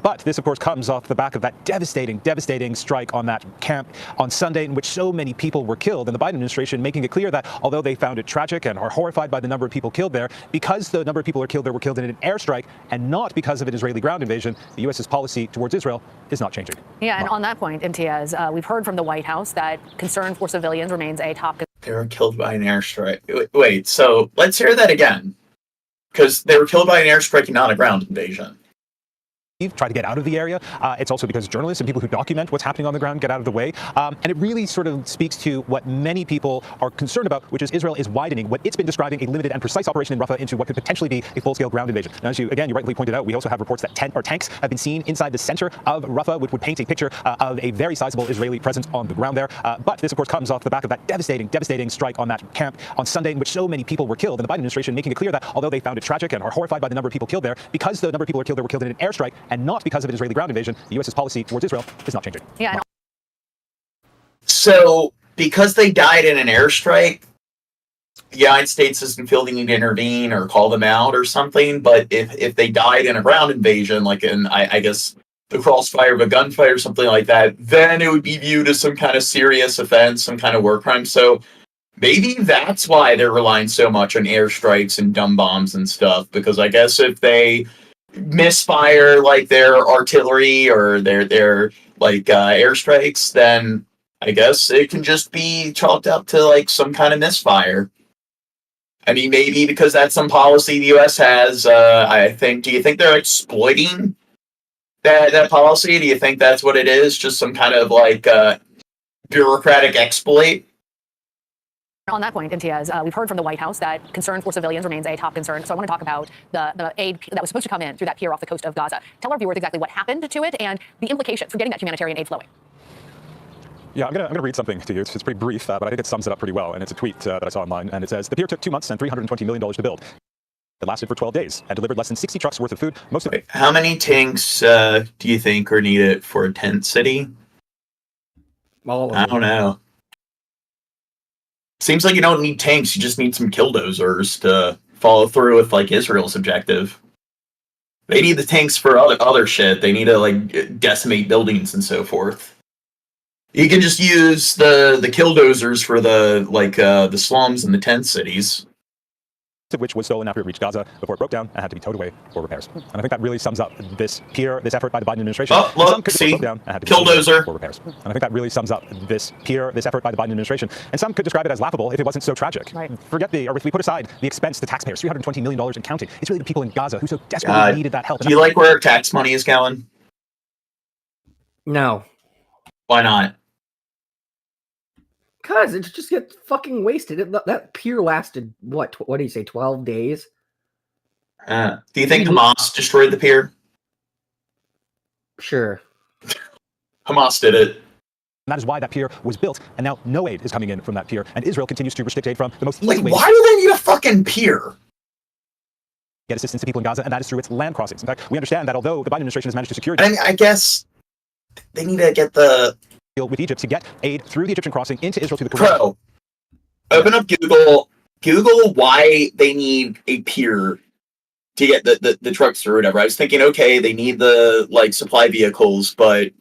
But this, of course, comes off the back of that devastating strike on that camp on Sunday in which so many people were killed. And the Biden administration making it clear that although they found it tragic and are horrified by the number of people killed there, because the number of people are killed there were killed in an airstrike and not because of an Israeli ground invasion, the U.S.'s policy towards Israel is not changing. Yeah, and on that point, Imtiaz, we've heard from the White House that concern for civilians remains a top. They were killed by an airstrike. Wait, so let's hear that again. Because they were killed by an airstrike and not a ground invasion. Try to get out of the area. It's also because journalists and people who document what's happening on the ground get out of the way. And it really sort of speaks to what many people are concerned about, which is Israel is widening what it's been describing a limited and precise operation in Rafah into what could potentially be a full-scale ground invasion. Now, as you rightly pointed out, we also have reports that tanks have been seen inside the center of Rafah, which would paint a picture of a very sizable Israeli presence on the ground there. But this, of course, comes off the back of that devastating strike on that camp on Sunday in which so many people were killed. And the Biden administration making it clear that although they found it tragic and are horrified by the number of people killed there, because the number of people are killed there were killed in an airstrike and not because of an Israeli ground invasion, the U.S.'s policy towards Israel is not changing. Yeah. So, because they died in an airstrike, the United States doesn't feel they need to intervene or call them out or something, but if they died in a ground invasion, like in, I guess, the crossfire of a gunfight or something like that, then it would be viewed as some kind of serious offense, some kind of war crime. So, maybe that's why they're relying so much on airstrikes and dumb bombs and stuff, because I guess if they misfire like their artillery or their like airstrikes, then I guess it can just be chalked up to like some kind of misfire. I mean, maybe because that's some policy the U.S. has. I think. Do you think they're exploiting that policy? Do you think that's what it is? Just some kind of like bureaucratic exploit? On that point, Imtiaz, we've heard from the White House that concern for civilians remains a top concern. So I want to talk about the aid that was supposed to come in through that pier off the coast of Gaza. Tell our viewers exactly what happened to it and the implications for getting that humanitarian aid flowing. Yeah, I'm gonna read something to you. It's pretty brief, but I think it sums it up pretty well. And it's a tweet that I saw online, and it says, "The pier took 2 months and $320 million to build. It lasted for 12 days and delivered less than 60 trucks worth of food. Most of it." How many tanks do you think are needed for a tent city? I don't know. Seems like you don't need tanks. You just need some killdozers to follow through with like Israel's objective. They need the tanks for other shit. They need to like decimate buildings and so forth. You can just use the killdozers for the slums and the tent cities. Of which was stolen after it reached Gaza before it broke down and had to be towed away for repairs. And I think that really sums up this effort by the Biden administration. Oh, look, see, killdozer. For repairs. And I think that really sums up this effort by the Biden administration. And some could describe it as laughable if it wasn't so tragic. Right. Or if we put aside the expense to taxpayers, $320 million and counting. It's really the people in Gaza who so desperately needed that help. Do you like where tax money is going? No. Why not? Because it just gets fucking wasted. That pier lasted, what do you say, 12 days? Do you think Hamas destroyed the pier? Sure. Hamas did it. And that is why that pier was built, and now no aid is coming in from that pier, and Israel continues to restrict aid from the most easy ways. Why do they need a fucking pier? Get assistance to people in Gaza, and that is through its land crossings. In fact, we understand that although the Biden administration has managed to secure... I guess they need to get the... with Egypt to get aid through the Egyptian crossing into Israel to the Courthouse. Bro, open up Google why they need a pier to get the trucks through or whatever. I was thinking, okay, they need the supply vehicles, but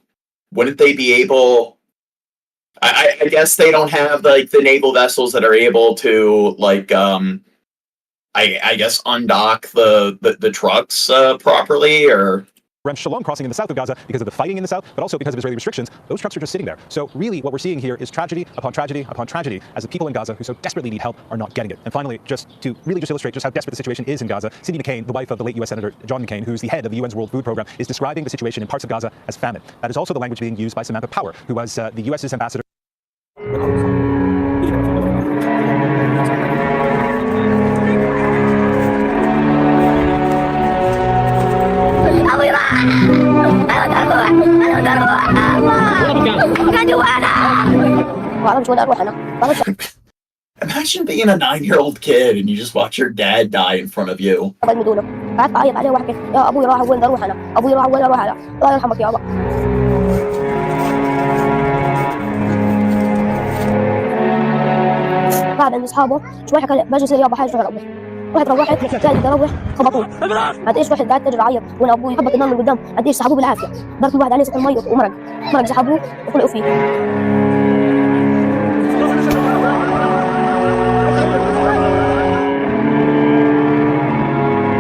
wouldn't they be able... I guess they don't have the naval vessels that are able to I guess undock the trucks properly, or... Shalom crossing in the south of Gaza because of the fighting in the south, but also because of Israeli restrictions. Those trucks are just sitting there. So really what we're seeing here is tragedy upon tragedy upon tragedy as the people in Gaza who so desperately need help are not getting it. And finally, just to illustrate just how desperate the situation is in Gaza, Cindy McCain, the wife of the late U.S. Senator John McCain, who's the head of the UN's World Food Program, is describing the situation in parts of Gaza as famine. That is also the language being used by Samantha Power, who was the U.S.'s ambassador. Imagine being a 9-year-old kid and you just watch your dad die in front of you. بعد اصحابه شويه كان بجلس يابا حاجه شغل ابوي واحد روحت ثاني تروح خبطوه قد ايش واحد قاعد ترجع عيط وانا ابوي يخبط النار من قدام قد ايش سحبوه بالعافيه ضرب واحد عليه سكر ميه ومرق سحبوه وخلقوا فيه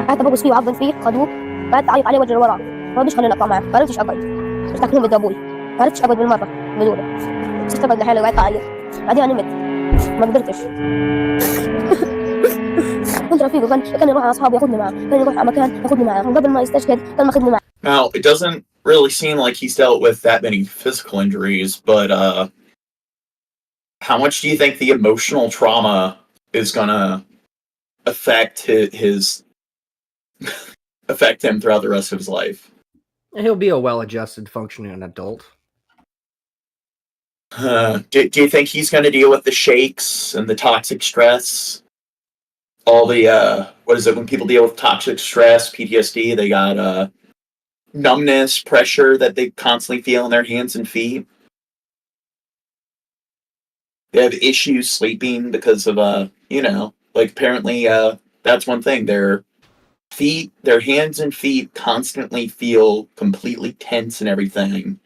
قعدت ابوس فيه وعضن فيه خدوه قعدت اعيط عليه وجري وراه ما رضيش خليني اطلع معه ما عرفتش اقعد اشتكيهم بدي ابوي ما عرفتش اقعد بالمره بدونه صرت اقعد لحالي وقعدت اعيط بعدين نمت ما قدرتش كنت رفيقه كان يروح على اصحابه ياخذني معه كان يروح على مكان ياخذني معه قبل ما يستشهد كان ماخذني معه. Now, it doesn't really seem like he's dealt with that many physical injuries, but how much do you think the emotional trauma is gonna affect his affect him throughout the rest of his life? He'll be a well-adjusted, functioning adult. Do you think he's going to deal with the shakes and the toxic stress? All the, what is it, when people deal with toxic stress, PTSD, they got numbness, pressure that they constantly feel in their hands and feet. They have issues sleeping because of, apparently that's one thing. Their hands and feet constantly feel completely tense and everything.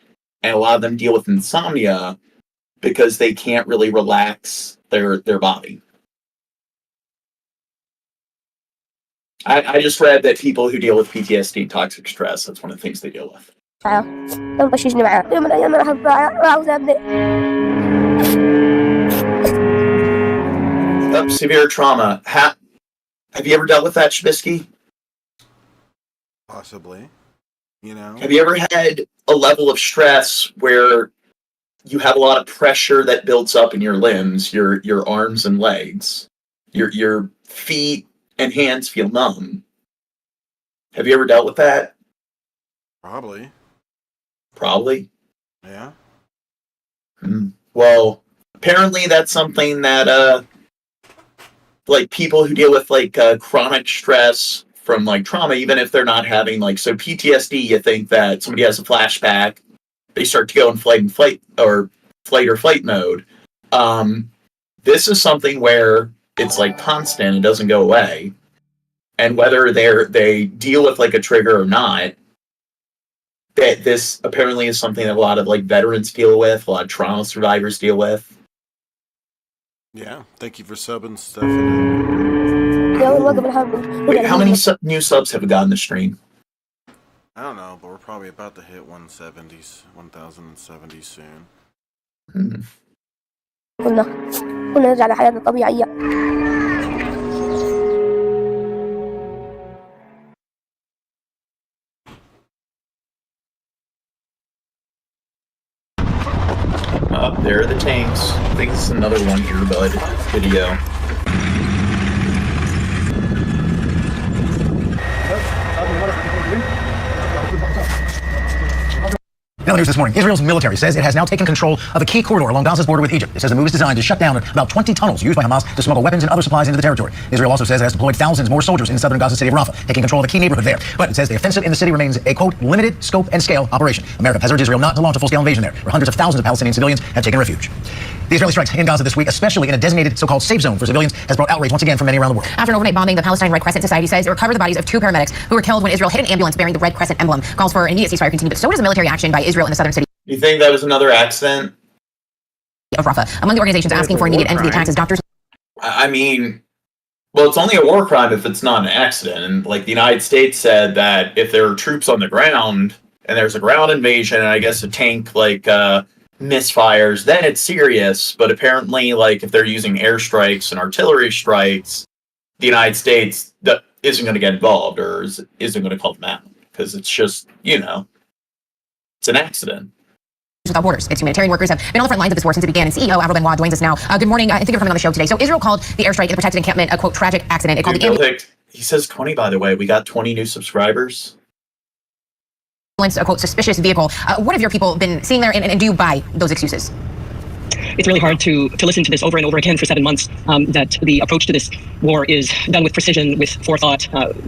And a lot of them deal with insomnia because they can't really relax their body. I just read that people who deal with PTSD, toxic stress, that's one of the things they deal with. Severe trauma. Have you ever dealt with that, Shabisky? Possibly. Have you ever had a level of stress where you have a lot of pressure that builds up in your limbs, your arms and legs, your feet and hands feel numb? Have you ever dealt with that? Probably. Probably? Yeah. Well, apparently that's something that people who deal with chronic stress from trauma, even if they're not having so PTSD, you think that somebody has a flashback, they start to go in flight or flight or fight mode. This is something where it's like constant, it doesn't go away. And whether they deal with like a trigger or not, that this apparently is something that a lot of like veterans deal with, a lot of trauma survivors deal with. Yeah, thank you for subbing, Stephanie. Wait, how many new subs have we got in the stream? I don't know, but we're probably about to hit 1,070 soon. كنا نرجع لحياتنا الطبيعية. There are the tanks. I think it's another one here, bud. Video. Now, the news this morning. Israel's military says it has now taken control of a key corridor along Gaza's border with Egypt. It says the move is designed to shut down about 20 tunnels used by Hamas to smuggle weapons and other supplies into the territory. Israel also says it has deployed thousands more soldiers in the southern Gaza city of Rafah, taking control of the key neighborhood there. But it says the offensive in the city remains a, quote, limited scope and scale operation. America has urged Israel not to launch a full-scale invasion there, where hundreds of thousands of Palestinian civilians have taken refuge. The Israeli strikes in Gaza this week, especially in a designated so-called safe zone for civilians, has brought outrage once again from many around the world. After an overnight bombing, the Palestine Red Crescent Society says it recovered the bodies of 2 paramedics who were killed when Israel hit an ambulance bearing the Red Crescent emblem. Calls for an immediate ceasefire continue, but so does military action by Israel in the southern city You think that was another accident? of Rafah. Among the organizations asking for an immediate end to the attacks is doctors. I mean, well, it's only a war crime if it's not an accident. And like the United States said that if there are troops on the ground and there's a ground invasion and I guess a tank like misfires, then it's serious. But apparently, like if they're using airstrikes and artillery strikes, the United States isn't going to get involved or isn't going to call them out because it's just, you know, it's an accident. Without Borders. Its humanitarian workers have been on the front lines of this war since it began, and CEO Avril Benoit joins us now. Good morning. Thank you for coming on the show today. So Israel called the airstrike in the protected encampment a, quote, tragic accident. It called the ambulance, He says 20, by the way. We got 20 new subscribers. A, quote, suspicious vehicle. What have your people been seeing there, and do you buy those excuses? It's really hard to listen to this over and over again for 7 months, that the approach to this war is done with precision, with forethought,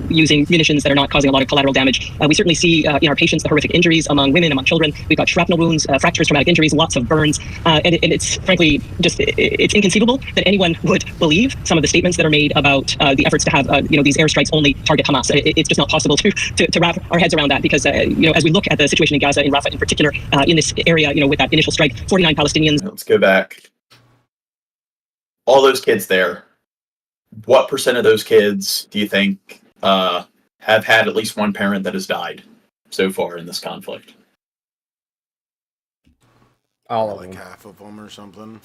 using munitions that are not causing a lot of collateral damage. We certainly see in our patients the horrific injuries among women, among children. We've got shrapnel wounds, fractures, traumatic injuries, lots of burns. And it's frankly just, it's inconceivable that anyone would believe some of the statements that are made about the efforts to have these airstrikes only target Hamas. It's just not possible to wrap our heads around that because, as we look at the situation in Gaza, in Rafah in particular, in this area, with that initial strike, 49 Palestinians. Let's go back. All those kids there, what % of those kids do you think have had at least one parent that has died so far in this conflict? All of like half of them or something.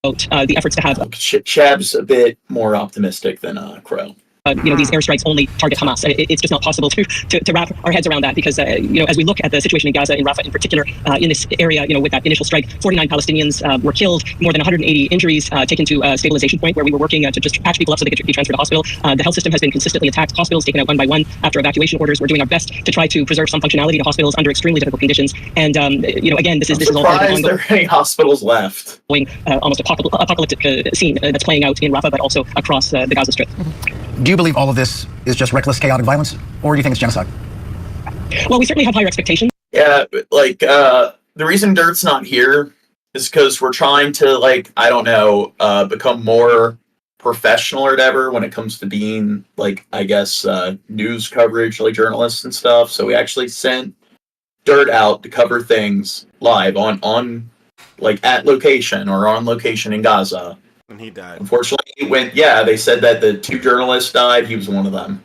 The efforts to have Shab's a bit more optimistic than Crow. These airstrikes only target Hamas. It's just not possible to wrap our heads around that because, as we look at the situation in Gaza, in Rafah in particular, in this area, with that initial strike, 49 Palestinians were killed, more than 180 injuries, taken to a stabilization point where we were working to just patch people up so they could be transferred to hospital. The health system has been consistently attacked. Hospitals taken out one by one after evacuation orders. We're doing our best to try to preserve some functionality to hospitals under extremely difficult conditions. And, again, this is all part of the there are any hospitals left. Almost apocalyptic scene that's playing out in Rafah, but also across the Gaza Strip. Do you believe all of this is just reckless, chaotic violence, or do you think it's genocide? Well, we certainly have higher expectations. Yeah, like, the reason Dirt's not here is because we're trying to, like, I don't know, become more professional or whatever when it comes to being, like, I guess, news coverage, like journalists and stuff. So we actually sent Dirt out to cover things live on like, at location or on location in Gaza. And he died. Unfortunately, they said that the 2 journalists died. He was one of them.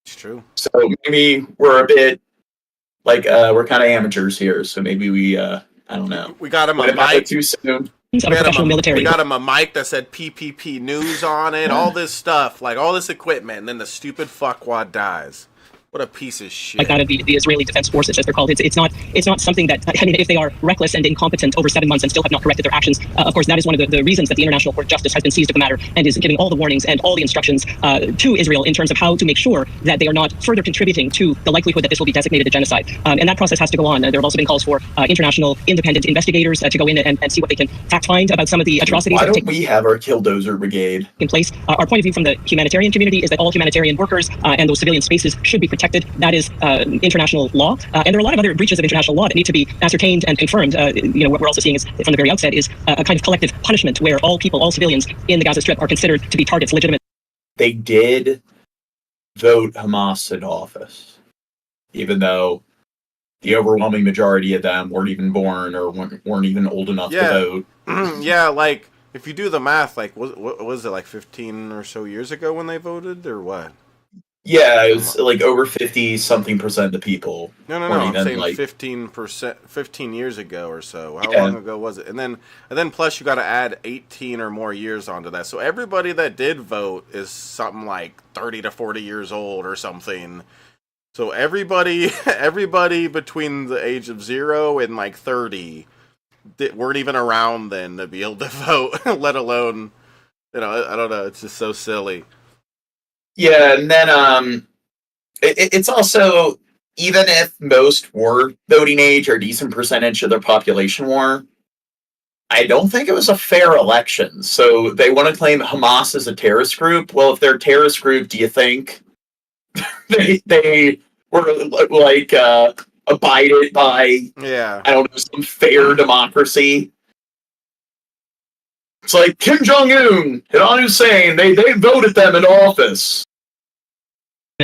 It's true. So maybe we're a bit like we're kind of amateurs here. So maybe we I don't know. We got him a mic too soon. We got him a mic that said PPP News on it. All this stuff, like all this equipment, and then the stupid fuckwad dies. What a piece of shit. Like that of the Israeli Defense Forces, as they're called. It's not something that, I mean, if they are reckless and incompetent over 7 months and still have not corrected their actions, of course, that is one of the reasons that the International Court of Justice has been seized of the matter and is giving all the warnings and all the instructions to Israel in terms of how to make sure that they are not further contributing to the likelihood that this will be designated a genocide. And that process has to go on. There have also been calls for international independent investigators to go in and see what they can fact find about some of the atrocities Why that don't we have our Killdozer Brigade in place. Our point of view from the humanitarian community is that all humanitarian workers and those civilian spaces should be protected protected. That is international law. And there are a lot of other breaches of international law that need to be ascertained and confirmed. What we're also seeing is, from the very outset, is a kind of collective punishment where all people, all civilians in the Gaza Strip are considered to be targets, legitimate. They did vote Hamas into office, even though the overwhelming majority of them weren't even born or weren't even old enough to vote. Yeah, like, if you do the math, like, what was it, like 15 or so years ago when they voted, or what? Yeah, it was like over 50-something% of the people. No, I'm saying like 15%, 15 years ago or so. How long ago was it? And then plus you got to add 18 or more years onto that. So everybody that did vote is something like 30 to 40 years old or something. So everybody between the age of 0 and like 30 weren't even around then to be able to vote, let alone, I don't know. It's just so silly. Yeah, and then it's also, even if most were voting age or a decent percentage of their population were, I don't think it was a fair election. So they want to claim Hamas as a terrorist group. Well, if they're a terrorist group, do you think they were like abided by, I don't know, some fair democracy? It's like Kim Jong-un, Saddam Hussein, they voted them into office.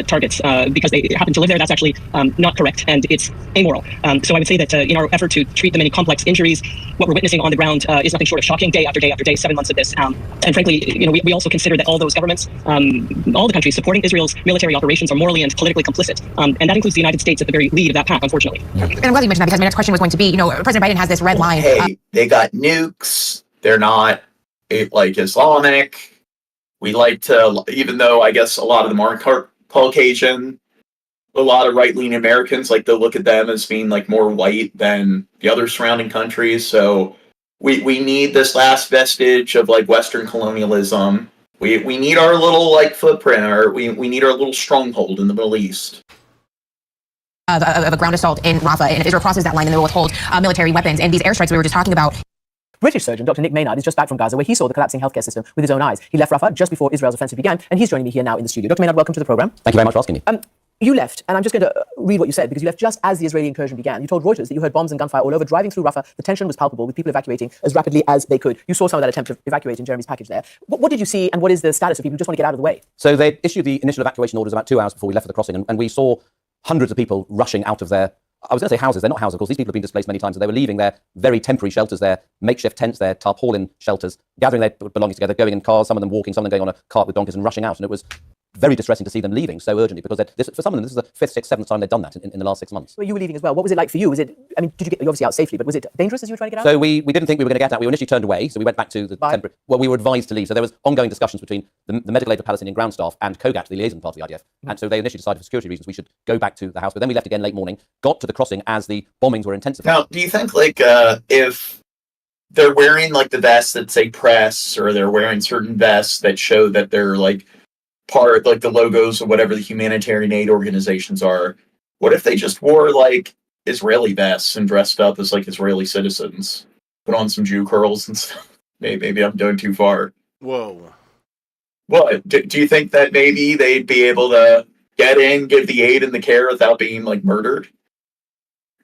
Targets because they happen to live there. That's actually not correct, and it's amoral. So I would say that in our effort to treat the many complex injuries, what we're witnessing on the ground is nothing short of shocking, day after day after day, 7 months of this. And frankly, we also consider that all those governments, all the countries supporting Israel's military operations are morally and politically complicit. And that includes the United States at the very lead of that path, unfortunately. And I'm glad you mentioned that, because my next question was going to be, President Biden has this red line. Hey, they got nukes. They're not like Islamic. We like to, even though I guess a lot of them aren't Caucasian, a lot of right-leaning Americans like to look at them as being like more white than the other surrounding countries. So we need this last vestige of like Western colonialism. We need our little like footprint, or we need our little stronghold in the Middle East. Of a ground assault in Rafah, and if Israel crosses that line, then they will withhold military weapons. And these airstrikes we were just talking about. British surgeon Dr. Nick Maynard is just back from Gaza, where he saw the collapsing healthcare system with his own eyes. He left Rafah just before Israel's offensive began, and he's joining me here now in the studio. Dr. Maynard, welcome to the program. Thank you very much for asking me. You left, and I'm just going to read what you said, because you left just as the Israeli incursion began. You told Reuters that you heard bombs and gunfire all over. Driving through Rafah, the tension was palpable, with people evacuating as rapidly as they could. You saw some of that attempt to evacuate in Jeremy's package there. What did you see, and what is the status of people who just want to get out of the way? So they issued the initial evacuation orders about 2 hours before we left for the crossing, and we saw hundreds of people rushing out of their, I was going to say houses. They're not houses, of course. These people have been displaced many times, and they were leaving their very temporary shelters, their makeshift tents, their tarpaulin shelters, gathering their belongings together, going in cars, some of them walking, some of them going on a cart with donkeys and rushing out. And it was very distressing to see them leaving so urgently, because for some of them, this is the 5th, 6th, 7th time they've done that in the last 6 months. Well, you were leaving as well. What was it like for you? Did you get, you're obviously out safely, but was it dangerous as you were trying to get out? So we didn't think we were going to get out. We were initially turned away, so we went back to the temporary. Well, we were advised to leave. So there was ongoing discussions between the medical aid of Palestinian ground staff and COGAT, the liaison part of the IDF. And so they initially decided for security reasons we should go back to the house. But then we left again late morning, got to the crossing as the bombings were intensifying. Now, do you think like if they're wearing like the vests that say press, or they're wearing certain vests that show that they're like part, like the logos of whatever the humanitarian aid organizations are, what if they just wore like Israeli vests and dressed up as like Israeli citizens, put on some Jew curls and stuff? Maybe I'm going too far. Whoa. What do you think that maybe they'd be able to get in, give the aid and the care without being like murdered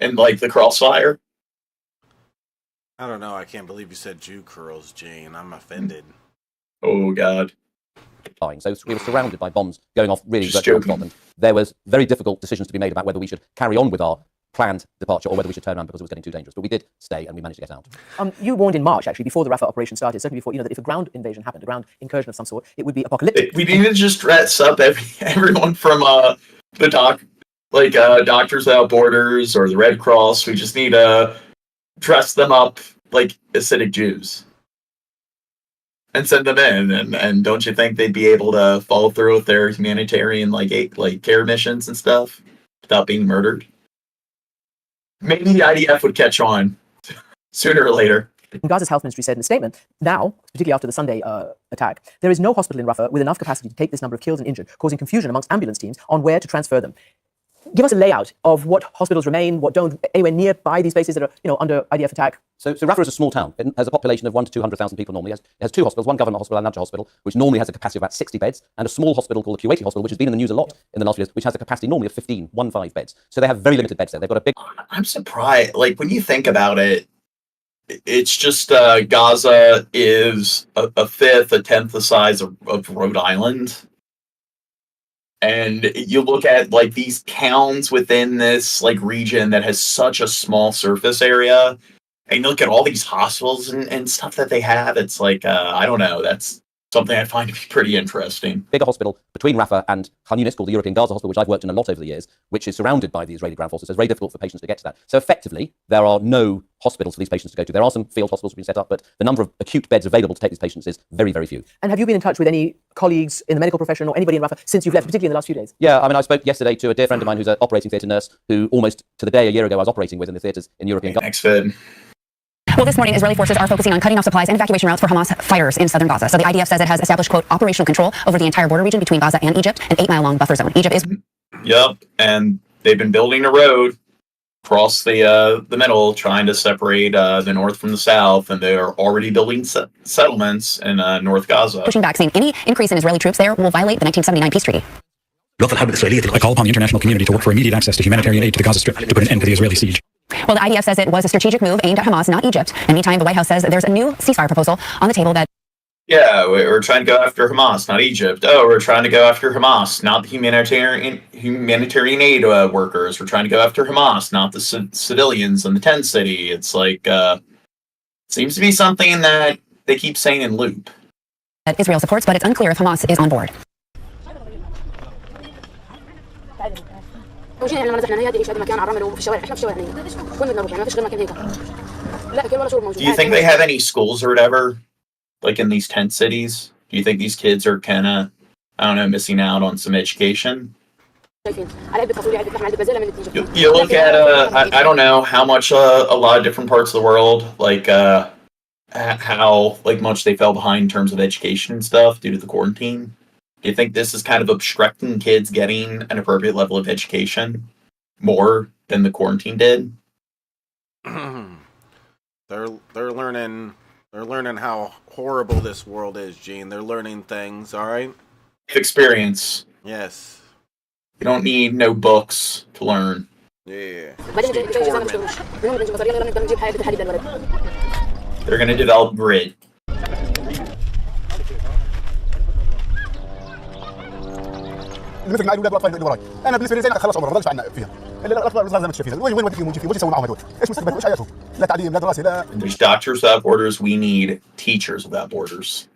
in like the crossfire? I don't know. I can't believe you said Jew curls, Jane. I'm offended. Oh God. So we were surrounded by bombs going off really virtually on and there was very difficult decisions to be made about whether we should carry on with our planned departure or whether we should turn around because it was getting too dangerous. But we did stay and we managed to get out. You warned in March, actually, before the Rafah operation started, certainly before, that if a ground invasion happened, a ground incursion of some sort, it would be apocalyptic. We need to just dress up everyone from the Doctors Without Borders or the Red Cross. We just need to dress them up like Hasidic Jews and send them in. And don't you think they'd be able to follow through with their humanitarian care missions and stuff without being murdered? Maybe the IDF would catch on sooner or later. Gaza's health ministry said in a statement, now, particularly after the Sunday attack, there is no hospital in Rafah with enough capacity to take this number of killed and injured, causing confusion amongst ambulance teams on where to transfer them. Give us a layout of what hospitals remain, what don't, anywhere nearby these places that are, under IDF attack. So Rafah is a small town. It has a population of 100,000 to 200,000 people normally. It has two hospitals, one government hospital and another hospital, which normally has a capacity of about 60 beds, and a small hospital called the Kuwaiti Hospital, which has been in the news a lot in the last few years, which has a capacity normally of 15 beds. So they have very limited beds there. They've got a big... I'm surprised. Like, when you think about it, it's just Gaza is a fifth, a tenth the size of Rhode Island. And you look at like these towns within this like region that has such a small surface area, and you look at all these hospitals and stuff that they have, it's like, I don't know, that's something I find to be pretty interesting. Bigger hospital between Rafah and Khan Yunis called the European Gaza Hospital, which I've worked in a lot over the years, which is surrounded by the Israeli ground forces. So it's very difficult for patients to get to that. So effectively, there are no hospitals for these patients to go to. There are some field hospitals being set up, but the number of acute beds available to take these patients is very, very few. And have you been in touch with any colleagues in the medical profession or anybody in Rafah since you've left, particularly in the last few days? Yeah, I mean, I spoke yesterday to a dear friend of mine who's an operating theatre nurse who almost to the day a year ago I was operating with in the theatres in European Gaza. Thanks, Fid. Well, this morning, Israeli forces are focusing on cutting off supplies and evacuation routes for Hamas fighters in southern Gaza. So the IDF says it has established, quote, operational control over the entire border region between Gaza and Egypt, an 8-mile-long buffer zone. Egypt is... Yep, and they've been building a road across the middle, trying to separate the north from the south, and they are already building settlements in North Gaza. Pushing back, saying any increase in Israeli troops there will violate the 1979 peace treaty. I call upon the international community to work for immediate access to humanitarian aid to the Gaza Strip to put an end to the Israeli siege. Well, the IDF says it was a strategic move aimed at Hamas, not Egypt. In the meantime, the White House says there's a new ceasefire proposal on the table that... Yeah, we're trying to go after Hamas, not Egypt. Oh, we're trying to go after Hamas, not the humanitarian aid workers. We're trying to go after Hamas, not the civilians in the tent city. It's like, seems to be something that they keep saying in loop. That Israel supports, but it's unclear if Hamas is on board. Do you think they have any schools or whatever, like in these tent cities? Do you think these kids are kind of, I don't know, missing out on some education? You look at, I don't know how much a lot of different parts of the world, like how like much they fell behind in terms of education and stuff due to the quarantine. Do you think this is kind of obstructing kids getting an appropriate level of education more than the quarantine did? They're learning how horrible this world is, Gene. They're learning things, all right? Experience. Yes. You don't need no books to learn. Yeah. They're going to develop grit. مثل ما قالوا الاطفال اللي وراي انا بالنسبه لي زين خلاص عمره ما ضلش عنا فيها الاطفال الصغار زي ما تشوف فيها وين وديهم وش يسوون معهم هذول ايش مستقبلهم ايش حياتهم لا تعليم لا دراسه لا. There's doctors without borders. We need teachers without borders.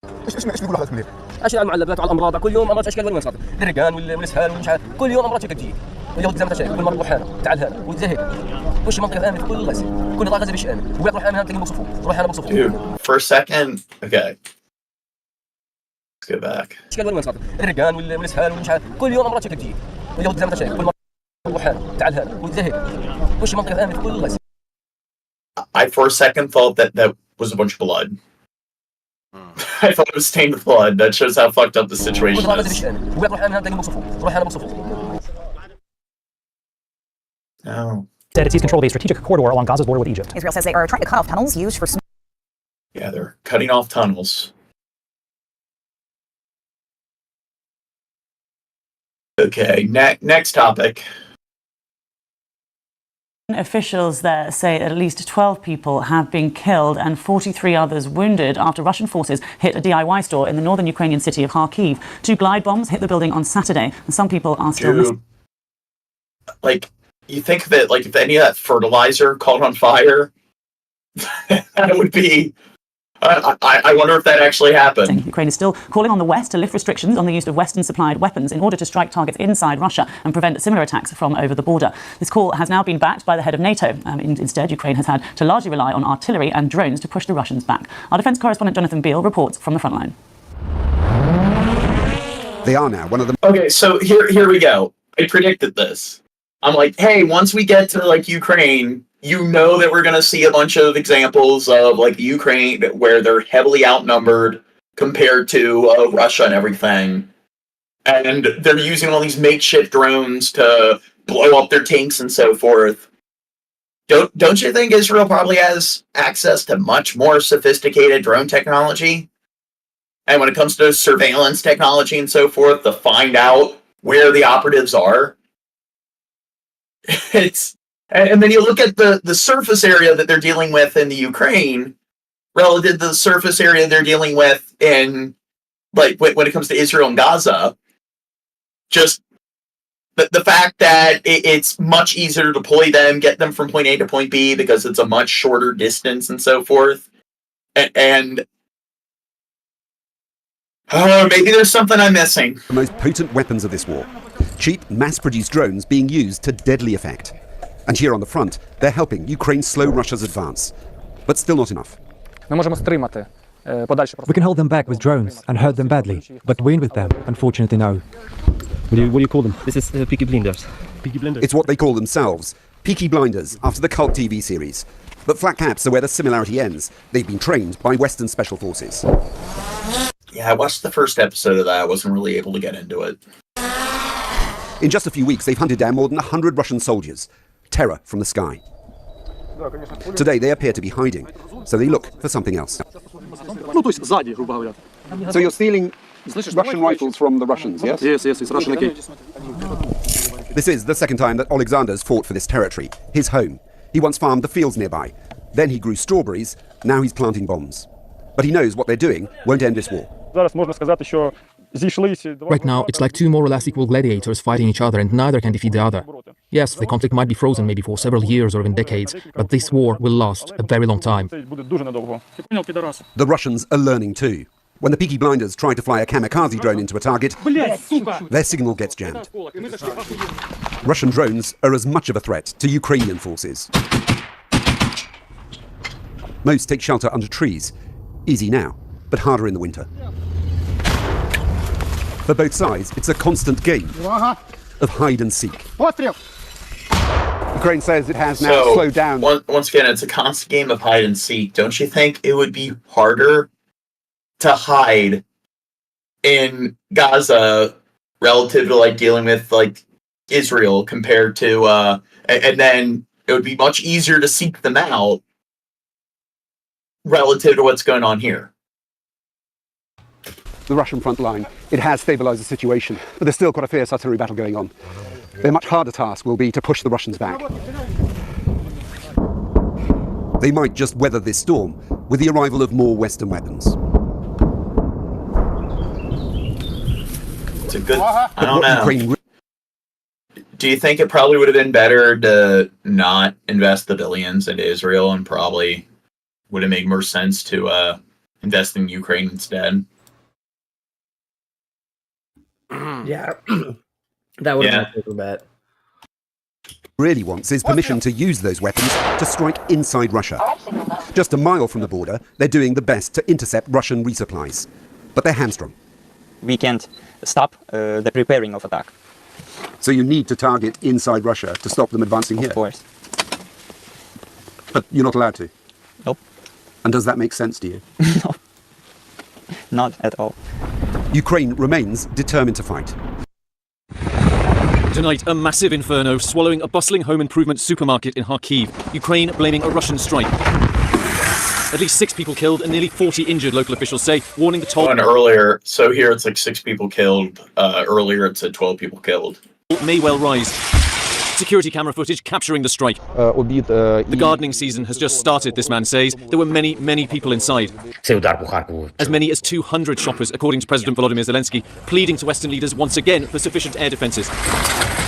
ايش بيقولوا هذا المدير؟ اشياء المعلبات وعلى الامراض كل يوم امراض اشكال وين صارت الرقان والاسهال ومش عارف كل يوم امراض تجي واليهود زي ما تشايف كل مره روح هنا تعال هنا وزي هيك وش منطقه امنه في كل غزه كل قطاع غزه مش امن ويروح هنا تلاقي مصفوف تروح هنا مصفوف. Dude, for a second, okay. Let's go back. اشكال وين صارت الرقان والاسهال ومش عارف كل يوم امراض تجي واليهود زي ما تشايف كل مره روح هنا تعال هنا وزي هيك وش منطقه امنه في كل غزه. I for a second thought that was a bunch of blood. I thought it was stained with blood. That shows how fucked up the situation is. No. Said it sees control of a strategic corridor along Gaza's border with Egypt. Israel says they are trying to cut off tunnels used for... Yeah, they're cutting off tunnels. Okay, next topic. Officials there say at least 12 people have been killed and 43 others wounded after Russian forces hit a DIY store in the northern Ukrainian city of Kharkiv. 2 glide bombs hit the building on Saturday, and some people are still missing. Like, you think that, like, if any of that fertilizer caught on fire, that would be... I wonder if that actually happened. Ukraine is still calling on the West to lift restrictions on the use of Western-supplied weapons in order to strike targets inside Russia and prevent similar attacks from over the border. This call has now been backed by the head of NATO. Instead, Ukraine has had to largely rely on artillery and drones to push the Russians back. Our defence correspondent Jonathan Beale reports from the front line. They are now one of the... Okay, so here we go. I predicted this. I'm like, hey, once we get to, like, Ukraine... You know that we're going to see a bunch of examples of, like, the Ukraine where they're heavily outnumbered compared to Russia and everything. and they're using all these makeshift drones to blow up their tanks and so forth. Don't you think Israel probably has access to much more sophisticated drone technology? And when it comes to surveillance technology and so forth, to find out where the operatives are, and then you look at the surface area that they're dealing with in the Ukraine relative to the surface area they're dealing with in, like, when it comes to Israel and Gaza. Just the fact that it's much easier to deploy them, get them from point A to point B because it's a much shorter distance and so forth. And maybe there's something I'm missing. The most potent weapons of this war. Cheap, mass-produced drones being used to deadly effect. And here on the front, they're helping Ukraine slow Russia's advance. But still not enough. We can hold them back with drones and hurt them badly, but win with them, unfortunately no. What do you call them? This is Peaky Blinders. Peaky Blinders. It's what they call themselves, Peaky Blinders, after the cult TV series. But flat caps are where the similarity ends. They've been trained by Western special forces. Yeah, I watched the first episode of that. I wasn't really able to get into it. In just a few weeks, they've hunted down more than 100 Russian soldiers. Terror from the sky. Today, they appear to be hiding, so they look for something else. So you're stealing Russian rifles from the Russians, yes? Yes, it's Russian AK. This is the second time that Alexander's fought for this territory, his home. He once farmed the fields nearby. Then he grew strawberries. Now he's planting bombs. But he knows what they're doing won't end this war. Right now, it's like two more or less equal gladiators fighting each other, and neither can defeat the other. Yes, the conflict might be frozen maybe for several years or even decades, but this war will last a very long time. The Russians are learning too. When the Peaky Blinders try to fly a kamikaze drone into a target, their signal gets jammed. Russian drones are as much of a threat to Ukrainian forces. Most take shelter under trees. Easy now, but harder in the winter. For both sides, it's a constant game of hide and seek. Ukraine says it has now slowed down. Once again, it's a constant game of hide and seek. Don't you think it would be harder to hide in Gaza relative to like dealing with like Israel compared to and then it would be much easier to seek them out relative to what's going on here? The Russian front line, it has stabilized the situation, but there's still quite a fierce artillery battle going on. Their much harder task will be to push the Russians back. They might just weather this storm with the arrival of more Western weapons. It's a good, I don't know. Do you think it probably would have been better to not invest the billions into Israel and probably would it make more sense to invest in Ukraine instead? Yeah, that would have been a paper bet. Really wants is permission to use those weapons to strike inside Russia. Just a mile from the border, they're doing the best to intercept Russian resupplies. But they're hamstrung. We can't stop the preparing of attack. So you need to target inside Russia to stop them advancing here? Of course. But you're not allowed to? Nope. And does that make sense to you? No. Not at all. Ukraine remains determined to fight. Tonight, a massive inferno swallowing a bustling home improvement supermarket in Kharkiv. Ukraine blaming a Russian strike. At least 6 people killed and nearly 40 injured, local officials say, warning the toll. And earlier, so here it's like 6 people killed. Earlier it said 12 people killed. May well rise. Security camera footage capturing the strike. The gardening season has just started, this man says. There were many, many people inside. As many as 200 shoppers, according to President Volodymyr Zelensky, pleading to Western leaders once again for sufficient air defences.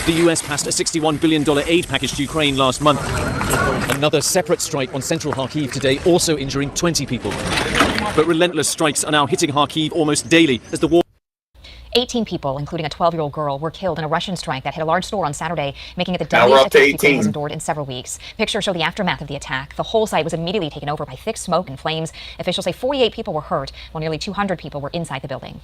The US passed a $61 billion aid package to Ukraine last month. Another separate strike on central Kharkiv today, also injuring 20 people. But relentless strikes are now hitting Kharkiv almost daily as the war... 18 people, including a 12-year-old girl, were killed in a Russian strike that hit a large store on Saturday, making it the deadliest attack Ukraine has endured in several weeks. Pictures show the aftermath of the attack. The whole site was immediately taken over by thick smoke and flames. Officials say 48 people were hurt, while nearly 200 people were inside the building.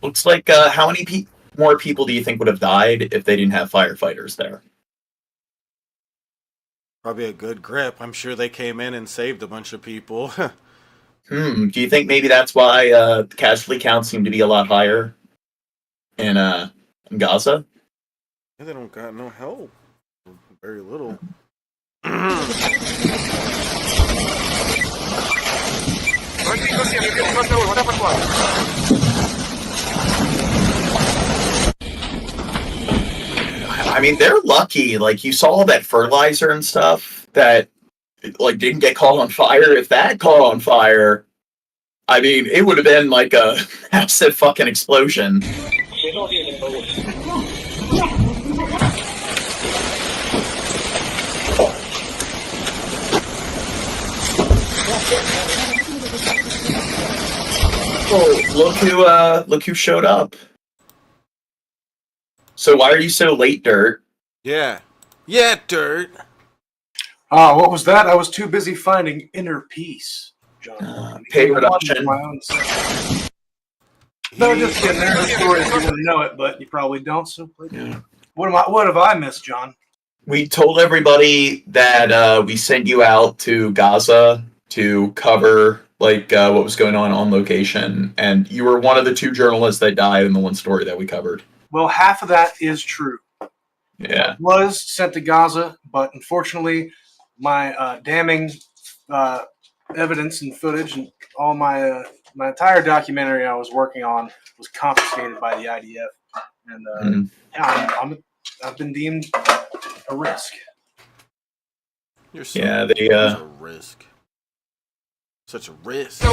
Looks like how many people? more people do you think would have died if they didn't have firefighters there? Probably a good grip. I'm sure they came in and saved a bunch of people. Do you think maybe that's why the casualty counts seem to be a lot higher in Gaza? Yeah, they don't got no help. Very little. I mean, they're lucky. Like, you saw all that fertilizer and stuff that, like, didn't get caught on fire. If that caught on fire, I mean, it would have been like a massive fucking explosion. Oh, look who showed up. So why are you so late, Dirt? Yeah, Dirt. What was that? I was too busy finding inner peace, John. Pay production. No, just kidding. There's a story if you want to know it, but you probably don't. So, yeah. What have I missed, John? We told everybody that we sent you out to Gaza to cover what was going on location, and you were one of the 2 journalists that died in the one story that we covered. Well, half of that is true. Yeah. I was sent to Gaza, but unfortunately, my damning evidence and footage and all my entire documentary I was working on was confiscated by the IDF, and I've been deemed a risk. You're so a risk. Such a risk.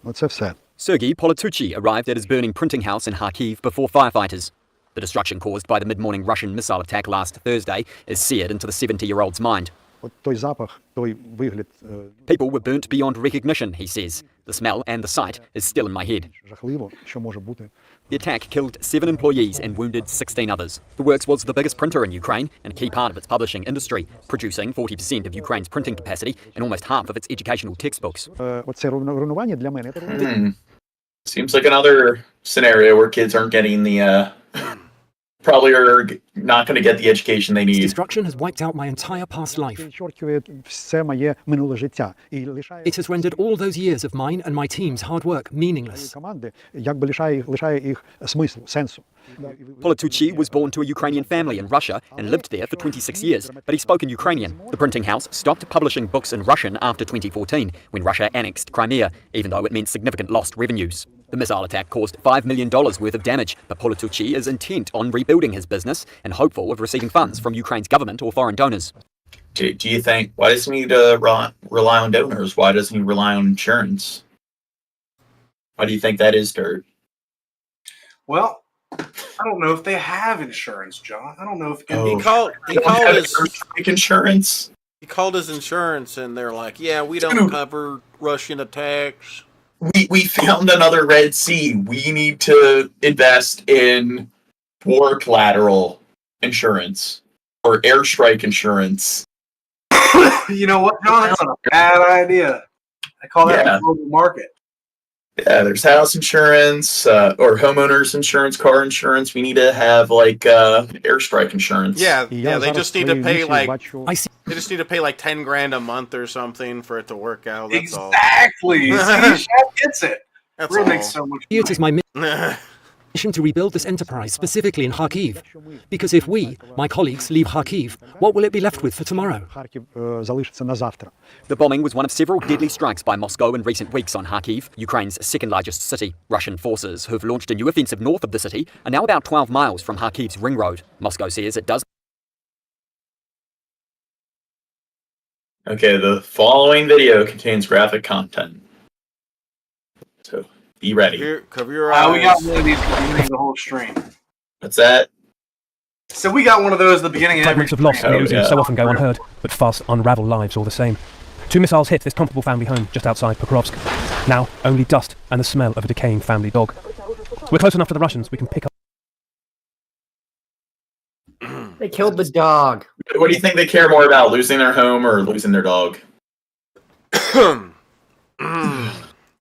Оце все. Sergei Politucci arrived at his burning printing house in Kharkiv before firefighters. The destruction caused by the mid-morning Russian missile attack last Thursday is seared into the 70-year-old's mind. Той запах, той вигляд. People were burnt beyond recognition, he says. The smell and the sight is still in my head. Жахливо, що може бути. The attack killed 7 employees and wounded 16 others. The works was the biggest printer in Ukraine and a key part of its publishing industry, producing 40% of Ukraine's printing capacity and almost half of its educational textbooks. Оце руйнування для мене. Seems like another scenario where kids aren't getting the probably are not going to get the education they need. This destruction has wiped out my entire past life. It has rendered all those years of mine and my team's hard work meaningless. Politucci was born to a Ukrainian family in Russia and lived there for 26 years, but he spoke in Ukrainian. The printing house stopped publishing books in Russian after 2014, when Russia annexed Crimea, even though it meant significant lost revenues. The missile attack caused $5 million worth of damage, but Politucci is intent on rebuilding his business and hopeful of receiving funds from Ukraine's government or foreign donors. Do you think, why doesn't he need to rely on donors? Why doesn't he rely on insurance? Why do you think that is, Dirt? Well, I don't know if they have insurance, John. I don't know if he called his insurance. He called his insurance, and they're like, "Yeah, we don't cover Russian attacks." We found another Red Sea. We need to invest in war collateral insurance or airstrike insurance. You know what, John? That's not a bad idea. I call that a global market. Yeah, there's house insurance or homeowners insurance, car insurance. We need to have airstrike insurance. Yeah. They just need to pay they just need to pay like $10,000 a month or something for it to work out. That's exactly. all. See, gets it. That's really all. makes so much. It is my mission to rebuild this enterprise, specifically in Kharkiv. Because if we, my colleagues, leave Kharkiv, what will it be left with for tomorrow? The bombing was one of several deadly strikes by Moscow in recent weeks on Kharkiv, Ukraine's second largest city. Russian forces, who've launched a new offensive north of the city, are now about 12 miles from Kharkiv's ring road. Moscow says it does. Okay, the following video contains graphic content. So be ready. Cover your eyes. We got one of these at the beginning of the whole stream. What's that? So we got one of those at the beginning of every Fragments of loss and losing so often go unheard, but fast unravel lives all the same. 2 missiles hit this comfortable family home just outside Pokrovsk. Now, only dust and the smell of a decaying family dog. We're close enough to the Russians, we can pick up. They killed the dog. What do you think they care more about, losing their home or losing their dog?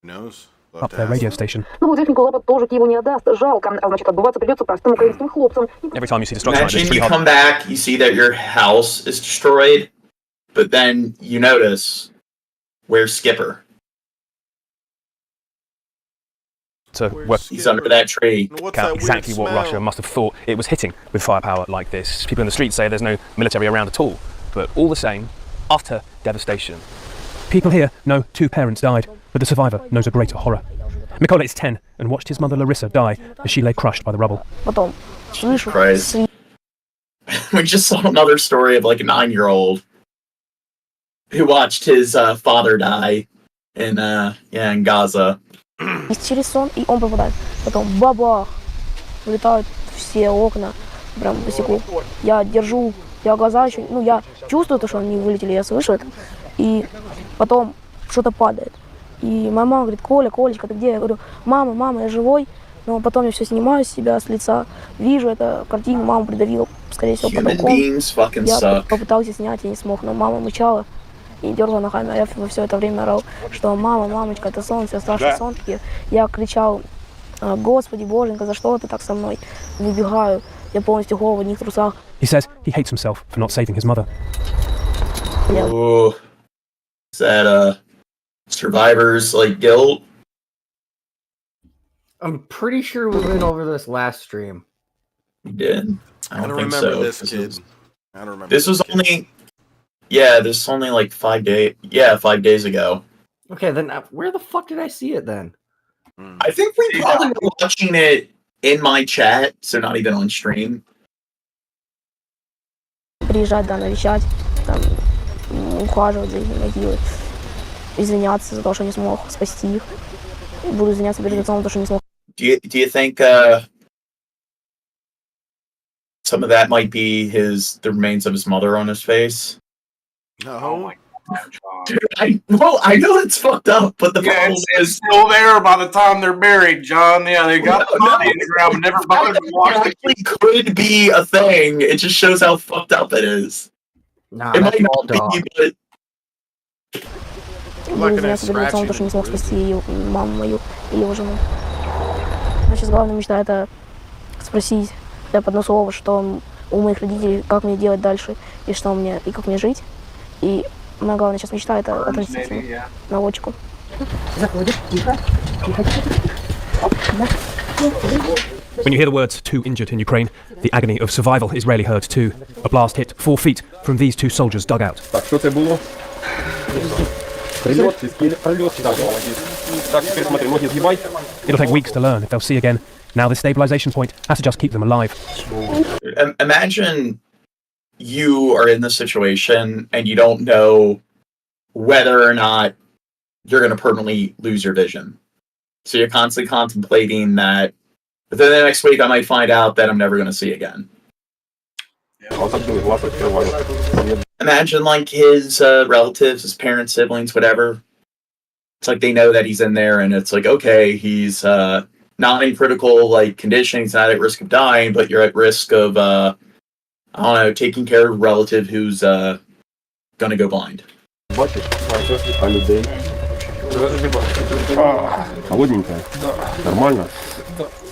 Knows? Up their radio station. Новую технику Лапа тоже Киеву не отдаст. Жалко. А значит, отбываться придется простым украинским хлопцам. Every time you see destruction like this, Imagine it's pretty you hard. come back, you see that your house is destroyed, but then you notice, where's Skipper? So he's under that tree. Exactly what Russia must have thought it was hitting with firepower like this. People in the streets say there's no military around at all, but all the same, utter devastation. People here know 2 parents died, but the survivor knows a greater horror. Mikola is 10 and watched his mother Larissa die as she lay crushed by the rubble. Christ. We just saw another story of like a 9-year-old who watched his father die in Gaza. Через сон, и он попадает. Потом бабах! Вылетают все окна. Прям босиком. Я держу, я глаза еще, я чувствую то, что они вылетели, я слышу это. И потом что-то падает. И моя мама говорит: Колечка, ты где? Я говорю: мама, я живой. Но потом я все снимаю с себя, с лица. Вижу эту картину, маму придавила, скорее всего, потолком. Я попытался снять, я не смог, но мама мычала и дергала ногами, а я все это время орал, что мамочка, это сон, все страшный сон. И я кричал: Господи, Боженька, за что ты так со мной? Выбегаю, я полностью голый в одних трусах. He says he hates himself for not saving his mother. Ooh. Is that survivor's guilt? I'm pretty sure we went over this last stream. We did. I don't think so. This kid. I don't remember. This was only. Yeah, this is only like 5 days. Yeah, 5 days ago. Okay, then where the fuck did I see it then? I think we probably were watching it in my chat, so not even on stream. Приезжать, навещать, ухаживать за их могилой, извиняться за то, что не смог спасти их. Буду извиняться перед отцом за то, что не смог. Do you think some of that might be the remains of his mother on his face? No. Oh my God. Dude, I know it's fucked up, but the problem is still there by the time they're buried, John. Yeah, they got the body in the ground, but never bothered to watch it. It could be a thing. It just shows how fucked up it is. Nah, it might not be, but. Буду извиняться перед отцом за то, что не смог спасти ее маму мою и его жену. Сейчас главная мечта — это спросить одно слово, что у моих родителей, как мне делать дальше, и что мне, и как мне жить. И моя главная сейчас мечта — это отомстить на лодочку. Заходишь, тихо, тихо. When you hear the words 2 injured in Ukraine, the agony of survival is rarely heard too. A blast hit 4 feet from these 2 soldiers' dugout. Так, що це було? Прильот, прольот. Так, теперь смотри, ноги сгибай. It'll take weeks to learn if they'll see again. Now this stabilization point has to just keep them alive. Imagine you are in this situation and you don't know whether or not you're going to permanently lose your vision. So you're constantly contemplating that within the next week I might find out that I'm never going to see again. Imagine his relatives, his parents, siblings, whatever. It's like they know that he's in there and it's like, okay, he's not in critical condition, he's not at risk of dying, but you're at risk of I don't know, taking care of a relative who's gonna go blind.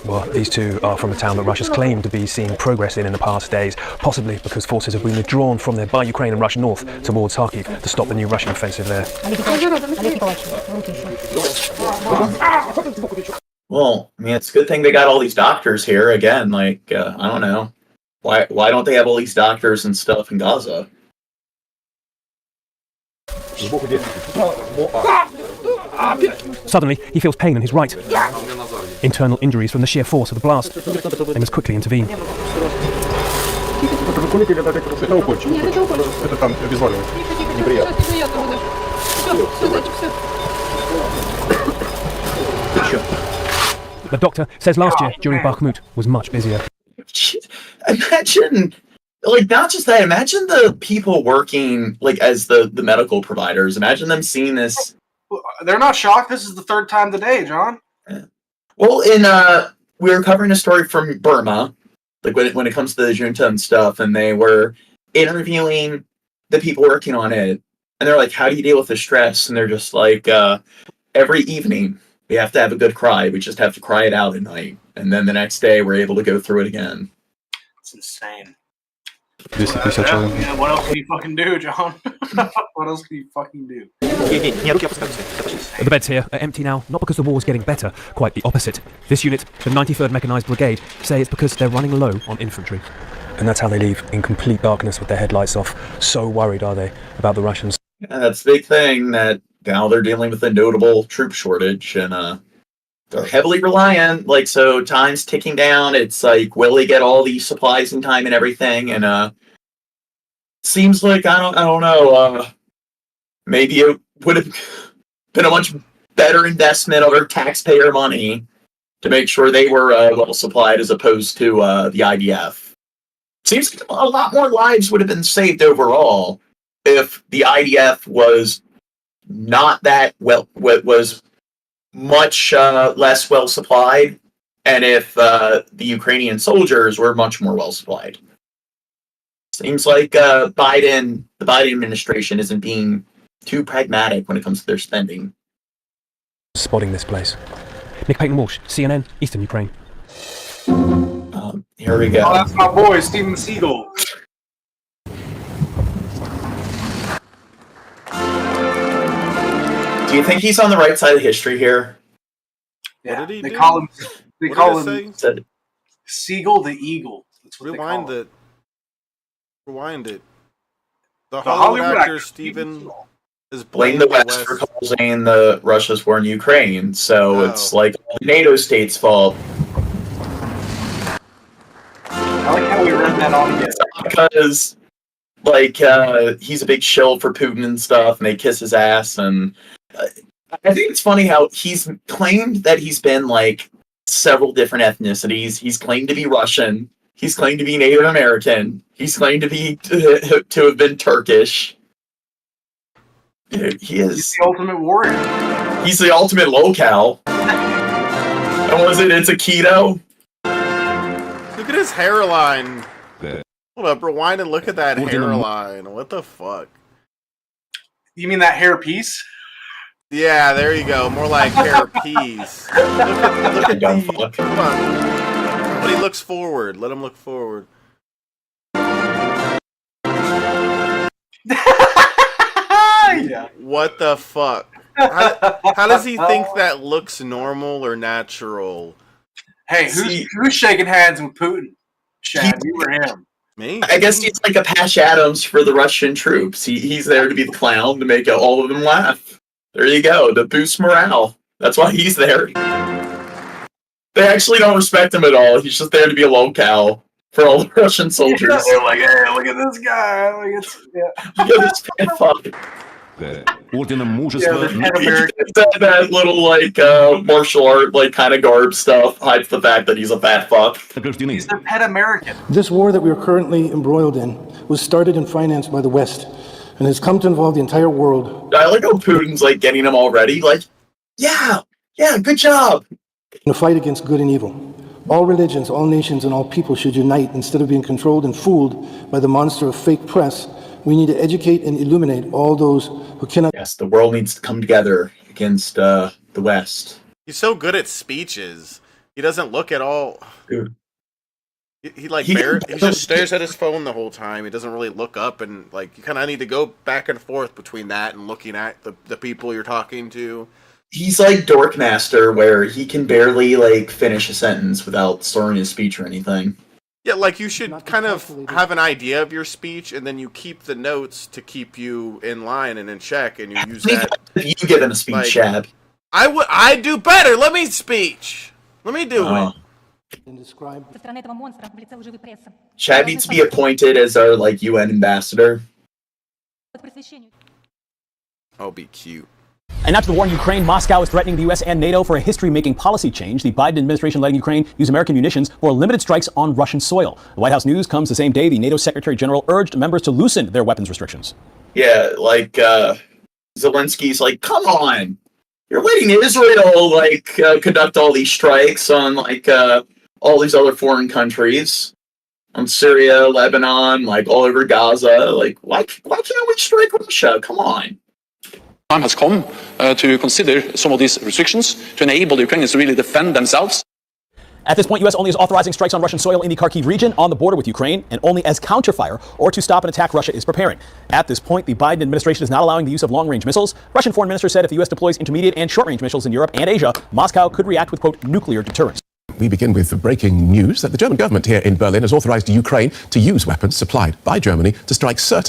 Well, these 2 are from a town that Russia's claimed to be seeing progress in the past days, possibly because forces have been withdrawn from there by Ukraine and Russia north towards Kharkiv to stop the new Russian offensive there. Well, I mean, it's a good thing they got all these doctors here again. I don't know, why don't they have all these doctors and stuff in Gaza? Suddenly, he feels pain in his right. Internal injuries from the sheer force of the blast. They must quickly intervene. The doctor says last year, during Bakhmut, was much busier. Imagine, not just that, imagine the people working, as the medical providers. Imagine them seeing this. They're not shocked. This is the 3rd time today, John. Yeah. Well, we were covering a story from Burma, when it comes to the junta and stuff, and they were interviewing the people working on it, and they're like, "How do you deal with the stress?" And they're just like, every evening we have to have a good cry. We just have to cry it out at night, and then the next day we're able to go through it again. It's insane. Yeah, what else can you fucking do, John? What else can you fucking do? The beds here are empty now, not because the war is getting better, quite the opposite. This unit, the 93rd Mechanised Brigade, say it's because they're running low on infantry. And that's how they leave, in complete darkness with their headlights off. So worried are they about the Russians. And that's the big thing, that now they're dealing with a notable troop shortage, and they're heavily reliant, like, so time's ticking down. It's like, will they get all these supplies in time and everything? And seems like, I don't know, maybe it would have been a much better investment of our taxpayer money to make sure they were well supplied as opposed to the IDF. Seems like a lot more lives would have been saved overall if the IDF was not that was much less well supplied, and if the Ukrainian soldiers were much more well supplied. Seems like the Biden administration isn't being too pragmatic when it comes to their spending. Spotting this place. Nick Payton-Walsh, CNN, Eastern Ukraine. Here we go. Oh, that's my boy, Steven Seagal. Do you think he's on the right side of history here? Yeah, What did he they do? call him. They What call did it him say? Seagal the Eagle. That's what Rewind they call it. Rewind it. The The Hollywood Hollywood actor actor Steven is Blame the West for causing the Russia's war in Ukraine, so it's like the NATO states' fault. I like how we read that on again. Because, like, he's a big shill for Putin and stuff, and they kiss his ass, and I think it's funny how he's claimed that he's been, like, several different ethnicities. He's claimed to be Russian. He's claimed to be Native American. He's claimed to have been Turkish. Dude, he's the ultimate warrior. He's the ultimate locale. And was it? It's a keto. Look at his hairline. Hold up, rewind and look at that hairline. What the fuck? You mean that hair piece? Yeah, there you go. More like hair piece. Look at the. Come on. But he looks forward. Let him look forward. Yeah. What the fuck? How does he think that looks normal or natural? Hey, who's shaking hands with Putin? Chad, you or him? Me? I guess he's like a Patch Adams for the Russian troops. He's there to be the clown to make all of them laugh. There you go, to boost morale. That's why he's there. They actually don't respect him at all. He's just there to be a locale for all the Russian soldiers. Yeah, they're like, hey, look at this guy. Like it's, yeah. Look at this fat fuck. That little like martial art like kind of garb stuff hides the fact that he's a fat fuck. He's a pet American. This war that we are currently embroiled in was started and financed by the West and has come to involve the entire world. I like how Putin's like getting him already. Like, yeah, good job. In a fight against good and evil. All religions, all nations, and all people should unite instead of being controlled and fooled by the monster of fake press. We need to educate and illuminate all those who cannot. Yes, the world needs to come together against the West. He's so good at speeches. He doesn't look at all. Dude. He just stares at his phone the whole time. He doesn't really look up, and like you kind of need to go back and forth between that and looking at the people you're talking to. He's like Dorkmaster, where he can barely like finish a sentence without slurring his speech or anything. Yeah, like you should kind of have an idea of your speech, and then you keep the notes to keep you in line and in check, and you use that. You give him a speech, Shab. I do better. Let me speech. Let me do it. Shab needs to be appointed as our like UN ambassador. Oh, be cute. And now to the war in Ukraine. Moscow is threatening the U.S. and NATO for a history-making policy change. The Biden administration letting Ukraine use American munitions for limited strikes on Russian soil. The White House news comes the same day the NATO Secretary General urged members to loosen their weapons restrictions. Yeah, like Zelensky's like, come on, you're letting Israel like conduct all these strikes on like all these other foreign countries, on Syria, Lebanon, like all over Gaza. Like, why can't we strike Russia? Come on. Time has come to consider some of these restrictions to enable the Ukrainians to really defend themselves. At this point, U.S. only is authorizing strikes on Russian soil in the Kharkiv region on the border with Ukraine, and only as counterfire or to stop an attack Russia is preparing. At this point, the Biden administration is not allowing the use of long-range missiles. Russian foreign minister said if the U.S. deploys intermediate and short-range missiles in Europe and Asia, Moscow could react with, quote, nuclear deterrence. We begin with the breaking news that the German government here in Berlin has authorized Ukraine to use weapons supplied by Germany to strike certain...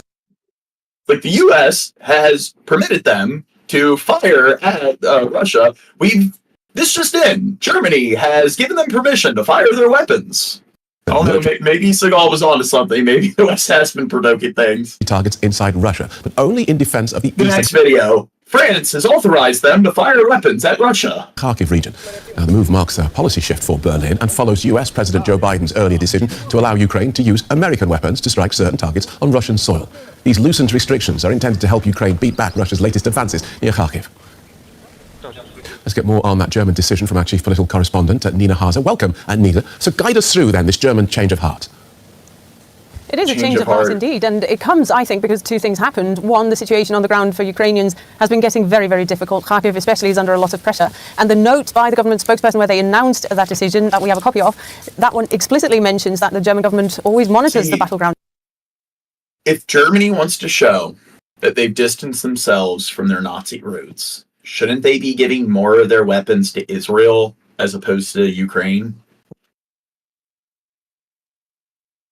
Like, the U.S. has permitted them to fire at Russia. This just in. Germany has given them permission to fire their weapons. I don't know, maybe Seagal was onto something. Maybe the West has been provoking things. ...targets inside Russia, but only in defense of the next video. France has authorized them to fire weapons at Russia. Kharkiv region. Now, the move marks a policy shift for Berlin and follows US President Joe Biden's earlier decision to allow Ukraine to use American weapons to strike certain targets on Russian soil. These loosened restrictions are intended to help Ukraine beat back Russia's latest advances near Kharkiv. Let's get more on that German decision from our chief political correspondent, Nina Haase. Welcome, Nina. So guide us through, then, this German change of heart. It is a change of heart indeed, and it comes, I think, because two things happened. One, the situation on the ground for Ukrainians has been getting very, very difficult. Kharkiv especially is under a lot of pressure. And the note by the government spokesperson where they announced that decision that we have a copy of, that one explicitly mentions that the German government always monitors the battleground. If Germany wants to show that they've distanced themselves from their Nazi roots, shouldn't they be giving more of their weapons to Israel as opposed to Ukraine?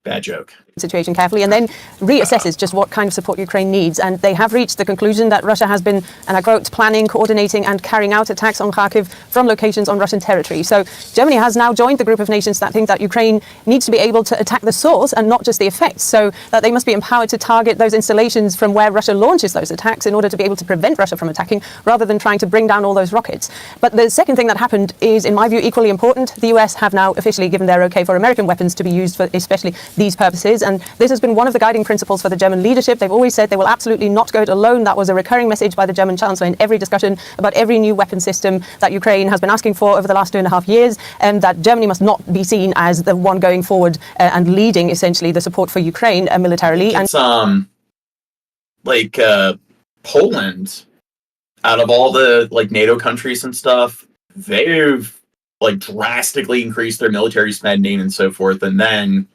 Bad joke. Situation carefully and then reassesses just what kind of support Ukraine needs. And they have reached the conclusion that Russia has been, and I quote, planning, coordinating and carrying out attacks on Kharkiv from locations on Russian territory. So Germany has now joined the group of nations that think that Ukraine needs to be able to attack the source and not just the effects. So that they must be empowered to target those installations from where Russia launches those attacks in order to be able to prevent Russia from attacking rather than trying to bring down all those rockets. But the second thing that happened is, in my view, equally important. The US have now officially given their okay for American weapons to be used for especially these purposes. And this has been one of the guiding principles for the German leadership. They've always said they will absolutely not go it alone. That was a recurring message by the German Chancellor in every discussion about every new weapon system that Ukraine has been asking for over the last 2.5 years, and that Germany must not be seen as the one going forward and leading essentially the support for Ukraine militarily. It's Poland, out of all the NATO countries and stuff, they've drastically increased their military spending and so forth, and then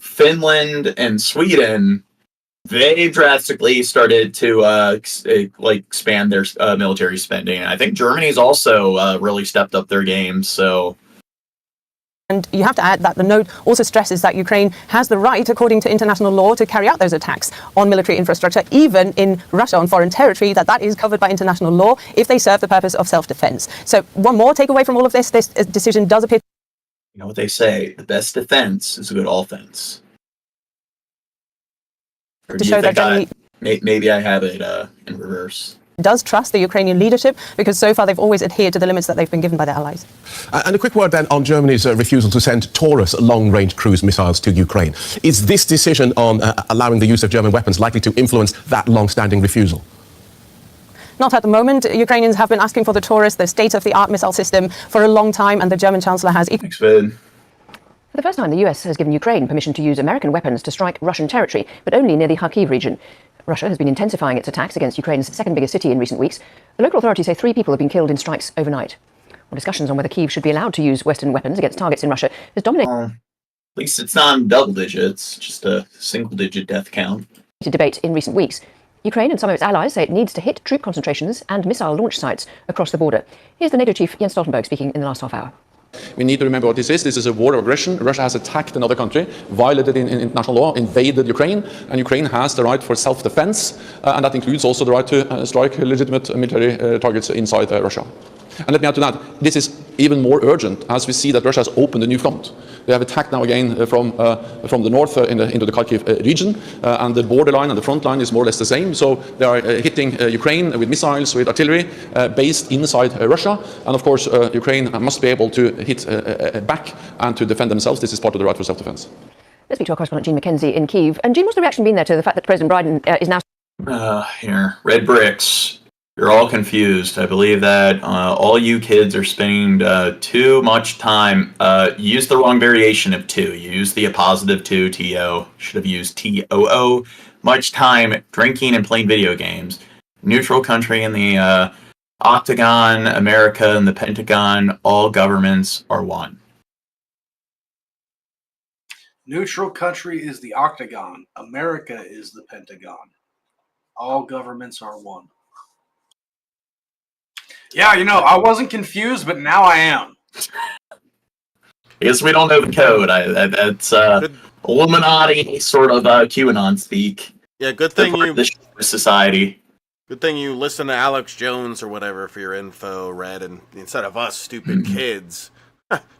Finland and Sweden, they drastically started to expand their military spending. I think Germany's also really stepped up their game. So, and you have to add that the note also stresses that Ukraine has the right, according to international law, to carry out those attacks on military infrastructure, even in Russia on foreign territory, that is covered by international law if they serve the purpose of self-defense. So one more takeaway from all of this decision does appear. You know what they say, the best defense is a good offense. Or to show that Germany maybe I have it in reverse. Does trust the Ukrainian leadership, because so far they've always adhered to the limits that they've been given by their allies. And a quick word then on Germany's refusal to send Taurus long-range cruise missiles to Ukraine. Is this decision on allowing the use of German weapons likely to influence that long-standing refusal? Not at the moment. Ukrainians have been asking for the Taurus, the state-of-the-art missile system, for a long time, and the German Chancellor has... Thanks, Ben. For the first time, the US has given Ukraine permission to use American weapons to strike Russian territory, but only near the Kharkiv region. Russia has been intensifying its attacks against Ukraine's second biggest city in recent weeks. The local authorities say 3 people have been killed in strikes overnight. Well, discussions on whether Kyiv should be allowed to use Western weapons against targets in Russia has dominated... At least it's not in double digits, just a single-digit death count. ...debate in recent weeks. Ukraine and some of its allies say it needs to hit troop concentrations and missile launch sites across the border. Here's the NATO chief Jens Stoltenberg speaking in the last half hour. We need to remember what this is. This is a war of aggression. Russia has attacked another country, violated in international law, invaded Ukraine, and Ukraine has the right for self-defense, and that includes also the right to strike legitimate military targets inside Russia. And let me add to that, this is even more urgent as we see that Russia has opened a new front. They have attacked now again from the north into the Kharkiv region, and the borderline and the front line is more or less the same. So they are hitting Ukraine with missiles, with artillery based inside Russia. And of course, Ukraine must be able to hit back and to defend themselves. This is part of the right for self-defense. Let's speak to our correspondent Jean McKenzie in Kyiv. And Jean, what's the reaction been there to the fact that President Biden is now... Here, red bricks. You're all confused. I believe that all you kids are spending too much time. You used the wrong variation of 2. You used the appositive 2, TO. Should have used TOO. Much time drinking and playing video games. Neutral country in the Octagon, America, and the Pentagon, all governments are one. Neutral country is the Octagon. America is the Pentagon. All governments are one. Yeah, you know, I wasn't confused, but now I am. I guess we don't know the code. That's Illuminati sort of QAnon speak. Yeah, good thing you the society. Good thing you listen to Alex Jones or whatever for your info, Red, and instead of us stupid kids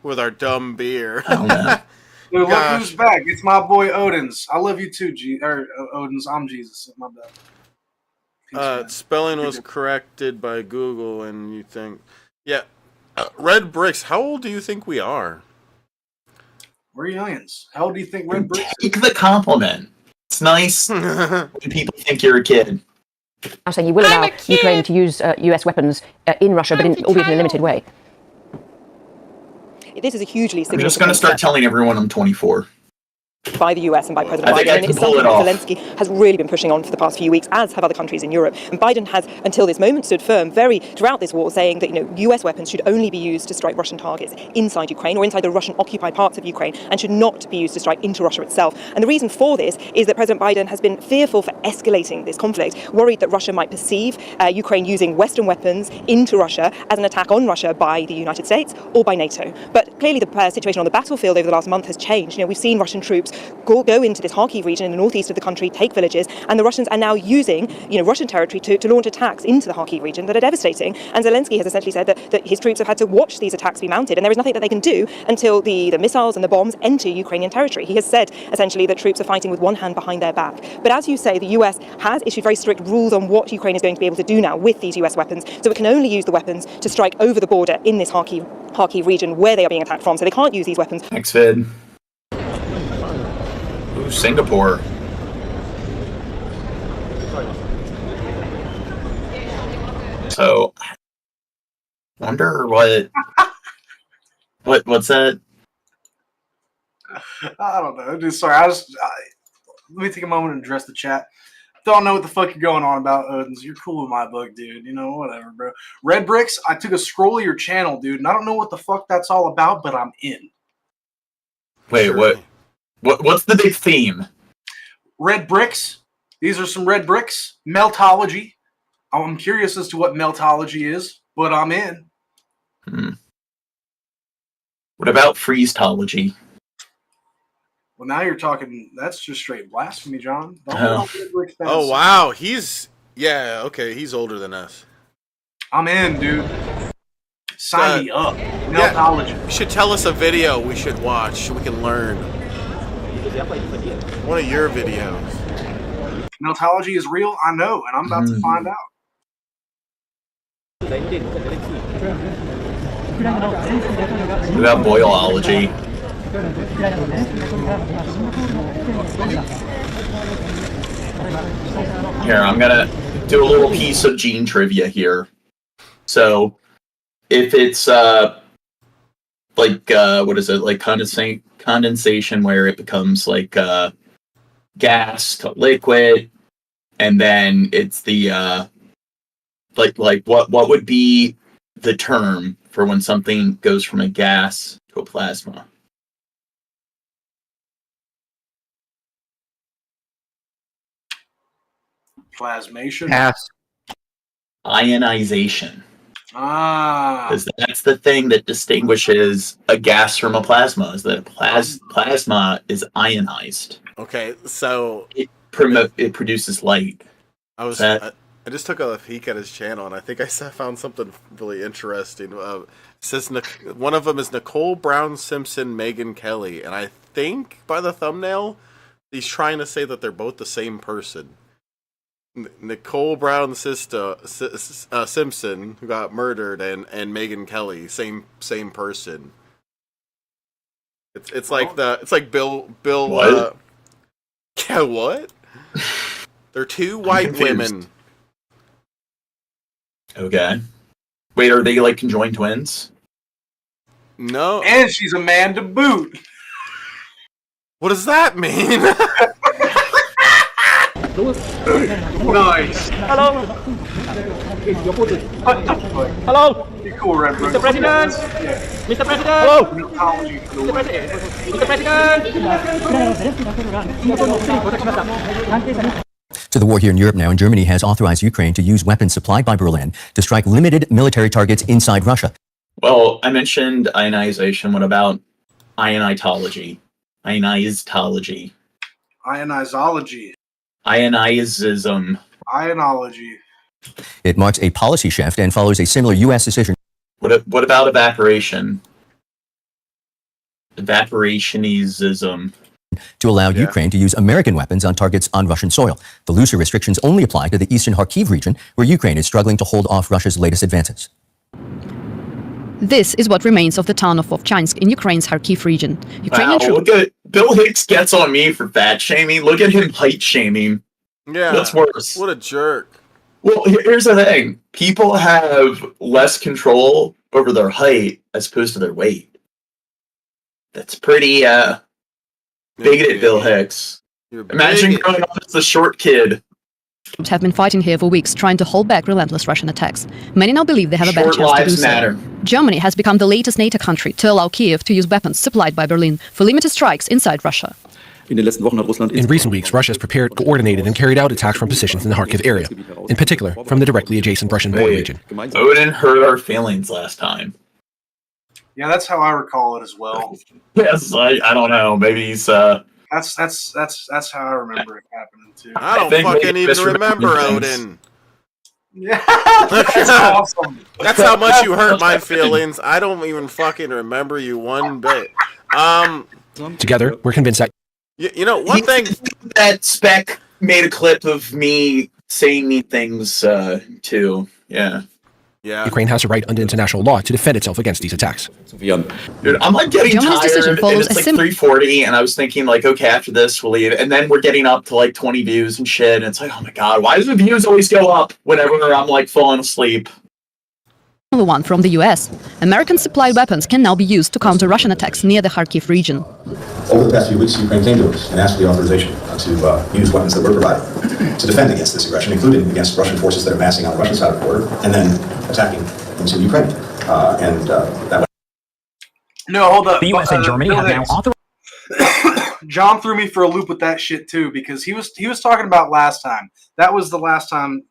with our dumb beer. Dude, look who's back. It's my boy Odin's. I love you too, Odin's. I'm Jesus. My bad. Spelling was corrected by Google, and you think... Yeah. Red Bricks, how old do you think we are? We're youngins. How old do you think Red Bricks is? Take the compliment. It's nice when people think you're a kid. I'm saying you will allow Ukraine to use US weapons in Russia, but albeit in a limited way. This is a hugely significant... I'm just going to start telling everyone I'm 24. By the US and by President I think Biden. I And can it's pull something it off. that Zelensky has really been pushing on for the past few weeks, as have other countries in Europe. And Biden has, until this moment, stood firm throughout this war, saying that US weapons should only be used to strike Russian targets inside Ukraine or inside the Russian-occupied parts of Ukraine, and should not be used to strike into Russia itself. And the reason for this is that President Biden has been fearful for escalating this conflict, worried that Russia might perceive Ukraine using Western weapons into Russia as an attack on Russia by the United States or by NATO. But clearly the situation on the battlefield over the last month has changed. We've seen Russian troops go into this Kharkiv region in the northeast of the country, take villages, and the Russians are now using Russian territory to launch attacks into the Kharkiv region that are devastating. And Zelensky has essentially said that his troops have had to watch these attacks be mounted, and there is nothing that they can do until the missiles and the bombs enter Ukrainian territory. He has said essentially that troops are fighting with one hand behind their back. But as you say, the US has issued very strict rules on what Ukraine is going to be able to do now with these US weapons, so it can only use the weapons to strike over the border in this Kharkiv region where they are being attacked from, so they can't use these weapons. Thanks, Vid. Ooh, Singapore. So, wonder what's that? I don't know. Dude, sorry. Let me take a moment and address the chat. Don't know what the fuck you're going on about, Odins. You're cool with my book, dude. Whatever, bro. Red Bricks, I took a scroll of your channel, dude, and I don't know what the fuck that's all about, but I'm in. Wait, what's the big theme? Red Bricks. These are some red bricks. Meltology. I'm curious as to what meltology is, but I'm in. What about freezetology? Well, now you're talking. That's just straight blasphemy, John. Oh, wow. He's older than us. I'm in, dude. Sign me up. Meltology. Yeah, you should tell us a video we should watch so we can learn. One of your videos. Meltology is real, I know, and I'm about to find out. What about boilology? Here, I'm gonna do a little piece of gene trivia here. So, if it's what is it, like condensation where it becomes like gas to liquid, and then it's the what would be the term for when something goes from a gas to a plasma? Plasmation. Pass. Ionization. Ah. Because that's the thing that distinguishes a gas from a plasma, is that a plasma is ionized. Okay, so it produces light. I just took a peek at his channel, and I think I found something really interesting. It says one of them is Nicole Brown Simpson, Megyn Kelly, and I think by the thumbnail, he's trying to say that they're both the same person. Nicole Brown Simpson, who got murdered, and Megyn Kelly, same person. It's like Bill. What? Yeah, what? They're two white women. Okay. Wait, are they like conjoined twins? No. And she's a man to boot. What does that mean? Nice. Hello. Hello. You cool, Red Bro. Mr. President. Mr. President. Hello. Mr. President. Mr. President. To the war here in Europe now, and Germany has authorized Ukraine to use weapons supplied by Berlin to strike limited military targets inside Russia. Well, I mentioned ionization. What about ionitology? Ionizology. Ionizology. Ionizism. Ionology. It marks a policy shift and follows a similar U.S. decision. What about evaporation? Evaporationism. To allow Ukraine to use American weapons on targets on Russian soil. The looser restrictions only apply to the eastern Kharkiv region, where Ukraine is struggling to hold off Russia's latest advances. This is what remains of the town of Vovchansk in Ukraine's Kharkiv region. Ukrainian Look at Bill Hicks gets on me for fat shaming. Look at him height shaming. Yeah. What's worse? What a jerk. Well, here's the thing. People have less control over their height as opposed to their weight. That's pretty bigoted, Bill Hicks. Imagine growing up as the short kid. have been fighting here for weeks, trying to hold back relentless Russian attacks. Many now believe they have a better chance to do so. Germany has become the latest NATO country to allow Kiev to use weapons supplied by Berlin for limited strikes inside Russia. In recent weeks, Russia has prepared, coordinated, and carried out attacks from positions in the Kharkiv area, in particular from the directly adjacent Russian border region. Odin hurt our feelings last time. Yeah, that's how I recall it as well. Yes, I don't know. Maybe he's That's how I remember it happening too. I don't fucking even remember Odin. Yeah, that's awesome. That's how much you hurt my feelings. I don't even fucking remember you one bit. Together, we're convinced that you know one thing that Spec made a clip of me saying me things too. Yeah. Ukraine has a right under international law to defend itself against these attacks. Dude, I'm like getting tired, and it's like 3:40, and I was thinking like, okay, after this we'll leave, and then we're getting up to like 20 views and shit, and it's like, oh my god, why does the views always go up whenever I'm like falling asleep? The one from the US. American supplied weapons can now be used to counter Russian attacks near the Kharkiv region. Over the past few weeks, Ukraine came to us and asked for the authorization to use weapons that were provided to defend against this aggression, including against Russian forces that are massing on the Russian side of the border and then attacking into Ukraine. That No, hold up. The US and Germany have now authorized. John threw me for a loop with that shit too, because he was talking about last time. That was the last time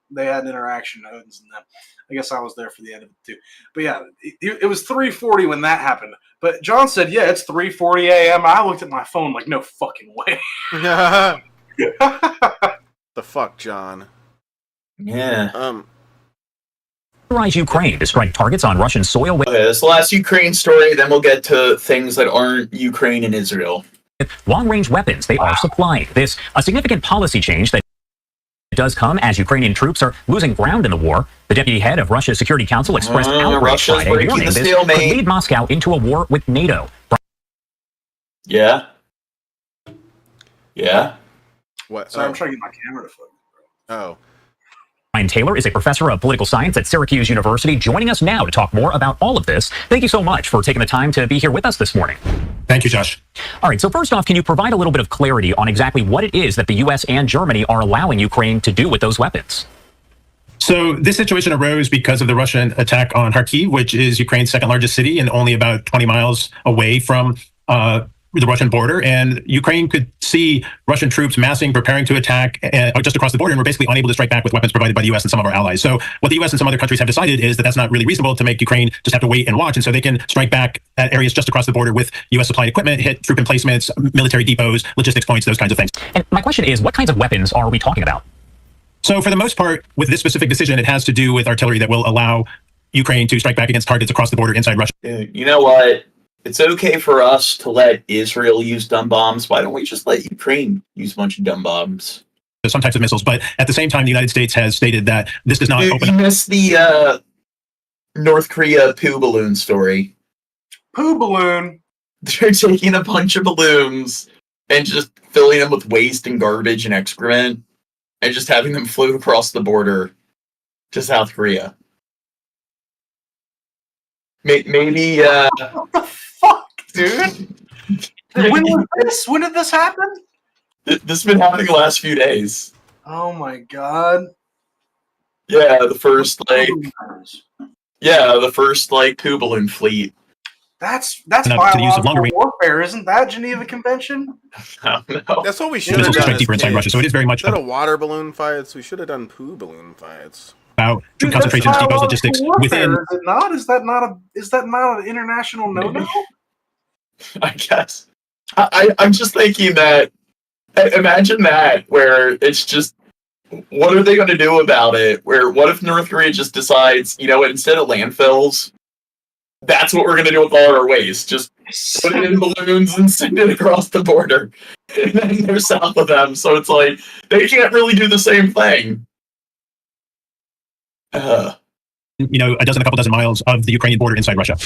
they had an interaction, Odin's and them. I guess I was there for the end of it too. But yeah, it was 3:40 when that happened. But John said, yeah, it's 3:40 a.m. I looked at my phone like, no fucking way. The fuck, John? Yeah. Authorize Ukraine to strike targets on Russian soil. Okay, this is the last Ukraine story, then we'll get to things that aren't Ukraine and Israel. Long-range weapons they are supplying. This a significant policy change that does come as Ukrainian troops are losing ground in the war. The deputy head of Russia's Security Council expressed outrage Friday, warning this could lead Moscow into a war with NATO. Yeah. Yeah. What? Sorry, I'm trying to get my camera to focus. Oh. Ryan Taylor is a professor of political science at Syracuse University, joining us now to talk more about all of this. Thank you so much for taking the time to be here with us this morning. Thank you, Josh. All right, so first off, can you provide a little bit of clarity on exactly what it is that the U.S. and Germany are allowing Ukraine to do with those weapons? So this situation arose because of the Russian attack on Kharkiv, which is Ukraine's second largest city and only about 20 miles away from the Russian border, and Ukraine could see Russian troops massing, preparing to attack just across the border, and we're basically unable to strike back with weapons provided by the U.S. and some of our allies. So what the U.S. and some other countries have decided is that that's not really reasonable to make Ukraine just have to wait and watch, and so they can strike back at areas just across the border with U.S. supplied equipment, hit troop emplacements, military depots, logistics points, those kinds of things. And my question is, what kinds of weapons are we talking about? So for the most part, with this specific decision, it has to do with artillery that will allow Ukraine to strike back against targets across the border inside Russia. You know what? It's okay for us to let Israel use dumb bombs. Why don't we just let Ukraine use a bunch of dumb bombs? Some types of missiles, but at the same time, the United States has stated that this does not open up. You missed the North Korea poo balloon story. Poo balloon? They're taking a bunch of balloons and just filling them with waste and garbage and excrement and just having them float across the border to South Korea. Maybe, What the fuck, dude? When was this? When did this happen? This has been happening the last few days. Oh my god. Yeah, the first coup balloon fleet. That's Enough to the use of longer biological warfare, isn't that Geneva Convention? That's what we should have missiles to done. strike deeper inside Russia. So it is very much instead of water balloon fights, we should have done poo balloon fights. About troop concentrations, depots, logistics within. Is it not? Is that not an international no-no? I guess. I'm just thinking that. Imagine that, where it's just, what are they going to do about it? What if North Korea just decides, instead of landfills, that's what we're going to do with all our waste. Just put it in balloons and send it across the border. And then they're south of them, so it's like, they can't really do the same thing. A couple dozen miles of the Ukrainian border inside Russia.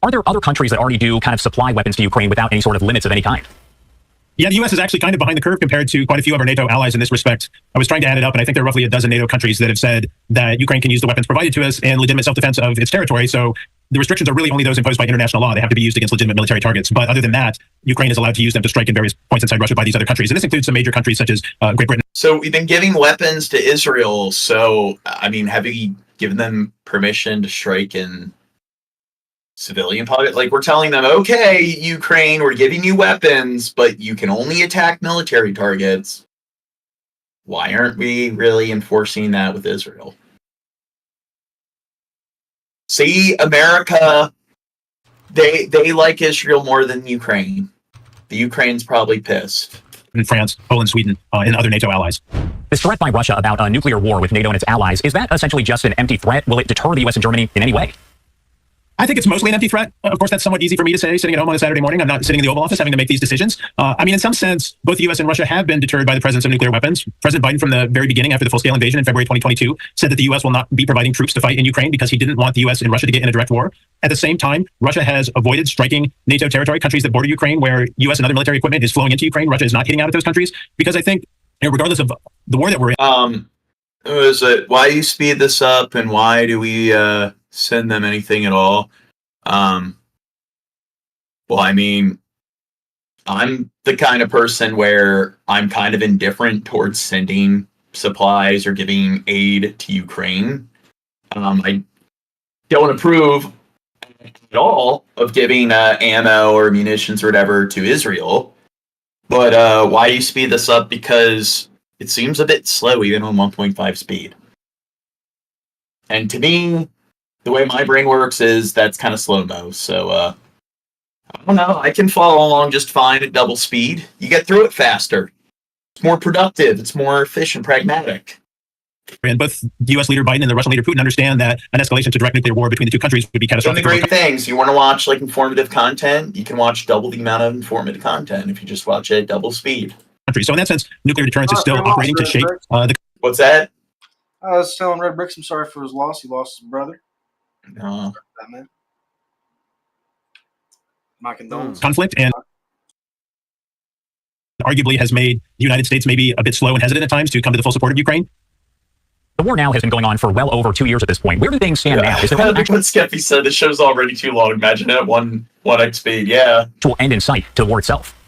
Are there other countries that already do kind of supply weapons to Ukraine without any sort of limits of any kind? Yeah, the U.S. is actually kind of behind the curve compared to quite a few of our NATO allies in this respect. I was trying to add it up, and I think there are roughly a dozen NATO countries that have said that Ukraine can use the weapons provided to us in legitimate self-defense of its territory. So the restrictions are really only those imposed by international law. They have to be used against legitimate military targets. But other than that, Ukraine is allowed to use them to strike in various points inside Russia by these other countries. And this includes some major countries such as Great Britain. So we've been giving weapons to Israel. So, have we given them permission to strike in civilian pockets? Like, we're telling them, okay, Ukraine, we're giving you weapons, but you can only attack military targets. Why aren't we really enforcing that with Israel? See, America, they like Israel more than Ukraine. The Ukraine's probably pissed. In France, Poland, Sweden, and other NATO allies. This threat by Russia about a nuclear war with NATO and its allies, is that essentially just an empty threat? Will it deter the U.S. and Germany in any way? I think it's mostly an empty threat. Of course, that's somewhat easy for me to say, sitting at home on a Saturday morning. I'm not sitting in the Oval Office having to make these decisions. In some sense, both the U.S. and Russia have been deterred by the presence of nuclear weapons. President Biden, from the very beginning, after the full-scale invasion in February 2022, said that the U.S. will not be providing troops to fight in Ukraine because he didn't want the U.S. and Russia to get in a direct war. At the same time, Russia has avoided striking NATO territory, countries that border Ukraine, where U.S. and other military equipment is flowing into Ukraine. Russia is not hitting out at those countries because I think, regardless of the war that we're in. Why do you speed this up, and why do we send them anything at all? I'm the kind of person where I'm kind of indifferent towards sending supplies or giving aid to Ukraine. I don't approve at all of giving ammo or munitions or whatever to Israel. But why do you speed this up? Because it seems a bit slow even on 1.5 speed. And to me, the way my brain works is that's kind of slow-mo. So, I don't know. I can follow along just fine at double speed. You get through it faster. It's more productive. It's more efficient, pragmatic. And both the U.S. leader Biden and the Russian leader Putin understand that an escalation to direct nuclear war between the two countries would be catastrophic. One of the great things, you want to watch informative content, you can watch double the amount of informative content if you just watch it at double speed. So in that sense, nuclear deterrence is still operating to shape the... What's that? I was telling Red Bricks I'm sorry for his loss. He lost his brother. No. My condolences. Conflict, and arguably has made the United States maybe a bit slow and hesitant at times to come to the full support of Ukraine. The war now has been going on for well over 2 years at this point. Where do things stand now? Is there what Skeppy said, the show's already too long. Imagine it at 1x speed, yeah. To end in sight to the war itself.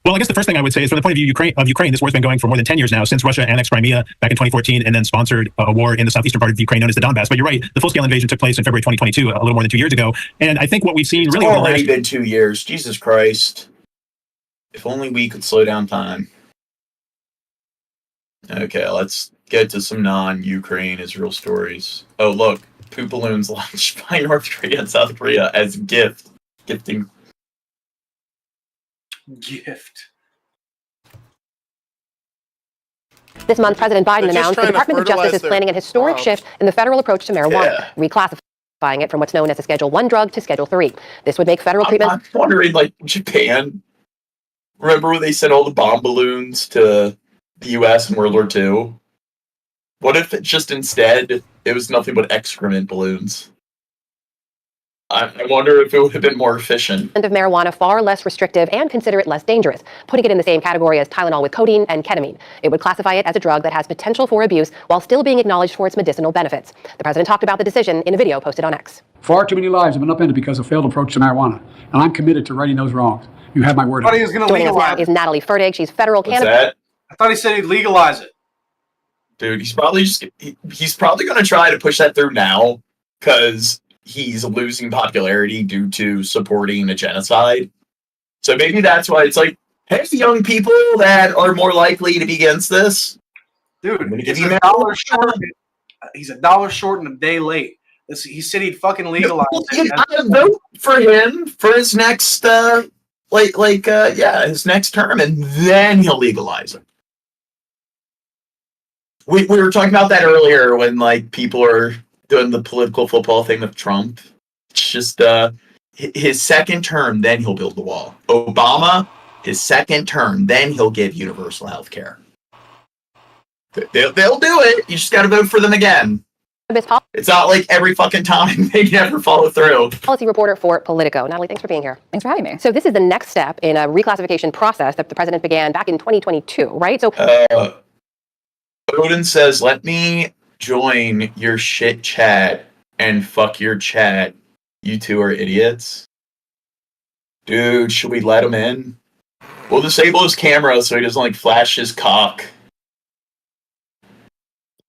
Well, I guess the first thing I would say is from the point of view of Ukraine, this war's been going for more than 10 years now, since Russia annexed Crimea back in 2014 and then sponsored a war in the southeastern part of Ukraine known as the Donbass. But you're right, the full-scale invasion took place in February 2022, a little more than 2 years ago. And I think what we've seen really... It's already been 2 years. Jesus Christ. If only we could slow down time. Okay, let's get to some non-Ukraine Israel stories. Oh, look. Poop balloons launched by North Korea and South Korea as gifting. Gift. This month, President Biden announced the Department of Justice is planning an historic shift in the federal approach to marijuana, reclassifying it from what's known as a Schedule 1 drug to Schedule 3. This would make federal treatment... I'm wondering, Japan. Remember when they sent all the bomb balloons to the U.S. in World War II? What if it just instead, it was nothing but excrement balloons? I wonder if it would have been more efficient. ...of marijuana far less restrictive and consider it less dangerous, putting it in the same category as Tylenol with codeine and ketamine. It would classify it as a drug that has potential for abuse while still being acknowledged for its medicinal benefits. The president talked about the decision in a video posted on X. Far too many lives have been upended because of failed approach to marijuana, and I'm committed to righting those wrongs. You have my word. Joining us now is Natalie Fertig. She's federal cannabis... I thought he said he'd legalize it. Dude, he's probably going to try to push that through now because he's losing popularity due to supporting a genocide. So maybe that's why it's like, hey, young people that are more likely to be against this. Dude, he's $1 short. He's $1 short and a day late. He said he'd fucking legalize it. You gotta vote for him for his next, his next term, and then he'll legalize it. We were talking about that earlier when like people are doing the political football thing with Trump. It's just his second term, then he'll build the wall. Obama, his second term, then he'll give universal health care. They'll do it. You just got to vote for them again. It's not like every fucking time they never follow through. Policy reporter for Politico. Natalie, thanks for being here. Thanks for having me. So this is the next step in a reclassification process that the president began back in 2022, right? So Odin says, let me join your shit chat and fuck your chat. You two are idiots. Dude, should we let him in? We'll disable his camera so he doesn't like flash his cock.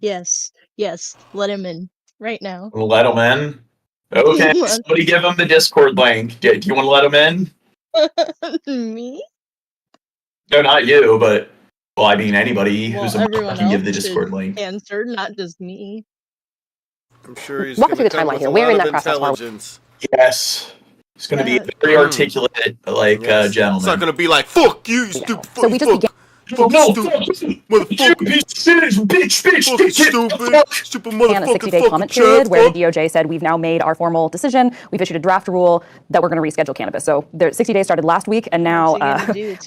Yes, let him in right now. We'll let him in? Okay, somebody give him the Discord link. Do you want to let him in? Me? No, not you, but, well, I mean anybody Well, who's a everyone can give the else Discord should link. answer, not just me. I'm sure he's walk us through going the to timeline here. Where in that process are we? intelligence. Yes. He's going to be a very articulate, like, gentleman. It's not going to be like, fuck you, you stupid fuck. So we just began. Stupid motherfucker. Stupid And a motherfucker. 60-day comment period where the DOJ said we've now made our formal decision. We've issued a draft rule that we're going to reschedule cannabis. So the 60 days started last week, and now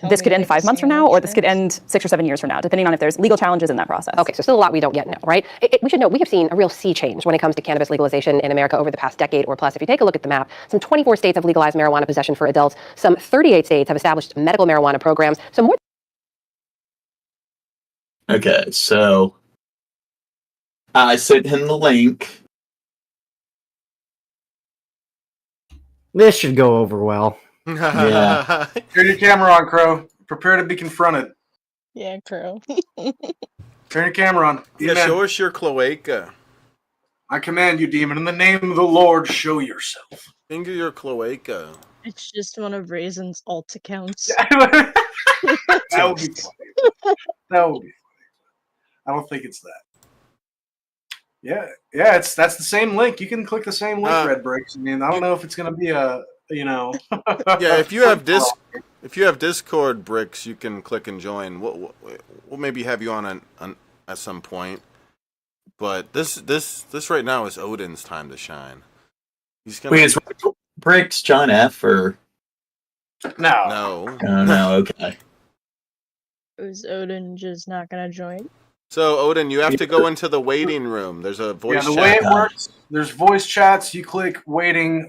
this could end 5 months from now, or this could end 6 or 7 years from now, depending on if there's legal challenges in that process. Okay, so still a lot we don't yet know, right? We should know we have seen a real sea change when it comes to cannabis legalization in America over the past decade or plus. If you take a look at the map, some 24 states have legalized marijuana possession for adults. Some 38 states have established medical marijuana programs. So more. Okay, so I sent him the link. This should go over well. Yeah. Turn your camera on, Crow. Prepare to be confronted. Yeah, Crow. Turn your camera on. Yeah, Demon. show us your cloaca. I command you, demon, in the name of the Lord, show yourself. Finger your cloaca. It's just one of Raisin's alt accounts. That would be funny. That would be funny. I don't think it's that. Yeah, that's the same link. You can click the same link, Red Bricks. I mean, I don't know if it's gonna be a, Yeah, if you have Discord, Bricks, you can click and join. We'll maybe have you on at some point. But this right now is Odin's time to shine. He's gonna. Wait, is Bricks John F or no? No. Okay. Is Odin just not gonna join? So, Odin, you have to go into the waiting room. There's a voice chat. Yeah, the way it works, there's voice chats. You click waiting,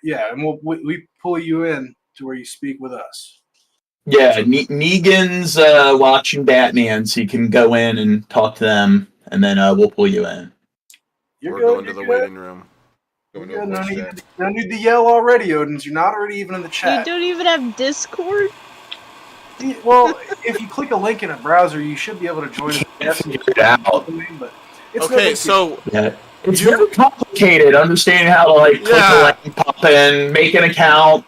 and we pull you in to where you speak with us. Yeah, Negan's watching Batman, so you can go in and talk to them, and then we'll pull you in. We're going to the waiting room. No need to yell already, Odins. You're not already even in the chat. You don't even have Discord? Well, if you click a link in a browser, you should be able to join us. Okay, so it's very complicated understanding how to like click a link, pop in, make an account.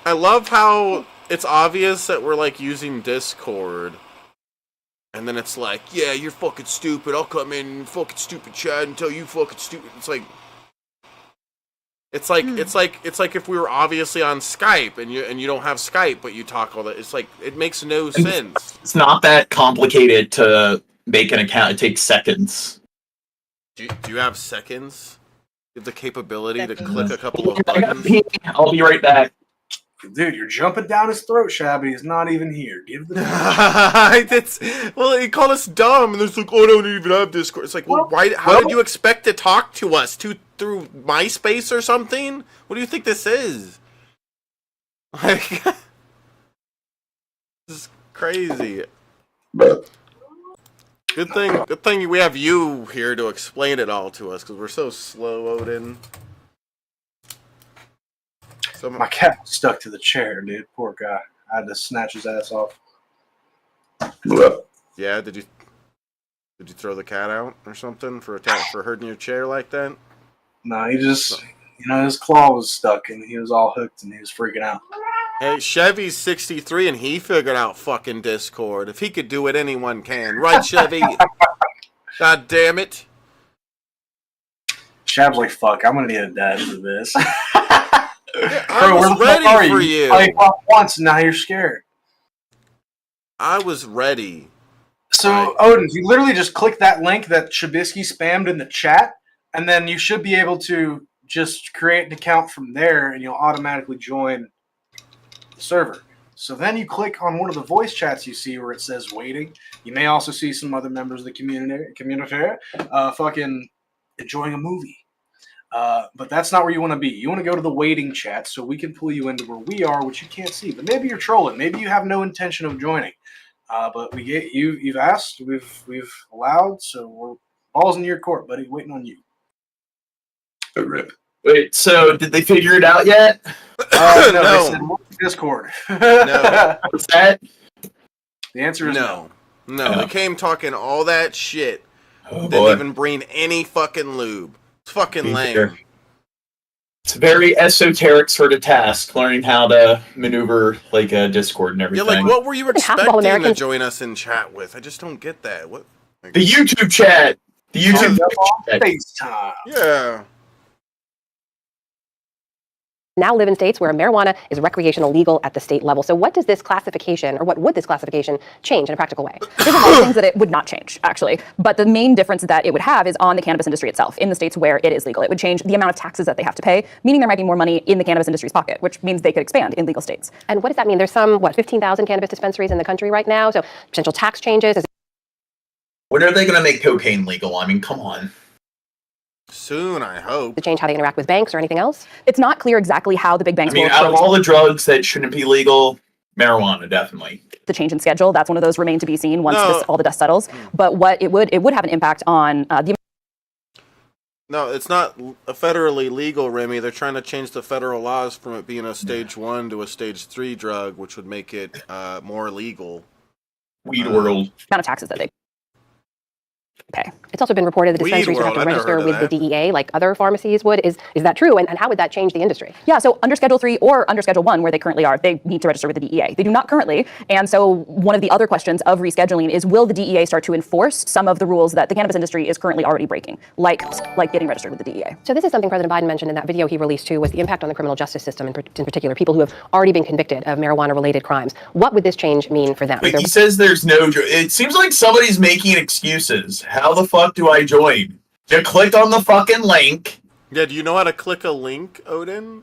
I love how it's obvious that we're like using Discord, and then it's like, yeah, you're fucking stupid. I'll come in fucking stupid chat and tell you fucking stupid. It's like if we were obviously on Skype and you don't have Skype but you talk all that. It's like it makes no sense. It's not that complicated to make an account. It takes seconds. Do you have seconds? You have the capability to click a couple of buttons. I'll be right back. Dude, you're jumping down his throat, Shabby. He's not even here. Give the. Well, he called us dumb, and it's like, oh, I don't even have Discord. It's like, well, why? How did you expect to talk to us through MySpace or something? What do you think this is? Like, this is crazy. Good thing we have you here to explain it all to us, because we're so slow, Odin. My cat was stuck to the chair, dude. Poor guy. I had to snatch his ass off. Yeah, did Did you throw the cat out or something for hurting your chair like that? No, he just, his claw was stuck and he was all hooked and he was freaking out. Hey, Chevy's 63 and he figured out fucking Discord. If he could do it, anyone can. Right, Chevy? God damn it. Shab's like, fuck, I'm gonna need a dad for this. Yeah, I was ready for you. Played once and now you're scared. I was ready. So, Odin, you literally just click that link that Shabisky spammed in the chat, and then you should be able to just create an account from there, and you'll automatically join the server. So then you click on one of the voice chats you see where it says waiting. You may also see some other members of the community fucking enjoying a movie. But that's not where you want to be. You want to go to the waiting chat so we can pull you into where we are, which you can't see. But maybe you're trolling. Maybe you have no intention of joining. But we get you've asked, we've allowed, so we're balls in your court, buddy. Waiting on you. Oh, rip. Wait, so did they figure it out yet? No. No. They said Discord. No. What's that? The answer is no. No, they came talking all that shit. Oh, Didn't boy. even bring any fucking lube. It's fucking lame. It's a very esoteric sort of task, learning how to maneuver like a Discord and everything. Yeah, like what were you expecting to Americans- join us in chat with? I just don't get that. What? Like, The YouTube chat. The YouTube chat. FaceTime. yeah. Now live in states where marijuana is recreational legal at the state level. So what does this classification, or what would this classification change in a practical way? There's a lot of things that it would not change, actually. But the main difference that it would have is on the cannabis industry itself, in the states where it is legal. It would change the amount of taxes that they have to pay, meaning there might be more money in the cannabis industry's pocket, which means they could expand in legal states. And what does that mean? There's some, 15,000 cannabis dispensaries in the country right now. So potential tax changes. When are they going to make cocaine legal? I mean, come on. Soon, I hope. To change how they interact with banks or anything else? It's not clear exactly how the big banks I mean, will out of approach all the drugs that shouldn't be legal, marijuana definitely. the change in schedule. That's one of those remain to be seen once No. all the dust settles. But what it would have an impact on the. No, it's not federally legal, Remy. They're trying to change the federal laws from it being a stage 1 to a stage 3 drug, which would make it more legal. Weed world. Amount of taxes that they pay. It's also been reported the dispensaries would have to World, I never register heard with of the DEA like other pharmacies would. Is that true? And how would that change the industry? Yeah, so under Schedule 3 or under Schedule 1, where they currently are, they need to register with the DEA. They do not currently. And so one of the other questions of rescheduling is, will the DEA start to enforce some of the rules that the cannabis industry is currently already breaking, like getting registered with the DEA? So this is something President Biden mentioned in that video he released too, was the impact on the criminal justice system, in particular, people who have already been convicted of marijuana-related crimes. What would this change mean for them? Wait, he says there's no... It seems like somebody's making excuses. How the fuck do I join? You click on the fucking link. Yeah, do you know how to click a link, Odin?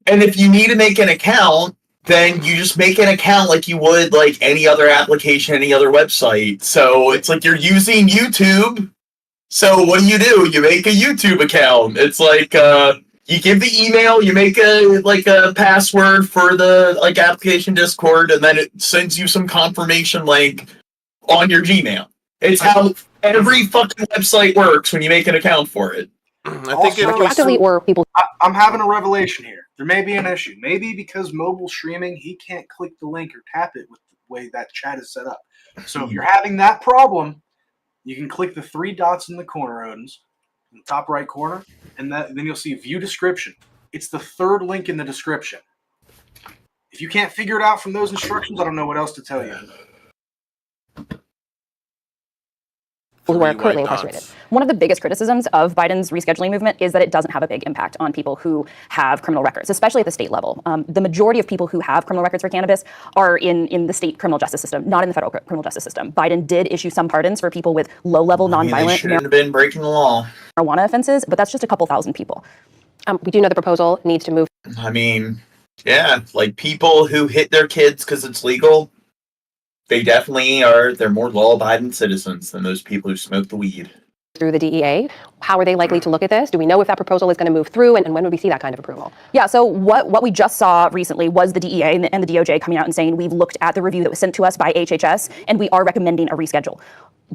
And if you need to make an account, then you just make an account like you would like any other application, any other website. So it's like you're using YouTube. So what do? You make a YouTube account. It's like you give the email, you make a password for the application Discord, and then it sends you some confirmation link on your Gmail. It's how every fucking website works when you make an account for it. I think I'm having a revelation here. There may be an issue. Maybe because mobile streaming, he can't click the link or tap it with the way that chat is set up. So if you're having that problem, you can click the 3 dots in the corner, Odin's, in the top right corner, and then you'll see View Description. It's the 3rd link in the description. If you can't figure it out from those instructions, I don't know what else to tell you. Who are currently incarcerated. One of the biggest criticisms of Biden's rescheduling movement is that it doesn't have a big impact on people who have criminal records, especially at the state level. The majority of people who have criminal records for cannabis are in the state criminal justice system, not in the federal criminal justice system. Biden did issue some pardons for people with low-level, nonviolent They shouldn't have been breaking the law. marijuana offenses, but that's just a couple thousand people. We do know the proposal needs to move. I mean, yeah, like people who hit their kids because it's legal, they definitely are. They're more law-abiding citizens than those people who smoke the weed. Through the DEA. How are they likely to look at this? Do we know if that proposal is going to move through, and when would we see that kind of approval? Yeah, so what we just saw recently was the DEA and the DOJ coming out and saying, we've looked at the review that was sent to us by HHS, and we are recommending a reschedule.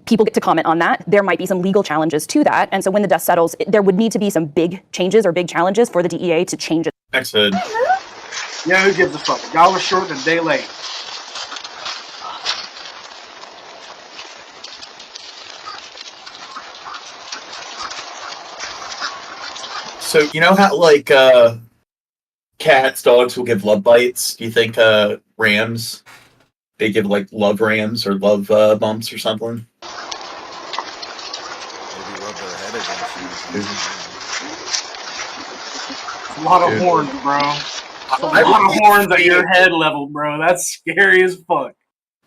People get to comment on that. There might be some legal challenges to that, and so when the dust settles, there would need to be some big changes or big challenges for the DEA to change it. Thanks, Ed. Yeah, who gives a fuck? A dollar short and a day late. So you know how like cats, dogs will give love bites? Do you think rams, they give like love rams or love bumps or something? Maybe rub their head against you. A lot of horns, bro. A lot of horns at your head level, bro. That's scary as fuck.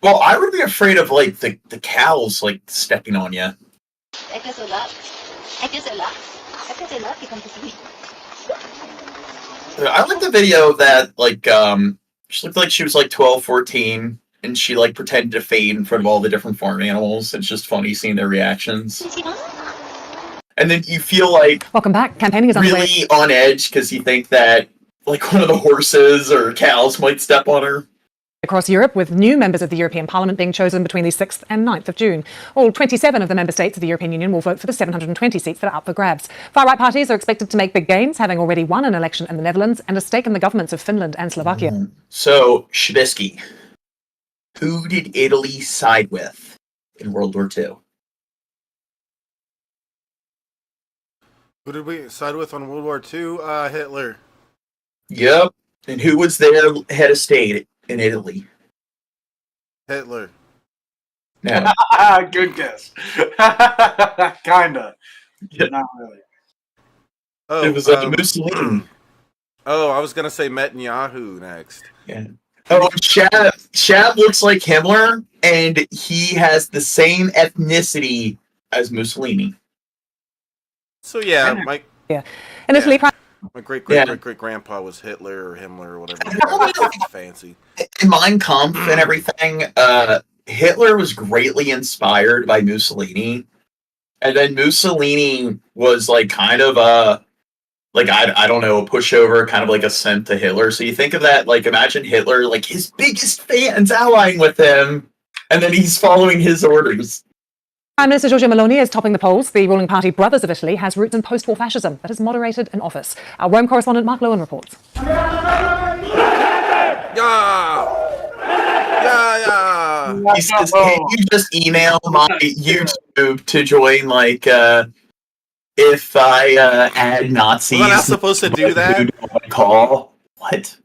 Well, I would be afraid of like the cows like stepping on you. I like the video of that, like, she looked like she was like 12, 14, and she like pretended to faint in front of all the different farm animals. It's just funny seeing their reactions. And then you feel like welcome back. Campaigning is underway. Really on edge because you think that like one of the horses or cows might step on her. Across Europe, with new members of the European Parliament being chosen between the 6th and 9th of June. All 27 of the member states of the European Union will vote for the 720 seats that are up for grabs. Far-right parties are expected to make big gains, having already won an election in the Netherlands and a stake in the governments of Finland and Slovakia. So, Shabisky, who did Italy side with in World War II? Who did we side with on World War II? Hitler. Yep. And who was their head of state in Italy? Hitler. No. Good guess. Kinda. Not really. Oh, it was Mussolini. Oh, I was gonna say Netanyahu next. Yeah. Oh, Shab looks like Himmler, and he has the same ethnicity as Mussolini. So yeah, my In Italy, my great grandpa was Hitler or Himmler or whatever. Fancy. In Mein Kampf and everything, Hitler was greatly inspired by Mussolini, and then Mussolini was like kind of like I don't know, a pushover, kind of like a sent to Hitler. So you think of that, like imagine Hitler, like his biggest fans allying with him, and then he's following his orders. Prime Minister Giorgia Meloni is topping the polls. The ruling party Brothers of Italy has roots in post-war fascism that is moderated in office. Our Rome correspondent Mark Lowen reports. He says, "Can you just email my YouTube to join? Like, if I add Nazis, we're not supposed to do that. Call what?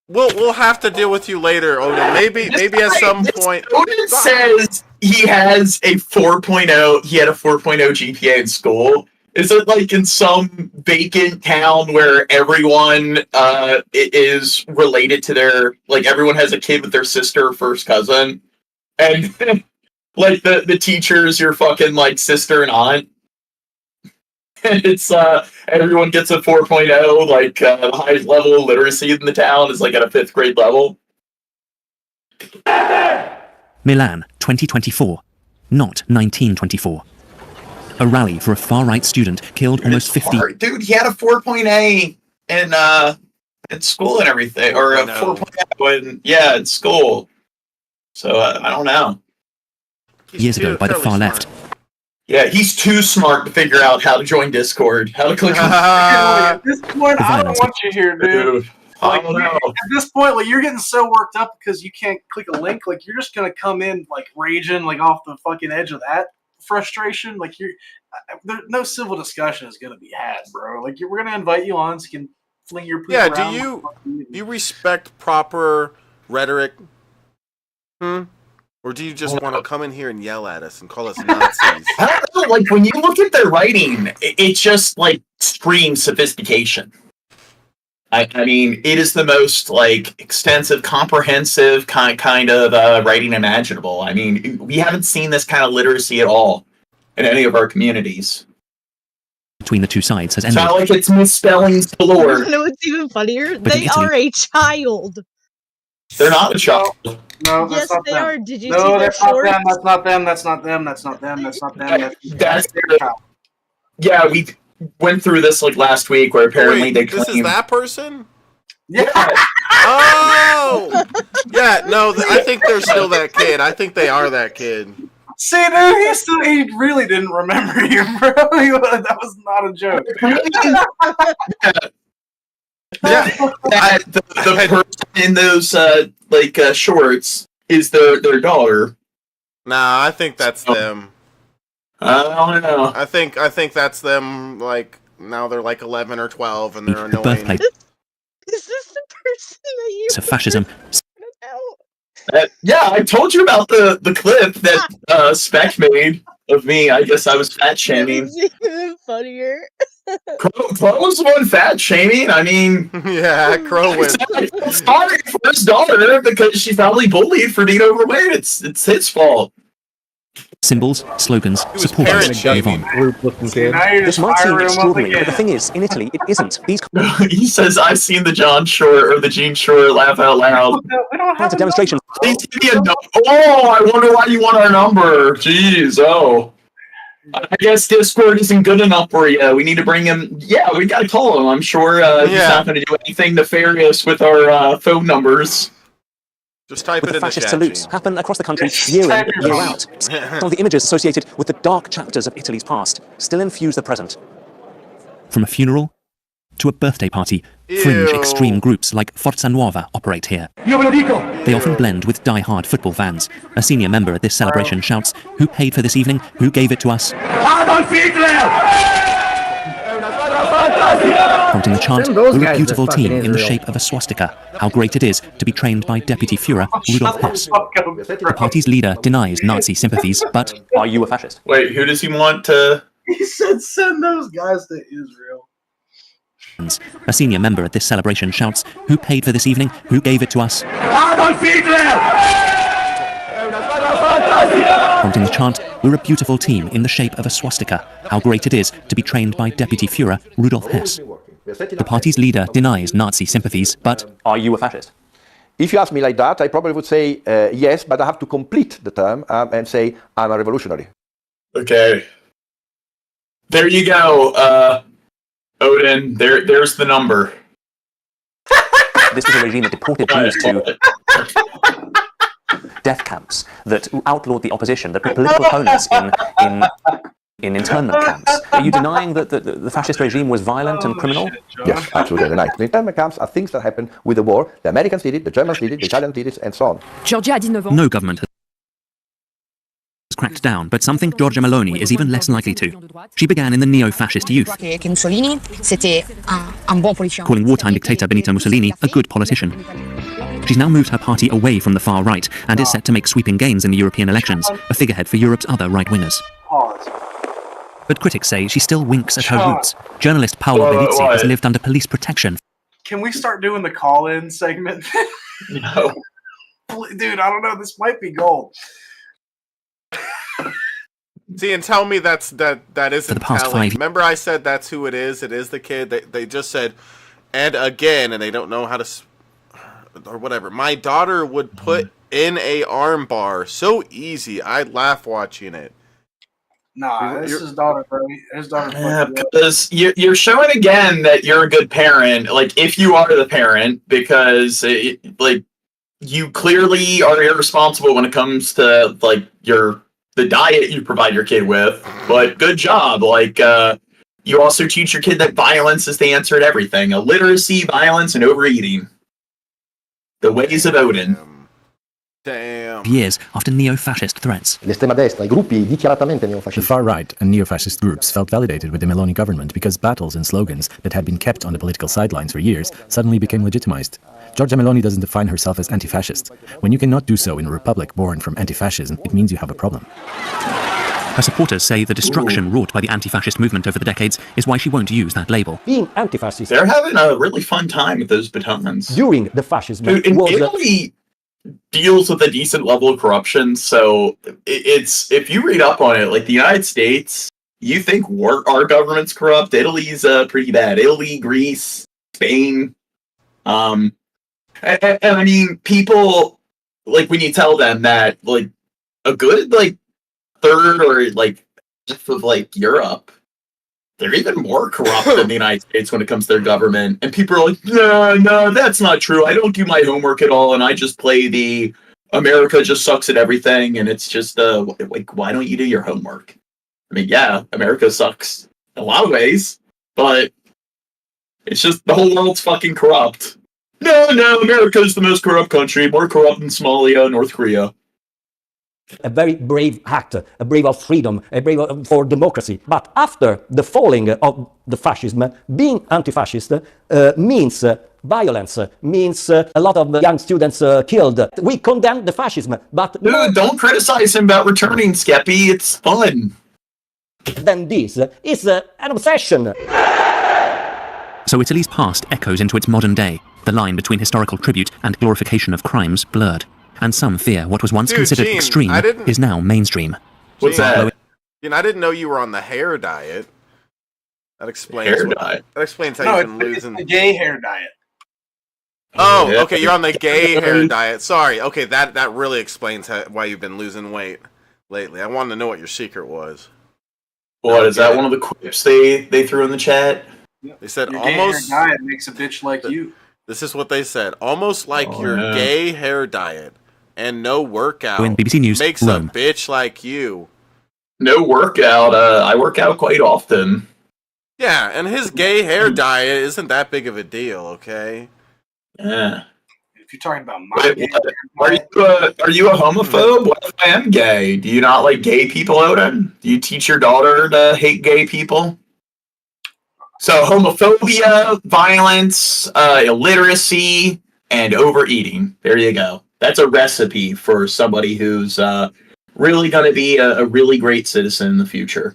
We'll have to deal with you later, Odin. Maybe at some point. Odin says he has a 4.0. He had a 4.0 GPA in school. Is it like in some vacant town where everyone is related to their, like everyone has a kid with their sister or first cousin, and like the teacher is your fucking like sister and aunt? And it's everyone gets a 4.0, like the highest level of literacy in the town is like at a 5th grade level. Milan, 2024, not 1924. A rally for a far-right student killed almost 50... Dude, he had a 4.8 in school and everything, or a 4.0 in school. So I don't know. Years ago by the far left. Yeah, he's too smart to figure out how to join Discord. How to click on at this point, I don't want you here, dude. Like, at this point, like you're getting so worked up because you can't click a link. Like you're just gonna come in like raging, like off the fucking edge of that frustration. Like no civil discussion is gonna be had, bro. Like we're gonna invite you on so you can fling your poop around. Do you respect proper rhetoric? Or do you just want to come in here and yell at us and call us Nazis? I don't know, like when you look at their writing, it just like screams sophistication. I mean, it is the most like extensive, comprehensive kind of writing imaginable. I mean, we haven't seen this kind of literacy at all in any of our communities. Between the two sides has It's ended. not like it's misspellings galore. You know what's even funnier? But in They Italy- are a child. They're not a child. No, that's Yes, not they them. are. Did you No, see their that's not shorts? them. That's not them. That's not them. That's not them. That's not them. That's their child. Yeah, we went through this like last week where apparently they this claim... is that person? Yeah. Oh! Yeah, no, I think they're still that kid. I think they are that kid. See, dude, he really didn't remember you, bro. That was not a joke. The person in those shorts is their daughter. Nah, I think that's them. I don't know. I think that's them like now they're like 11 or 12 and they're The annoying. birthplace Is this the person that you of fascism. Yeah, I told you about the clip that Spec made of me. I guess I was fat shaming. It's even funnier. Crow was the one fat shaming. I mean, yeah, Crow wins. Sorry for his daughter because she's probably bullied for being overweight. It's his fault. Symbols, slogans, supporters move on. This might seem extraordinary, but the thing is, in Italy, it isn't. These He says, "I've seen the John Shore or the Gene Shore laugh out loud." kinds of demonstrations. Please give me a number. Oh, I wonder why you want our number. Jeez, oh. I guess Discord isn't good enough for you. We need to bring him. Yeah, we gotta call him. I'm sure he's not going to do anything nefarious with our phone numbers. Just type With it the in the fascist chat. salutes happen across the country year in, year out. Some of the images associated with the dark chapters of Italy's past still infuse the present. From a funeral to a birthday party, fringe extreme groups like Forza Nuova operate here. They often blend with die-hard football fans. A senior member at this celebration shouts, "Who paid for this evening? Who gave it to us?" Prompting the chant, "We're a beautiful team in the shape of a swastika. How great it is to be trained by Deputy Führer Rudolf Hess." The party's leader denies Nazi sympathies, but... Are you a fascist? Wait, who does he want to... He said send those guys to Israel. A senior member at this celebration shouts, "Who paid for this evening? Who gave it to us?" Prompting the chant, "We're a beautiful team in the shape of a swastika. How great it is to be trained by Deputy Führer Rudolf Hess." The party's leader denies Nazi sympathies, but... Are you a fascist? If you ask me like that, I probably would say yes, but I have to complete the term and say I'm a revolutionary. Okay. There you go, Odin. There's the number. This was a regime that deported Jews to death camps, that outlawed the opposition, that put political opponents in internment camps. Are you denying that the fascist regime was violent and criminal? Yes, absolutely right. The internment camps are things that happened with the war. The Americans did it, the Germans did it, the Italians did it, and so on. No government has cracked down, but something Giorgia Meloni is even less likely to. She began in the neo-fascist youth, calling wartime dictator Benito Mussolini a good politician. She's now moved her party away from the far right and is set to make sweeping gains in the European elections, a figurehead for Europe's other right-wingers. But critics say she still winks at her roots. Journalist Paolo Bellizzi has lived under police protection. Can we start doing the call-in segment? No. Dude, I don't know. This might be gold. See, and tell me that isn't For the past telling. 5 Remember I said that's who it is? It is the kid. They just said, and again, and they don't know how to... or whatever. My daughter would put in a arm bar so easy. I'd laugh watching it. Nah, this is daughter, bro. His daughter. Yeah, because you're showing again that you're a good parent. Like, if you are the parent, because you clearly are irresponsible when it comes to the diet you provide your kid with. But good job. You also teach your kid that violence is the answer to everything. Illiteracy, violence, and overeating. The ways of Odin. Damn. Years after neo-fascist threats. The far right and neo-fascist groups felt validated with the Meloni government because battles and slogans that had been kept on the political sidelines for years suddenly became legitimized. Giorgia Meloni doesn't define herself as anti-fascist. When you cannot do so in a republic born from anti-fascism, it means you have a problem. Her supporters say the destruction wrought by the anti-fascist movement over the decades is why she won't use that label. Being anti-fascist. They're having a really fun time with those batons. During the fascism. Dude, Italy deals with a decent level of corruption, so it's, if you read up on it, like the United States, you think our government's corrupt. Italy's pretty bad. Italy, Greece, Spain. And I mean, people, when you tell them that, a good, third or half of Europe, they're even more corrupt than the United States when it comes to their government. And people are like, no, that's not true. I don't do my homework at all, and I just play the America just sucks at everything, and it's just why don't you do your homework? I mean, yeah, America sucks in a lot of ways, but it's just the whole world's fucking corrupt. No, America's the most corrupt country, more corrupt than Somalia, North Korea. A very brave act, a brave of freedom, a brave for democracy. But after the falling of the fascism, being anti-fascist means violence, means a lot of young students killed. We condemn the fascism, but dude, don't criticize him about returning, Skeppy. It's fun. Then this is an obsession. So Italy's past echoes into its modern day. The line between historical tribute and glorification of crimes blurred. And some fear what was once considered Gene, extreme is now mainstream. What's that? I didn't know you were on the hair diet. That explains That explains how you've been losing. It's the gay hair diet. Oh, okay, you're on the gay hair diet. Sorry. Okay, that really explains why you've been losing weight lately. I wanted to know what your secret was. What is that? One of the quips they threw in the chat? They said Your almost gay hair diet makes a bitch like you. This is what they said. Almost like your gay hair diet and no workout In BBC News, makes Rome. a bitch like you. No workout. I work out quite often. Yeah, and his gay hair diet isn't that big of a deal, okay? Yeah. If you're talking about my gay Are you a homophobe? What if I am gay? Do you not like gay people, Odin? Do you teach your daughter to hate gay people? So homophobia, violence, illiteracy, and overeating. There you go. That's a recipe for somebody who's really going to be a really great citizen in the future.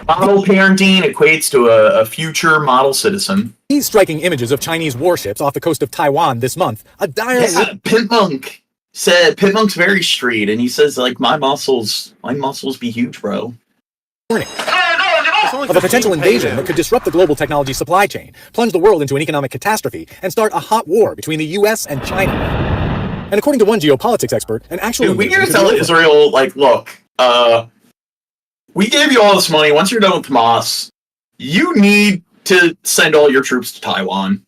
Model parenting equates to a future model citizen. These striking images of Chinese warships off the coast of Taiwan this month. A dire... Yeah, Pitmonk said, Pitmonk's very street, and he says, like, my muscles be huge, bro. Of a potential invasion that could disrupt the global technology supply chain, plunge the world into an economic catastrophe, and start a hot war between the U.S. and China. And according to one geopolitics expert, an actual Dude, we invasion need to could tell be over. Israel, like, look, we gave you all this money. Once you're done with Hamas, you need to send all your troops to Taiwan.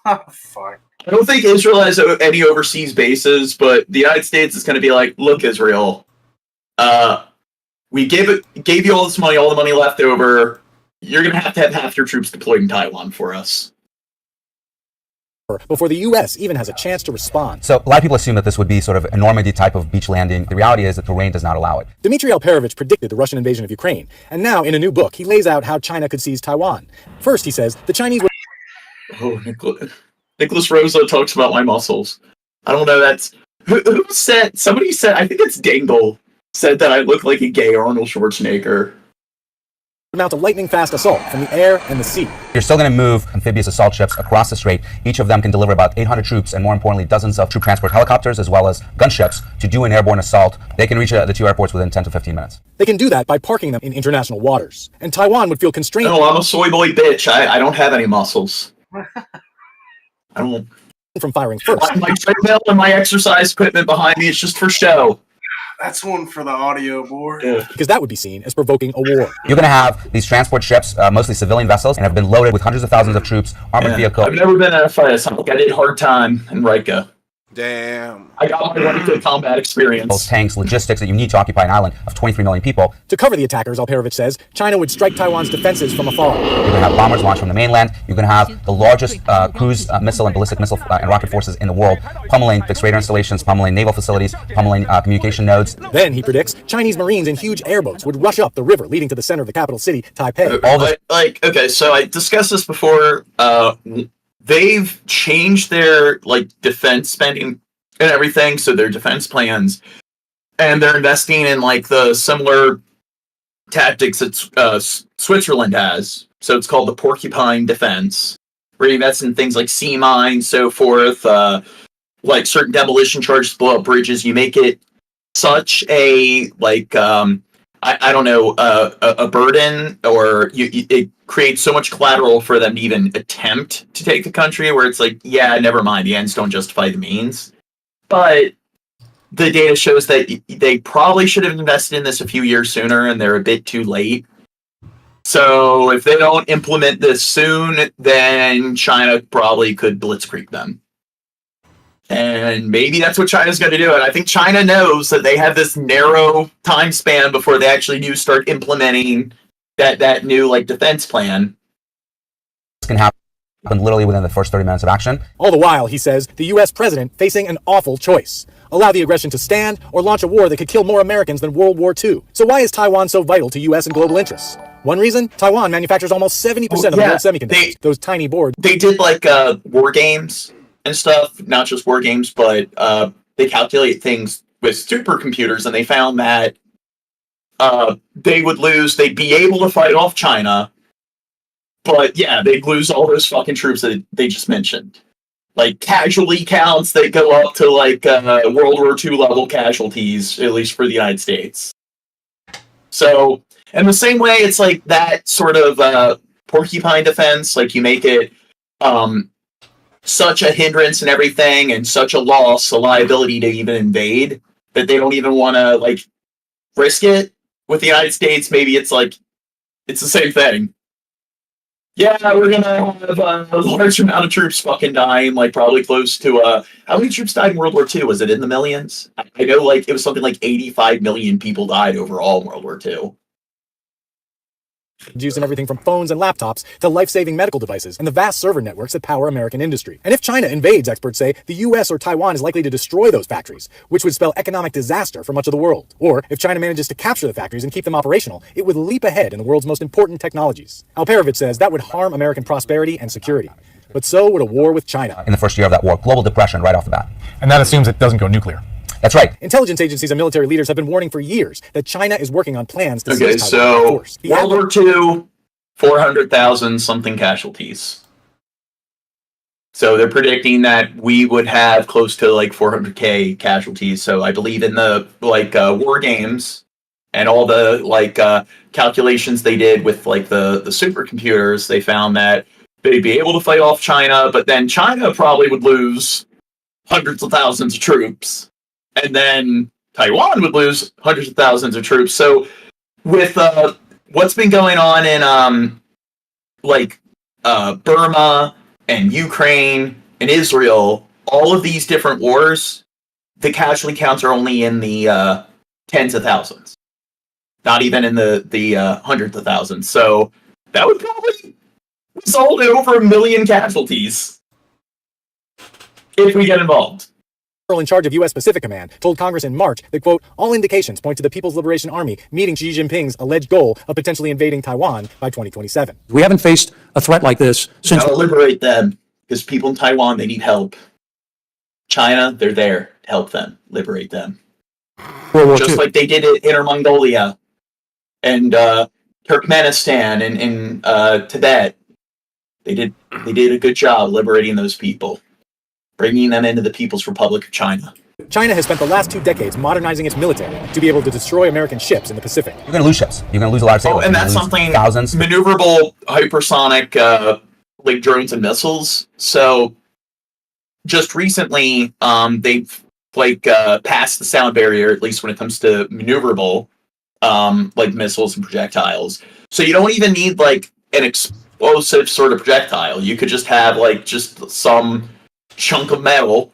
Fuck. I don't think Israel has any overseas bases, but the United States is going to be like, look, Israel, we gave you all this money, all the money left over. You're going to have half your troops deployed in Taiwan for us. Before the U.S. even has a chance to respond. So a lot of people assume that this would be sort of a Normandy type of beach landing. The reality is that terrain does not allow it. Dmitry Alperovich predicted the Russian invasion of Ukraine, and now in a new book, he lays out how China could seize Taiwan. First, he says the Chinese would... Oh, Nicholas Rosa talks about my muscles. I don't know, that's... Who said... Somebody said, I think it's Dangle, said that I look like a gay Arnold Schwarzenegger. mount a lightning-fast assault from the air and the sea. You're still going to move amphibious assault ships across the strait. Each of them can deliver about 800 troops and, more importantly, dozens of troop transport helicopters as well as gunships to do an airborne assault. They can reach the two airports within 10 to 15 minutes. They can do that by parking them in international waters. And Taiwan would feel constrained. No, I'm a soy boy bitch. I don't have any muscles. I don't... From firing first. My treadmill and my exercise equipment behind me is just for show. That's one for the audio board. Because that would be seen as provoking a war. You're going to have these transport ships, mostly civilian vessels, and have been loaded with hundreds of thousands of troops, armored vehicles. I've never been in a fight. I sound like I did hard time in Rika. Damn. I got my one good combat experience. Tanks, logistics that you need to occupy an island of 23 million people. To cover the attackers, Alperovich says, China would strike Taiwan's defenses from afar. You're going to have bombers launched from the mainland. You're going to have the largest cruise missile and ballistic missile and rocket forces in the world, pummeling fixed radar installations, pummeling naval facilities, pummeling communication nodes. Then, he predicts, Chinese Marines in huge airboats would rush up the river leading to the center of the capital city, Taipei. Okay, so I discussed this before. They've changed their defense spending and everything, so their defense plans, and they're investing in the similar tactics that Switzerland has. So it's called the Porcupine Defense, where you invest in things like sea mines, so forth, certain demolition charges to blow up bridges. You make it such a a burden, or it creates so much collateral for them to even attempt to take the country, where it's never mind, the ends don't justify the means. But the data shows that they probably should have invested in this a few years sooner, and they're a bit too late. So if they don't implement this soon, then China probably could blitzkrieg them. And maybe that's what China's going to do. And I think China knows that they have this narrow time span before they actually do start implementing that new defense plan. This can happen. happened literally within the first 30 minutes of action. All the while, he says, the U.S. president facing an awful choice. Allow the aggression to stand or launch a war that could kill more Americans than World War II. So why is Taiwan so vital to U.S. and global interests? One reason, Taiwan manufactures almost 70% of the world's semiconductors. Those tiny boards. They did like war games and stuff, not just war games, but they calculate things with supercomputers, and they found that they would lose. They'd be able to fight off China, but yeah, they'd lose all those fucking troops that they just mentioned. Like casualty counts, they go up to like World War II level casualties, at least for the United States. So, in the same way, it's like that sort of porcupine defense. Like you make it such a hindrance and everything, and such a loss, a liability to even invade, that they don't even want to like risk it. With the United States, maybe it's like it's the same thing. Yeah, we're gonna have a large amount of troops fucking dying, like probably close to how many troops died in World War II? Was it in the millions? I know like it was something like 85 million people died overall in World War II. Used in everything from phones and laptops to life-saving medical devices and the vast server networks that power American industry. And if China invades, experts say, the US or Taiwan is likely to destroy those factories, which would spell economic disaster for much of the world. Or if China manages to capture the factories and keep them operational, it would leap ahead in the world's most important technologies. Alperovich says that would harm American prosperity and security. But so would a war with China. In the first year of that war, global depression right off the bat. And that assumes it doesn't go nuclear. That's right. Intelligence agencies and military leaders have been warning for years that China is working on plans to Okay, seize Taiwan by force. World War II, 400,000 something casualties. So they're predicting that we would have close to like 400k casualties. So I believe in the like war games and all the like calculations they did with like the supercomputers, they found that they'd be able to fight off China, but then China probably would lose hundreds of thousands of troops, and then Taiwan would lose hundreds of thousands of troops. So with what's been going on in Burma and Ukraine and Israel, all of these different wars, the casualty counts are only in the tens of thousands, not even in the hundreds of thousands. So that would probably result in over 1 million casualties if we get involved. In charge of U.S. Pacific Command told Congress in March that, quote, all indications point to the People's Liberation Army meeting Xi Jinping's alleged goal of potentially invading Taiwan by 2027. We haven't faced a threat like this since... Gotta liberate them, because people in Taiwan, they need help. China, they're there to help them, liberate them. Just like they did it in Inner Mongolia and Turkmenistan and Tibet. They did a good job liberating those people, bringing them into the People's Republic of China. China has spent the last 2 decades modernizing its military to be able to destroy American ships in the Pacific. You're going to lose ships. You're going to lose a lot of sailors. And that's something, thousands. Maneuverable hypersonic like drones and missiles. So just recently, they've like passed the sound barrier, at least when it comes to maneuverable like missiles and projectiles. So you don't even need like an explosive sort of projectile. You could just have like just some chunk of metal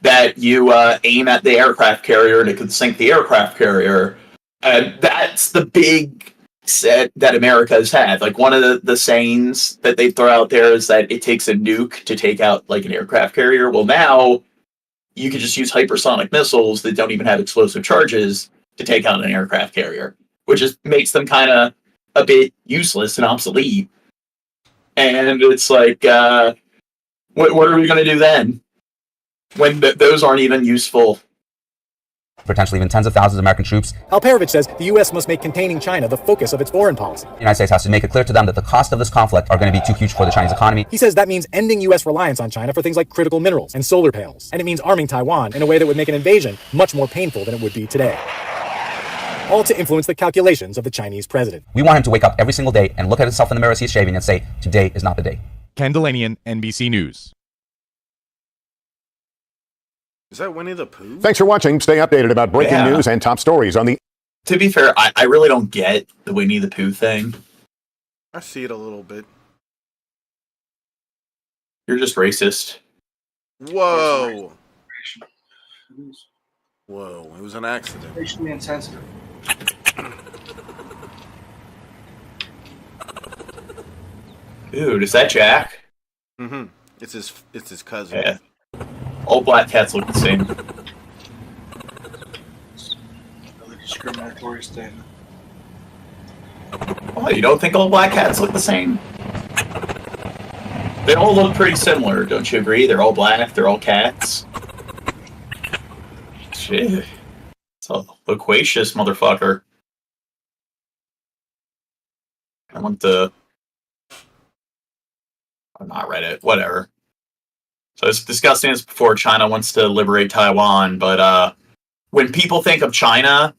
that you aim at the aircraft carrier, and it could sink the aircraft carrier. That's the big set that America has had. Like one of the sayings that they throw out there is that it takes a nuke to take out like an aircraft carrier. Well, now you could just use hypersonic missiles that don't even have explosive charges to take out an aircraft carrier, which just makes them kind of a bit useless and obsolete. And it's like, what are we going to do then when those aren't even useful? Potentially even tens of thousands of American troops. Alperovich says the U.S. must make containing China the focus of its foreign policy. The United States has to make it clear to them that the cost of this conflict are going to be too huge for the Chinese economy. He says that means ending U.S. reliance on China for things like critical minerals and solar panels. And it means arming Taiwan in a way that would make an invasion much more painful than it would be today. All to influence the calculations of the Chinese president. We want him to wake up every single day and look at himself in the mirror as he's shaving and say, today is not the day. Ken Delanian, NBC News. Is that Winnie the Pooh? Thanks for watching. Stay updated about breaking news and top stories on the... To be fair, I really don't get the Winnie the Pooh thing. I see it a little bit. You're just racist. Whoa. Whoa, it was an accident. Racially insensitive. Dude, is that Jack? Mm-hmm. It's his cousin. Yeah. All black cats look the same. Really discriminatory statement. Oh, you don't think all black cats look the same? They all look pretty similar, don't you agree? They're all black, they're all cats. Shit. It's a loquacious motherfucker. I want the... I'm not Reddit, whatever. So it's discussing this before. China wants to liberate Taiwan, but when people think of China,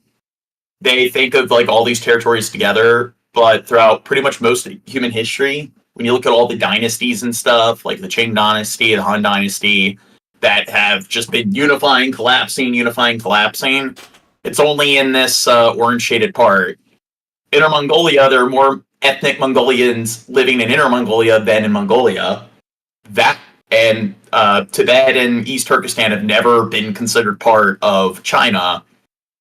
they think of like all these territories together, but throughout pretty much most of human history, when you look at all the dynasties and stuff, like the Qing Dynasty, the Han Dynasty, that have just been unifying, collapsing, it's only in this orange shaded part. Inner Mongolia, there are more ethnic Mongolians living in Inner Mongolia than in Mongolia. That and Tibet and East Turkestan have never been considered part of China.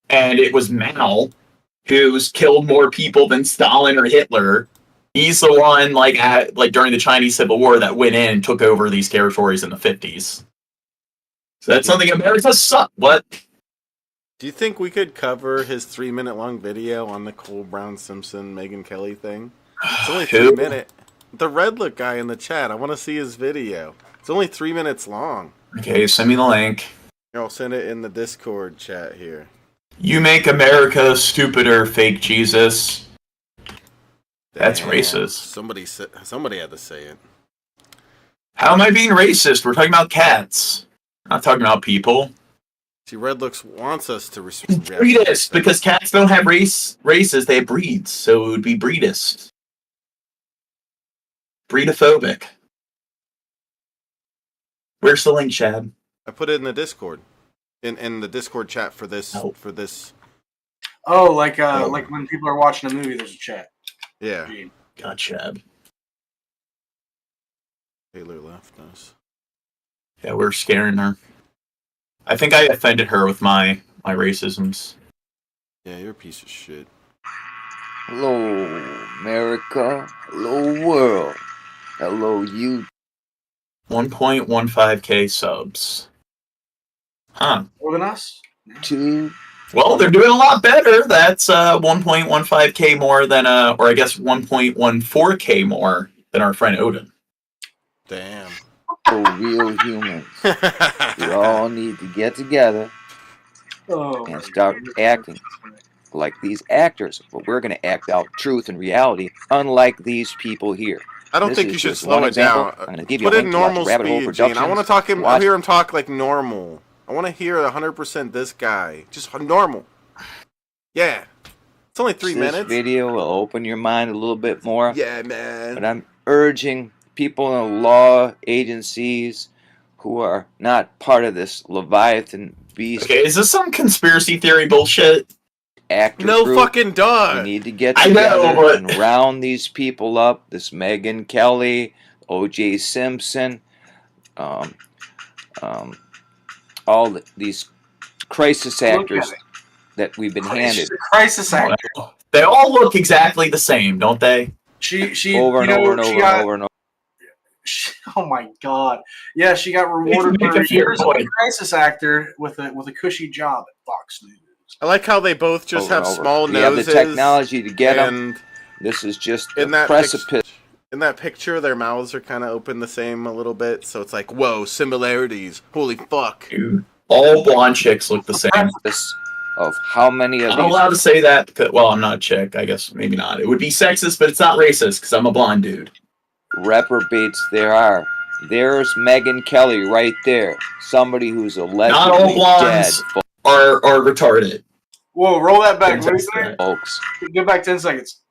And it was Mao who's killed more people than Stalin or Hitler. He's the one, like during the Chinese Civil War, that went in and took over these territories in the 50s. So that's something America sucked. What? Do you think we could cover his 3-minute long video on the Cole Brown Simpson Megyn Kelly thing? It's only 3 minutes. The red look guy in the chat. I want to see his video. It's only 3 minutes long. Okay, send me the link. Here, I'll send it in the Discord chat here. You make America stupider, fake Jesus. That's Damn, racist. Somebody had to say it. How am I being racist? We're talking about cats. We're not talking about people. See, Redlooks wants us to respect. Breedist, because cats don't have races, they have breeds, so it would be breedist. Breedophobic. Where's the link, Chad? I put it in the Discord. In the Discord chat for this Oh, like when people are watching a movie, there's a chat. Yeah. God, Chad. Taylor left us. Yeah, we're scaring her. I think I offended her with my racisms. Yeah, you're a piece of shit. Hello, America. Hello, world. Hello, you. 1.15k subs. Huh. More than us? Well, they're doing a lot better. That's 1.15k more than, or I guess 1.14k more than our friend Odin. Damn. For real humans. We all need to get together and start acting like these actors. But we're going to act out truth and reality, unlike these people here. I don't think you should slow it down. I'm going to give you a Put it link in to watch normal Rabbit Hole speed, Gene. Productions. I want to talk him. I hear him talk like normal. I want to hear 100% this guy. Just normal. Yeah. It's only 3 minutes. This video will open your mind a little bit more. Yeah, man. But I'm urging people in the law agencies who are not part of this Leviathan beast. Okay, is this some conspiracy theory bullshit? No fucking duh. We need to get together and round these people up. This Megyn Kelly, O.J. Simpson, all these crisis actors that we've been handed. Crisis actor. They all look exactly the same, don't they? She over and over and over and over and over. Oh my god! Yeah, she got rewarded for years as a crisis actor with a cushy job at Fox News. I like how they both just have small We noses. have the technology to get them. and This is just in the that precipice. In that picture, their mouths are kind of open the same a little bit, so it's like, whoa, similarities. Holy fuck. Dude, all blonde chicks look the same. Of how many of I'm these allowed to say that because, well, I'm not a chick. I guess maybe not. It would be sexist, but it's not racist because I'm a blonde dude. reprobates there are. There's Megyn Kelly right there. Somebody who's allegedly Not all blondes dead. are retarded. Whoa, roll that back. What do you say? Folks. Go back 10 seconds.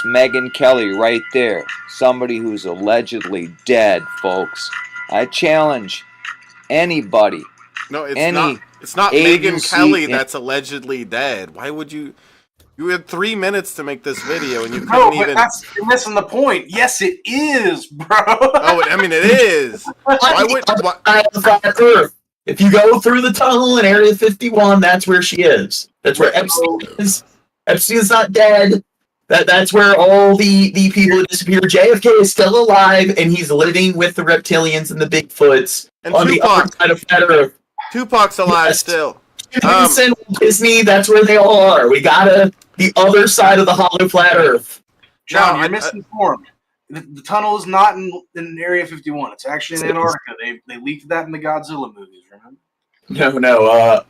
Megyn Kelly right there. Somebody who's allegedly dead, folks. I challenge anybody. No, it's not. It's not Megyn Kelly that's allegedly dead. Why would you? You had 3 minutes to make this video, and you couldn't even. You're missing the point. Yes, it is, bro. Oh, I mean, it is. Why would? Earth. If you go through the tunnel in Area 51, that's where she is. That's where Epstein is. Epstein's not dead. That's where all the people disappear. JFK is still alive, and he's living with the reptilians and the Bigfoots And on the other side of Flat Earth. Tupac's alive still. Disney, that's where they all are. We gotta the other side of the hollow flat Earth. John, you're misinformed. The tunnel is not in Area 51. It's actually in Antarctica. They leaked that in the Godzilla movies, remember?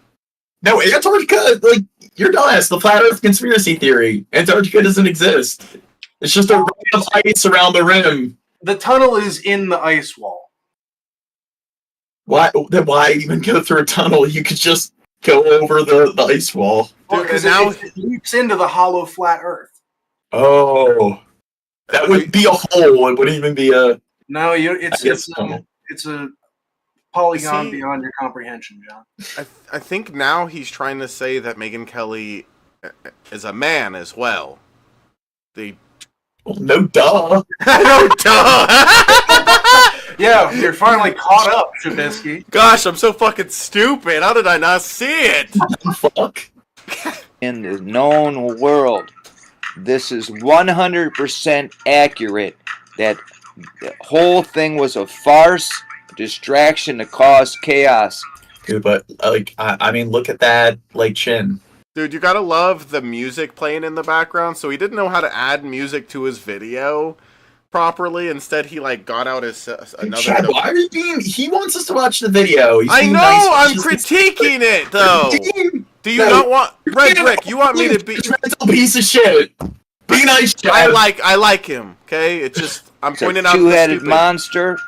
No, Antarctica, like, you're dumbass. The flat Earth conspiracy theory. Antarctica doesn't exist. It's just a ring of ice around the rim. The tunnel is in the ice wall. Why even go through a tunnel? You could just go over the ice wall. Well, because it leaps into the hollow flat Earth. Oh. That would be a hole. It wouldn't even be a... No, it's a polygon beyond your comprehension, John. I think now he's trying to say that Megyn Kelly is a man as well. No duh. No duh. Yeah, you're finally caught up, Trubisky. Gosh, I'm so fucking stupid. How did I not see it? Fuck. In the known world, this is 100% accurate that the whole thing was a farce, distraction to cause chaos. Dude, but, I mean, look at that, chin. Dude, you gotta love the music playing in the background. So he didn't know how to add music to his video properly. Instead, he, got out his another... Chad, why are you being... He wants us to watch the video. I know! Nice, I'm critiquing it, though! Do you not want... Red Brick, you want me to be... A piece of shit. Be nice, Chad. I like him, okay? It's just... I'm pointing out the two-headed monster.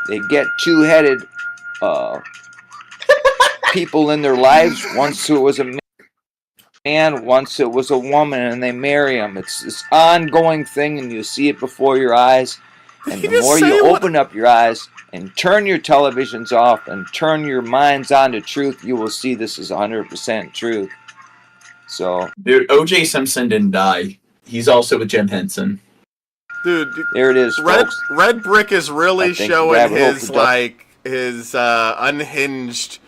They get two-headed people in their lives. Once it was a man, once it was a woman, and they marry them. It's this ongoing thing, and you see it before your eyes. And the more you open up your eyes and turn your televisions off and turn your minds on to truth, you will see this is 100% truth. So, dude, O.J. Simpson didn't die. He's also with Jim Henson. Dude, there it is, folks. Red Brick is really showing his unhinged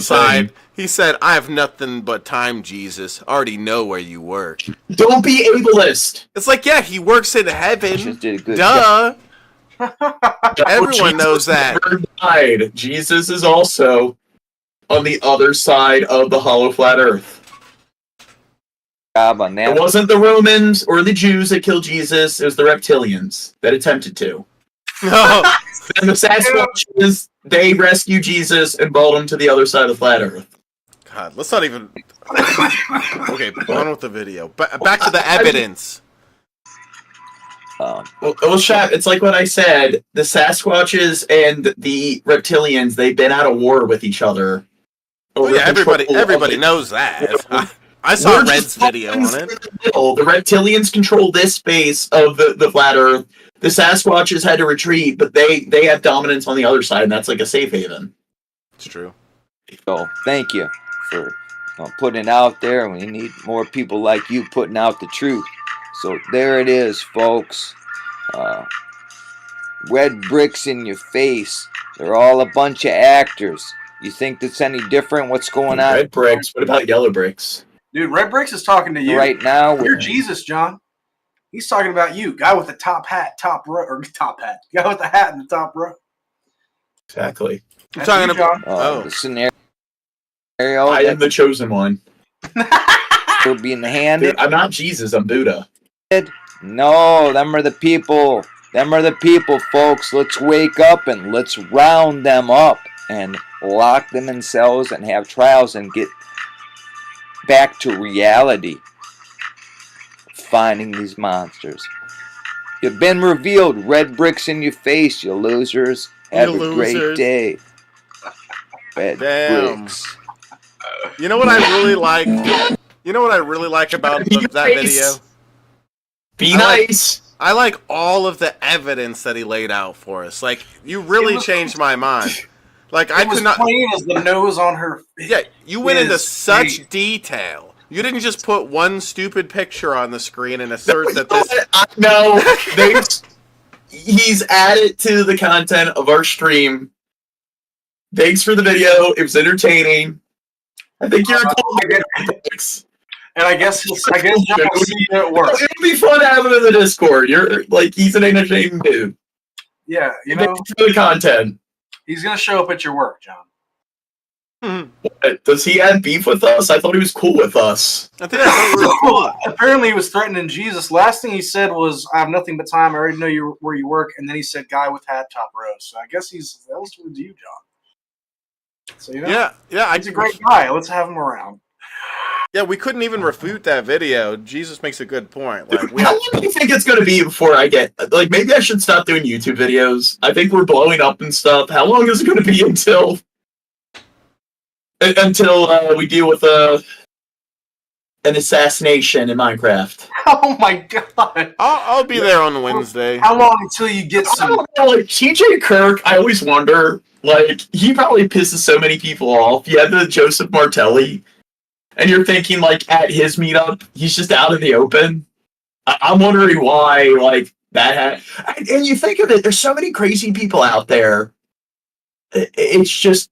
side. He said, "I have nothing but time, Jesus. Already know where you work. Don't be ableist." It's yeah, he works in heaven. Duh. Job. Everyone knows that. Never died. Jesus is also on the other side of the hollow flat Earth. On that. It wasn't the Romans or the Jews that killed Jesus. It was the reptilians that attempted to. No. And the Sasquatches, they rescued Jesus and brought him to the other side of flat Earth. God, let's not even... Okay, on with the video. Back to the evidence. Well, Shep, it's like what I said. The Sasquatches and the reptilians, they've been out of war with each other. Yeah, everybody knows that. I saw Red's video on it. The reptilians control this space of the flat Earth. The Sasquatches had to retreat, but they have dominance on the other side, and that's like a safe haven. It's true. So, thank you for putting it out there. We need more people like you putting out the truth. So, there it is, folks. Red bricks in your face. They're all a bunch of actors. You think that's any different? What's going on? Red bricks. What about yellow bricks? Dude, Red Bricks is talking to you. Right now. You're Jesus, John. He's talking about you. Guy with the top hat, top row, or top hat. Guy with the hat in the top row. Exactly. I'm talking about... the scenario. I am the chosen one. For being handed. Dude, I'm not Jesus, I'm Buddha. No, them are the people. Them are the people, folks. Let's wake up and let's round them up and lock them in cells and have trials and get back to reality. Finding these monsters. You've been revealed. Red bricks in your face, you losers. Have a great day. Red bricks. You know what I really like? You know what I really like about that video? Be nice. I like all of the evidence that he laid out for us. You really changed my mind. I could not. Plain as the nose on her. Yeah, you went into such detail. You didn't just put one stupid picture on the screen and assert that this. No, he's added to the content of our stream. Thanks for the video. It was entertaining. I think you're cool. And I guess John will see you at work. It'll be fun to have him in the Discord. You're like, he's an entertaining dude. Yeah, you know, for the content. He's gonna show up at your work, John. Does he have beef with us? I thought he was cool with us. I think cool. Apparently, he was threatening Jesus. Last thing he said was, "I have nothing but time. I already know where you work." And then he said, "Guy with hat top rose." So I guess that was towards you, John. So you know, yeah, he's a great guy. Let's have him around. Yeah, we couldn't even refute that video. Jesus makes a good point. Like, How long do you think it's going to be before I get, like, maybe I should stop doing YouTube videos? I think we're blowing up and stuff. How long is it going to be until we deal with an assassination in Minecraft? Oh my god! I'll be there on Wednesday. How long until you get some? Like TJ Kirk, I always wonder. Like, he probably pisses so many people off. You have the Joseph Martelli, and you're thinking, like, at his meetup, he's just out in the open. I'm wondering why, like, that. And you think of it, there's so many crazy people out there. It's just.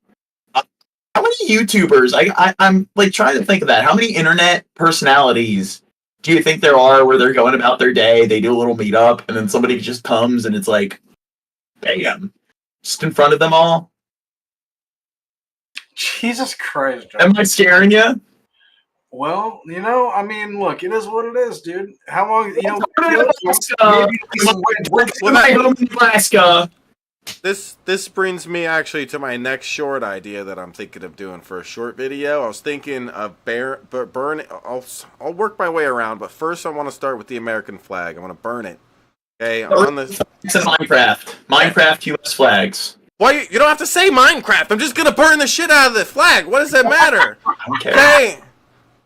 How many YouTubers? I'm like trying to think of that. How many internet personalities do you think there are where they're going about their day? They do a little meetup, and then somebody just comes, and it's like, bam, just in front of them all. Jesus Christ, John. Am I scaring you? Well, you know, I mean, look, it is what it is, dude. How long? You know, Alaska. This brings me actually to my next short idea that I'm thinking of doing for a short video. I was thinking of burn. I'll work my way around, but first I want to start with the American flag. I want to burn it. Okay, on this. It's in Minecraft US flags. Why you don't have to say Minecraft? I'm just gonna burn the shit out of the flag. What does that matter? Okay.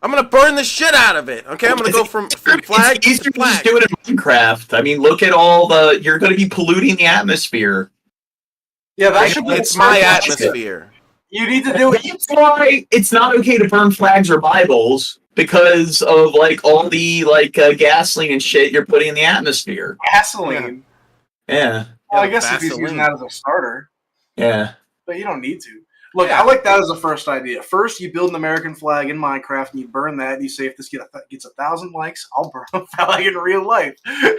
I'm gonna burn the shit out of it. Okay, I'm gonna go from flag to flag. Just do it in Minecraft. I mean, look at all the. You're gonna be polluting the atmosphere. Yeah, that should be. It's my atmosphere. You need to do it. That's why it's not okay to burn flags or Bibles, because of like all the gasoline and shit you're putting in the atmosphere. Gasoline. Yeah. Well, I guess if he's using that as a starter. Yeah. But you don't need to. Look, I like that as a first idea. First, you build an American flag in Minecraft, and you burn that, and you say, if this gets 1,000 likes, I'll burn a flag in real life.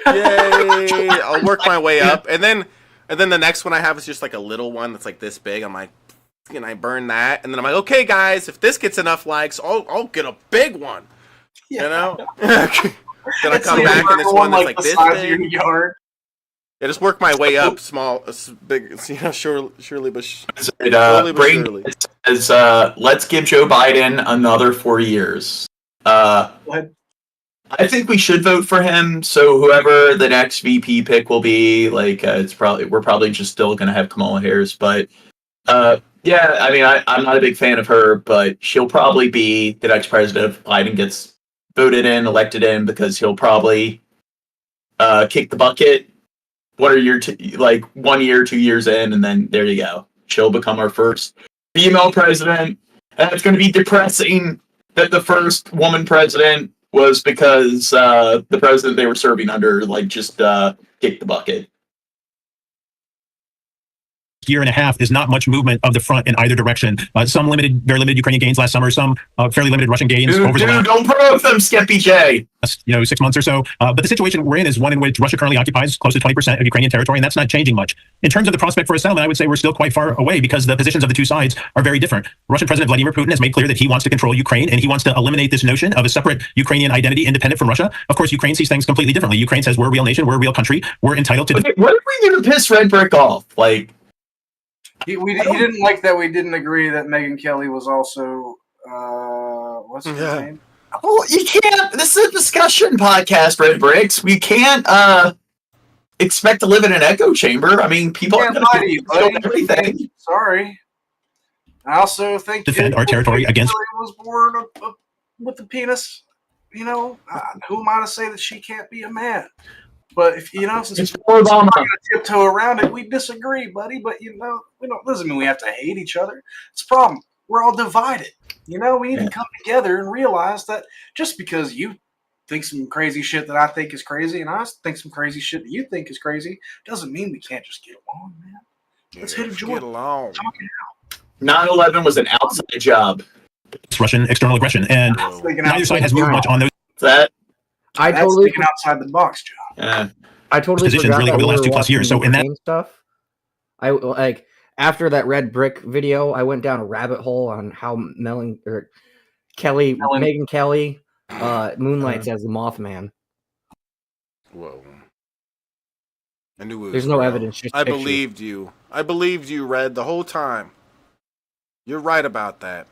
Yay! I'll work my way up, and then the next one I have is just like a little one that's like this big. I'm like, and I burn that, and then I'm like, okay, guys, if this gets enough likes, I'll get a big one. Yeah. You know? Then I come back and this one that's like this big. Yeah, just work my way up, small, big. You know, surely, but surely. Says, let's give Joe Biden another 4 years. What? I think we should vote for him. So whoever the next VP pick will be, like, we're probably just still gonna have Kamala Harris. But yeah, I mean, I'm not a big fan of her, but she'll probably be the next president if Biden gets elected in, because he'll probably kick the bucket. What are your 1 year, 2 years in, and then there you go. She'll become our first female president, and it's going to be depressing that the first woman president was because the president they were serving under just kicked the bucket. Year and a half is not much movement of the front in either direction. Some very limited Ukrainian gains last summer, some fairly limited Russian gains over the last. Don't promote them, Skeppy J. 6 months or so. But the situation we're in is one in which Russia currently occupies close to 20% of Ukrainian territory, and that's not changing much. In terms of the prospect for a settlement, I would say we're still quite far away because the positions of the two sides are very different. Russian President Vladimir Putin has made clear that he wants to control Ukraine, and he wants to eliminate this notion of a separate Ukrainian identity independent from Russia. Of course, Ukraine sees things completely differently. Ukraine says we're a real nation, we're a real country, we're entitled to. Okay, what if we even piss Red Brick off? He didn't like that we didn't agree that Megyn Kelly was also what's his name? Well, you can't. This is a discussion podcast, Red Bricks. We can't expect to live in an echo chamber. I mean, people are going to do everything. Sorry. I also think defend our territory against. Was born with the penis. You know, who am I to say that she can't be a man? But if since we're going to tiptoe around it, we disagree, buddy. But we don't. Doesn't mean we have to hate each other. It's a problem. We're all divided. We need to come together and realize that just because you think some crazy shit that I think is crazy, and I think some crazy shit that you think is crazy, doesn't mean we can't just get along, man. Let's hit a joint. Get along. Talk it out. 9/11 was an outside job. Russian external aggression, and neither side has moved much on those. That's thinking outside the box, John. I totally positions forgot really that over the we last were 2+ watching years. So in that Ukraine stuff, I like after that red brick video, I went down a rabbit hole on how Megan Kelly moonlights as the Mothman. Whoa. I knew it was There's no real. evidence, just I pictures. believed you. I believed you, Red, the whole time. You're right about that.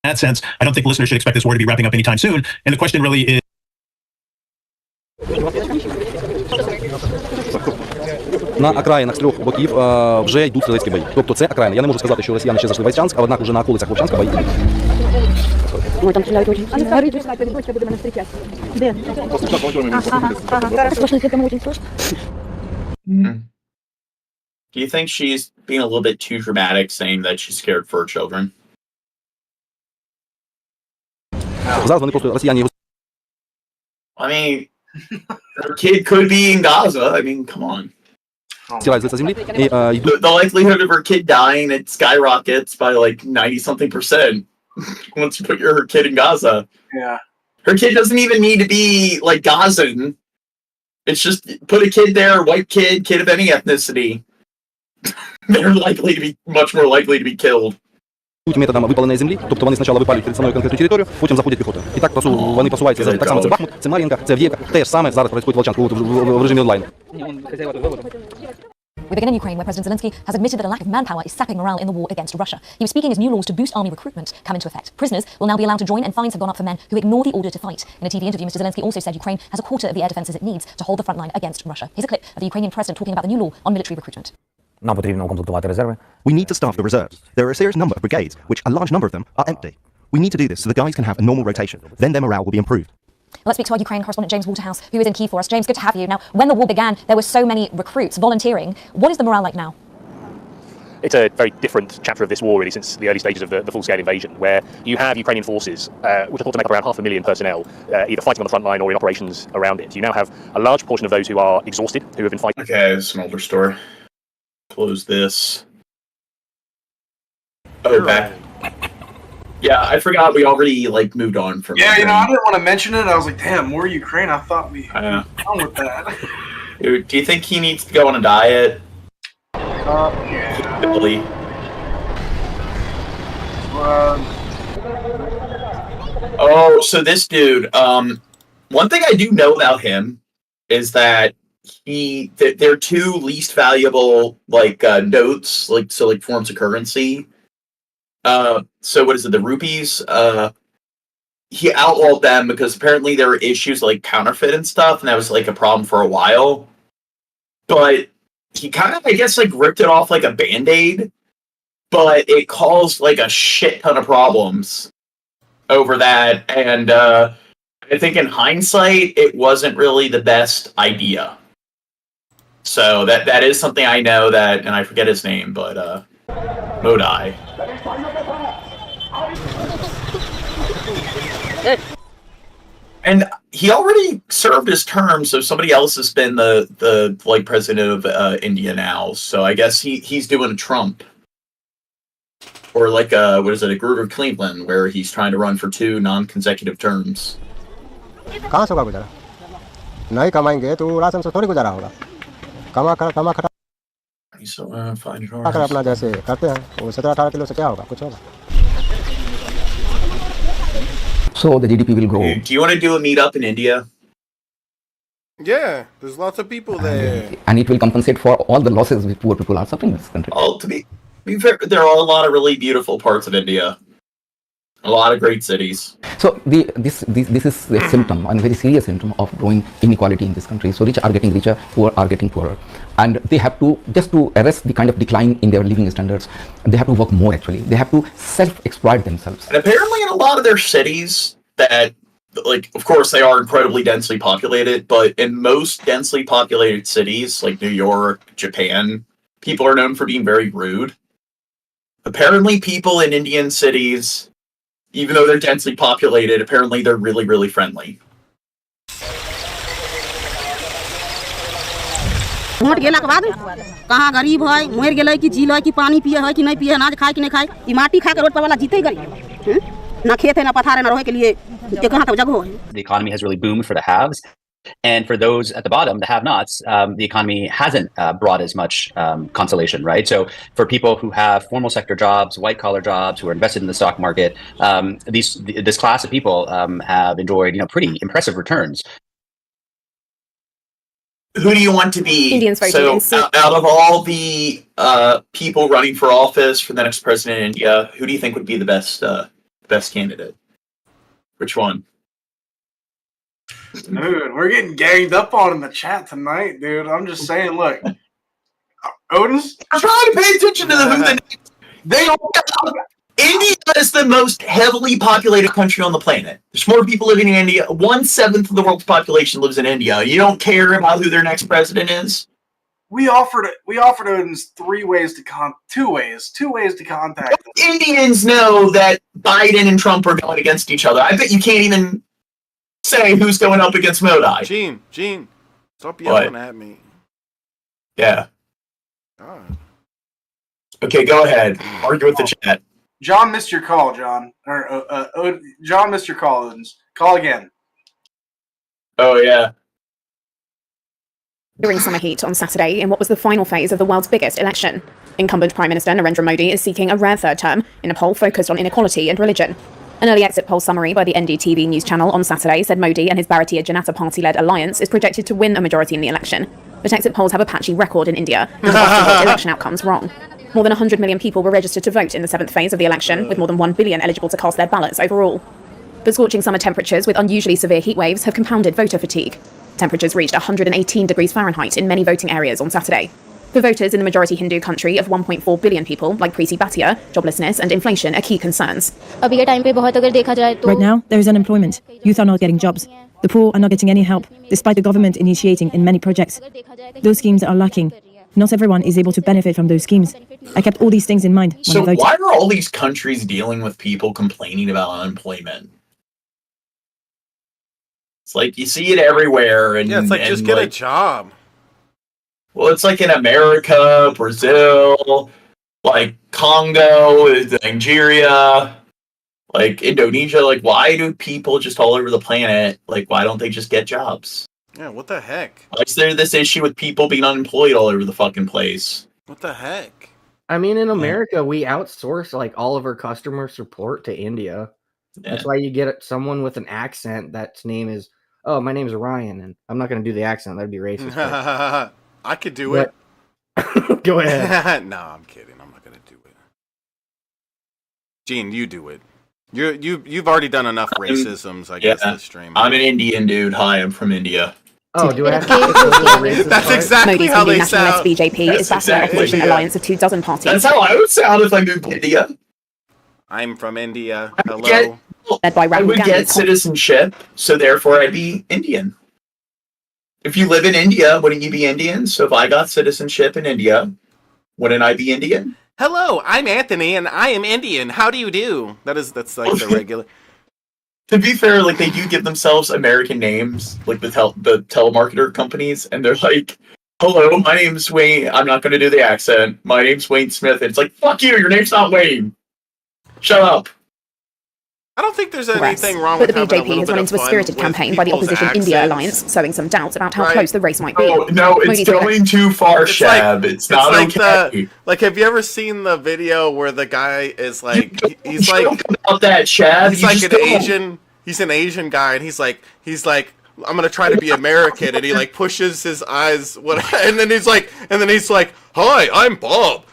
In that sense, I don't think listeners should expect this war to be wrapping up anytime soon. And the question really is. На окраїнах з трьох боків вже йдуть стрілецькі бої. Тобто це окраїни. Я не можу сказати, що росіяни ще зайшли в Вовчанськ, а однак уже на околицях Вовчанська бої йдуть. Ой, там стреляют очень. А ну, дочка будет нас встречать. Где? Сплошных это очень слышно. Do you think she's being a little bit too dramatic, saying that she's scared for her children? Зараз вони просто росіяни його. I mean, her kid could be in Gaza. I mean, come on. Стирають з лиця землі і йдуть. The likelihood of her kid dying, it skyrockets by like 90-something% once you put her kid in Gaza. Yeah. Her kid doesn't even need to be like Gazan. It's just put a kid there, white kid of any ethnicity. They're likely to be much more likely to be killed. Методом випаленої землі, тобто вони спочатку випалюють перед собою конкретну територію, потім заходять піхота. І так вони просуваються за так само це Бахмут, це Мар'їнка, це Авдіївка. Те ж саме зараз відбувається в Волчанську в режимі онлайн. We begin in Ukraine, where President Zelensky has admitted that a lack of manpower is sapping morale in the war against Russia. He was speaking as new laws to boost army recruitment come into effect. Prisoners will now be allowed to join, and fines have gone up for men who ignore the order to fight. In a TV interview, Mr. Zelensky also said Ukraine has a quarter of the air defences it needs to hold the front line against Russia. Here's a clip of the Ukrainian president talking about the new law on military recruitment. Нам потрібно укомплектувати резерви. We need to staff the reserves. There are a serious number of brigades, which a large number of them are empty. We need to do this so the guys can have a normal rotation. Then their morale will be improved. Let's speak to our Ukraine correspondent, James Waterhouse, who is in Kyiv for us. James, good to have you. Now, when the war began, there were so many recruits volunteering. What is the morale like now? It's a very different chapter of this war, really, since the early stages of the full-scale invasion, where you have Ukrainian forces, which are thought to make up around 500,000 personnel, either fighting on the front line or in operations around it. You now have a large portion of those who are exhausted, who have been fighting. Okay, this is an older story. Close this. Oh, back. Yeah, I forgot we already like moved on from. Yeah, you know, I didn't want to mention it. I was like, damn, more Ukraine. I thought we done with that. Dude, do you think he needs to go on a diet? Yeah. Billy. Oh, so this dude. One thing I do know about him is that they're two least valuable like notes, like forms of currency. So what is it? The rupees. He outlawed them because apparently there were issues like counterfeit and stuff, and that was like a problem for a while. But he kind of, I guess, like ripped it off like a Band-Aid, but it caused like a shit ton of problems over that. And I think in hindsight, it wasn't really the best idea. So that is something I know that, and I forget his name, but Modai. And he already served his term, so somebody else has been the like president of India now. So I guess he's doing a Trump, or like a Grover Cleveland, where he's trying to run for 2 non-consecutive terms. कहाँ से होगा गुजारा? नहीं कमाएंगे तो ration से थोड़ी गुजारा होगा. कमा कर अपना जैसे करते हैं वो 17-18 किलो से क्या होगा? कुछ होगा? So the GDP will grow. Do you want to do a meetup in India? Yeah, there's lots of people there. And it will compensate for all the losses which poor people are suffering in this country. Oh, to be fair, there are a lot of really beautiful parts of India. A lot of great cities. So this is a symptom, and a very serious symptom of growing inequality in this country. So rich are getting richer, poor are getting poorer, and they have to, just to arrest the kind of decline in their living standards, they have to work more. Actually, they have to self-exploit themselves. And apparently, in a lot of their cities, that like, of course, they are incredibly densely populated, but in most densely populated cities like New York, Japan, people are known for being very rude. Apparently, people in Indian cities, even though they're densely populated, apparently they're really, really friendly. Vote गेला के बाद कहाँ गरीब है मर गेलै कि जीलै कि पानी पिए है कि नहीं पिए अनाज खाए कि नहीं खाए ई माटी खा के रोड पर वाला जीते गरीब ना खेत है ना पथार है ना रहे के लिए के कहाँ तक जगह है. The economy has really boomed for the haves. And for those at the bottom, the have-nots, the economy hasn't brought as much consolation, right? So for people who have formal sector jobs, white-collar jobs, who are invested in the stock market, this class of people have enjoyed, pretty impressive returns. Who do you want to be? Indians voting out of all the people running for office for the next president in India, who do you think would be the best candidate? Which one? Dude, we're getting ganged up on in the chat tonight, dude. I'm just saying, look. Otis? I'm trying to pay attention to India is the most heavily populated country on the planet. There's more people living in India. 1/7 of the world's population lives in India. You don't care about who their next president is? We offered Odin's two ways to contact them. Indians know that Biden and Trump are going against each other. I bet you can't even say who's going up against Modi. Gene, stop yelling at me. Yeah. God. Okay, go ahead. Argue with the chat. John missed your call, John. John missed your call, Odins. Call again. Oh, yeah. During summer heat on Saturday in what was the final phase of the world's biggest election. Incumbent Prime Minister Narendra Modi is seeking a rare third term in a poll focused on inequality and religion. An early exit poll summary by the NDTV news channel on Saturday said Modi and his Bharatiya Janata Party-led alliance is projected to win a majority in the election. But exit polls have a patchy record in India and often got election outcomes wrong. More than 100 million people were registered to vote in the 7th phase of the election, with more than 1 billion eligible to cast their ballots overall. But scorching summer temperatures with unusually severe heat waves have compounded voter fatigue. Temperatures reached 118 degrees Fahrenheit in many voting areas on Saturday. For voters in the majority Hindu country of 1.4 billion people, like Preeti Bhatia, joblessness and inflation are key concerns. Right now, there is unemployment. Youth are not getting jobs. The poor are not getting any help, despite the government initiating in many projects. Those schemes are lacking. Not everyone is able to benefit from those schemes. I kept all these things in mind when I voted. So why are all these countries dealing with people complaining about unemployment? It's like you see it everywhere. And, yeah, it's like just get a job. Well, it's like in America, Brazil, like Congo, Nigeria, like Indonesia. Like, why do people just all over the planet, like, why don't they just get jobs? Yeah, what the heck? Why is there this issue with people being unemployed all over the fucking place? What the heck? I mean, in America, we outsource like all of our customer support to India. Yeah. That's why you get someone with an accent that's name is, oh, my name's Ryan, and I'm not going to do the accent. That'd be racist. I could do it. Go ahead. No, I'm kidding. I'm not going to do it. Gene, you do it. You've already done enough racisms, I guess, this stream. I'm an Indian dude. Hi, I'm from India. Oh, do I have to That's exactly Modi's how they nationalist sound. BJP is backing an opposition alliance of 24 parties. That's how I would sound if I moved to India. I'm from India. Hello. Led by I would get citizenship, so therefore I'd be Indian. If you live in India, wouldn't you be Indian? So if I got citizenship in India, wouldn't I be Indian? Hello, I'm Anthony, and I am Indian. How do you do? That's like the regular. To be fair, like they do give themselves American names, like the telemarketer companies, and they're like, "Hello, my name's Wayne. I'm not going to do the accent. My name's Wayne Smith." And it's like, "Fuck you. Your name's not Wayne. Shut up." I don't think there's anything wrong but with the having a BJP little has bit run of into a fun spirited with campaign by the people's opposition India accents. alliance, sowing some doubts about how Right. close the race might be. Oh, no, it's Modi's going too far, Shab. It's not like okay. Like, have you ever seen the video where the guy is like, he's like about that, Shab. He's You like just an don't. Asian. He's an Asian guy, and he's like, I'm gonna try to be American, and he like pushes his eyes, and then he's like, hi, I'm Bob.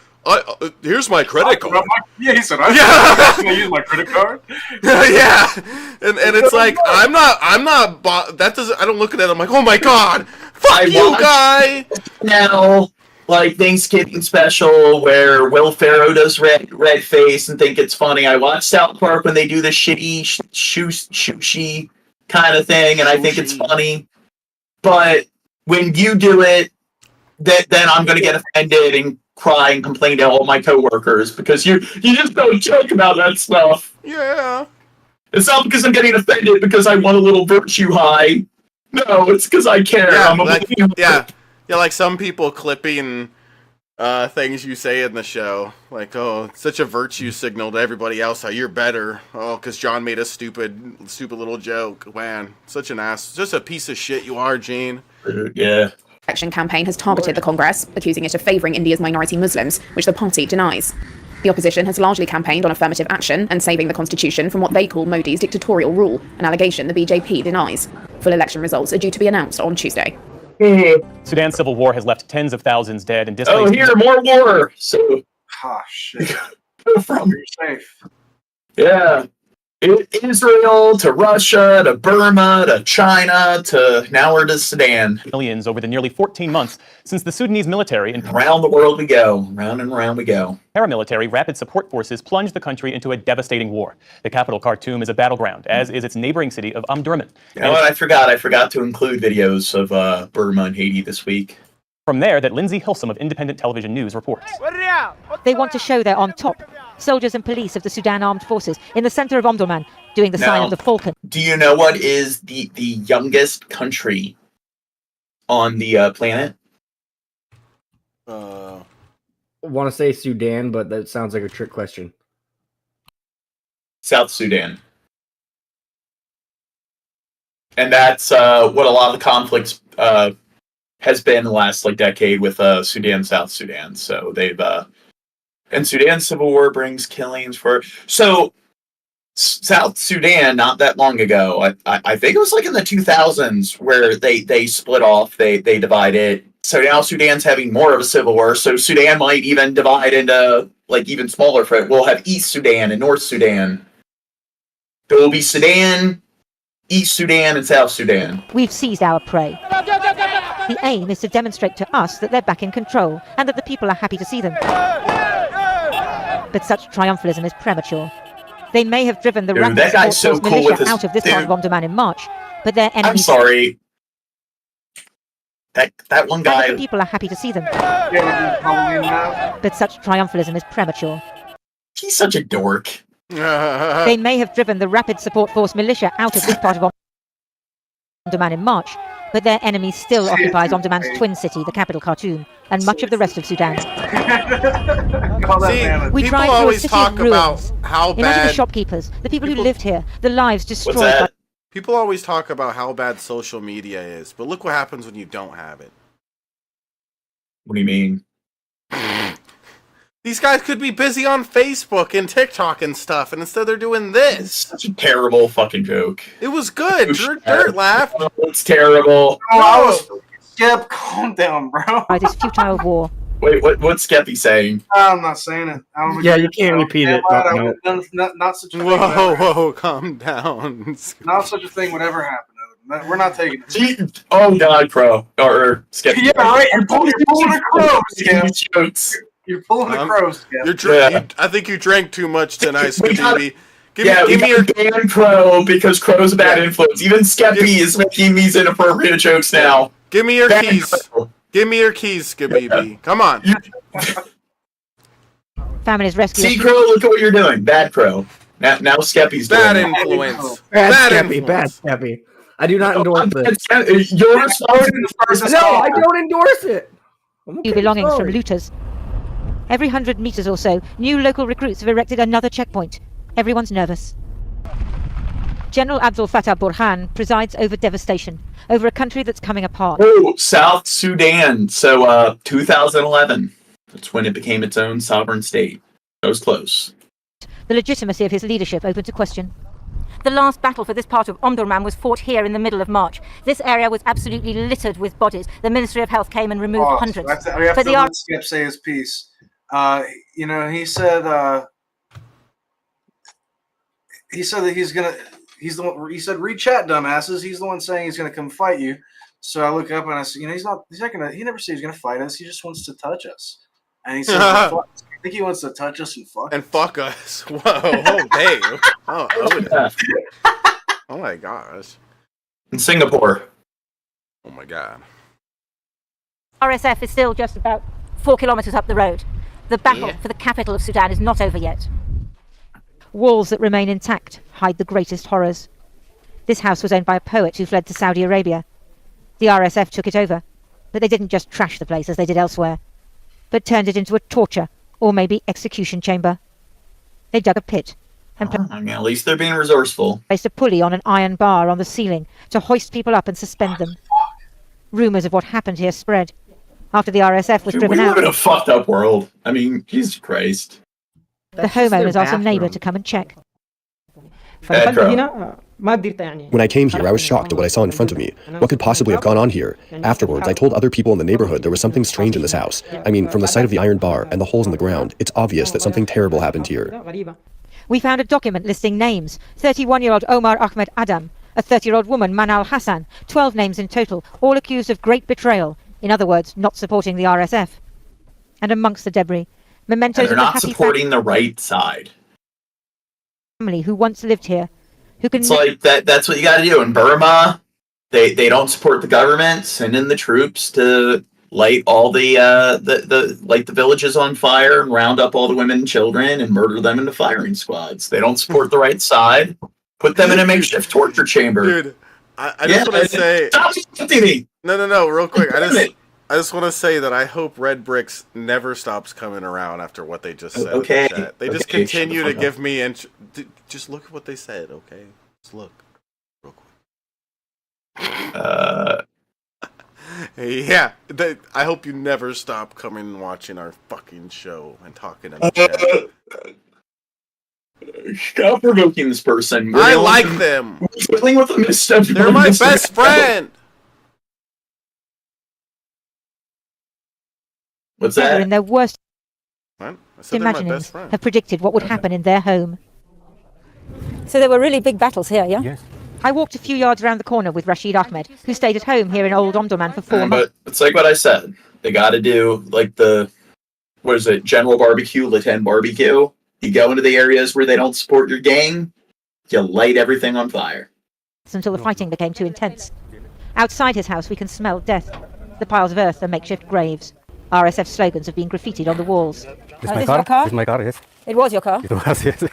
Here's my credit card. Yeah, he said, I'm going to use my credit card. Yeah, and it's like I'm not. That doesn't. I don't look at it. I'm like, oh my god, fuck you, guy. Now, like Thanksgiving special where Will Ferrell does red face and think it's funny. I watch South Park when they do the shitty shushy kind of thing, and I think it's funny. But when you do it, then I'm gonna get offended and cry and complain to all my coworkers because you just don't joke about that stuff. Yeah. It's not because I'm getting offended because I want a little virtue high. No, it's because I care. Yeah, I'm a yeah. Yeah, like some people clipping things you say in the show. Like, oh, it's such a virtue signal to everybody else how you're better. Oh, because John made a stupid little joke. Man, such an ass. Just a piece of shit you are, Gene. Yeah. Election campaign has targeted the Congress, accusing it of favouring India's minority Muslims, which the party denies. The opposition has largely campaigned on affirmative action and saving the constitution from what they call Modi's dictatorial rule, an allegation the BJP denies. Full election results are due to be announced on Tuesday. Sudan's civil war has left tens of thousands dead and displaced. Oh, here, more war. So, shit. From You're safe. Yeah. Israel to Russia to Burma to China to now we're to Sudan. Millions over the nearly 14 months since the Sudanese military and around the world we go. Round and round we go. Paramilitary rapid support forces plunged the country into a devastating war. The capital, Khartoum, is a battleground, as is its neighboring city of Omdurman. You know what? I forgot to include videos of Burma and Haiti this week. From there, that Lindsay Hilsum of Independent Television News reports. They want to show they're on top. Soldiers and police of the Sudan Armed Forces in the center of Omdurman doing the sign of the falcon. Do you know what is the youngest country on the planet? I want to say Sudan, but that sounds like a trick question. South Sudan. And that's what a lot of the conflicts has been the last decade with Sudan, South Sudan. So they've and Sudan's civil war brings killings for South Sudan not that long ago. I think it was in the 2000s where they split off, they divided. So now Sudan's having more of a civil war. So Sudan might even divide into even smaller. We'll have East Sudan and North Sudan. There will be Sudan, East Sudan, and South Sudan. We've seized our prey. The aim is to demonstrate to us that they're back in control and that the people are happy to see them. But such triumphalism is premature. They may have driven the rapid support force militia out of this part of Omdurman in March, but their enemies... I'm sorry. That one guy... The people are happy to see them. But such triumphalism is premature. He's such a dork. They may have driven the rapid support force militia out of this part of Omdurman in March, but their enemy still occupies Omdurman's twin city, the capital Khartoum, and much of the rest of Sudan. We drive through a city of ruins. Imagine the shopkeepers, the people who lived here, the lives destroyed by... People always talk about how bad social media is, but look what happens when you don't have it. What do you mean? These guys could be busy on Facebook and TikTok and stuff, and instead they're doing this. Such a terrible fucking joke. It was good. Dirt laugh. Oh, it's terrible. Skep, calm down, bro. By this futile war. Wait, what's Skeppy saying? I'm not saying it. Yeah, you can't repeat it. Not such a thing. Whoa, calm down. Not such a thing would ever happen. We're not taking it. Oh God, Crow. Or Skeppy. Yeah, right. You're pulling a crow, Skep. You're pulling a crow, Skep. I think you drank too much tonight, Scooby. Give me your ban Crow because Crow's a bad influence. Even Skeppy is making these inappropriate jokes now. Give me your keys. Give me your keys, Skabibi. Come on. Families rescue. See, Crow, look at what you're doing. Bad Crow. Now Skeppy's doing bad influence. Bad Skeppy. I do not endorse this. You're responsible. No, I don't endorse it. New belongings from looters. Every 100 meters or so, new local recruits have erected another checkpoint. Everyone's nervous. General Abdel Fattah Burhan presides over devastation, over a country that's coming apart. Oh, South Sudan. So, 2011. That's when it became its own sovereign state. That was close. The legitimacy of his leadership open to question. The last battle for this part of Omdurman was fought here in the middle of March. This area was absolutely littered with bodies. The Ministry of Health came and removed hundreds. We have to let Skip say his piece. He said that he's the one. He said, "Read chat, dumbasses." He's the one saying he's gonna come fight you. So I look up and I see, he never said he's gonna fight us. He just wants to touch us. And he said, I think he wants to touch us and fuck us. Whoa, Dave. Oh my gosh. In Singapore. Oh my God. RSF is still just about 4 kilometers up the road. The battle for the capital of Sudan is not over yet. Walls that remain intact hide the greatest horrors. This house was owned by a poet who fled to Saudi Arabia. The RSF took it over, But they didn't just trash the place as they did elsewhere, but turned it into a torture or maybe execution chamber. They dug a pit and I mean, at least they're being resourceful. placed a pulley on an iron bar on the ceiling to hoist people up and suspend them. Rumours of what happened here spread. After the RSF was Dude, driven we out, live in a fucked up world. I mean, Jesus Christ. the homeowners asked a neighbour to come and check. When I came here, I was shocked at what I saw in front of me. What could possibly have gone on here? Afterwards, I told other people in the neighborhood there was something strange in this house. I mean, from the sight of the iron bar and the holes in the ground, it's obvious that something terrible happened here. We found a document listing names. 31-year-old Omar Ahmed Adam, a 30-year-old woman, Manal Hassan, 12 names in total, all accused of great betrayal. In other words, not supporting the RSF. And amongst the debris, mementos And they're of the not happy supporting the right side. family who once lived here, who can... It's like that's what you gotta do. In Burma, they don't support the government, send in the troops to light all the villages on fire and round up all the women and children and murder them into firing squads. They don't support the right side. Put them in a makeshift torture chamber. Dude, I just want to say... No, real quick. I just want to say that I hope Red Bricks never stops coming around after what they just said. Okay. In the chat. They just continue to give me... just look at what they said, okay? Just look. Real quick. Yeah. I hope you never stop coming and watching our fucking show and talking in the chat. Stop provoking this person. I like them. We're dealing with a misstep. They're my best friend. What's Never that? in their worst What? I said they're my imaginings best friend. have predicted what would happen in their home. So there were really big battles here, yeah? Yes. I walked a few yards around the corner with Rashid Ahmed, who stayed at home here in Old Omdurman for 4 months. But it's like what I said. They got to do like General Barbecue, Lieutenant Barbecue. You go into the areas where they don't support your gang, you light everything on fire. Until the fighting became too intense. Outside his house, we can smell death. The piles of earth are makeshift graves. RSF slogans have been graffitied on the walls. This is your car? This is my car, yes. It was your car? It was, yes.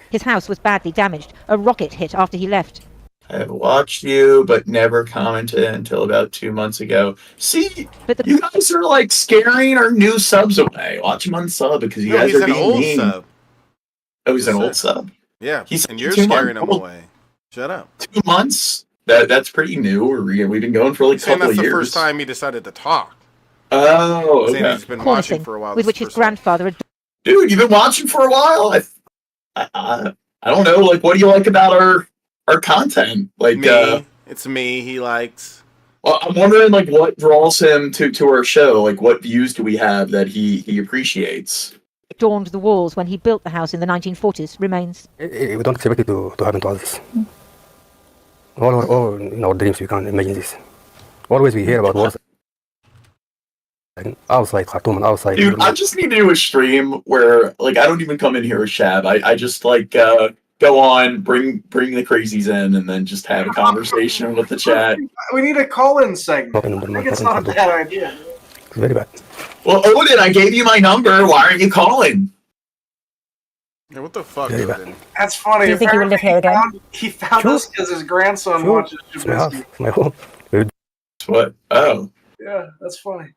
His house was badly damaged. A rocket hit after he left. I have watched you, but never commented until about 2 months ago. See, you guys are like scaring our new subs away. Watch him unsub because you guys are being mean. Sub. Oh, he's an old sub. Yeah, He's and you're 2 scaring months him old. away. Shut up. 2 months? That's pretty new. We've been going for like a Saying couple that's of the years. first time he decided to talk. Oh, Saying okay. he's been watching for a while. With which his grandfather had... Dude, you've been watching for a while? I don't know. Like, what do you like about our content? Like, Me. It's me he likes. Well, I'm wondering, like, what draws him to our show? Like, what views do we have that he appreciates? adorned the walls when he built the house in the 1940s remains. We don't expect it to happen to us. All in our dreams, we can't imagine this. Always we hear about wars outside Khartoum and outside. Dude, I just need to do a stream where, like, I don't even come in here with Shab. I just, like, go on, bring the crazies in, and then just have a conversation with the chat. We need a call-in segment. I think it's not a bad idea. It's very bad. Well, Odin, I gave you my number. Why aren't you calling? Yeah, what the fuck? That's funny. Do you think he will live here again? He found us because his grandson watches It's my house. Trubisky. It's my home. We'll do What? Oh. Yeah, that's funny.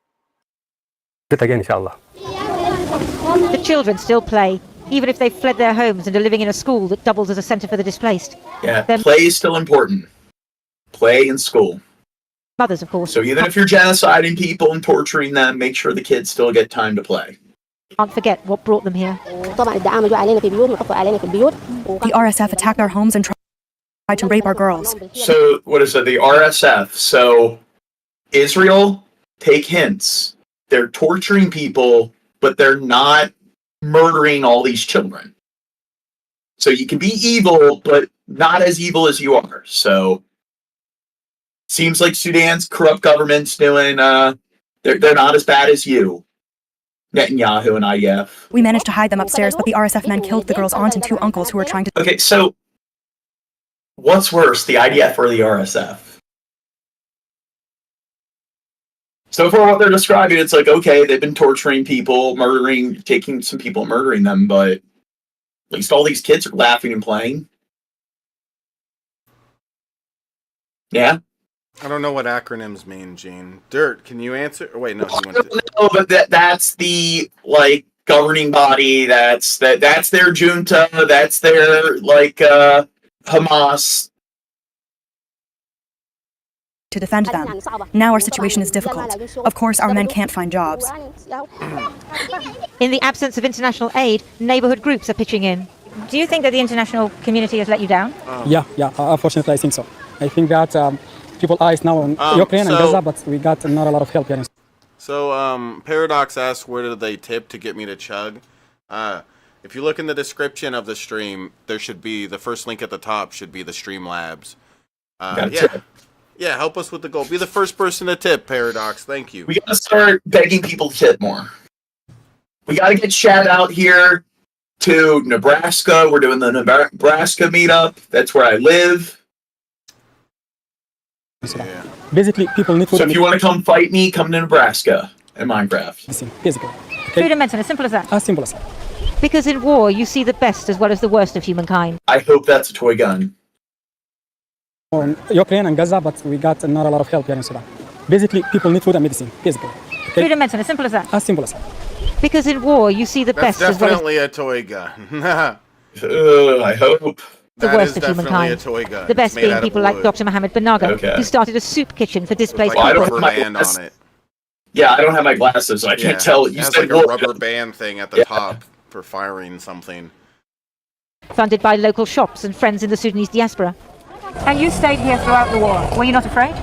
it again, inshallah. The children still play, even if they've fled their homes and are living in a school that doubles as a centre for the displaced. Yeah, Their play is still important. Play in school. mothers, of course, So even if you're genociding people and torturing them, make sure the kids still get time to play. can't forget what brought them here. The RSF attacked our homes and tried to rape our girls. So, what is it? The RSF. So, Israel, take hints. They're torturing people, but they're not murdering all these children. So you can be evil, but not as evil as you are. So, seems like Sudan's corrupt government's doing, they're not as bad as you. Netanyahu and IDF. We managed to hide them upstairs, but the RSF men killed the girl's aunt and two uncles who were trying to... Okay, so what's worse, the IDF or the RSF? So far, what they're describing, it's like, okay, they've been torturing people, taking some people and murdering them, but at least all these kids are laughing and playing. Yeah? I don't know what acronyms mean, Gene. Dirt, can you answer? Oh, wait, no. I don't know, but that's the like governing body. That's their junta. That's their like Hamas. To defend them. Now our situation is difficult. Of course, our men can't find jobs. In the absence of international aid, neighborhood groups are pitching in. Do you think that the international community has let you down? Yeah, unfortunately, I think so. I think that people eyes now on Ukraine and Gaza, but we got not a lot of help here. So, Paradox asked, where did they tip to get me to chug? If you look in the description of the stream, there should be, the first link at the top should be the StreamLabs. Yeah, help us with the goal. Be the first person to tip, Paradox. Thank you. We gotta start begging people to tip more. We gotta get Chad out here to Nebraska. We're doing the Nebraska meetup. That's where I live. Yeah. Basically, people need food. So if you want to come fight me, come to Nebraska in Minecraft. Basically. Okay. Food and medicine, as simple as that. As simple as that. Because in war, you see the best as well as the worst of humankind. I hope that's a toy gun. On Ukraine and Gaza, but we got not a lot of help here in Sudan. Basically, people need food and medicine. Basically. Okay? Food and medicine, as simple as that. As simple as that. Because in war, you see the best as well as... definitely a toy gun. I hope. The worst of humankind. A toy gun. The best being people like Dr. Mohammed Banaga, who started a soup kitchen for displaced people. Rubber band on it. Yeah, I don't have my glasses, so I can't tell. You it has said like a rubber band thing at the top for firing something. Funded by local shops and friends in the Sudanese diaspora. And you stayed here throughout the war. Were you not afraid?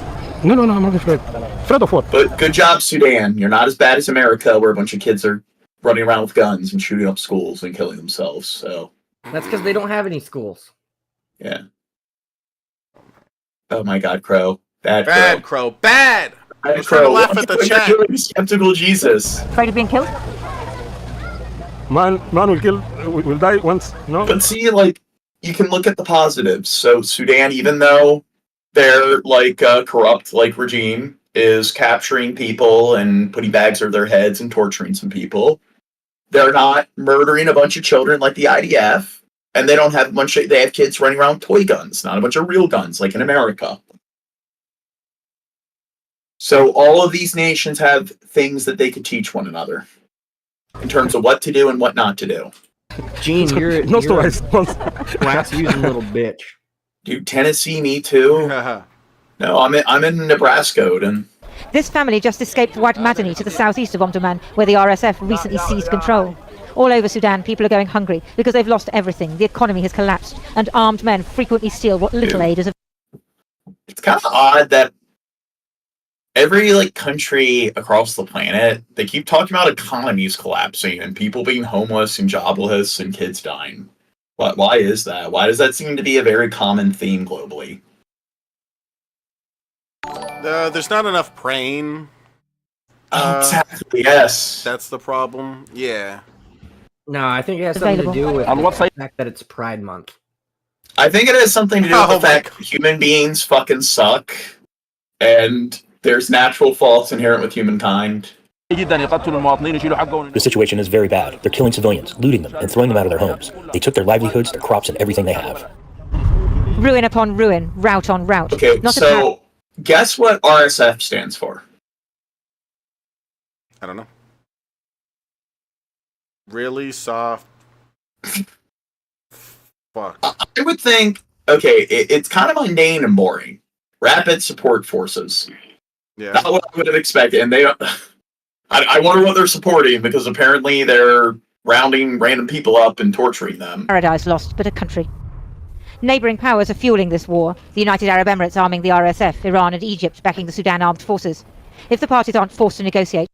No, I'm not afraid. Afraid of what? But good job, Sudan. You're not as bad as America, where a bunch of kids are running around with guns and shooting up schools and killing themselves. So that's because they don't have any schools. Yeah. Oh my God, Crow. Bad Crow. Bad! Bad I'm trying to laugh at the chat. Skeptical Jesus. Afraid of being killed? Man will die once, no? But see, like, you can look at the positives. So Sudan, even though their like corrupt like regime is capturing people and putting bags over their heads and torturing some people, they're not murdering a bunch of children like the IDF, and they don't have they have kids running around with toy guns, not a bunch of real guns like in America. So all of these nations have things that they could teach one another in terms of what to do and what not to do. Gene, you're a class-using little bitch. Dude, Tennessee, me too. No, I'm in Nebraska, Odin. This family just escaped Wad Madani to the southeast of Omdurman, where the RSF recently seized control. All over Sudan, people are going hungry because they've lost everything. The economy has collapsed, and armed men frequently steal what little aid is available. It's kind of odd that every like country across the planet, they keep talking about economies collapsing and people being homeless and jobless and kids dying. Why is that? Why does that seem to be a very common theme globally? There's not enough praying. Exactly, yes. That's the problem. Yeah. No, I think it has something to do with the fact that it's Pride Month. I think it has something to do with the fact that human beings fucking suck, and there's natural faults inherent with humankind. The situation is very bad. They're killing civilians, looting them, and throwing them out of their homes. They took their livelihoods, their crops, and everything they have. Ruin upon ruin, rout on rout. Okay, so guess what RSF stands for? I don't know. Really soft. Fuck. I would think, okay, it's kind of mundane and boring. Rapid Support Forces. Yeah. Not what I would have expected. And they, I wonder what they're supporting, because apparently they're rounding random people up and torturing them. Paradise lost, but a country. Neighbouring powers are fueling this war. The United Arab Emirates arming the RSF, Iran and Egypt backing the Sudan armed forces. If the parties aren't forced to negotiate...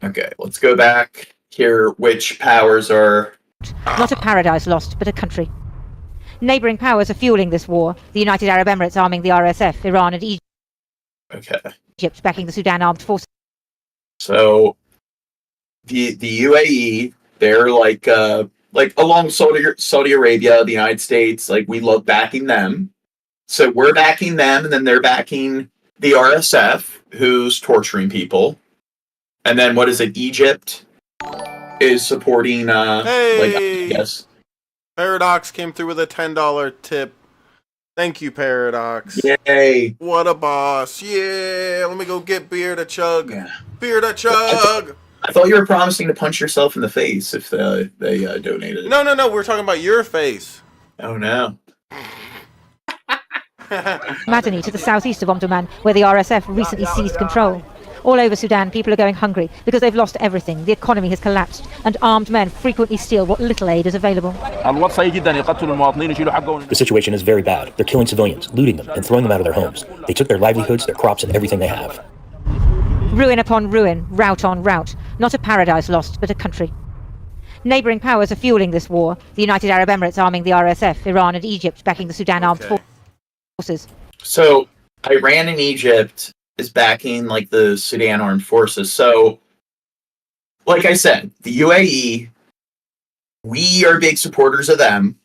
Okay, let's go back here. Which powers are... Not a paradise lost, but a country. Neighbouring powers are fueling this war. The United Arab Emirates arming the RSF, Iran and Egypt. Okay. Egypt backing the Sudan armed forces. So, the UAE, they're like along Saudi Arabia, the United States, like we love backing them. So we're backing them, and then they're backing the RSF, who's torturing people. And then what is it? Egypt is supporting, hey! I guess. Paradox came through with a $10 tip. Thank you, Paradox. Yay. What a boss. Yeah, let me go get beer to chug. Beer to chug. I thought you were promising to punch yourself in the face if they donated. No. We're talking about your face. Oh, no. Madani to the southeast of Omdurman, where the RSF recently seized control. All over Sudan, people are going hungry because they've lost everything. The economy has collapsed, and armed men frequently steal what little aid is available. The situation is very bad. They're killing civilians, looting them, and throwing them out of their homes. They took their livelihoods, their crops, and everything they have. Ruin upon ruin, rout on rout. Not a paradise lost, but a country. Neighbouring powers are fueling this war. The United Arab Emirates arming the RSF, Iran and Egypt backing the Sudan armed forces. So, Iran and Egypt is backing like the Sudan armed forces. So, like I said, the UAE, we are big supporters of them,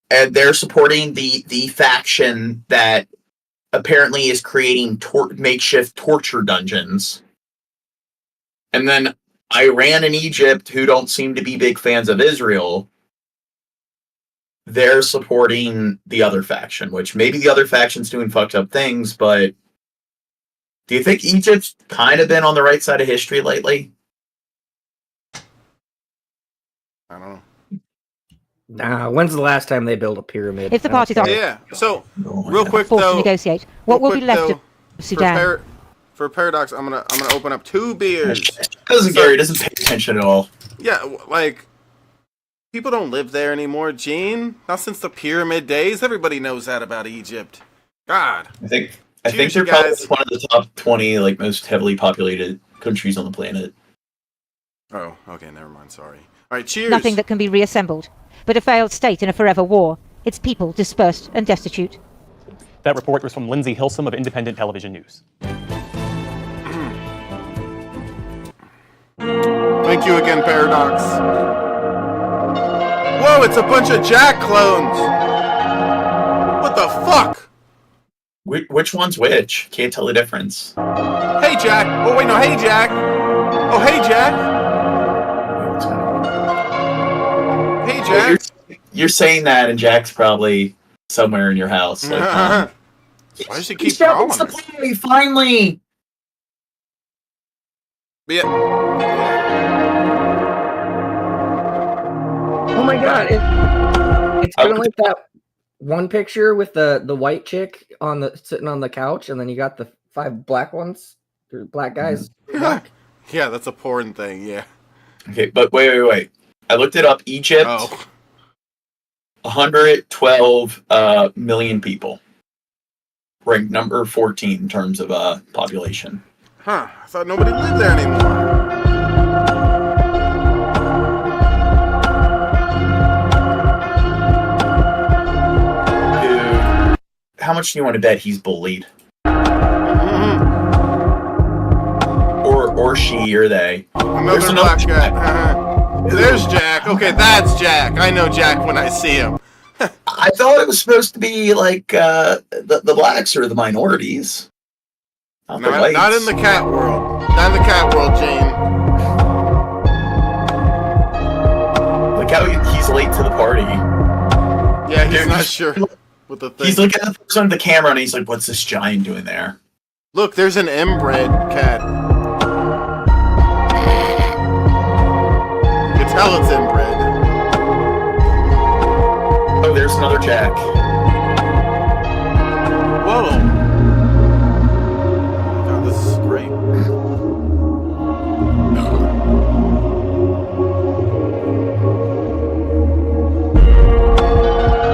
and they're supporting the faction that apparently is creating makeshift torture dungeons. And then Iran and Egypt, who don't seem to be big fans of Israel, they're supporting the other faction, which maybe the other faction's doing fucked up things, but do you think Egypt's kind of been on the right side of history lately? I don't know. Nah, when's the last time they built a pyramid? If the parties are So, real quick forced though, to negotiate, what will be left of Sudan? For Paradox, I'm gonna open up 2 beers. Gary doesn't pay attention at all. Yeah, like people don't live there anymore, Gene. Not since the pyramid days. Everybody knows that about Egypt. God. I think they're probably one of the top 20 like most heavily populated countries on the planet. Oh, okay, never mind. Sorry. All right, cheers. Nothing that can be reassembled, but a failed state in a forever war. Its people dispersed and destitute. That report was from Lindsay Hilsum of Independent Television News. Thank you again, Paradox. Whoa, it's a bunch of Jack clones. What the fuck? Which one's which? Can't tell the difference. Hey, Jack. Oh, wait, no. Hey, Jack. Oh, hey, Jack. Hey, Jack. You're saying that, and Jack's probably somewhere in your house. Like, Why does she keep calling calling me? Finally. Yeah. Oh my god! It's kind of like that one picture with the white chick sitting on the couch, and then you got the 5 black ones, black guys. Yeah, that's a porn thing. Yeah. Okay, but wait. I looked it up. Egypt. 112 million people. Ranked number 14 in terms of population. Huh. I thought nobody lived there anymore. Dude, how much do you want to bet he's bullied? Or she, or they. Another black guy. There's Jack. Okay, that's Jack. I know Jack when I see him. I thought it was supposed to be like the blacks or the minorities. Not in the cat world. Not in the cat world, Jane. Look how he's late to the party. Yeah, he's not sure what the thing. He's looking at the person on the camera and he's like, "What's this giant doing there?" Look, there's an inbred cat. You can tell it's inbred. Oh, there's another Jack. Whoa. God, this is great.